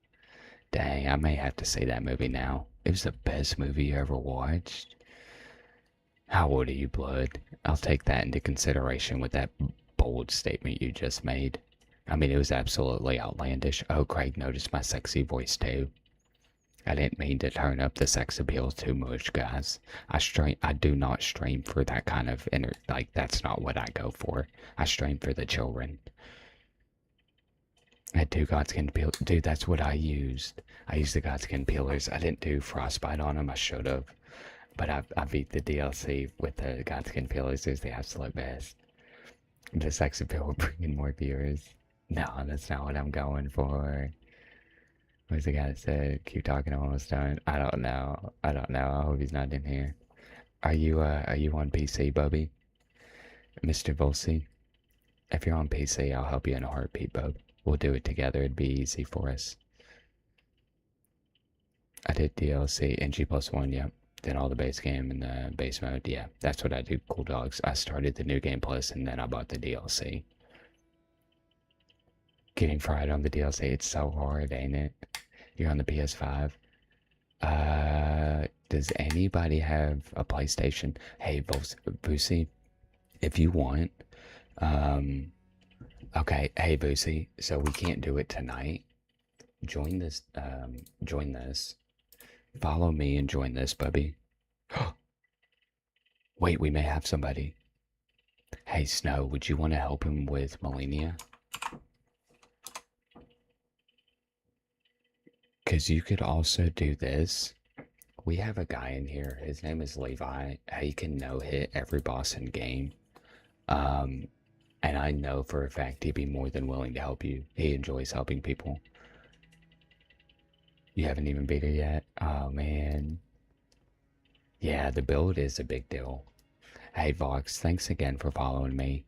Dang, I may have to see that movie now. It was the best movie you ever watched. How old are you, Blood? I'll take that into consideration with that bold statement you just made. I mean, it was absolutely outlandish. Oh, Craig noticed my sexy voice too. I didn't mean to turn up the sex appeal too much, guys. I do not stream for that kind of that's not what I go for. I stream for the children. I had 2 Godskin peelers. Dude, that's what I used. I used the Godskin peelers. I didn't do Frostbite on them. I should have. But I beat the DLC with the Godskin peelers. It's the absolute best. The sex appeal will bring in more viewers. No, that's not what I'm going for. What's the guy that said, keep talking, I'm almost done? I don't know. I don't know. I hope he's not in here. Are you on PC, Bubby? Mr. Volsey? If you're on PC, I'll help you in a heartbeat, bub. We'll do it together. It'd be easy for us. I did DLC, NG+1, yep. Then all the base game and the base mode, yeah. That's what I do, cool dogs. I started the New Game Plus and then I bought the DLC. Getting fried on the DLC, it's so hard, ain't it? You're on the PS5. Does anybody have a PlayStation? Hey, Boosie, if you want, okay, hey, Boosie, so we can't do it tonight. Join this, Follow me and join this, Bubby. Wait, we may have somebody. Hey, Snow, would you want to help him with Melenia? Because you could also do this. We have a guy in here. His name is Levi. He can no-hit every boss in game. And I know for a fact he'd be more than willing to help you. He enjoys helping people. You haven't even beat her yet? Oh, man. Yeah, the build is a big deal. Hey, Vox, thanks again for following me.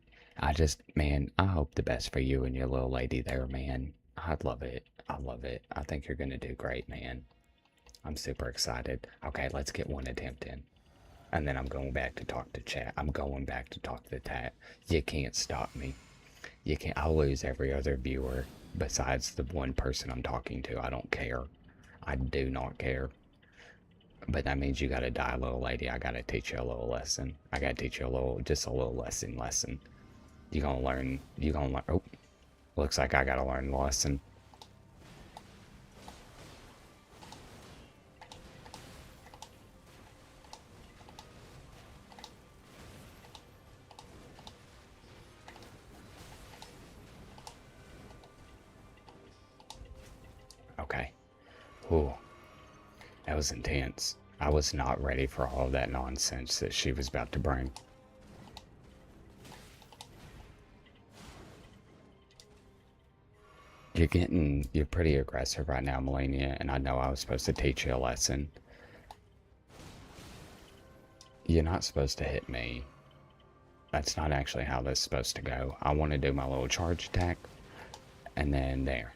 Man, I hope the best for you and your little lady there, man. I'd love it. I love it. I think you're going to do great, man. I'm super excited. Okay, let's get one attempt in. And then I'm going back to talk to chat. I'm going back to talk to Tat. You can't stop me. You can't. I'll lose every other viewer besides the one person I'm talking to. I don't care. I do not care. But that means you gotta die, little lady. I gotta teach you a little lesson. I gotta teach you just a little lesson. You gonna learn, oh, looks like I gotta learn the lesson. Okay. Ooh. That was intense. I was not ready for all that nonsense that she was about to bring. You're pretty aggressive right now, Melenia, and I know I was supposed to teach you a lesson. You're not supposed to hit me. That's not actually how this is supposed to go. I want to do my little charge attack, and then there.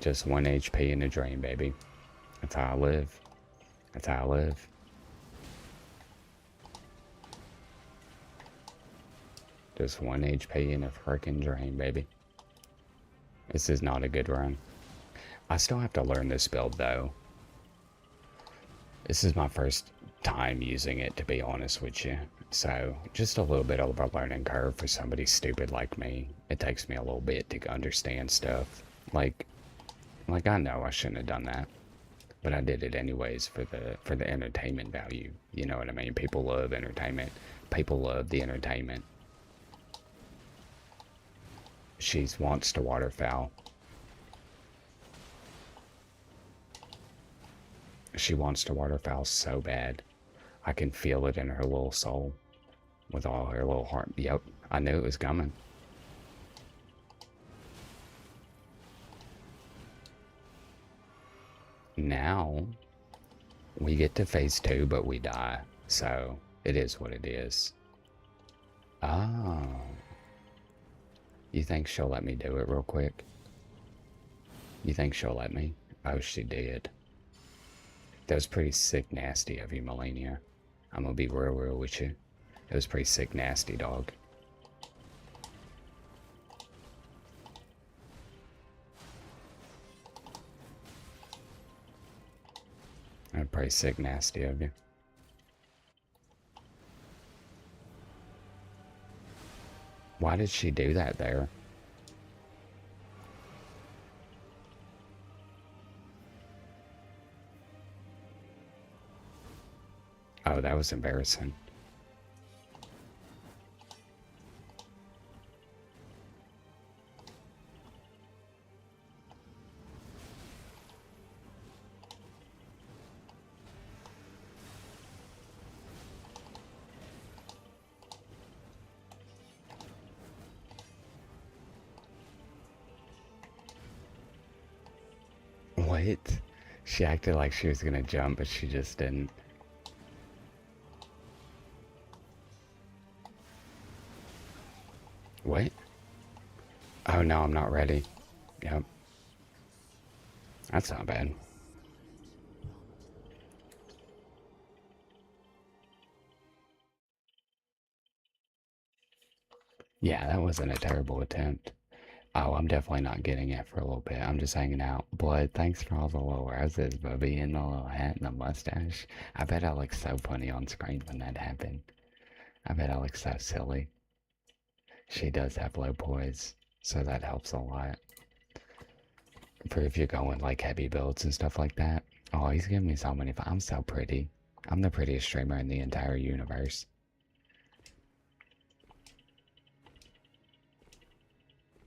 Just 1 HP in a dream, baby. That's how I live. That's how I live. Just 1 HP in a freaking dream, baby. This is not a good run. I still have to learn this build, though. This is my first time using it, to be honest with you. So, just a little bit of a learning curve for somebody stupid like me. It takes me a little bit to understand stuff. Like I know I shouldn't have done that. But I did it anyways for the entertainment value. You know what I mean? People love entertainment. People love the entertainment. She wants to waterfowl. She wants to waterfowl so bad. I can feel it in her little soul. With all her little heart. Yep, I knew it was coming. Now, we get to phase 2, but we die. So, it is what it is. Oh. You think she'll let me do it real quick? You think she'll let me? Oh, she did. That was pretty sick nasty of you, Melenia. I'm gonna be real with you. It was pretty sick nasty, dog. That pretty sick nasty of you. Why did she do that there? Oh, that was embarrassing. What? She acted like she was gonna jump, but she just didn't. What? Oh no, I'm not ready. Yep. That's not bad. Yeah, that wasn't a terrible attempt. Oh, I'm definitely not getting it for a little bit. I'm just hanging out. Blood, thanks for all the little roses, Bubby, and the little hat and the mustache. I bet I look so funny on screen when that happened. I bet I look so silly. She does have low poise, so that helps a lot. For if you're going like heavy builds and stuff like that. Oh, he's giving me so many. I'm so pretty. I'm the prettiest streamer in the entire universe.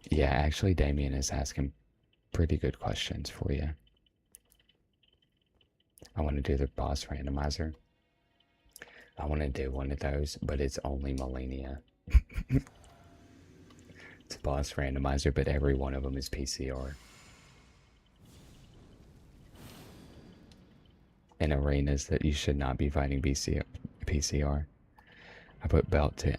Yeah, actually, Damien is asking pretty good questions for you. I want to do the boss randomizer. I want to do one of those, but it's only Melenia. It's a boss randomizer, but every one of them is PCR. In arenas that you should not be fighting PCR. I put belt to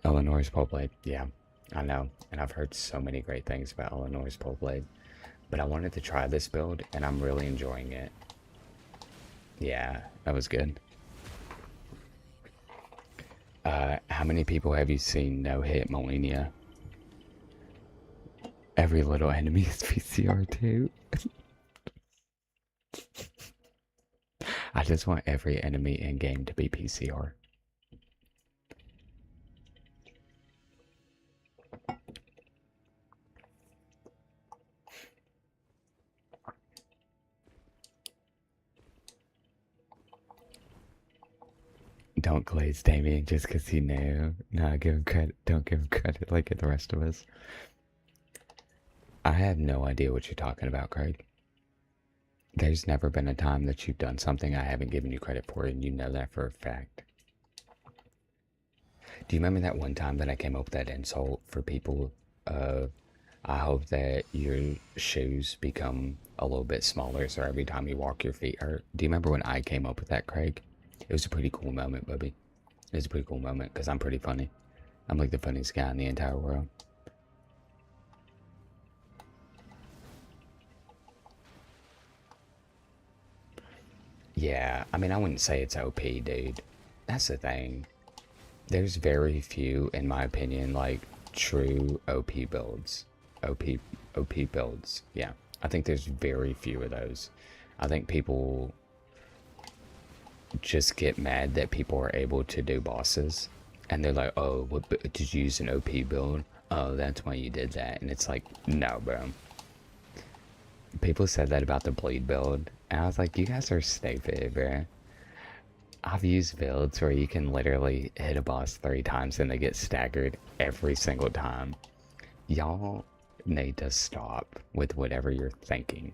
Eleanor's pole blade. Yeah, I know. And I've heard so many great things about Eleanor's pole blade. But I wanted to try this build, and I'm really enjoying it. Yeah, that was good. How many people have you seen no-hit Melenia? Every little enemy is PCR too. I just want every enemy in game to be PCR. Don't glaze Damien just because he knew. Nah, give him credit. Don't give him credit like the rest of us. I have no idea what you're talking about, Craig. There's never been a time that you've done something I haven't given you credit for, and you know that for a fact. Do you remember that one time that I came up with that insult for people? I hope that your shoes become a little bit smaller so every time you walk your feet hurt. Do you remember when I came up with that, Craig? It was a pretty cool moment, Bubby. It was a pretty cool moment because I'm pretty funny. I'm like the funniest guy in the entire world. Yeah, I mean, I wouldn't say it's OP, dude. That's the thing. There's very few, in my opinion, like true OP builds. OP builds. Yeah, I think there's very few of those. I think people just get mad that people are able to do bosses, and they're like, "Oh, what did you use an OP build? Oh, that's why you did that." And it's like, no, bro. People said that about the bleed build, and I was like, you guys are stupid, bruh. I've used builds where you can literally hit a boss 3 times and they get staggered every single time. Y'all need to stop with whatever you're thinking.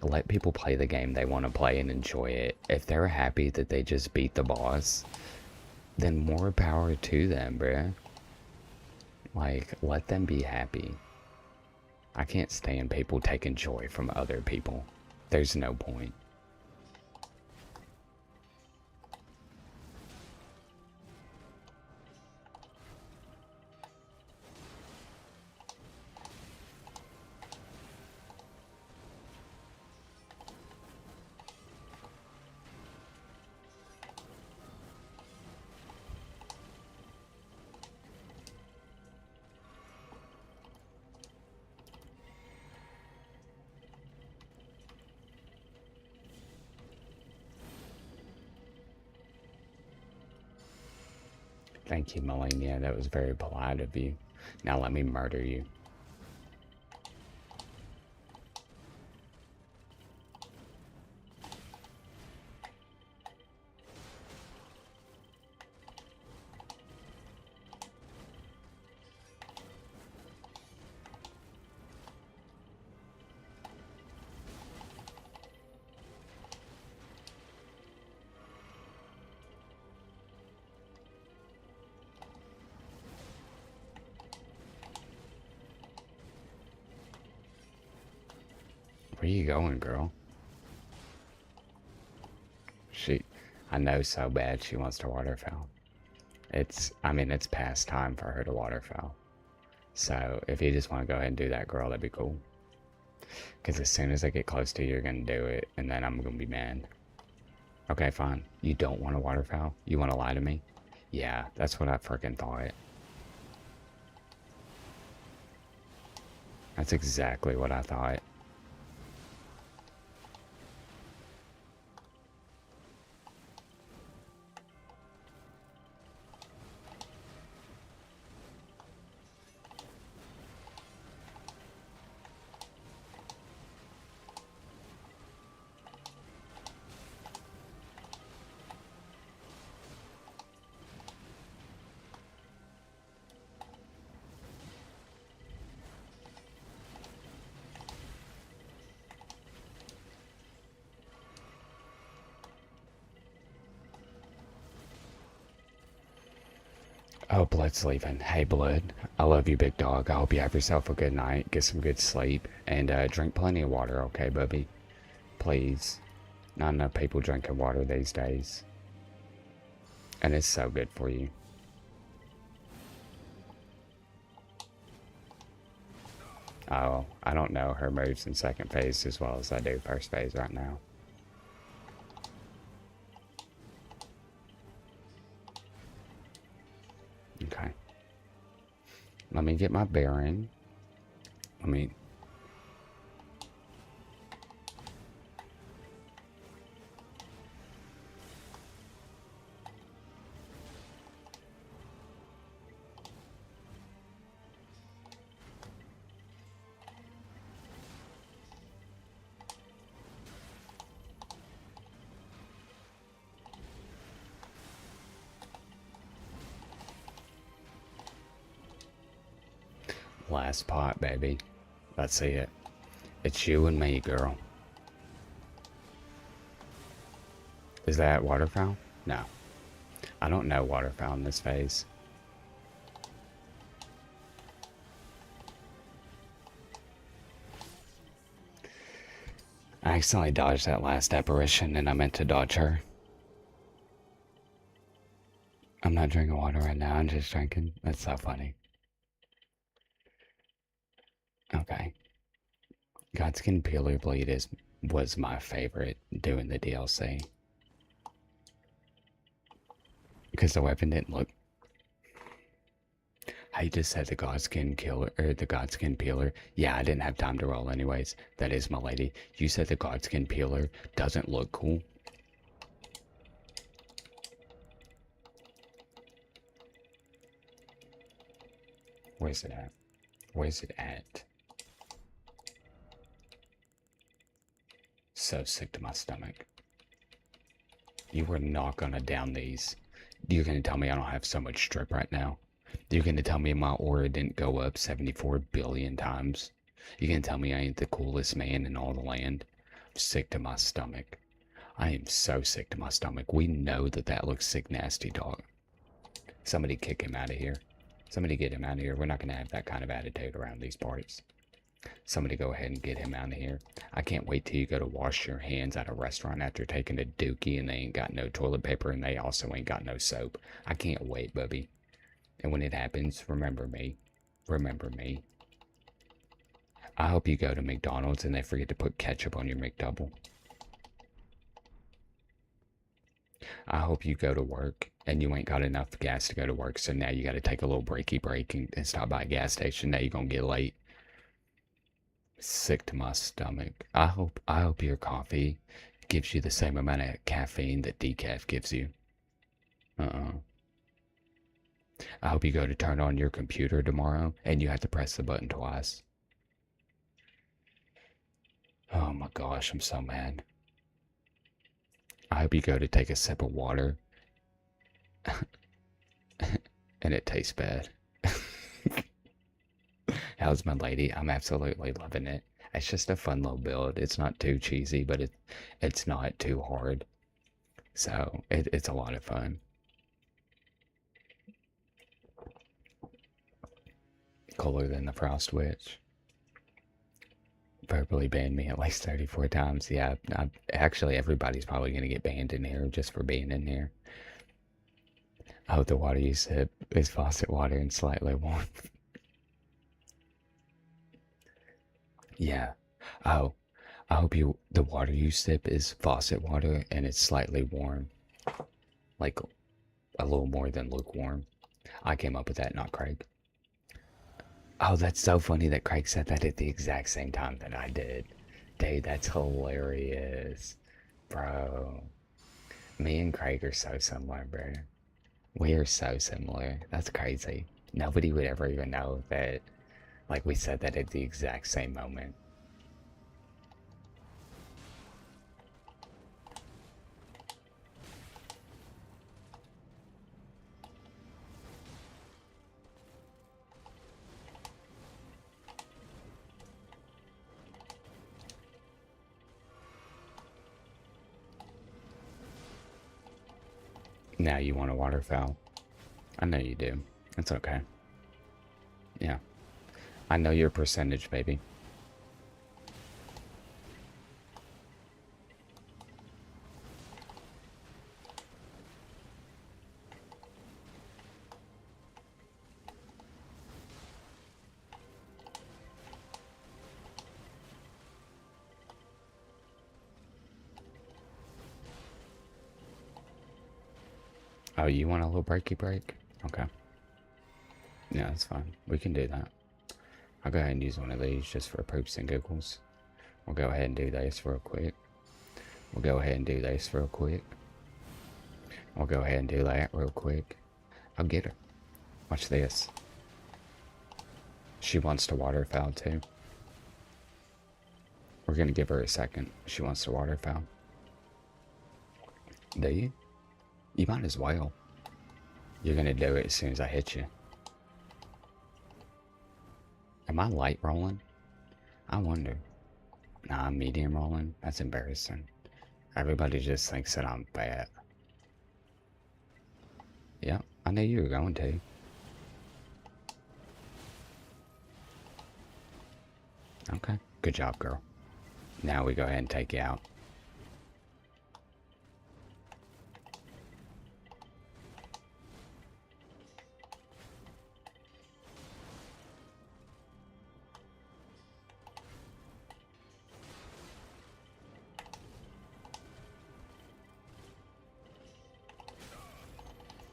Let people play the game they want to play and enjoy it. If they're happy that they just beat the boss, then more power to them, bruh. Like, let them be happy. I can't stand people taking joy from other people. There's no point. Thank you, Melenia. That was very polite of you. Now let me murder you. Where you going, girl? I know so bad she wants to waterfowl. It's past time for her to waterfowl. So if you just want to go ahead and do that, girl, that'd be cool. Because as soon as I get close to you, you're going to do it, and then I'm going to be mad. Okay, fine. You don't want to waterfowl? You want to lie to me? Yeah, that's what I freaking thought. That's exactly what I thought. Oh, Blood's leaving. Hey, Blood. I love you, big dog. I hope you have yourself a good night. Get some good sleep. And drink plenty of water, okay, Bubby? Please. Not enough people drinking water these days. And it's so good for you. Oh, I don't know her moves in second phase as well as I do first phase right now. Okay. Let me get my bearing. Let me... Last pot, baby. Let's see it. It's you and me, girl. Is that waterfowl? No. I don't know waterfowl in this phase. I accidentally dodged that last apparition and I meant to dodge her. I'm not drinking water right now, I'm just drinking. That's so funny. Okay. Godskin Peeler Bleed was my favorite doing the DLC. Because the weapon didn't look... I just said the Godskin Killer, or the Godskin Peeler. Yeah, I didn't have time to roll anyways. That is my lady. You said the Godskin Peeler doesn't look cool. Where's it at? Where's it at? So sick to my stomach. You were not gonna down these. You're gonna tell me I don't have so much strip right now? You're gonna tell me my aura didn't go up 74 billion times? You're gonna tell me I ain't the coolest man in all the land? I'm sick to my stomach. I am so sick to my stomach. We know that looks sick, nasty, dog. Somebody kick him out of here. Somebody get him out of here. We're not gonna have that kind of attitude around these parts. Somebody go ahead and get him out of here. I can't wait till you go to wash your hands at a restaurant after taking a dookie and they ain't got no toilet paper and they also ain't got no soap. I can't wait, Bubby. And when it happens, remember me. Remember me. I hope you go to McDonald's and they forget to put ketchup on your McDouble. I hope you go to work and you ain't got enough gas to go to work, so now you got to take a little breaky break and stop by a gas station. Now you're gonna get late. Sick to my stomach. I hope your coffee gives you the same amount of caffeine that decaf gives you. I hope you go to turn on your computer tomorrow and you have to press the button twice. Oh my gosh, I'm so mad. I hope you go to take a sip of water and it tastes bad. How's my lady? I'm absolutely loving it. It's just a fun little build. It's not too cheesy, but it's not too hard. So it's a lot of fun. Cooler than the Frost Witch. Verbally banned me at least 34 times. Yeah, actually everybody's probably going to get banned in here just for being in here. I hope the water you sip is faucet water and slightly warm. Yeah. Oh, I hope the water you sip is faucet water and it's slightly warm. Like a little more than lukewarm. I came up with that, not Craig. Oh, that's so funny that Craig said that at the exact same time that I did. Dude, that's hilarious. Bro. Me and Craig are so similar, bro. We are so similar. That's crazy. Nobody would ever even know that, like, we said that at the exact same moment. Now you want a waterfowl. I know you do. It's okay. Yeah. I know your percentage, baby. Oh, you want a little breaky break? Okay. Yeah, that's fine. We can do that. I'll go ahead and use one of these just for poops and giggles. We'll go ahead and do this real quick. We'll go ahead and do this real quick. We'll go ahead and do that real quick. I'll get her. Watch this. She wants to waterfowl too. We're gonna give her a second. She wants to waterfowl. Do you? You might as well. You're gonna do it as soon as I hit you. Am I light rolling? I wonder. Nah, I'm medium rolling. That's embarrassing. Everybody just thinks that I'm bad. Yep, I knew you were going to. Okay, good job, girl. Now we go ahead and take you out.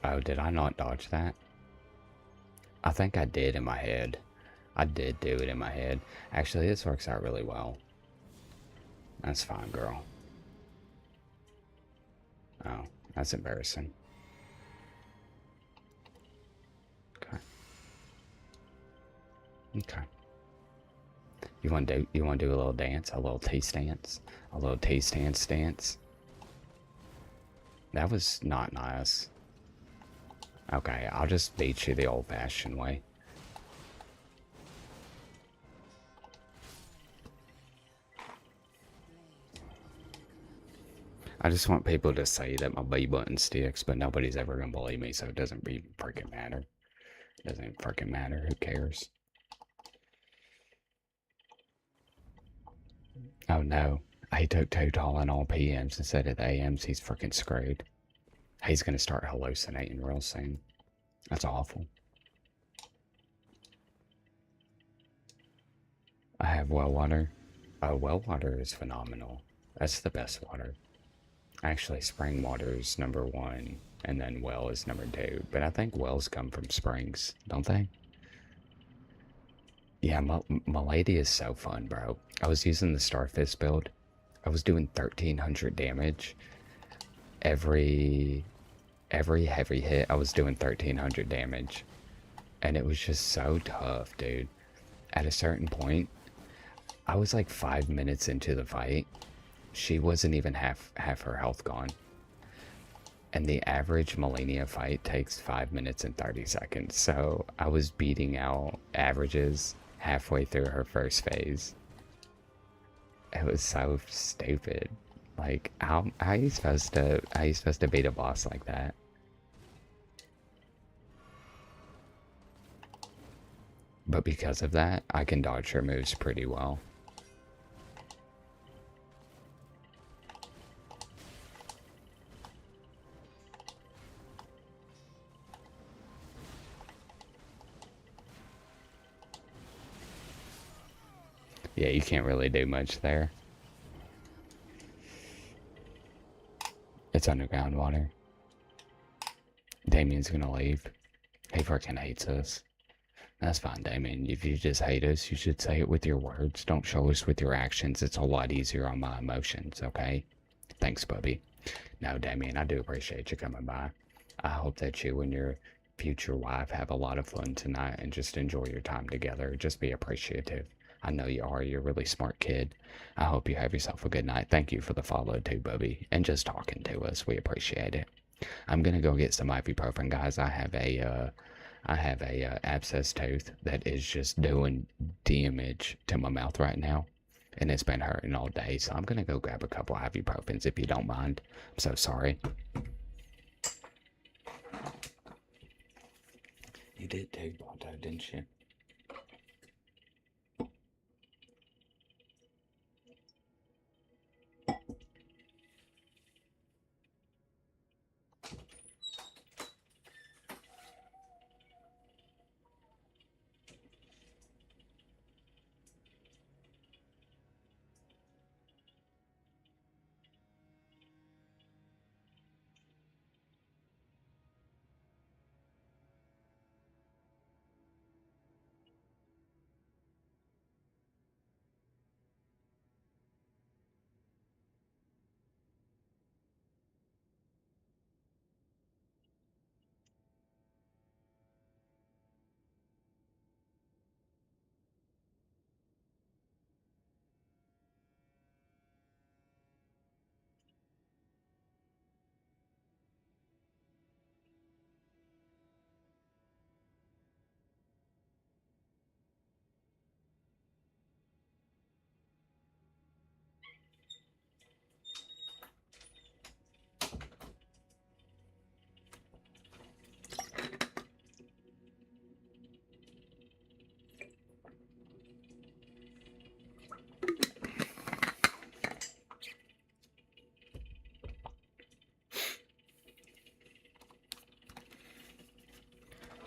Oh, did I not dodge that? I think I did in my head. I did do it in my head. Actually, this works out really well. That's fine, girl. Oh, that's embarrassing. Okay. Okay. You want to do a little dance, a little tea stance, A little T-stance stance. That was not nice. Okay, I'll just beat you the old-fashioned way. I just want people to say that my B button sticks, but nobody's ever gonna believe me, so it doesn't even freaking matter. It doesn't even freaking matter. Who cares? Oh no. He took Total on all PMs instead of the AMs. He's freaking screwed. He's gonna start hallucinating real soon. That's awful. I have well water. Well water is phenomenal. That's the best water. Actually, spring water is number one, and then well is number two. But I think wells come from springs, don't they? Yeah, Melenia is so fun, bro. I was using the Starfist build. I was doing 1300 damage. Every heavy hit, I was doing 1300 damage. And it was just so tough, dude. At a certain point, I was like 5 minutes into the fight. She wasn't even half her health gone. And the average Melenia fight takes 5 minutes and 30 seconds. So I was beating out averages halfway through her first phase. It was so stupid. Like, how are you supposed to beat a boss like that? But because of that, I can dodge her moves pretty well. Yeah, you can't really do much there. It's underground water. Damien's gonna leave. He freaking hates us. That's fine, Damien. If you just hate us, you should say it with your words. Don't show us with your actions. It's a lot easier on my emotions, okay? Thanks, Bubby. No, Damien, I do appreciate you coming by. I hope that you and your future wife have a lot of fun tonight and just enjoy your time together. Just be appreciative. I know you are. You're a really smart kid. I hope you have yourself a good night. Thank you for the follow too, Bubby, and just talking to us. We appreciate it. I'm gonna go get some ibuprofen, guys. I have a abscess tooth that is just doing damage to my mouth right now, and it's been hurting all day. So I'm gonna go grab a couple ibuprofens if you don't mind. I'm so sorry. You did too, Bonto, didn't you?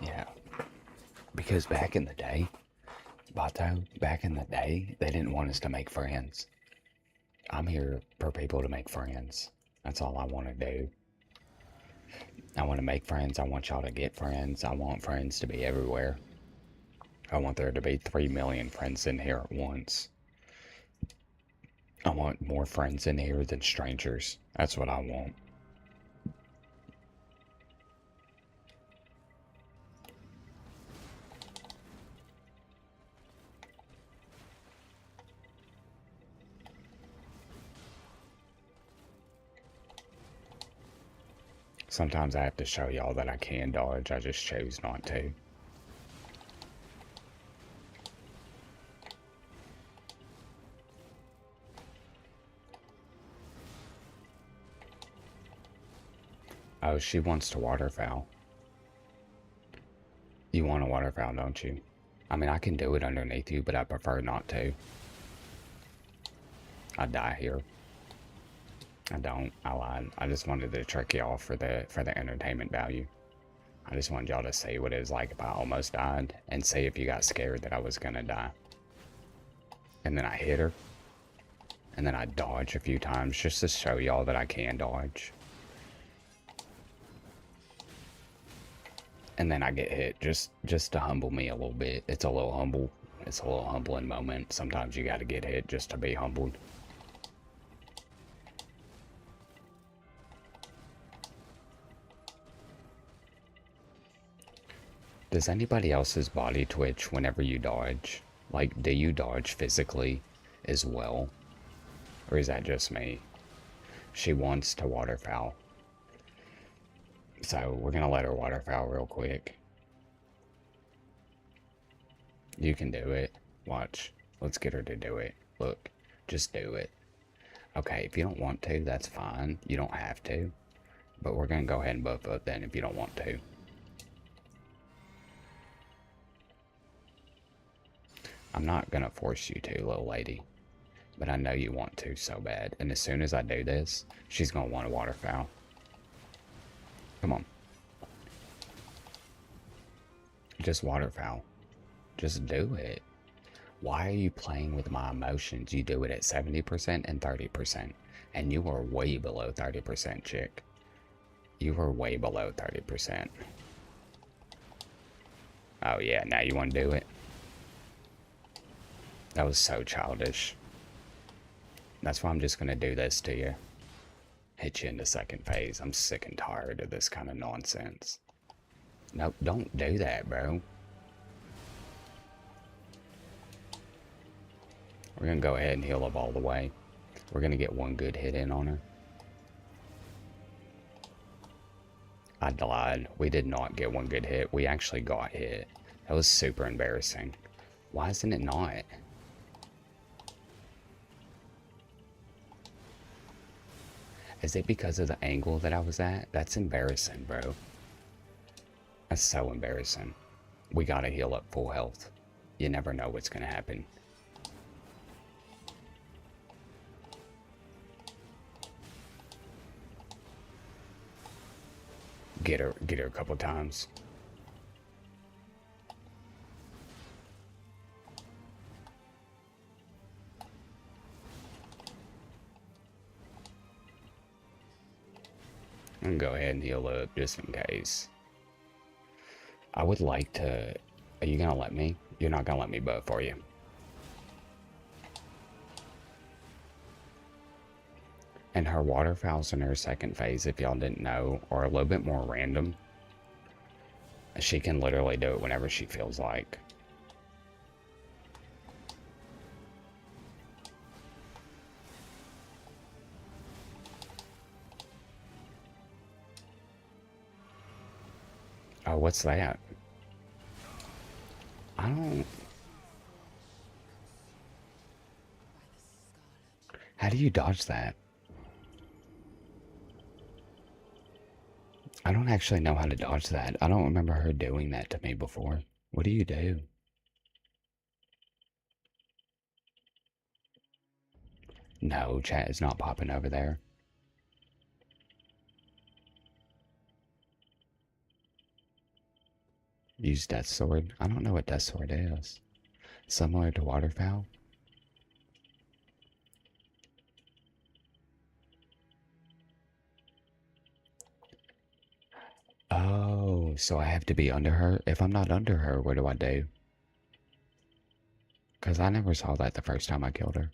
Yeah. Because back in the day, Bato, back in the day, they didn't want us to make friends. I'm here for people to make friends. That's all I want to do. I want to make friends. I want y'all to get friends. I want friends to be everywhere. I want there to be 3 million friends in here at once. I want more friends in here than strangers. That's what I want. Sometimes I have to show y'all that I can dodge, I just choose not to. Oh, she wants to waterfowl. You want a waterfowl, don't you? I mean, I can do it underneath you, but I prefer not to. I die here. I don't. I lied. I just wanted to trick y'all for the entertainment value. I just wanted y'all to see what it was like if I almost died and see if you got scared that I was gonna die. And then I hit her. And then I dodge a few times just to show y'all that I can dodge. And then I get hit just to humble me a little bit. It's a little humble. It's a little humbling moment. Sometimes you gotta get hit just to be humbled. Does anybody else's body twitch whenever you dodge? Like, do you dodge physically as well? Or is that just me? She wants to waterfowl. So we're gonna let her waterfowl real quick. You can do it. Watch. Let's get her to do it. Look, just do it. Okay, if you don't want to, that's fine. You don't have to. But we're gonna go ahead and buff up then if you don't want to. I'm not gonna force you to, little lady. But I know you want to so bad. And as soon as I do this, she's gonna want a waterfowl. Come on. Just waterfowl. Just do it. Why are you playing with my emotions? You do it at 70% and 30%. And you are way below 30%, chick. You are way below 30%. Oh yeah, now you want to do it? That was so childish. That's why I'm just gonna do this to you. Hit you into second phase. I'm sick and tired of this kind of nonsense. Nope, don't do that, bro. We're gonna go ahead and heal up all the way. We're gonna get one good hit in on her. I lied. We did not get one good hit. We actually got hit. That was super embarrassing. Why isn't it not? Is it because of the angle that I was at? That's embarrassing, bro. That's so embarrassing. We gotta heal up full health. You never know what's gonna happen. Get her a couple times. I'm gonna go ahead and heal up just in case. I would like to... Are you gonna let me? You're not gonna let me buff, are you? And her waterfowls in her second phase, if y'all didn't know, are a little bit more random. She can literally do it whenever she feels like. Oh, what's that? I don't... How do you dodge that? I don't actually know how to dodge that. I don't remember her doing that to me before. What do you do? No, chat is not popping over there. Use Death Sword. I don't know what Death Sword is. Similar to Waterfowl? Oh, so I have to be under her? If I'm not under her, what do I do? Because I never saw that the first time I killed her.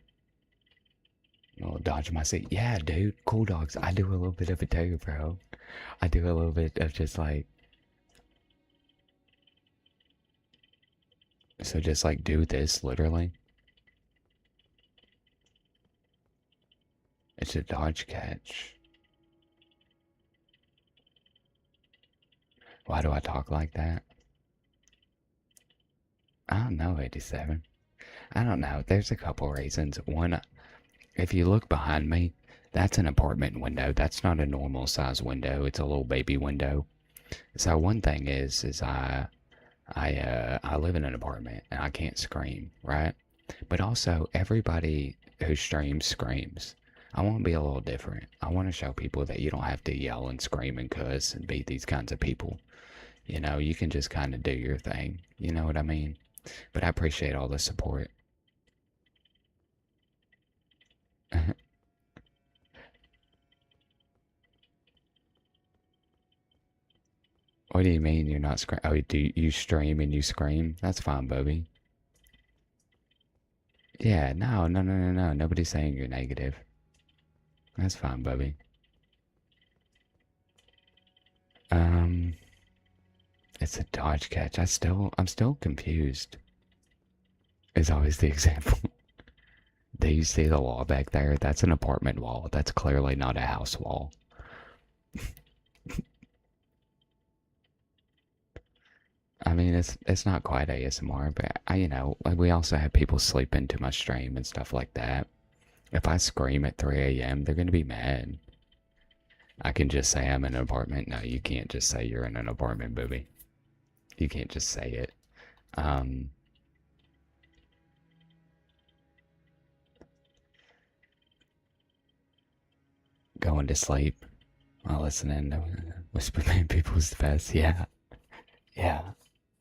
Oh, dodge my seat. Yeah, dude. Cool dogs. I do a little bit of it too, bro. I do a little bit of just like... So just like do this, literally. It's a dodge catch. Why do I talk like that? I don't know, 87. I don't know. There's a couple reasons. One, if you look behind me, that's an apartment window. That's not a normal size window. It's a little baby window. So one thing is I live in an apartment and I can't scream, right? But also everybody who streams screams. I want to be a little different. I want to show people that you don't have to yell and scream and cuss and be these kinds of people. You know, you can just kind of do your thing. You know what I mean? But I appreciate all the support. What do you mean you're not scream? Oh, do you stream and you scream? That's fine, Bubby. Yeah, no, no, no, no, no. Nobody's saying you're negative. That's fine, Bubby. Um, it's a dodge catch. I'm still confused. Is always the example. Do you see the wall back there? That's an apartment wall. That's clearly not a house wall. I mean, it's not quite ASMR, but you know, like we also have people sleep into my stream and stuff like that. If I scream at 3 a.m., they're gonna be mad. I can just say I'm in an apartment. No, you can't just say you're in an apartment, booby. You can't just say it. Um, Going to sleep while listening to Whisperman People's Best. Yeah, yeah.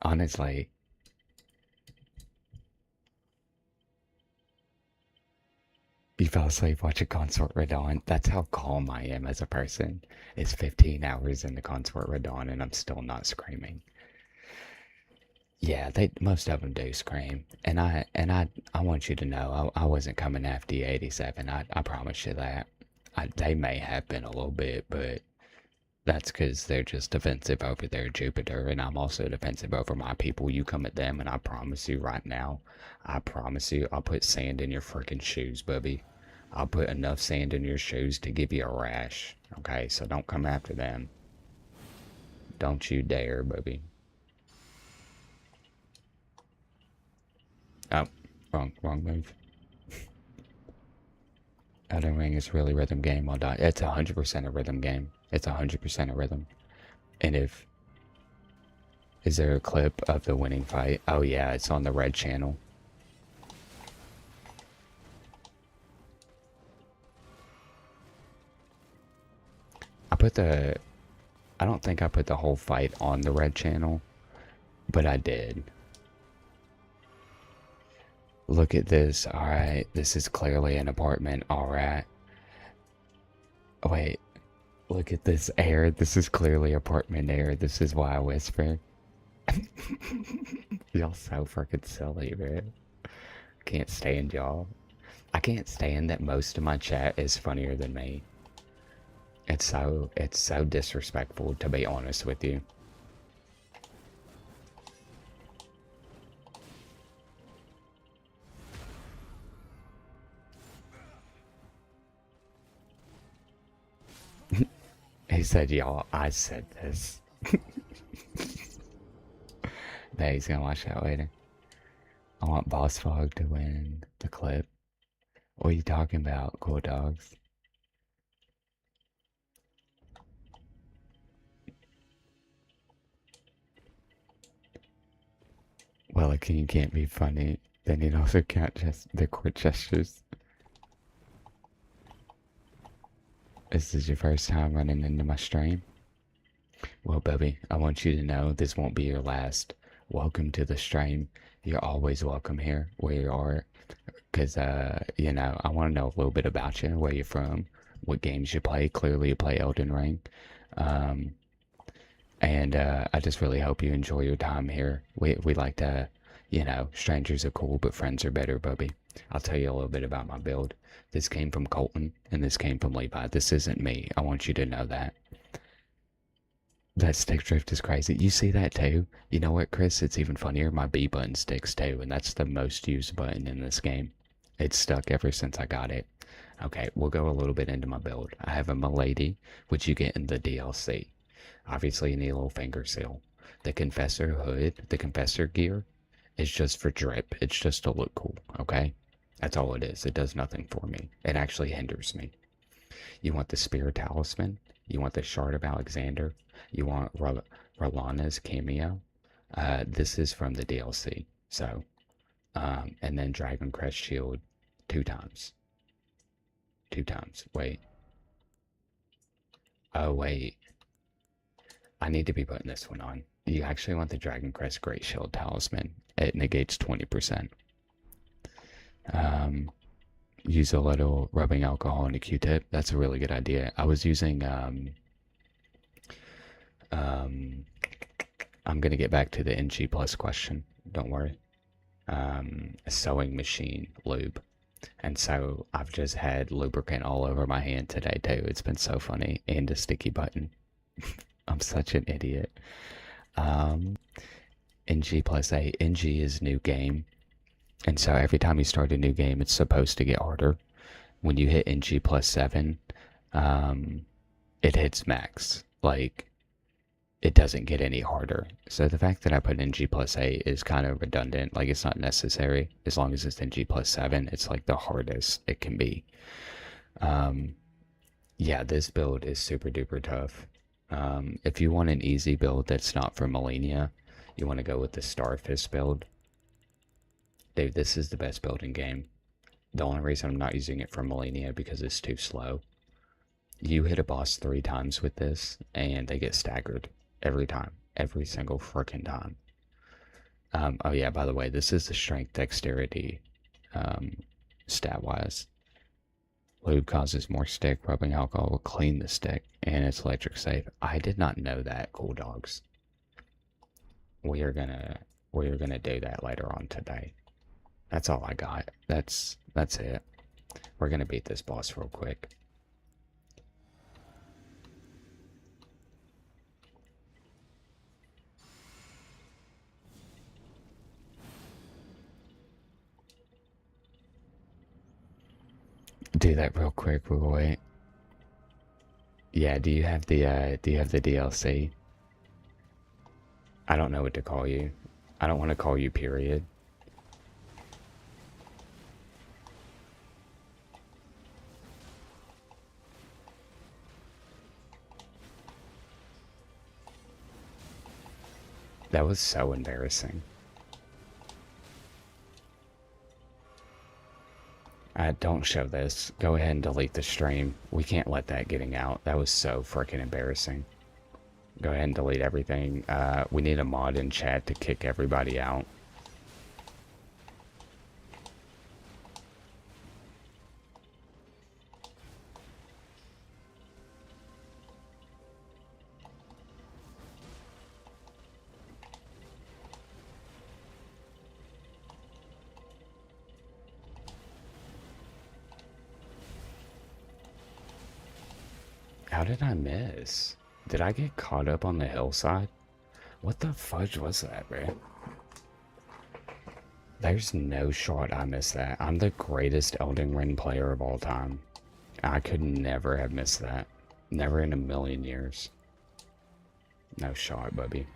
Honestly, you fell asleep watching Consort Red Dawn. That's how calm I am as a person. It's 15 hours into Consort Red Dawn and I'm still not screaming. Yeah, they most of them do scream, and I want you to know I wasn't coming after you, 87. I promise you that. They may have been a little bit, but that's because they're just defensive over their Jupiter, and I'm also defensive over my people. You come at them, and I promise you right now, I promise you, I'll put sand in your freaking shoes, Bubby. I'll put enough sand in your shoes to give you a rash. Okay, so don't come after them. Don't you dare, Bubby. Oh, wrong move. Elden Ring is really rhythm game. I'll die. It's 100% a rhythm game. It's 100% a rhythm. And if is there a clip of the winning fight? Oh yeah, it's on the red channel. I put the I don't think I put the whole fight on the red channel, but I did. Look at this. All right, this is clearly an apartment. All right. Oh, wait, look at this air. This is clearly apartment air. This is why I whisper. Y'all so freaking silly, man. Can't stand y'all. I can't stand that most of my chat is funnier than me. It's so disrespectful, to be honest with you. He said, y'all, I said this. But he's gonna watch that later. I want Boss Fog to win the clip. What are you talking about, cool dogs? Well, a king can't be funny. Then he'd also count just the quick gestures. This is your first time running into my stream? Well, Bubby, I want you to know this won't be your last. Welcome to the stream. You're always welcome here, where you are. Because, you know, I want to know a little bit about you, where you're from, what games you play. Clearly, you play Elden Ring. Um, and I just really hope you enjoy your time here. We like to, you know, strangers are cool, but friends are better, Bubby. I'll tell you a little bit about my build. This came from Colton, and this came from Levi. This isn't me. I want you to know that. That stick drift is crazy. You see that too? You know what, Chris? It's even funnier. My B button sticks too, and that's the most used button in this game. It's stuck ever since I got it. Okay, we'll go a little bit into my build. I have a Milady, which you get in the DLC. Obviously, you need a little finger seal. The confessor hood, the confessor gear, is just for drip. It's just to look cool, okay? That's all it is. It does nothing for me. It actually hinders me. You want the Spear Talisman. You want the Shard of Alexander. You want Rolana's cameo. This is from the DLC. So, and then Dragon Crest Shield 2 times. 2 times. Wait. Oh, wait. I need to be putting this one on. You actually want the Dragon Crest Great Shield Talisman. It negates 20%. Use a little rubbing alcohol in a Q-tip. That's a really good idea. I was using, I'm going to get back to the NG plus question. Don't worry. A sewing machine lube. And so I've just had lubricant all over my hand today too. It's been so funny. And a sticky button. I'm such an idiot. NG+8. NG is new game. And so every time you start a new game, it's supposed to get harder. When you hit NG+7, it hits max. Like, it doesn't get any harder. So the fact that I put NG+8 is kind of redundant. Like, it's not necessary. As long as it's NG+7, it's like the hardest it can be. Yeah, this build is super duper tough. If you want an easy build that's not for Melenia, you want to go with the Starfist build. Dude, this is the best build in game. The only reason I'm not using it for Melenia because it's too slow. You hit a boss 3 times with this, and they get staggered every time. Every single freaking time. Oh yeah, by the way, this is the strength dexterity stat-wise. Lube causes more stick. Rubbing alcohol will clean the stick, and it's electric safe. I did not know that, cool dogs. We are gonna do that later on today. That's all I got. That's it. We're gonna beat this boss real quick. Do that real quick. We'll wait. Yeah. Do you have the DLC? I don't know what to call you. I don't want to call you period. That was so embarrassing. Don't show this. Go ahead and delete the stream. We can't let that getting out. That was so freaking embarrassing. Go ahead and delete everything. We need a mod in chat to kick everybody out. How did I miss? Did I get caught up on the hillside? What the fudge was that, man? There's no shot I missed that. I'm the greatest Elden Ring player of all time. I could never have missed that. Never in a million years. No shot, Bubby.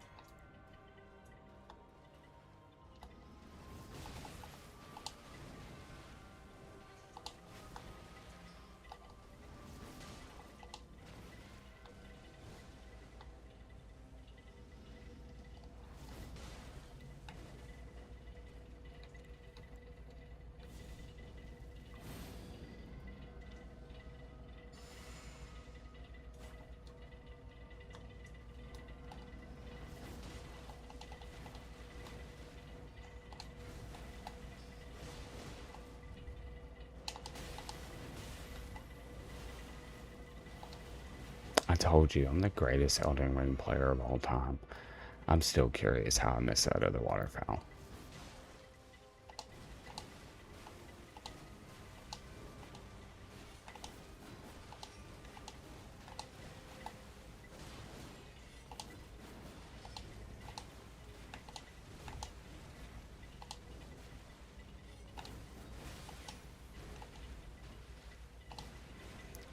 I told you, I'm the greatest Elden Ring player of all time. I'm still curious how I missed that other waterfowl.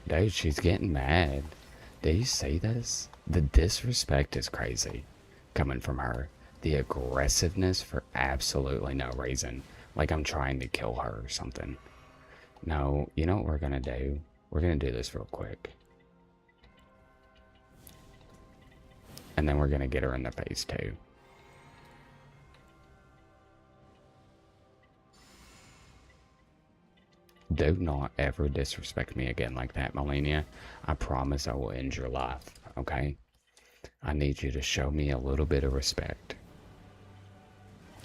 Dude, she's getting mad. Do you see this? The disrespect is crazy coming from her. The aggressiveness for absolutely no reason. Like I'm trying to kill her or something. No, you know what we're gonna do? We're gonna do this real quick. And then we're gonna get her in the face too. Do not ever disrespect me again like that, Melenia. I promise I will end your life, okay? I need you to show me a little bit of respect.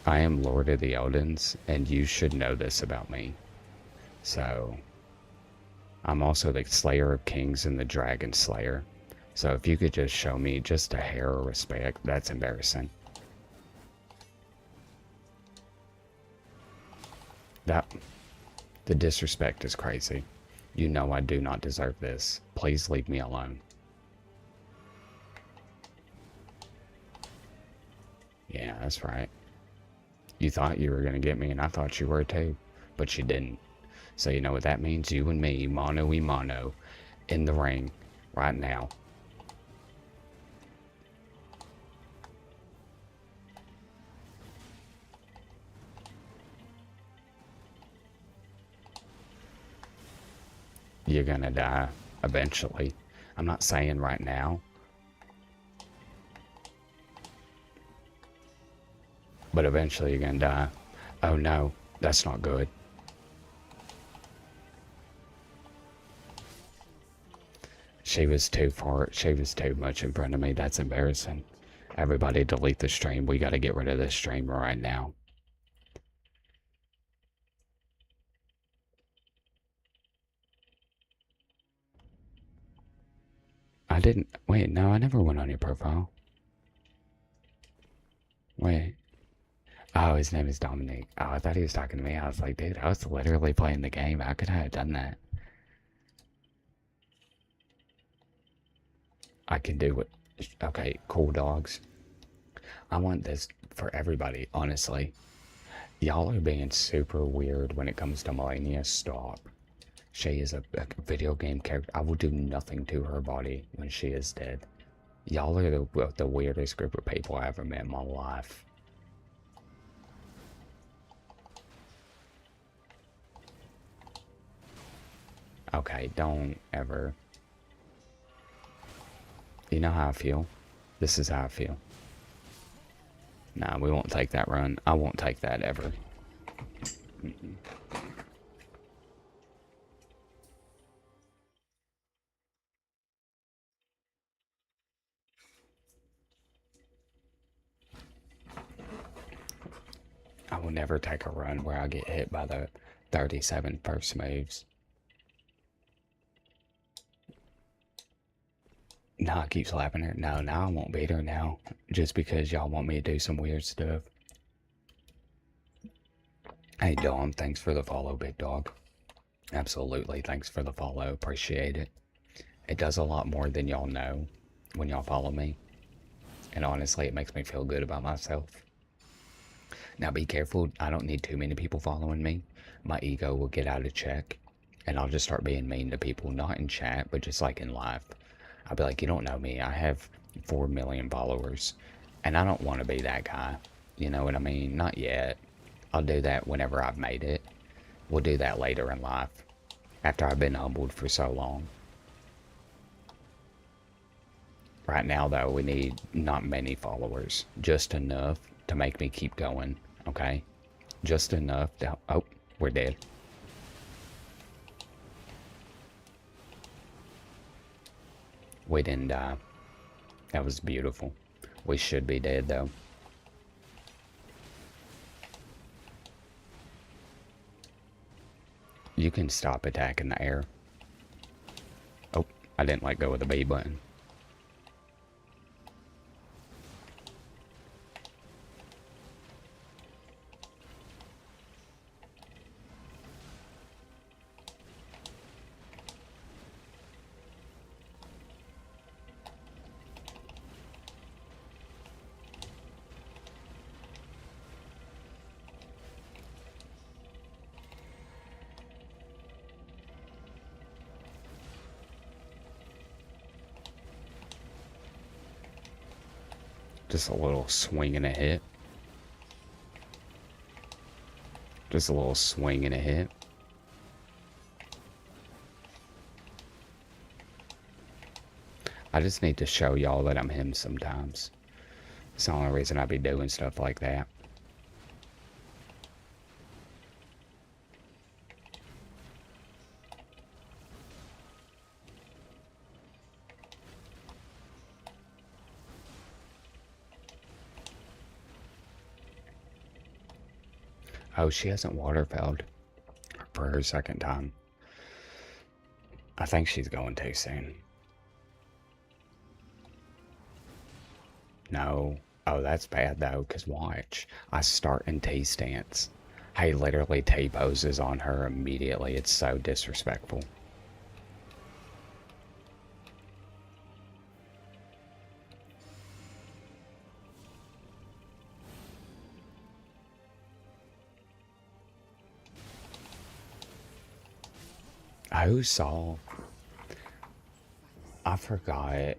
I am Lord of the Eldens, and you should know this about me. So, I'm also the Slayer of Kings and the Dragon Slayer. So if you could just show me just a hair of respect, that's embarrassing. The disrespect is crazy. You know I do not deserve this. Please leave me alone. Yeah, that's right. You thought you were going to get me, and I thought you were too. But you didn't. So you know what that means? You and me, mano y mano, in the ring, right now. You're going to die eventually. I'm not saying right now. But eventually you're going to die. Oh no, that's not good. She was too far. She was too much in front of me. That's embarrassing. Everybody delete the stream. We got to get rid of this stream right now. I didn't. Wait, no, I never went on your profile. Wait. Oh, his name is Dominic. Oh, I thought he was talking to me. I was like, dude, I was literally playing the game. How could I have done that? I can do it. Okay, cool dogs. I want this for everybody, honestly. Y'all are being super weird when it comes to Melenia. Stop. She is a video game character. I will do nothing to her body when she is dead. Y'all are the weirdest group of people I ever met in my life. Okay, don't ever. You know how I feel? This is how I feel. Nah, we won't take that run. I won't take that ever. Mm-mm. I will never take a run where I get hit by the 37 first moves. No, I keep slapping her. No, now I won't beat her now. Just because y'all want me to do some weird stuff. Hey, Dawn, thanks for the follow, big dog. Absolutely, thanks for the follow. Appreciate it. It does a lot more than y'all know when y'all follow me. And honestly, it makes me feel good about myself. Now be careful, I don't need too many people following me. My ego will get out of check. And I'll just start being mean to people, not in chat, but just like in life. I'll be like, you don't know me. I have 4 million followers. And I don't want to be that guy. You know what I mean? Not yet. I'll do that whenever I've made it. We'll do that later in life. After I've been humbled for so long. Right now, though, we need not many followers. Just enough to make me keep going, okay? Just enough to... Oh, we're dead. We didn't die. That was beautiful. We should be dead, though. You can stop attacking the air. Oh, I didn't let go of the B button. Just a little swing and a hit. Just a little swing and a hit. I just need to show y'all that I'm him sometimes. It's the only reason I be doing stuff like that. Oh, she hasn't waterfelled for her second time. I think she's going too soon. No. Oh, that's bad though, because watch. I start in T stance. He literally T poses on her immediately. It's so disrespectful. Who saw? I forgot.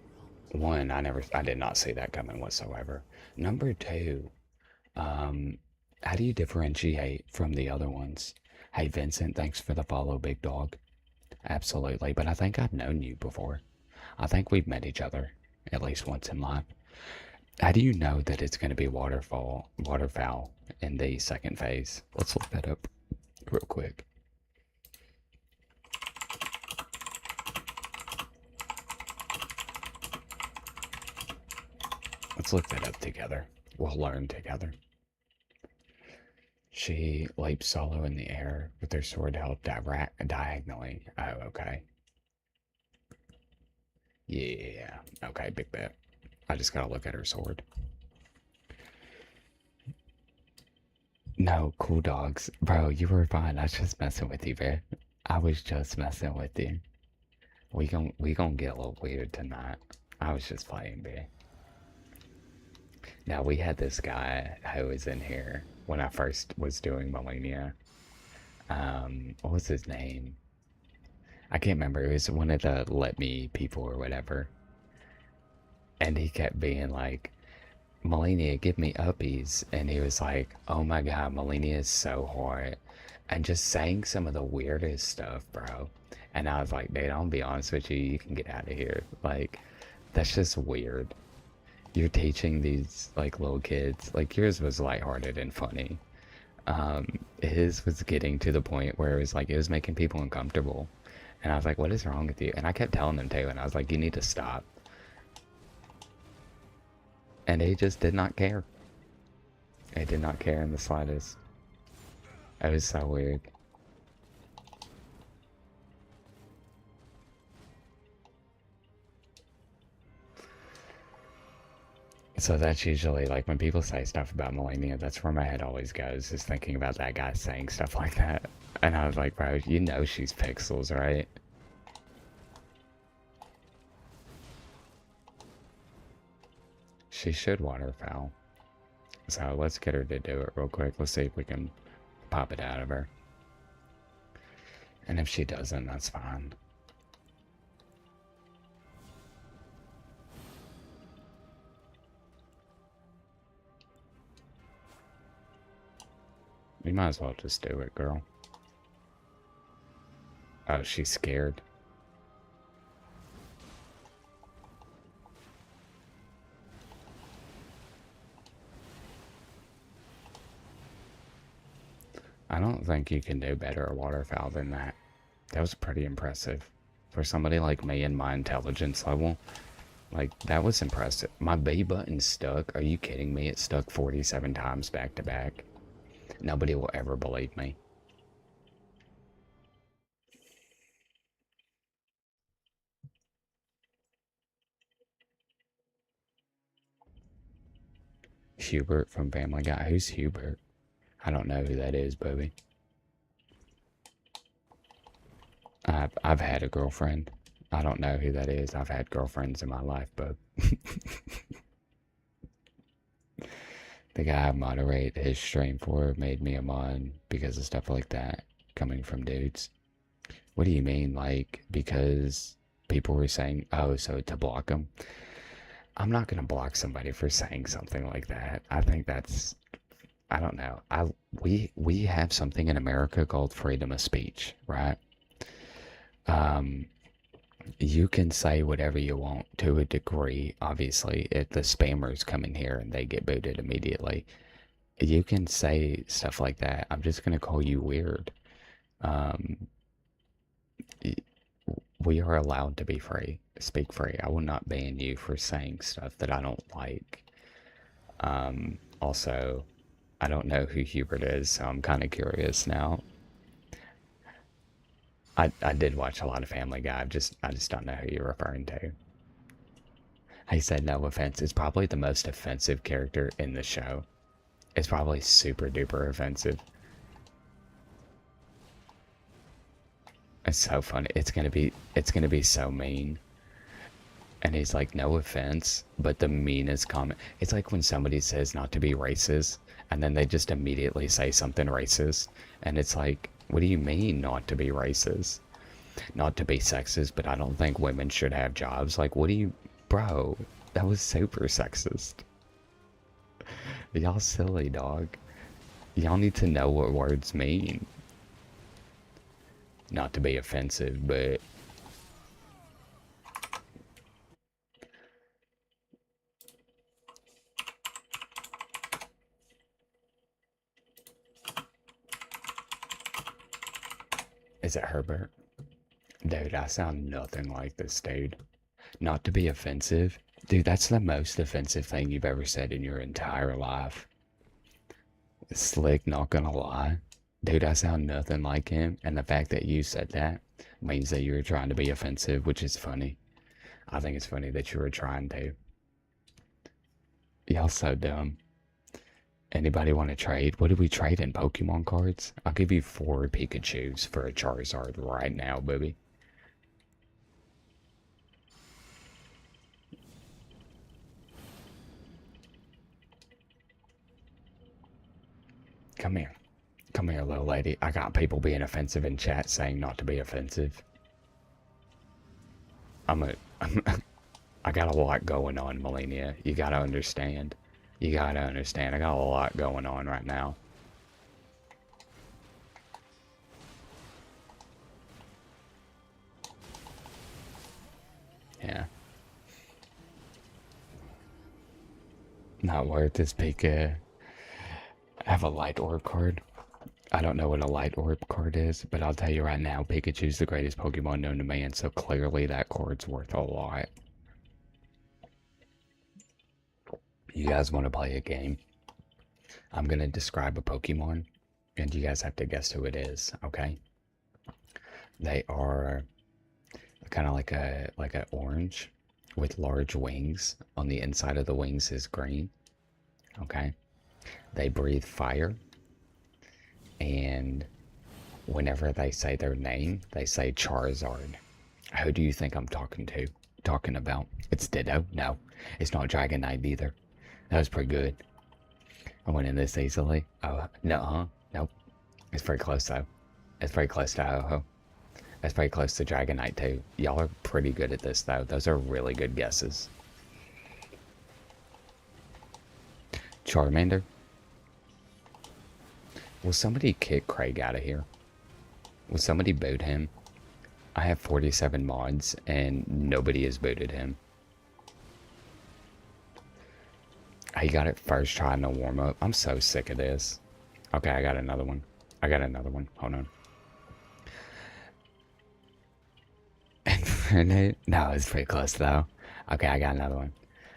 One, I did not see that coming whatsoever. Number two, how do you differentiate from the other ones? Hey, Vincent, thanks for the follow, big dog. Absolutely, but I think I've known you before. I think we've met each other at least once in life. How do you know that it's going to be waterfowl in the second phase? Let's look that up real quick. Let's look that up together. We'll learn together. She leaps solo in the air with her sword held diagonally. Oh, okay. Yeah. Okay, big bet. I just gotta look at her sword. No, cool dogs. Bro, you were fine. I was just messing with you, bro. I was just messing with you. We gon' get a little weird tonight. I was just playing, bro. Now, we had this guy who was in here when I first was doing Melenia. What was his name? I can't remember. It was one of the Let Me people or whatever. And he kept being like, Melenia, give me uppies. And he was like, oh my god, Melenia is so hard. And just saying some of the weirdest stuff, bro. And I was like, dude, I'll be honest with you, you can get out of here. Like, that's just weird. You're teaching these like little kids. Like yours was lighthearted and funny. His was getting to the point where it was like it was making people uncomfortable. And I was like, what is wrong with you? And I kept telling them too, and I was like, you need to stop. And he just did not care. He did not care in the slightest. It was so weird. So that's usually like when people say stuff about Melania, that's where my head always goes, is thinking about that guy saying stuff like that. And I was like, bro, you know she's pixels, right? She should waterfowl. So let's get her to do it real quick. Let's see if we can pop it out of her. And if she doesn't, that's fine. We might as well just do it, girl. Oh, she's scared. I don't think you can do better at waterfowl than that. That was pretty impressive. For somebody like me and my intelligence level, like, that was impressive. My B button stuck. Are you kidding me? It stuck 47 times back to back. Nobody will ever believe me. Hubert from Family Guy. Who's Hubert? I don't know who that is, Bobby. I've had a girlfriend. I don't know who that is. I've had girlfriends in my life, but the guy I moderate his stream for made me a mod because of stuff like that coming from dudes. What do you mean? Like, because people were saying, oh, so to block them? I'm not gonna block somebody for saying something like that. I think that's, I don't know. We have something in America called freedom of speech, right? Um, you can say whatever you want to a degree. Obviously, if the spammers come in here and they get booted immediately, you can say stuff like that. I'm just gonna call you weird. Um, we are allowed to be free, speak free. I will not ban you for saying stuff that I don't like. Also, I don't know who Hubert is, so I'm kind of curious now. I did watch a lot of Family Guy. I just don't know who you're referring to. He said no offense. It's probably the most offensive character in the show. It's probably super duper offensive. It's so funny. It's gonna be so mean. And he's like, no offense, but the meanest comment. It's like when somebody says not to be racist, and then they just immediately say something racist. And it's like, what do you mean not to be racist? Not to be sexist, but I don't think women should have jobs. Like, what do you, bro? That was super sexist. Y'all silly, dog. Y'all need to know what words mean. Not to be offensive, but is it Herbert? Dude, I sound nothing like this dude. Not to be offensive. Dude, that's the most offensive thing you've ever said in your entire life. Slick, not gonna lie. Dude, I sound nothing like him, and the fact that you said that means that you were trying to be offensive, which is funny. I think it's funny that you were trying to. Y'all so dumb. Anybody want to trade? What do we trade in Pokemon cards? I'll give you 4 Pikachus for a Charizard right now, baby. Come here. Come here, little lady. I got people being offensive in chat saying not to be offensive. I'm a, I got a lot going on, Melenia. You gotta understand. You gotta understand. I got a lot going on right now. Yeah. Not worth this Pika. I have a light orb card. I don't know what a light orb card is, but I'll tell you right now, Pikachu's the greatest Pokemon known to man, so clearly that card's worth a lot. You guys want to play a game? I'm gonna describe a Pokemon, and you guys have to guess who it is, okay? They are kind of like a orange with large wings. On the inside of the wings is green, okay? They breathe fire, and whenever they say their name, they say Charizard. Who do you think I'm talking about? It's Ditto? No. It's not Dragonite either. That was pretty good. I went in this easily. Oh, no, huh? Nope. It's pretty close though. It's pretty close to Ho-Ho. That's pretty close to Dragonite too. Y'all are pretty good at this though. Those are really good guesses. Charmander? Will somebody kick Craig out of here? Will somebody boot him? I have 47 mods and nobody has booted him. He got it first try in the warm up. I'm so sick of this. Okay, I got another one. I got another one. Hold on. No, it's pretty close though. Okay, I got another one.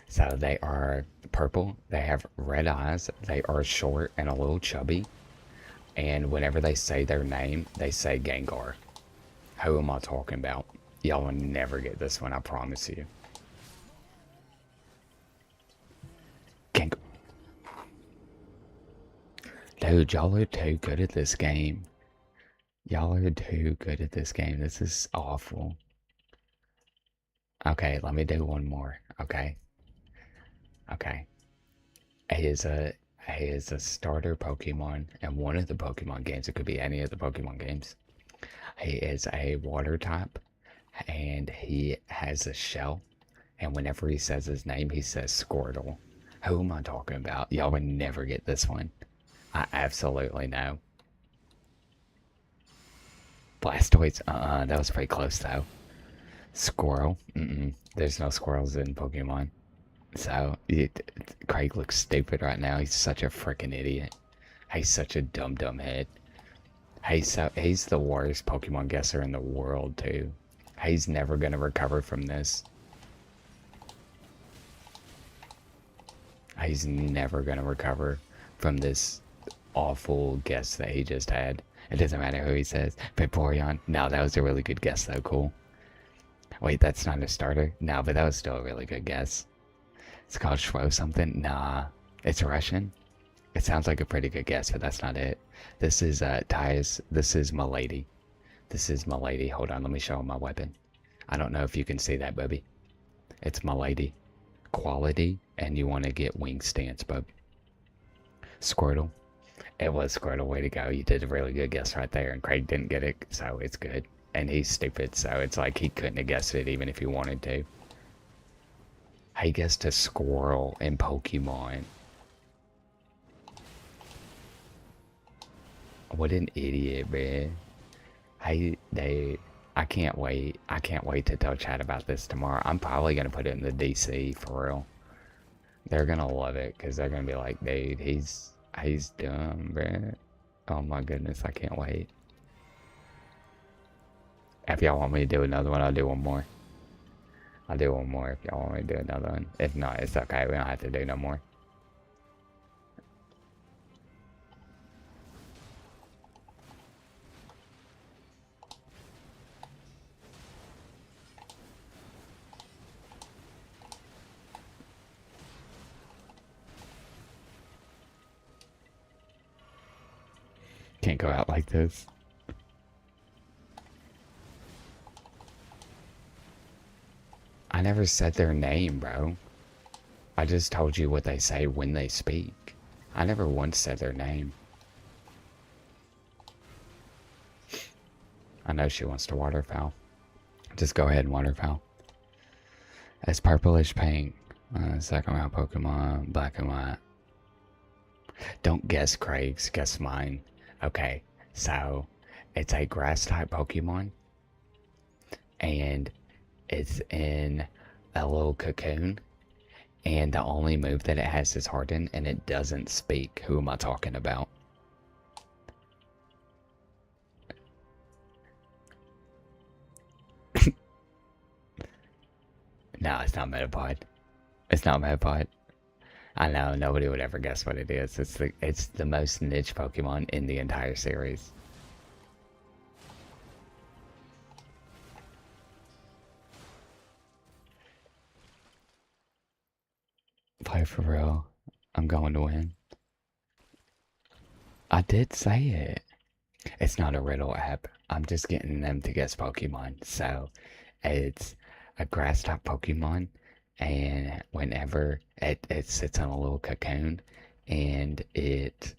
So they are purple. They have red eyes. They are short and a little chubby. And whenever they say their name, they say Gengar. Who am I talking about? Y'all will never get this one, I promise you. Gengar. Dude, y'all are too good at this game. Y'all are too good at this game. This is awful. Okay, let me do one more. Okay. Okay. He is a starter Pokemon in one of the Pokemon games. It could be any of the Pokemon games. He is a water type, and he has a shell, And whenever he says his name, he says Squirtle. Who am I talking about? Y'all would never get this one. I absolutely know. Blastoise? That was pretty close though. Squirrel? There's no squirrels in Pokemon. So, Craig looks stupid right now. He's such a freaking idiot. He's such a dumb head. He's the worst Pokemon guesser in the world too. He's never gonna recover from this. He's never gonna recover from this awful guess that he just had. It doesn't matter who he says. Vaporeon? No, that was a really good guess though, cool. Wait, that's not a starter? No, but that was still a really good guess. It's called Shwo something? Nah. It's Russian? It sounds like a pretty good guess, but that's not it. This is, Tyus. This is Milady. This is Milady. Hold on, let me show him my weapon. I don't know if you can see that, Bubby. It's Milady. Quality, and you want to get wing stance, bub. Squirtle. It was Squirtle. Way to go. You did a really good guess right there, and Craig didn't get it, so it's good. And he's stupid, so it's like he couldn't have guessed it even if he wanted to. He guessed a squirrel in Pokemon. What an idiot, man. I can't wait. I can't wait to tell Chad about this tomorrow. I'm probably going to put it in the DC, for real. They're going to love it, because they're going to be like, dude, he's dumb, bruh. Oh my goodness, I can't wait. If y'all want me to do another one, I'll do one more. I'll do one more if y'all want me to do another one. If not, it's okay. We don't have to do no more. Can't go out like this. I never said their name, bro. I just told you what they say when they speak. I never once said their name. I know she wants to waterfowl. Just go ahead and waterfowl. It's purplish pink. Second round Pokemon, black and white. Don't guess Craig's, guess mine. Okay, so it's a grass type Pokemon. And it's in a little cocoon. And the only move that it has is Harden, and it doesn't speak. Who am I talking about? No, it's not Metapod. It's not Metapod. I know, nobody would ever guess what it is. It's the most niche Pokemon in the entire series. Play for real. I'm going to win. I did say it. It's not a riddle app. I'm just getting them to guess Pokemon. So, it's a grass type Pokemon, and whenever it sits on a little cocoon, and it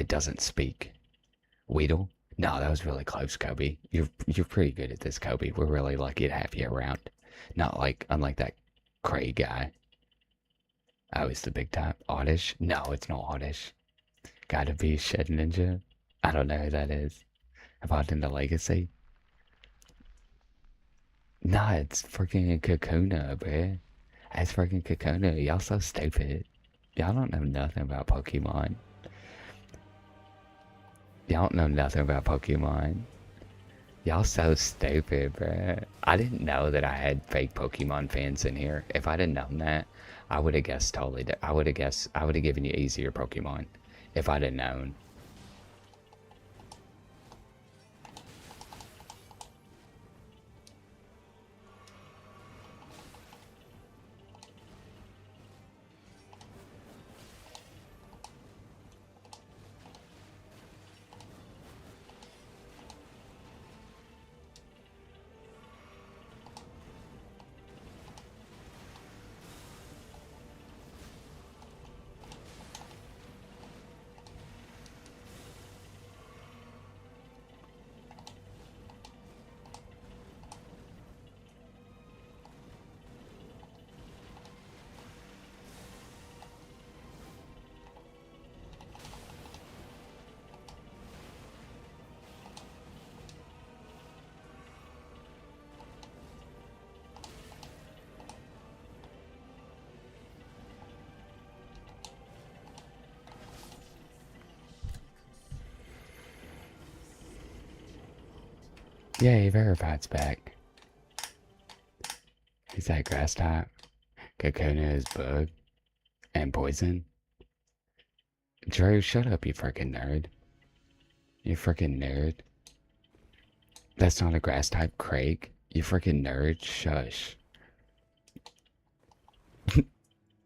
doesn't speak. Weedle? No, that was really close, Kobe. You're pretty good at this, Kobe. We're really lucky to have you around. Not like unlike that Craig guy. Oh, it's the big type. Oddish? No, it's not Oddish. Gotta be Shed Ninja. I don't know who that is. About in the Legacy? Nah, it's freaking Kakuna, bruh. It's freaking Kakuna. Y'all so stupid. Y'all don't know nothing about Pokemon. Y'all don't know nothing about Pokemon. Y'all so stupid, bruh. I didn't know that I had fake Pokemon fans in here. If I'd have known that, I would have guessed totally. I would have given you easier Pokemon. If I'd have known. Yay, Verified's back. Is that grass type? Kakuna is bug and poison. Drew, shut up, you freaking nerd. You freaking nerd. That's not a grass type, Craig. You freaking nerd. Shush.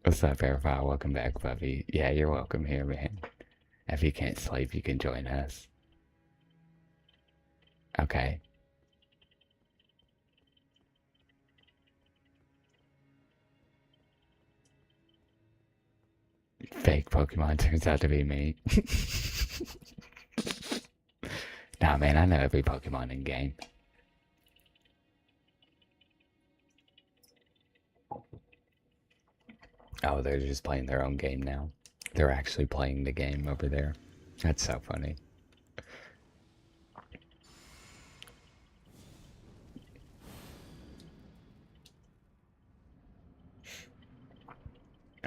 What's up, Verify? Welcome back, Buffy. Yeah, you're welcome here, man. If you can't sleep, you can join us. Okay. Fake Pokemon turns out to be me. Nah, man, I know every Pokemon in game. Oh, they're just playing their own game now. They're actually playing the game over there. That's so funny.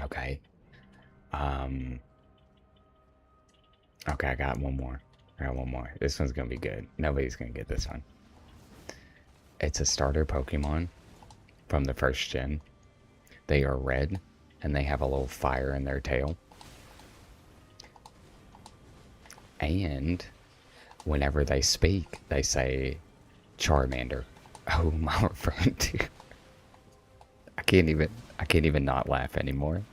Okay. Um. Okay, I got one more. I got one more. This one's gonna be good. Nobody's gonna get this one. It's a starter Pokemon from the first gen. They are red, and they have a little fire in their tail. And whenever they speak, they say Charmander. Oh, my friend, dude. I can't even not laugh anymore.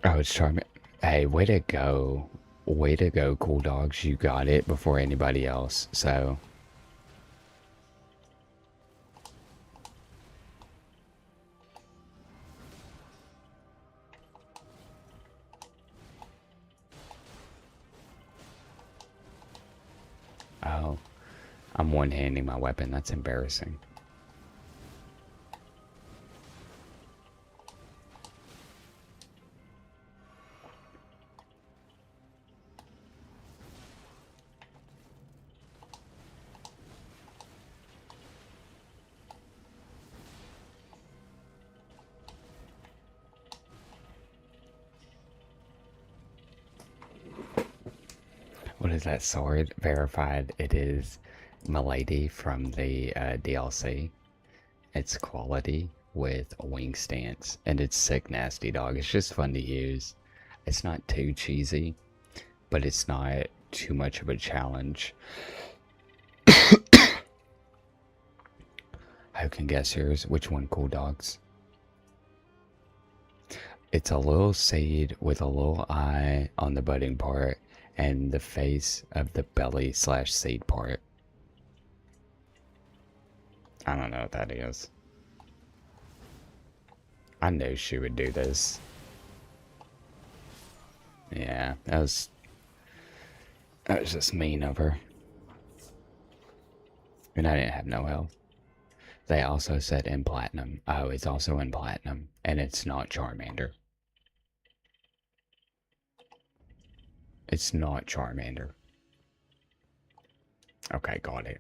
Oh, it's Charmander. Hey, way to go. Way to go, cool dogs. You got it before anybody else. So, oh, I'm one-handing my weapon. That's embarrassing. What is that sword? Verified. It is Milady from the DLC. It's quality with a wing stance, and it's sick nasty, dog. It's just fun to use. It's not too cheesy, but it's not too much of a challenge. Who can guess yours? Which one, cool dogs? It's a little seed with a little eye on the budding part and the face of the belly slash seed part. I don't know what that is. I knew she would do this. Yeah, that was just mean of her. And I didn't have no health. They also said in platinum. Oh, it's also in platinum. And it's not Charmander. It's not Charmander. Okay, got it.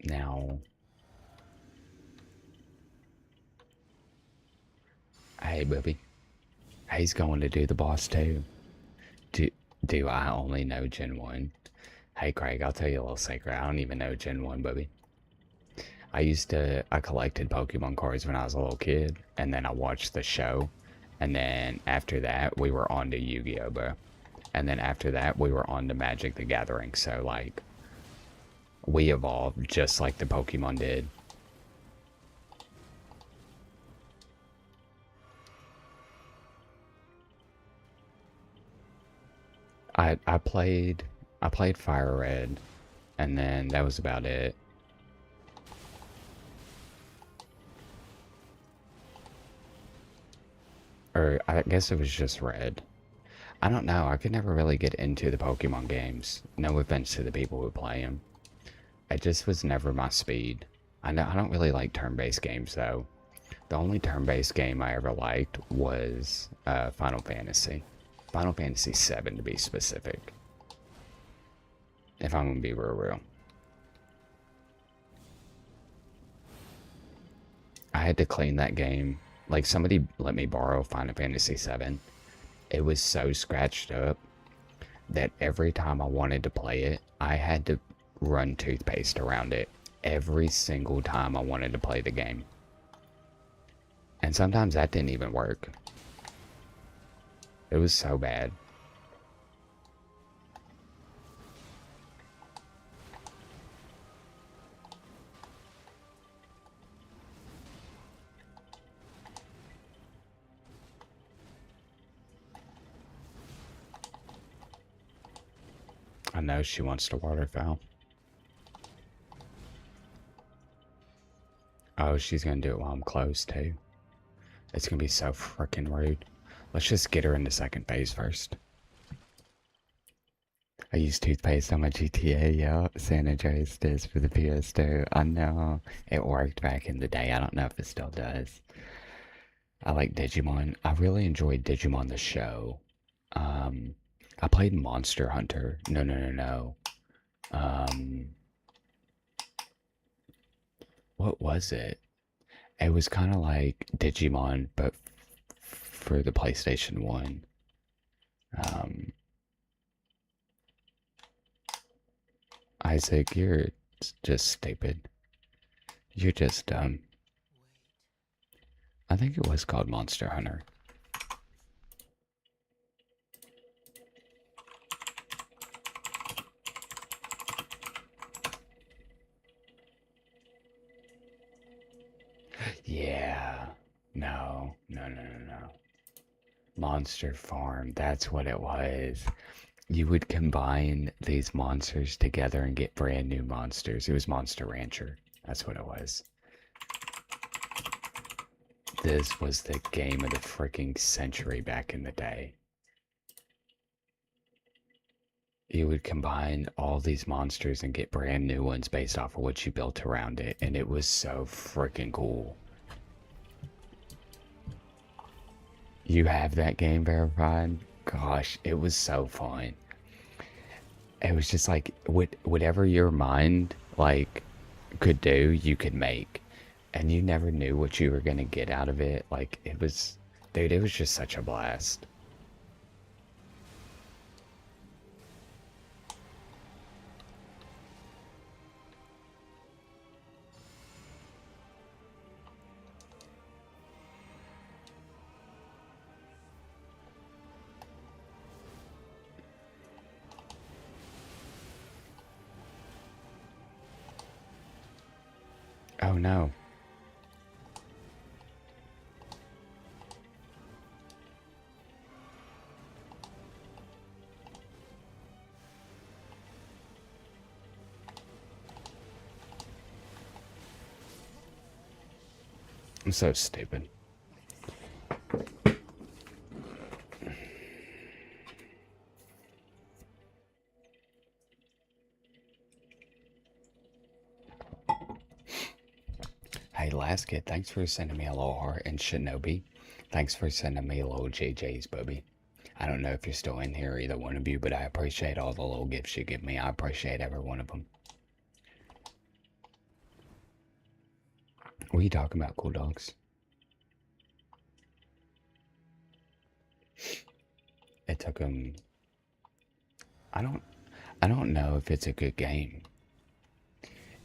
Now, hey, Bubby. He's going to do the boss too. Do I only know Gen 1? Hey, Craig, I'll tell you a little secret. I don't even know Gen 1, Bubby. I collected Pokemon cards when I was a little kid, and then I watched the show, and then after that, we were on to Yu-Gi-Oh, bro. And then after that, we were on to Magic the Gathering, so, like, we evolved just like the Pokemon did. I played Fire Red, and then that was about it. Or I guess it was just Red. I don't know. I could never really get into the Pokemon games. No offense to the people who play them. It just was never my speed. I don't really like turn-based games though. The only turn-based game I ever liked was Final Fantasy. Final Fantasy 7 to be specific. If I'm gonna be real. I had to clean that game. Like somebody let me borrow Final Fantasy 7. It was so scratched up that every time I wanted to play it, I had to run toothpaste around it every single time I wanted to play the game. And sometimes that didn't even work. It was so bad. I know she wants to waterfowl. Oh, she's gonna do it while I'm close too. It's gonna be so freaking rude. Let's just get her into second phase first. I use toothpaste on my GTA, yeah. San Andreas does for the PS2. I know. It worked back in the day. I don't know if it still does. I like Digimon. I really enjoyed Digimon the show. I played Monster Hunter. No. Um, what was it? It was kind of like Digimon, but for the PlayStation 1. Um, Isaac, you're just stupid. You're just dumb. I think it was called Monster Hunter. Yeah. No. Monster Farm, that's what it was. You would combine these monsters together and get brand new monsters. It was Monster Rancher. That's what it was. This was the game of the freaking century back in the day. You would combine all these monsters and get brand new ones based off of what you built around it, and it was so freaking cool. You have that game verified? Gosh, it was so fun. It was just like whatever your mind like could do, you could make, and you never knew what you were gonna get out of it. Like it was, dude, it was just such a blast. Oh no. I'm so stupid. Hey, last kid, thanks for sending me a little heart, and Shinobi, thanks for sending me a little JJ's, Bubby. I don't know if you're still in here, either one of you, but I appreciate all the little gifts you give me. I appreciate every one of them. What are you talking about, cool dogs? It took them. I don't. I don't know if it's a good game.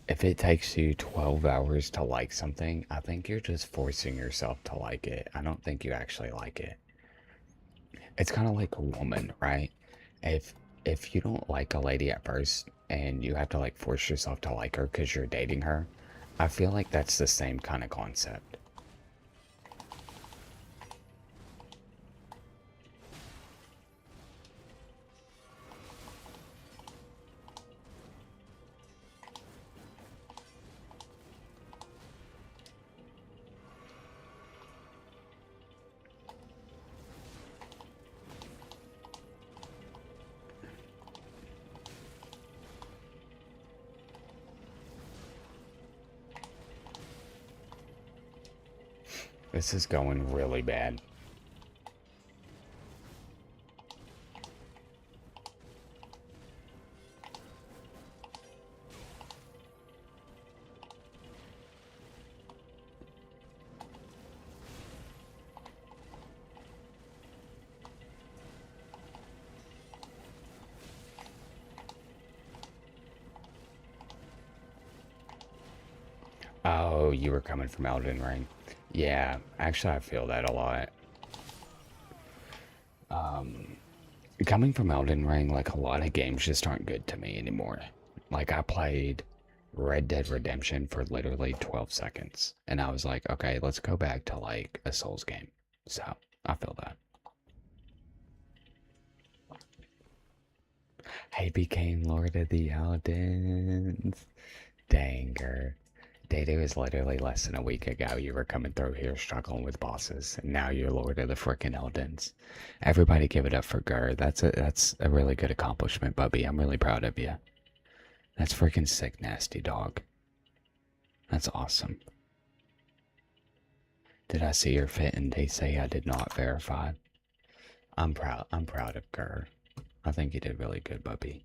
If it takes you 12 hours to like something, I think you're just forcing yourself to like it. I don't think you actually like it. It's kind of like a woman, right? If if you don't like a lady at first and you have to like force yourself to like her because you're dating her, I feel like that's the same kind of concept. This is going really bad. Oh, you were coming from Elden Ring. Yeah, actually, I feel that a lot. Coming from Elden Ring, like a lot of games just aren't good to me anymore. Like I played Red Dead Redemption for literally 12 seconds, and I was like, okay, let's go back to like a Souls game. So I feel that. I became Lord of the Eldens. Danger. Data was literally less than a week ago. You were coming through here struggling with bosses, and now you're Lord of the frickin' Eldens. Everybody give it up for Gur. That's a really good accomplishment, Bubby. I'm really proud of you. That's freaking sick, nasty dog. That's awesome. Did I see your fit? And they say I did not verify. I'm proud. I'm proud of Gur. I think you did really good, Bubby.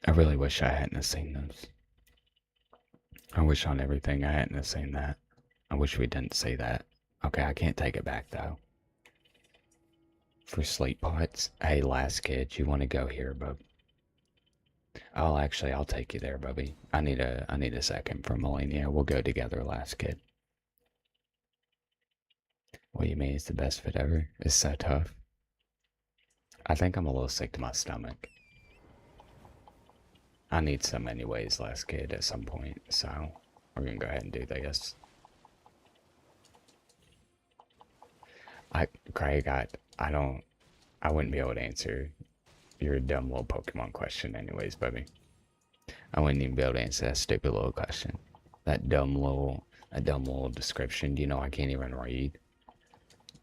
I really wish I hadn't seen those. I wish on everything I hadn't seen that. I wish we didn't say that. Okay, I can't take it back though. For sleep pots, hey, last kid, you want to go here, bub? Oh, actually, I'll take you there, Bubby. I need a second from Melenia. We'll go together, last kid. What do you mean it's the best fit ever? It's so tough. I think I'm a little sick to my stomach. I need some anyways, last kid, at some point, so we're gonna go ahead and do this. Craig, I wouldn't be able to answer your dumb little Pokemon question anyways, Bubby. I wouldn't even be able to answer that stupid little question. That dumb little description. Do you know I can't even read?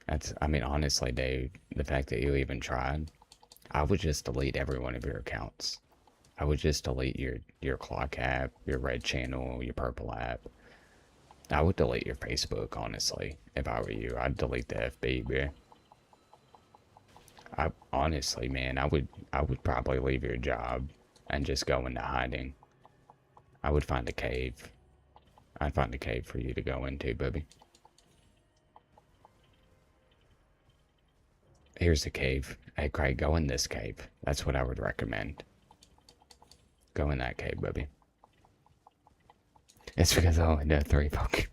I mean, honestly, Dave, the fact that you even tried, I would just delete every one of your accounts. I would just delete your clock app, your red channel, your purple app. I would delete your Facebook, honestly. If I were you, I'd delete the FB, bro. I honestly, man, I would probably leave your job and just go into hiding. I would find a cave. I'd find a cave for you to go into, baby. Here's the cave. Hey, Craig, go in this cave. That's what I would recommend. Go in that cave, baby. It's because I only know 3 Pokemon.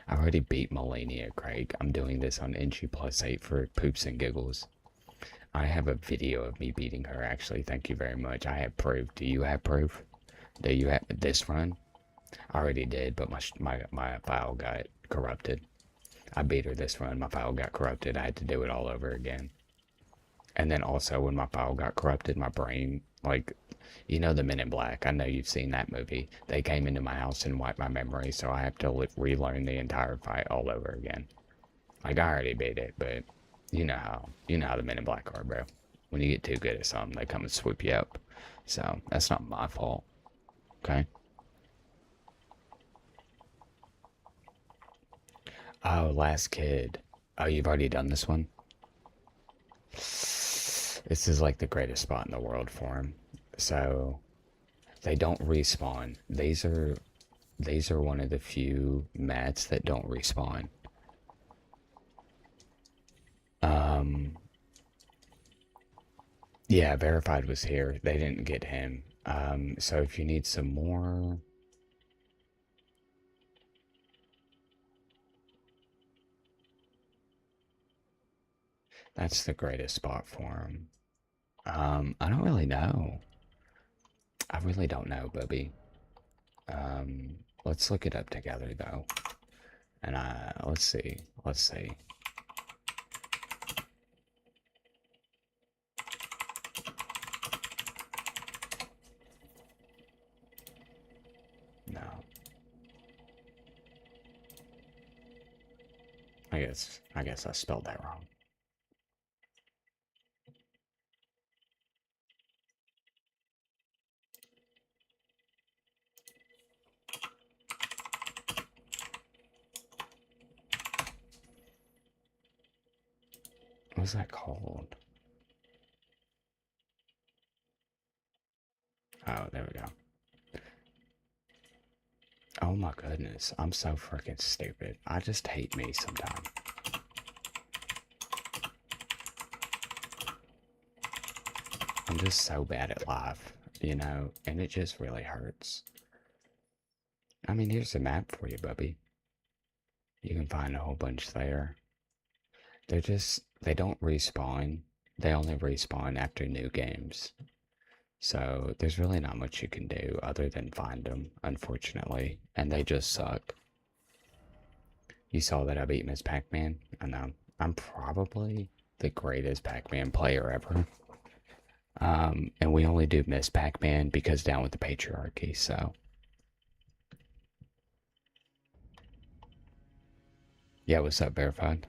I already beat Melania, Craig. I'm doing this on NG+8 for poops and giggles. I have a video of me beating her, actually. Thank you very much. I have proof. Do you have proof? Do you have this run? I already did, but my file got corrupted. I beat her this run. My file got corrupted. I had to do it all over again. And then also, when my file got corrupted, my brain, like, you know, the Men in Black. I know you've seen that movie. They came into my house and wiped my memory, so I have to relearn the entire fight all over again. Like, I already beat it, but you know how the Men in Black are, bro. When you get too good at something, they come and swoop you up. So that's not my fault. Okay. Oh, last kid. Oh, you've already done this one? This is like the greatest spot in the world for him. So they don't respawn. These are one of the few mats that don't respawn. Um, yeah, verified was here. They didn't get him. So if you need some more, that's the greatest spot for him. I don't really know. I really don't know, Bubby. Let's look it up together though. And let's see. Let's see. No. I guess I spelled that wrong. What's that called? Oh, there we go. Oh my goodness, I'm so freaking stupid. I just hate me sometimes. I'm just so bad at life, you know, and it just really hurts. I mean, here's a map for you, Bubby. You can find a whole bunch there. They don't respawn. They only respawn after new games. So there's really not much you can do other than find them, unfortunately. And they just suck. You saw that I beat Miss Pac-Man? I know. I'm probably the greatest Pac-Man player ever. And we only do Miss Pac-Man because down with the patriarchy, so. Yeah, what's up, Verified?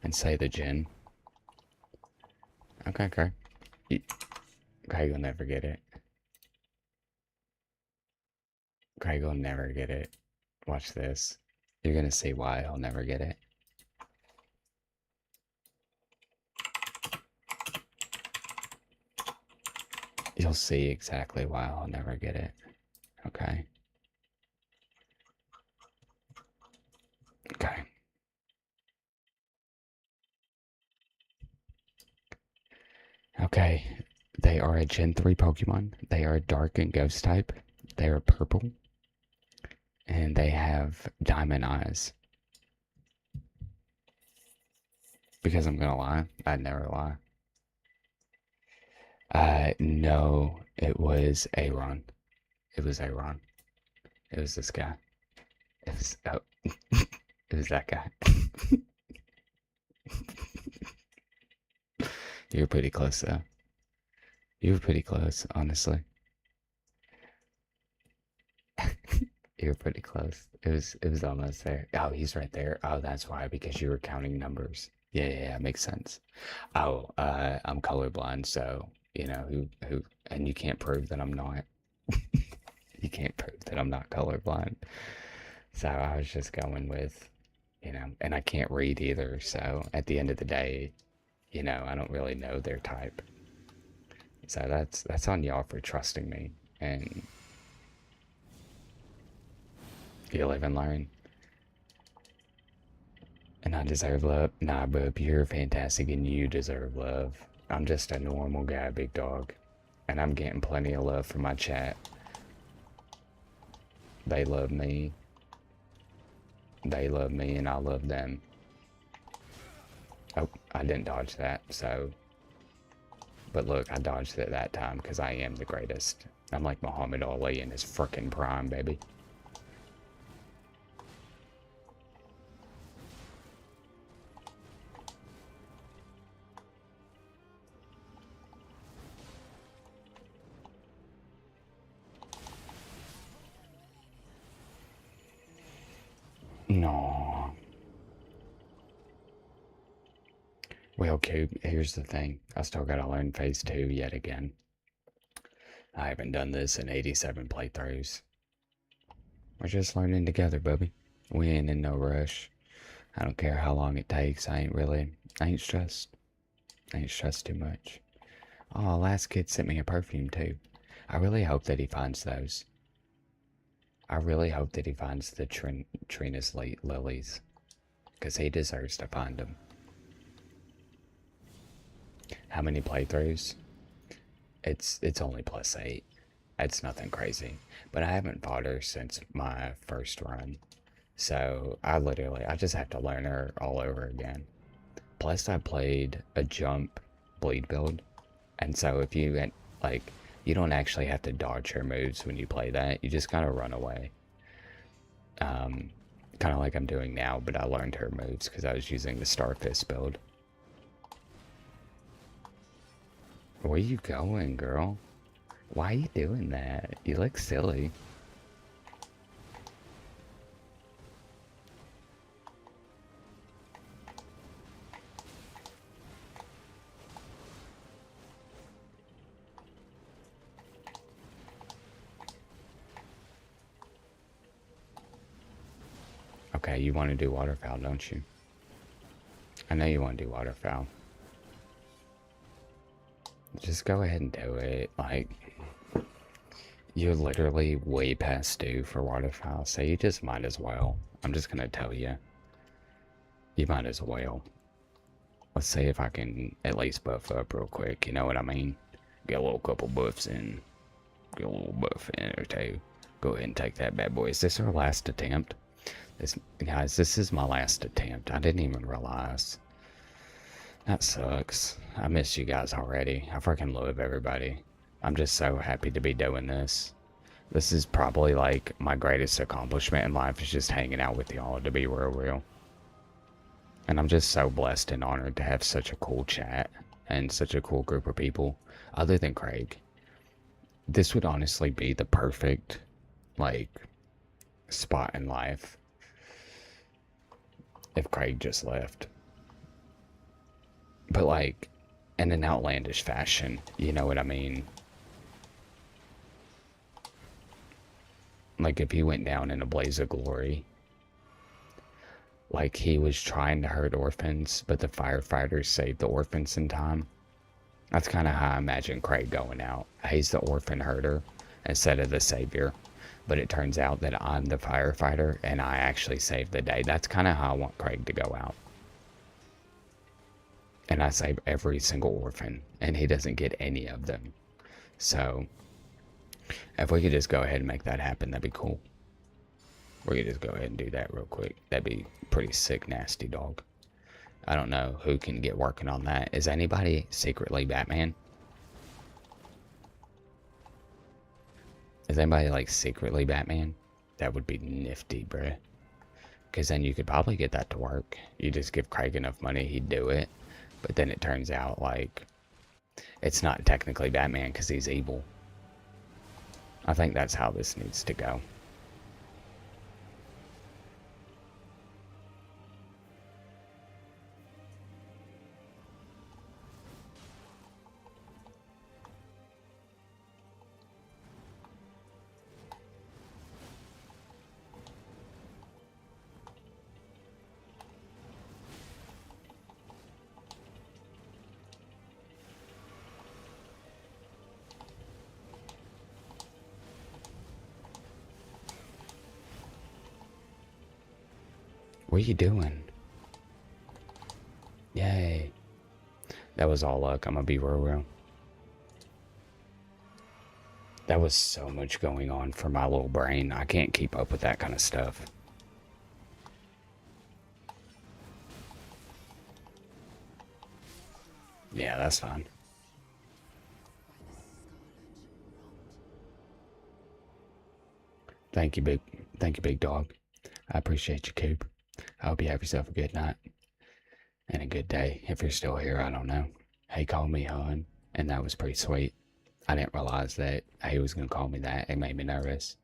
And say the gin. Okay, Craig. Craig will never get it. Craig will never get it. Watch this. You're gonna see why he'll never get it. You'll see exactly why I'll never get it. Okay. Okay. Okay. They are a Gen 3 Pokemon. They are dark and ghost type. They are purple. And they have diamond eyes. Because I'm gonna lie. I'd never lie. No, it was Aaron. It was Aaron. It was this guy. It was, oh, it was that guy. You were pretty close, though. You were pretty close, honestly. You were pretty close. It was almost there. Oh, he's right there. Oh, that's why, because you were counting numbers. Yeah, yeah, yeah, makes sense. Oh, I'm colorblind, so you know and you can't prove that I'm not. You can't prove that I'm not colorblind. So I was just going with, and I can't read either. So at the end of the day, I don't really know their type. So that's on y'all for trusting me, and you live and learn. And I deserve love. Nah, bub, you're fantastic and you deserve love. I'm just a normal guy, big dog. And I'm getting plenty of love from my chat. They love me. They love me and I love them. Oh, I didn't dodge that, so. But look, I dodged it that time because I am the greatest. I'm like Muhammad Ali in his frickin' prime, baby. No. Well, Cube, here's the thing. I still gotta learn phase 2 yet again. I haven't done this in 87 playthroughs. We're just learning together, Bubby. We ain't in no rush. I don't care how long it takes. I ain't stressed. I ain't stressed too much. Oh, last kid sent me a perfume too. I really hope that he finds those. I really hope that he finds the Trina's lilies. Because he deserves to find them. How many playthroughs? It's only +8. It's nothing crazy. But I haven't fought her since my first run. So I just have to learn her all over again. Plus I played a jump bleed build. And so if you get, like, you don't actually have to dodge her moves when you play that. You just kind of run away. Kind of like I'm doing now, but I learned her moves because I was using the Starfist build. Where you going, girl? Why are you doing that? You look silly. Okay, you want to do waterfowl, don't you? I know you want to do waterfowl. Just go ahead and do it. Like, you're literally way past due for waterfowl, so you just might as well. I'm just gonna tell you. You might as well. Let's see if I can at least buff up real quick, you know what I mean? Get a little couple buffs in. Get a little buff in or two. Go ahead and take that bad boy. Is this our last attempt? Guys, this is my last attempt. I didn't even realize. That sucks. I missed you guys already. I freaking love everybody. I'm just so happy to be doing this. This is probably like my greatest accomplishment in life is just hanging out with y'all, to be real. And I'm just so blessed and honored to have such a cool chat and such a cool group of people other than Craig. This would honestly be the perfect, like, spot in life if Craig just left. But, like, in an outlandish fashion, you know what I mean? Like, if he went down in a blaze of glory. Like, he was trying to hurt orphans, but the firefighters saved the orphans in time. That's kind of how I imagine Craig going out. He's the orphan herder instead of the savior. But it turns out that I'm the firefighter and I actually saved the day. That's kind of how I want Craig to go out. And I save every single orphan, and he doesn't get any of them. So, if we could just go ahead and make that happen, that'd be cool. We could just go ahead and do that real quick. That'd be pretty sick, nasty dog. I don't know who can get working on that. Is anybody secretly Batman? Is anybody like secretly Batman? That would be nifty, bruh. Because then you could probably get that to work. You just give Craig enough money, he'd do it. But then it turns out like it's not technically Batman because he's evil. I think that's how this needs to go. What are you doing? Yay. That was all luck. I'm gonna be real. That was so much going on for my little brain. I can't keep up with that kind of stuff. Yeah, that's fine. Thank you, big dog. I appreciate you, Coop. I hope you have yourself a good night and a good day. If you're still here, I don't know. He called me hon, and that was pretty sweet. I didn't realize that he was gonna call me that. It made me nervous.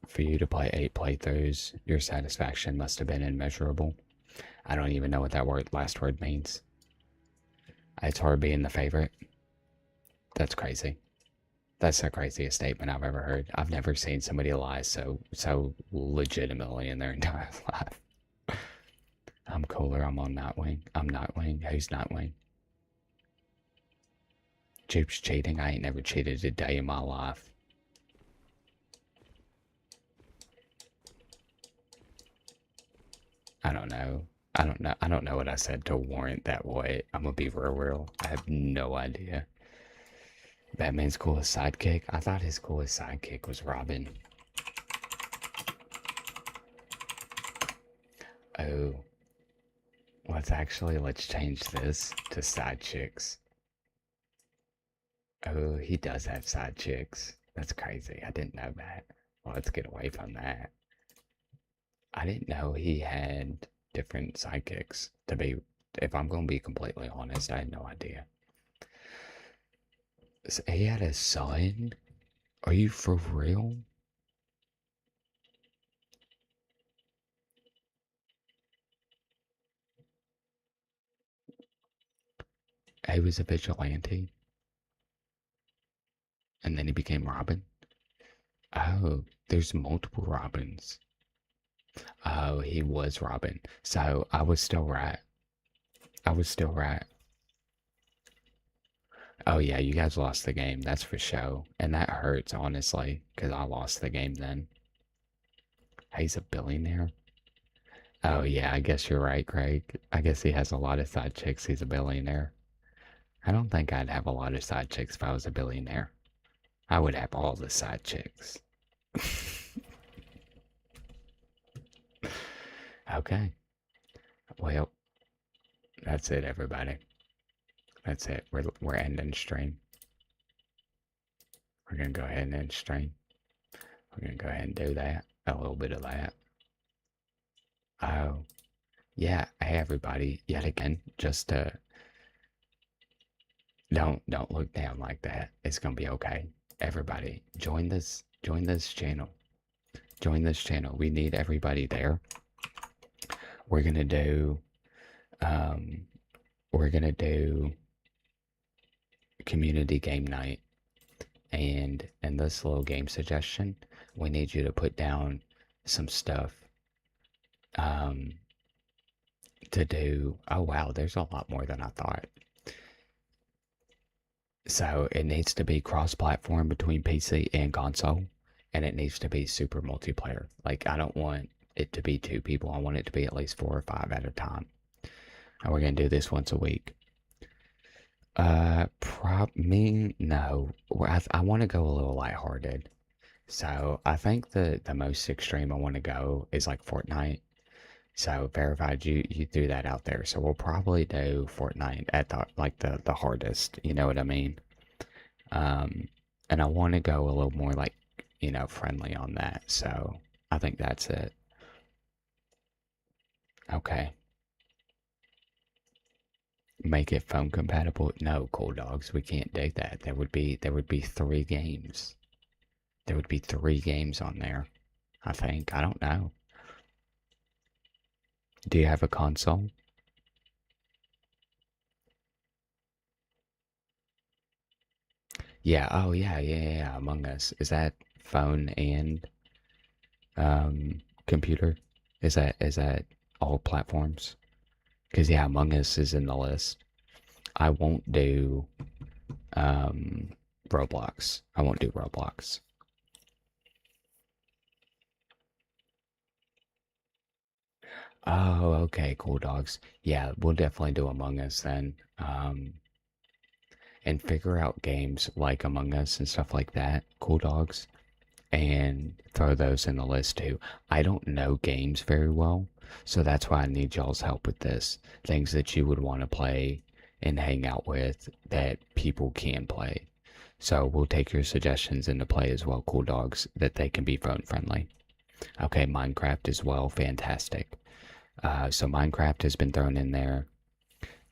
For you to play 8 playthroughs, your satisfaction must have been immeasurable. I don't even know what that last word means. It's hard being the favorite. That's crazy. That's the craziest statement I've ever heard. I've never seen somebody lie so legitimately in their entire life. I'm cooler. I'm on Nightwing. I'm Nightwing. Who's Nightwing? Jupe's cheating. I ain't never cheated a day in my life. I don't know. I don't know what I said to warrant that way. I'm gonna be real. I have no idea. Batman's coolest sidekick? I thought his coolest sidekick was Robin. Oh. Let's change this to side chicks. Oh, he does have side chicks. That's crazy. I didn't know that. Well, let's get away from that. I didn't know he had different sidekicks. If I'm going to be completely honest, I had no idea. So he had a son? Are you for real? He was a vigilante? And then he became Robin? Oh, there's multiple Robins. Oh, he was Robin. So I was still right. I was still right. Oh yeah, you guys lost the game. That's for sure. And that hurts, honestly, because I lost the game then. He's a billionaire. Oh yeah, I guess you're right, Craig. I guess he has a lot of side chicks. He's a billionaire. I don't think I'd have a lot of side chicks if I was a billionaire. I would have all the side chicks. Okay. Well, that's it, everybody. That's it. We're ending stream. We're gonna go ahead and end stream. We're gonna go ahead and do that. A little bit of that. Oh, yeah. Hey, everybody. Yet again, just don't look down like that. It's gonna be okay. Everybody, join this. Join this channel. Join this channel. We need everybody there. We're gonna do. Um, we're gonna do community game night. And in this little game suggestion, we need you to put down some stuff um, to do. Oh, wow, there's a lot more than I thought. So it needs to be cross platform between PC and console, and it needs to be super multiplayer. Like, I don't want it to be two people, I want it to be at least 4 or 5 at a time. And we're going to do this once a week. No. I want to go a little lighthearted. So I think the most extreme I want to go is like Fortnite. So verified, you threw that out there. So we'll probably do Fortnite at the hardest. You know what I mean? Um, and I want to go a little more like friendly on that. So I think that's it. Okay, make it phone compatible. No, cool dogs, we can't do that. There would be 3 games. There would be 3 games on there. I think. I don't know. Do you have a console? Yeah. Oh, yeah, yeah, yeah, yeah. Among Us. Is that phone and computer? Is that all platforms? Because yeah, Among Us is in the list. I won't do um Roblox. I won't do Roblox. Oh, okay, cool dogs. Yeah, we'll definitely do Among Us then. And figure out games like Among Us and stuff like that. Cool dogs. And throw those in the list too. I don't know games very well, so that's why I need y'all's help with this. Things that you would want to play and hang out with that people can play. So we'll take your suggestions into play as well, cool dogs, that they can be phone friendly. Okay, Minecraft as well, fantastic. So Minecraft has been thrown in there.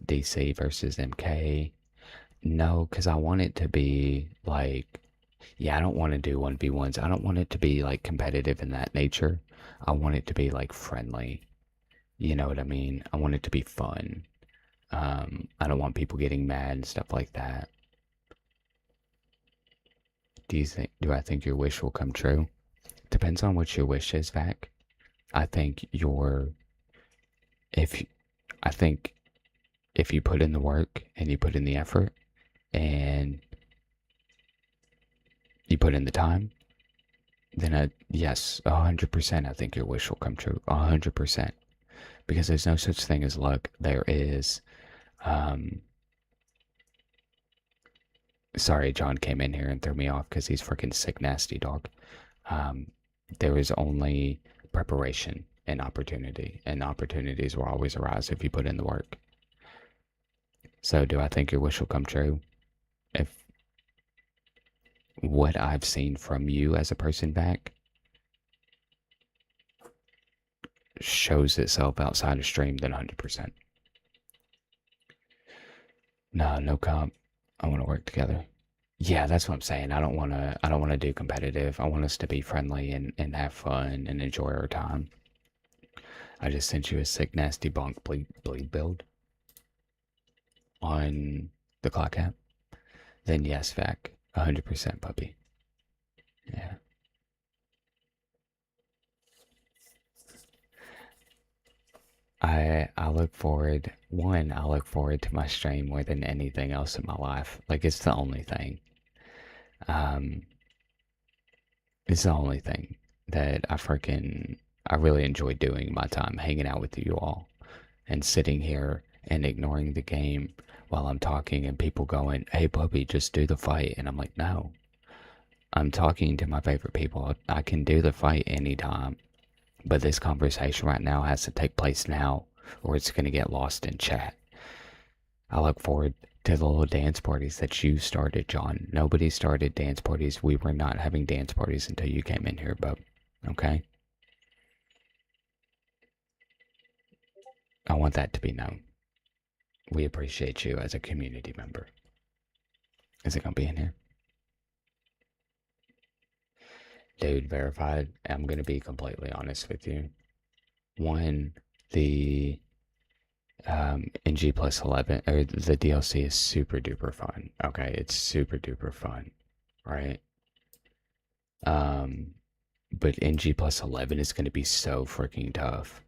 DC versus MK. No, because I want it to be like, yeah, I don't want to do 1v1s. I don't want it to be like competitive in that nature. I want it to be like friendly. You know what I mean? I want it to be fun. I don't want people getting mad and stuff like that. Do I think your wish will come true? Depends on what your wish is, Vac. I think if, I think if you put in the work and you put in the effort and you put in the time, then yes, 100%, I think your wish will come true. 100%. Because there's no such thing as luck. There is, um, sorry, John came in here and threw me off because he's freaking sick, nasty dog. Um, there is only preparation and opportunities will always arise if you put in the work. So, do I think your wish will come true? If what I've seen from you as a person back shows itself outside of stream, then 100%. No, no comp. I want to work together. Yeah, that's what I'm saying. I don't want to do competitive. I want us to be friendly and have fun and enjoy our time. I just sent you a sick nasty bonk bleed build on the clock app. Then yes, Vac. 100% puppy. Yeah. I look forward I look forward to my stream more than anything else in my life. Like it's the only thing. Um it's the only thing that I really enjoy doing my time hanging out with you all and sitting here and ignoring the game while I'm talking and people going, "Hey Bubby, just do the fight." And I'm like, "No. I'm talking to my favorite people. I can do the fight anytime, but this conversation right now has to take place now or it's going to get lost in chat." I look forward to the little dance parties that you started, John. Nobody started dance parties. We were not having dance parties until you came in here, bub. Okay? I want that to be known. We appreciate you as a community member. Is it going to be in here? Dude, verified. I'm going to be completely honest with you. One, the NG plus 11, or the DLC is super duper fun. Okay, it's super duper fun, right? Um, but NG plus 11 is going to be so freaking tough.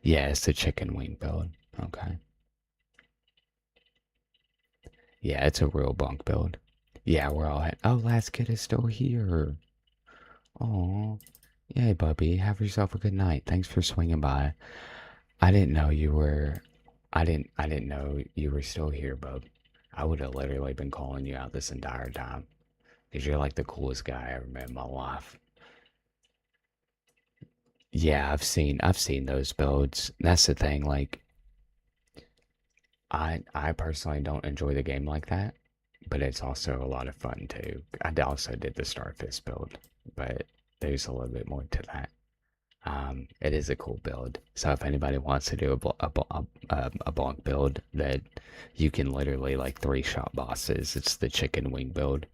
Yeah, it's the chicken wing build. Okay. Yeah, it's a real bunk build. Yeah, we're all oh, last kid is still here. Oh, yay, Bubby. Have yourself a good night. Thanks for swinging by. I didn't know you were. I didn't know you were still here, bub. I would have literally been calling you out this entire time because you're like the coolest guy I ever met in my life. Yeah, I've seen those builds. That's the thing. Like, I personally don't enjoy the game like that, but it's also a lot of fun too. I also did the Starfist build, but there's a little bit more to that. It is a cool build. So if anybody wants to do a bonk build that you can literally like three shot bosses, it's the chicken wing build.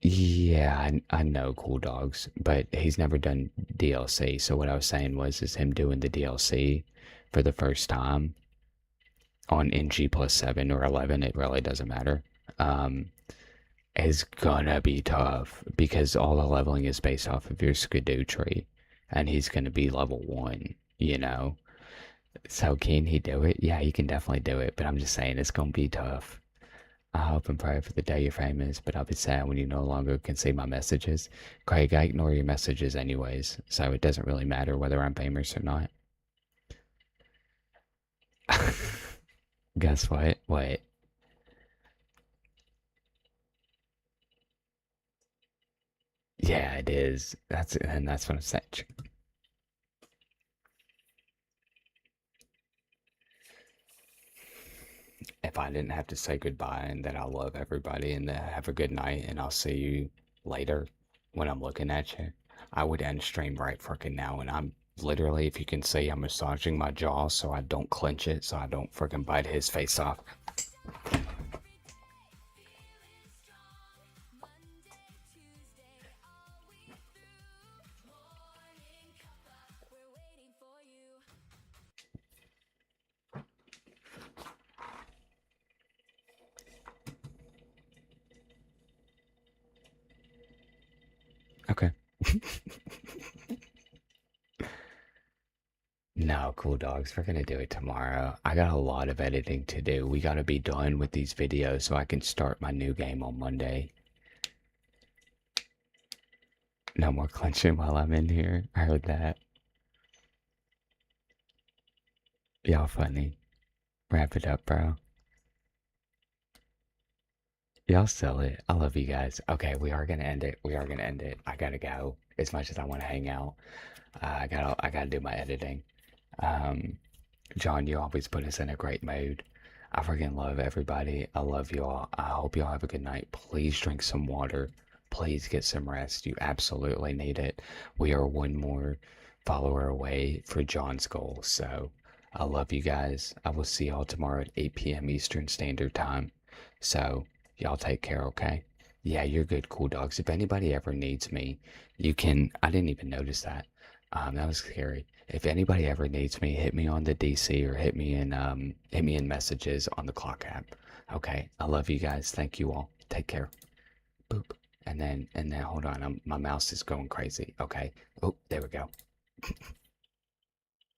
Yeah, I know Cool Dogs, but he's never done DLC. So what I was saying was, is him doing the DLC for the first time on NG plus 7 or 11, it really doesn't matter. Um, is gonna be tough because all the leveling is based off of your Skidoo tree, and he's gonna be level 1, you know? So can he do it? Yeah, he can definitely do it, but I'm just saying it's gonna be tough. I hope and pray for the day you're famous, but I'll be sad when you no longer can see my messages. Craig, I ignore your messages anyways, so it doesn't really matter whether I'm famous or not. Guess what? Wait. Yeah, it is. That's what I'm saying. If I didn't have to say goodbye and that I love everybody and that have a good night and I'll see you later when I'm looking at you, I would end stream right freaking now. And I'm literally, if you can see, I'm massaging my jaw so I don't clench it, so I don't freaking bite his face off. Okay. No, cool dogs. We're gonna do it tomorrow. I got a lot of editing to do. We gotta be done with these videos so I can start my new game on Monday. No more clenching while I'm in here. I heard that. Y'all funny. Wrap it up, bro. Y'all sell it. I love you guys. Okay, we are gonna end it. We are gonna end it. I gotta go. As much as I want to hang out, I gotta do my editing. Um, John, you always put us in a great mood. I freaking love everybody. I love y'all. I hope y'all have a good night. Please drink some water. Please get some rest. You absolutely need it. We are one more follower away for John's goal. So I love you guys. I will see y'all tomorrow at 8 p.m. Eastern Standard Time. So y'all take care, okay? Yeah, you're good, cool dogs. If anybody ever needs me, you can. I didn't even notice that. That was scary. If anybody ever needs me, hit me on the DC or hit me in messages on the clock app. Okay. I love you guys. Thank you all. Take care. Boop. And then hold on. My mouse is going crazy. Okay. Oh, there we go.